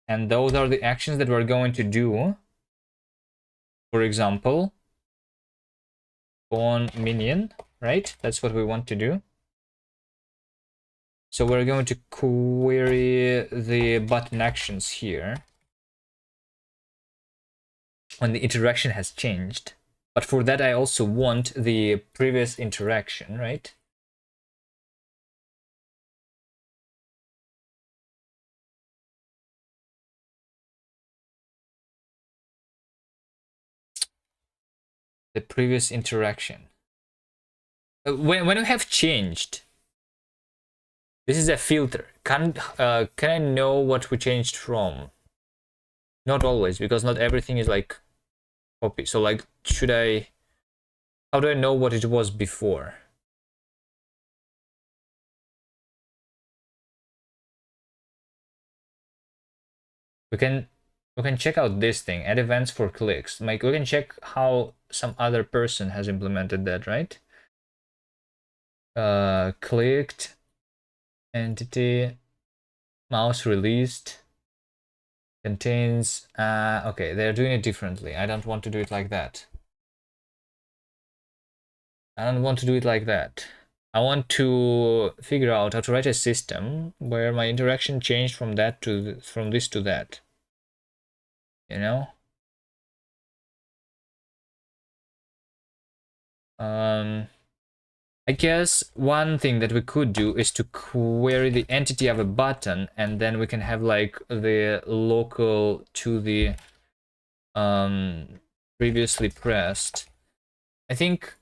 And those are the actions that we're going to do. For example, on minion, right? That's what we want to do. So we're going to query the button actions here when the interaction has changed. But for that, I also want the previous interaction, right? The previous interaction. When we have changed, this is a filter. Can I know what we changed from? Not always, because not everything is like copy. So like, how do I know what it was before? We can check out this thing, add events for clicks. Like we can check how some other person has implemented that, right? Clicked, entity, mouse released, contains, okay, they're doing it differently. I don't want to do it like that. I don't want to do it like that. I want to figure out how to write a system where my interaction changed from that to from this to that. You know? I guess one thing that we could do is to query the entity of a button, and then we can have like the local to the previously pressed. I think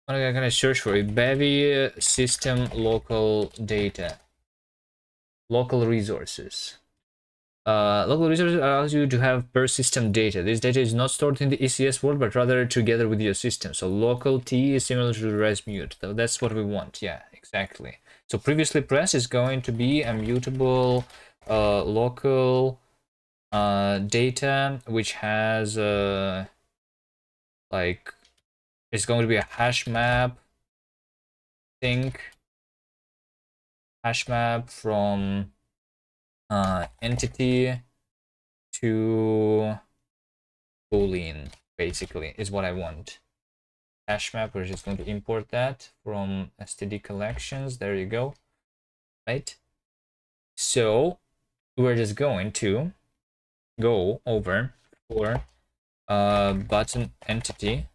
what I'm gonna search for it, Bevy system local data, local resources. Local resources allows you to have per system data. This data is not stored in the ECS world, but rather together with your system. So local T is similar to res mute. So that's what we want. Yeah, exactly. So previously pressed is going to be a mutable local data, which has like, it's going to be a hash map hash map from entity to boolean, basically, is what I want. Hash map, we're just going to import that from std collections. There you go. Right? So we're just going to go over for button entity.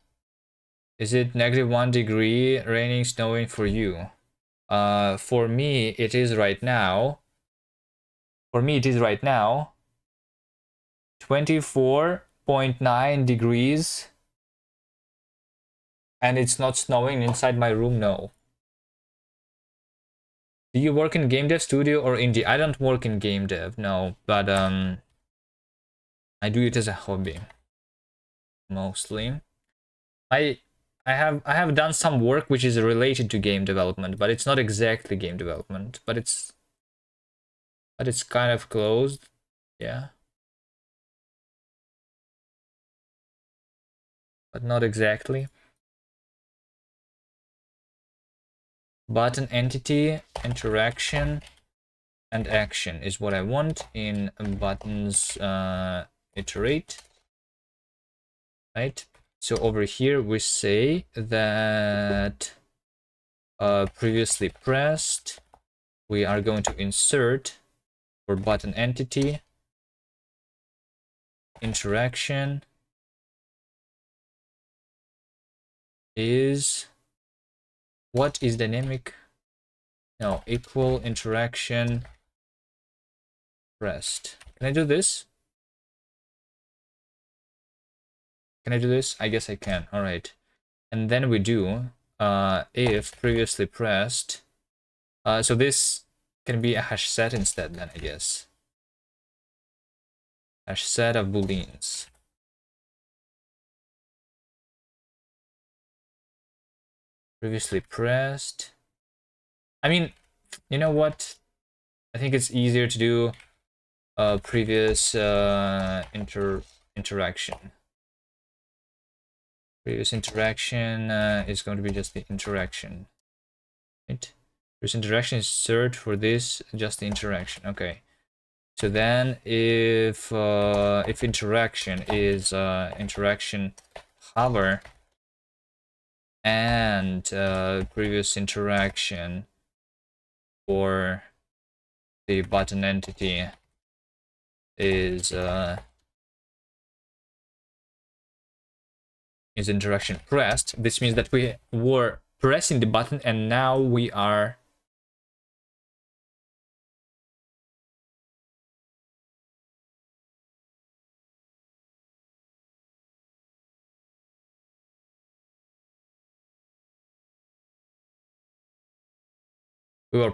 Is it -1 degree, raining, snowing for you? For me, it is right now. 24.9 degrees, and it's not snowing inside my room. No. Do you work in game dev studio or indie? I don't work in game dev, no, but I do it as a hobby mostly. I have done some work which is related to game development, but it's not exactly game development, but it's kind of closed. Yeah. But not exactly. Button entity, interaction, and action is what I want in buttons iterate. Right? So over here we say that previously pressed, we are going to insert for button entity, interaction is, what is dynamic? No, equal interaction pressed. Can I do this? Can I do this? I guess I can. All right. And then we do if previously pressed. So this can be a hash set instead then, I guess. Hash set of booleans. Previously pressed. I mean, you know what? I think it's easier to do previous interaction. Previous interaction is going to be just the interaction. Right? Previous interaction is search for this, just the interaction. Okay. So then if interaction is interaction hover and previous interaction for the button entity is interaction pressed, this means that we were pressing the button and now we are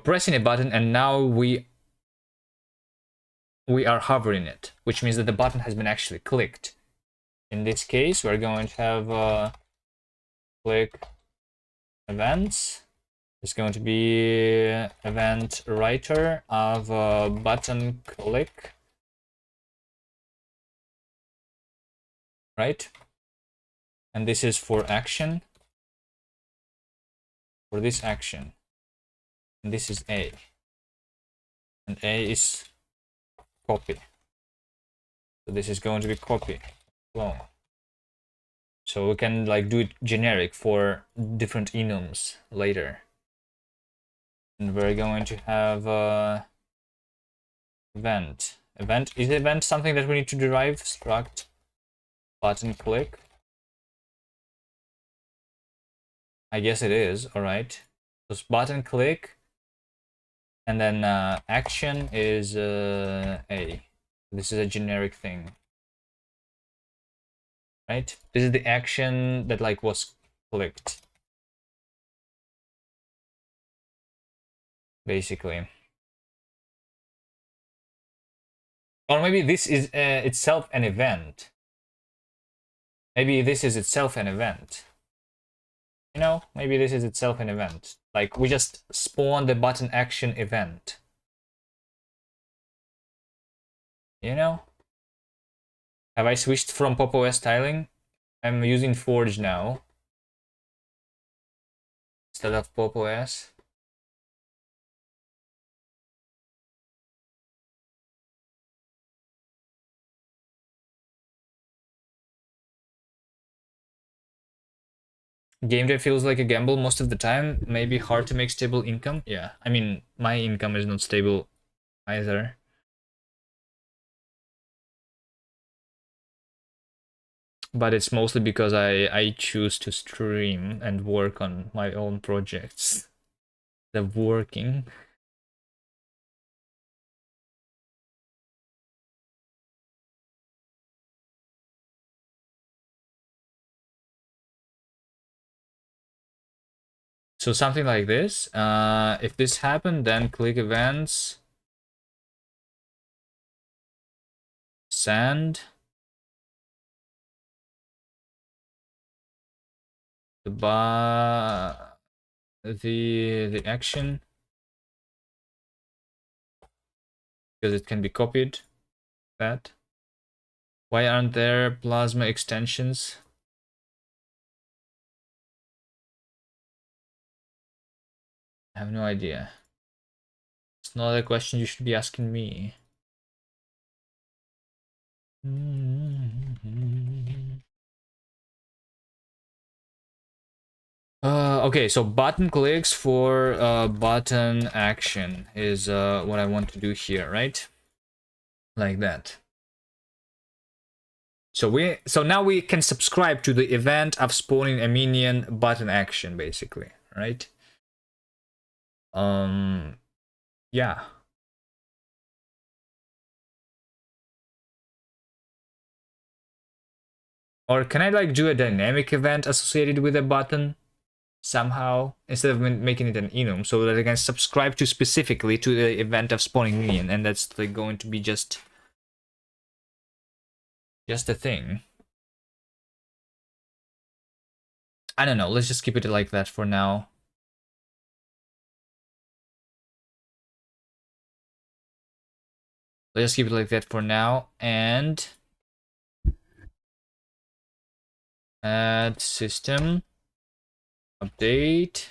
pressing a button and now we are hovering it, which means that the button has been actually clicked. In this case, we're going to have click events. It's going to be event writer of button click, right? And this is for action, for this action. And this is A. And A is copy. So this is going to be copy, clone. So we can like do it generic for different enums later. And we're going to have event. Is event something that we need to derive? Struct button click. I guess it is. All right. So button click, and then action is A. This is a generic thing, right? This is the action that like was clicked, basically. Or maybe this is itself an event. Maybe this is itself an event. You know, maybe this is itself an event. Like we just spawn the button action event. You know? Have I switched from Pop! OS styling? I'm using Forge now instead of Pop! OS. Game day feels like a gamble most of the time. Maybe hard to make stable income. Yeah, I mean, my income is not stable either. But it's mostly because I choose to stream and work on my own projects. The working. So something like this. If this happened, then click events. Send. The the action. Because it can be copied. That. Why aren't there plasma extensions? I have no idea. It's not a question you should be asking me. Okay, so button clicks for button action is what I want to do here, right? Like that. So now we can subscribe to the event of spawning a minion button action, basically, right? Yeah. Or can I like do a dynamic event associated with a button somehow instead of making it an enum, so that I can subscribe to specifically to the event of spawning minion, and that's like going to be just a thing. I don't know. Let's just keep it like that for now. Let's just keep it like that for now, and Add system update.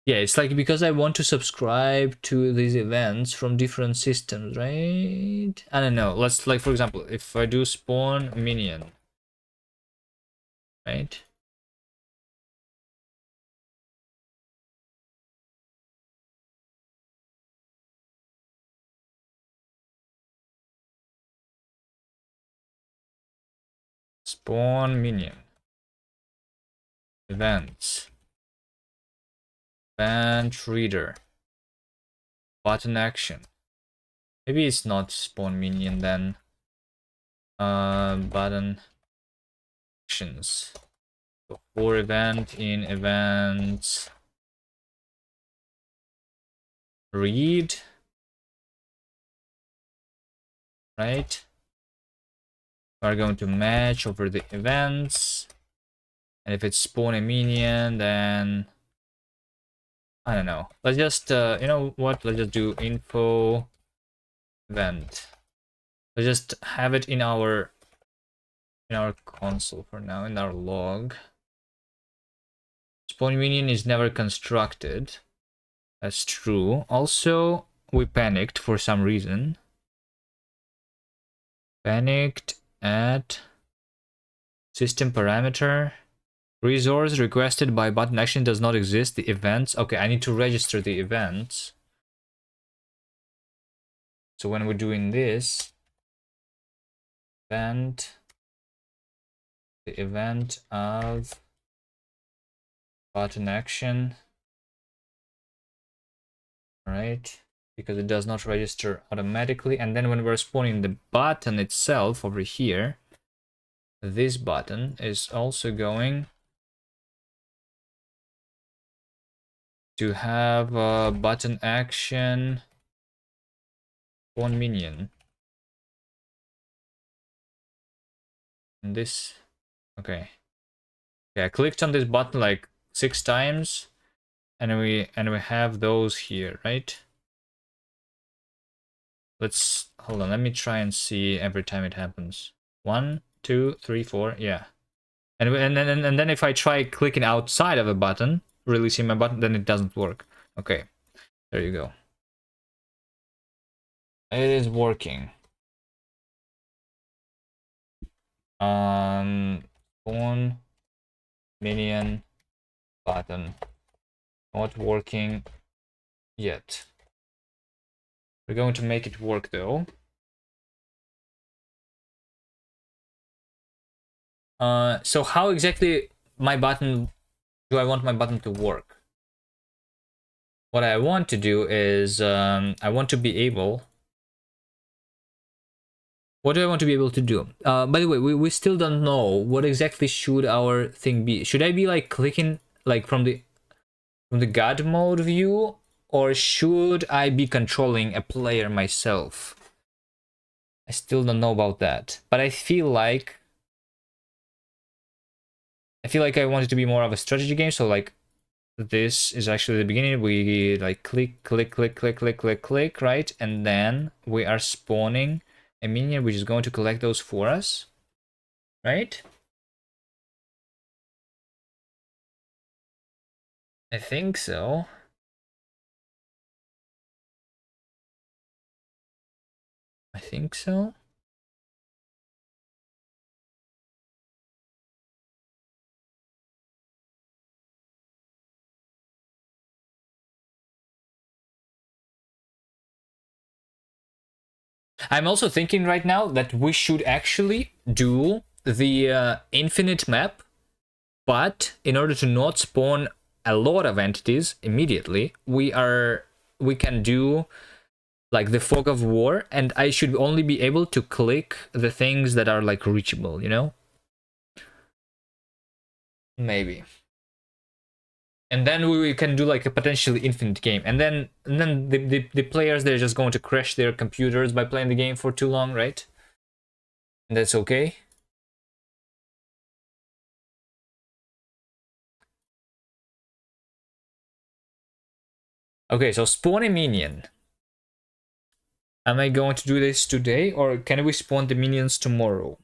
Yeah, it's like because I want to subscribe to these events from different systems, right? I don't know. Let's, like, for example, if I do spawn minion, right? Spawn minion. Events. Event reader. Button action. Maybe it's not spawn minion then. Button actions. So for event in events. Read. Right? We're going to match over the events. And if it's spawn a minion, then I don't know. Let's just, you know what? Let's just do info event. Let's just have it in our console for now, in our log. Spawn minion is never constructed. That's true. Also, we panicked for some reason. Panicked at system parameter. Resource requested by button action does not exist. The events. Okay, I need to register the events. So when we're doing this, event, the event of button action, right? Because it does not register automatically. And then when we're spawning the button itself over here, this button is also going to have a button action spawn minion. And this, okay. Yeah, I clicked on this button like 6 times, and we have those here, right? Let's hold on. Let me try and see every time it happens. 1, 2, 3, 4. Yeah. And then if I try clicking outside of a button, releasing my button, then it doesn't work. Okay. There you go. It is working. Spawn minion button not working yet. We're going to make it work though. So how exactly my button do I want my button to work? What I want to do is I want to be able. What do I want to be able to do? By the way, we still don't know what exactly should our thing be. Should I be like clicking like from the God mode view, or should I be controlling a player myself? I still don't know about that, but I feel like I want it to be more of a strategy game. So like this is actually the beginning. We like click, click, click, click, click, click, click, right? And then we are spawning a minion which is going to collect those for us, right? I think so. I think so. I'm also thinking right now that we should actually do the infinite map, but in order to not spawn a lot of entities immediately, we can do like the fog of war, and I should only be able to click the things that are like reachable, you know? Maybe. And then we can do like a potentially infinite game, and then the players, they're just going to crash their computers by playing the game for too long, right? And that's okay. Okay, so spawn a minion. Am I going to do this today, or can we spawn the minions tomorrow?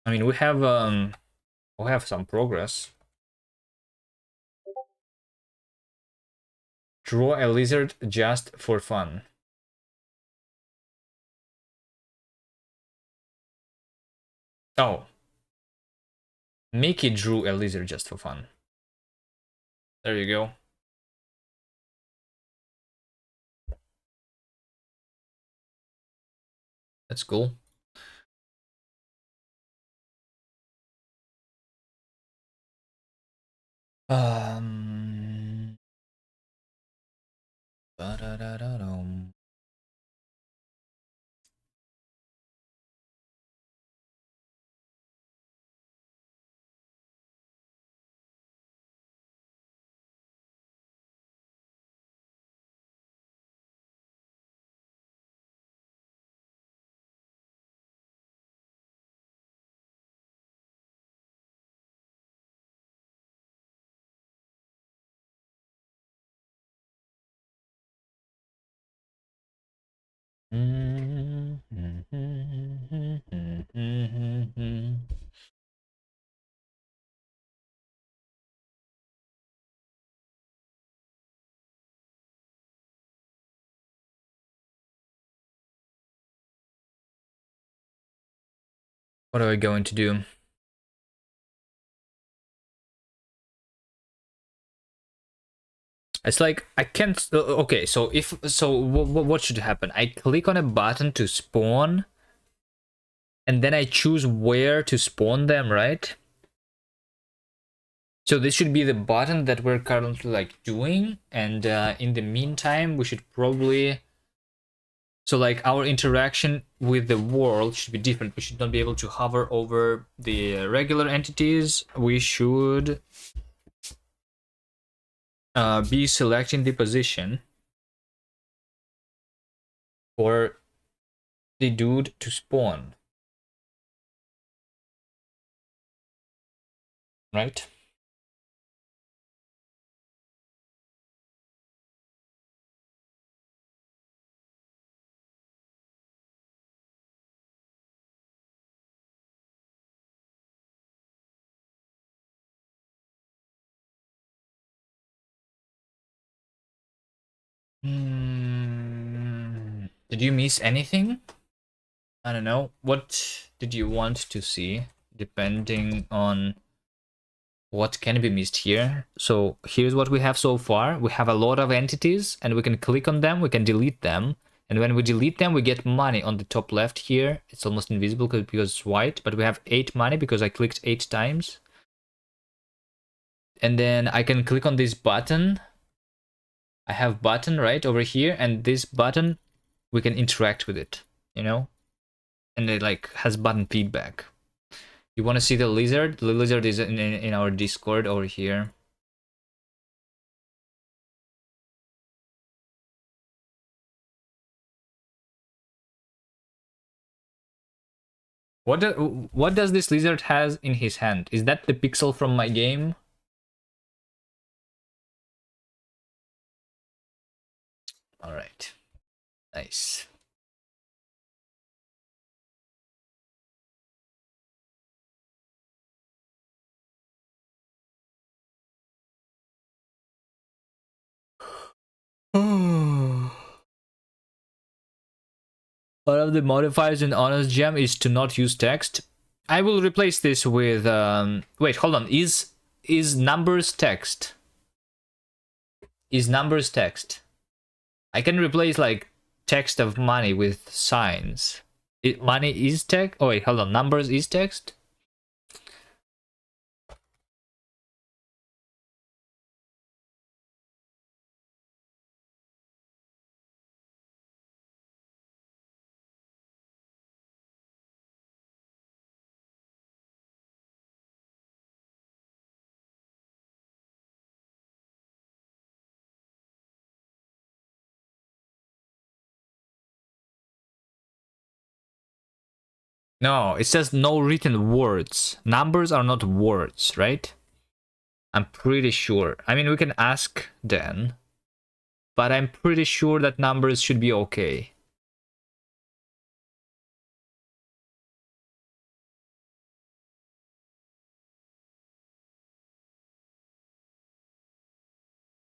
I mean, we have some progress. Draw a lizard just for fun. Oh, Mickey drew a lizard just for fun. There you go. That's cool. Um. Ba-da-da-da-dum. What are we going to do? It's like I can't. Okay, so what should happen? I click on a button to spawn, and then I choose where to spawn them, right? So this should be the button that we're currently like doing, and in the meantime, we should probably. So like our interaction with the world should be different. We should not be able to hover over the regular entities. We should be selecting the position for the dude to spawn. Right? Did you miss anything? I don't know. What did you want to see? Depending on what can be missed here. So here's what we have so far. We have a lot of entities, and we can click on them, we can delete them. And when we delete them, we get money on the top left here. It's almost invisible because it's white, but we have 8 money because I clicked 8 times. And then I can click on this button. I have button right over here, and this button, we can interact with it, you know? And it like has button feedback. You want to see the lizard? The lizard is in our Discord over here. What does this lizard has in his hand? Is that the pixel from my game? All right, nice. One of the modifiers in Honest Gem is to not use text. I will replace this with wait, hold on. Is numbers text? Is numbers text? I can replace like text of money with signs. Money is text. Oh wait, hold on. Numbers is text. No, it says no written words. Numbers are not words, right? I'm pretty sure. I mean, we can ask Dan. but I'm pretty sure that numbers should be okay.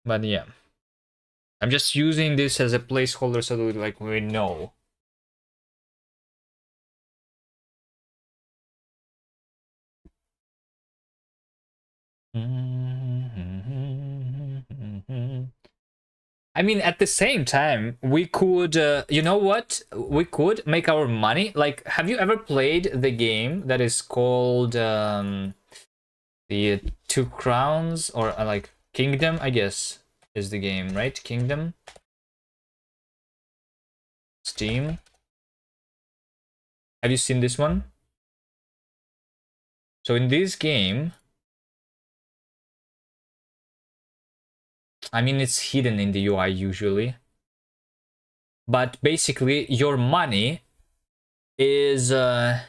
But yeah, I'm just using this as a placeholder so that like we know. I mean, at the same time, we could, you know what? We could make our money. Like, have you ever played the game that is called the Two Crowns or like Kingdom? I guess is the game, right? Kingdom, Steam. Have you seen this one? So in this game, I mean, it's hidden in the UI usually, but basically your money is. Can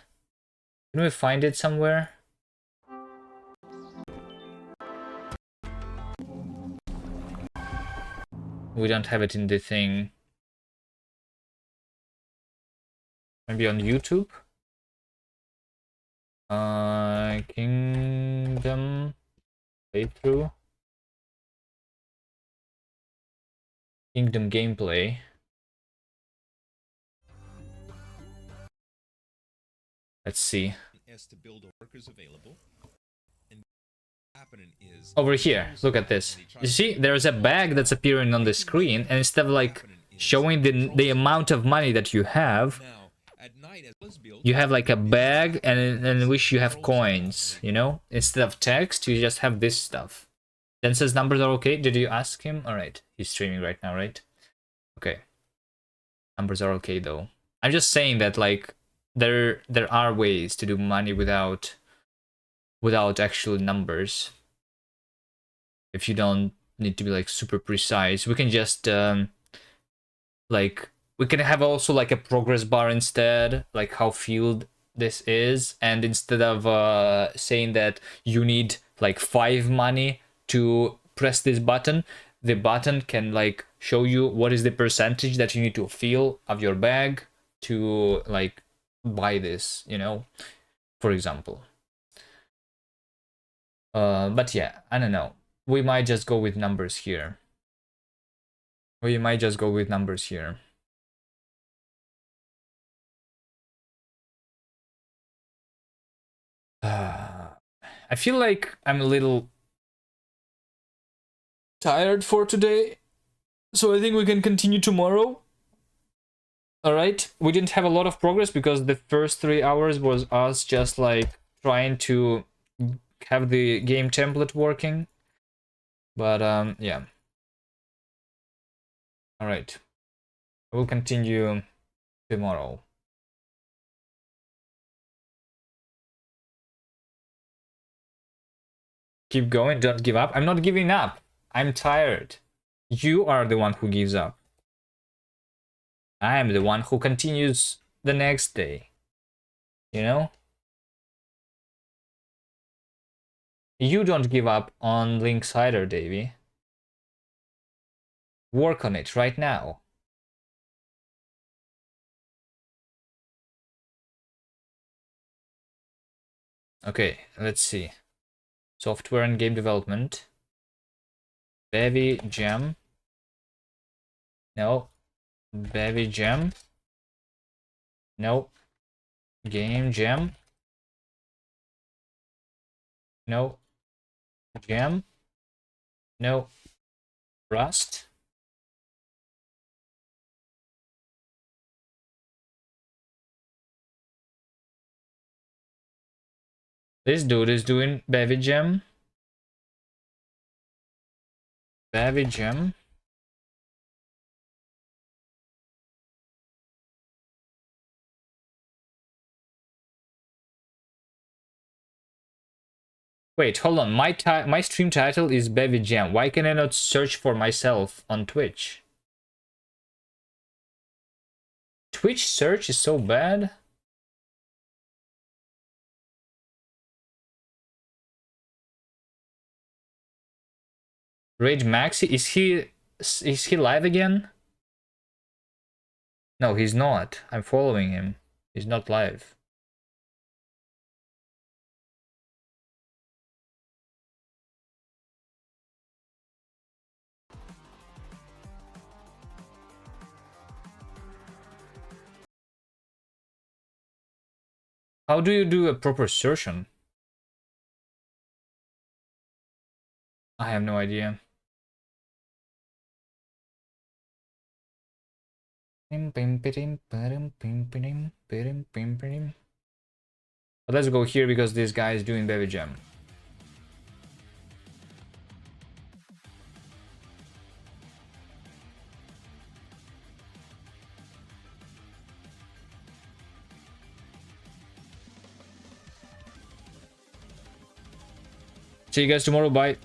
we find it somewhere? We don't have it in the thing. Maybe on YouTube? Kingdom playthrough. Kingdom gameplay. Let's see. Over here, look at this. You see, there's a bag that's appearing on the screen, and instead of like showing the amount of money that you have like a bag and wish you have coins, you know? Instead of text, you just have this stuff. Then says numbers are okay. Did you ask him? Alright, he's streaming right now, right? Okay. Numbers are okay though. I'm just saying that like there are ways to do money without actual numbers. If you don't need to be like super precise, we can just like we can have also like a progress bar instead, like how field this is, and instead of saying that you need like 5 money to press this button, the button can like show you what is the percentage that you need to fill of your bag to like buy this, you know, for example. But yeah, I don't know. We might just go with numbers here. We might just go with numbers here. I feel like I'm a little tired for today, so I think we can continue tomorrow. All right, we didn't have a lot of progress because the first 3 hours was us just like trying to have the game template working. But yeah. All right, we'll continue tomorrow. Keep going, don't give up. I'm not giving up. I'm tired. You are the one who gives up. I am the one who continues the next day. You know? You don't give up on Linksider, Davey. Work on it right now. Okay, let's see. Software and game development. Bevy Jam. No. Bevy Jam. No. Game Jam. No. Jam. No. Rust. This dude is doing Bevy Jam. Bevy Jam. Wait, hold on. My stream title is Bevy Jam. Why can I not search for myself on Twitch? Twitch search is so bad. Rage Maxi, is he Is he live again? No, he's not. I'm following him. He's not live. How do you do a proper assertion? I have no idea. But let's go here because this guy is doing Bevy Jam. See you guys tomorrow. Bye.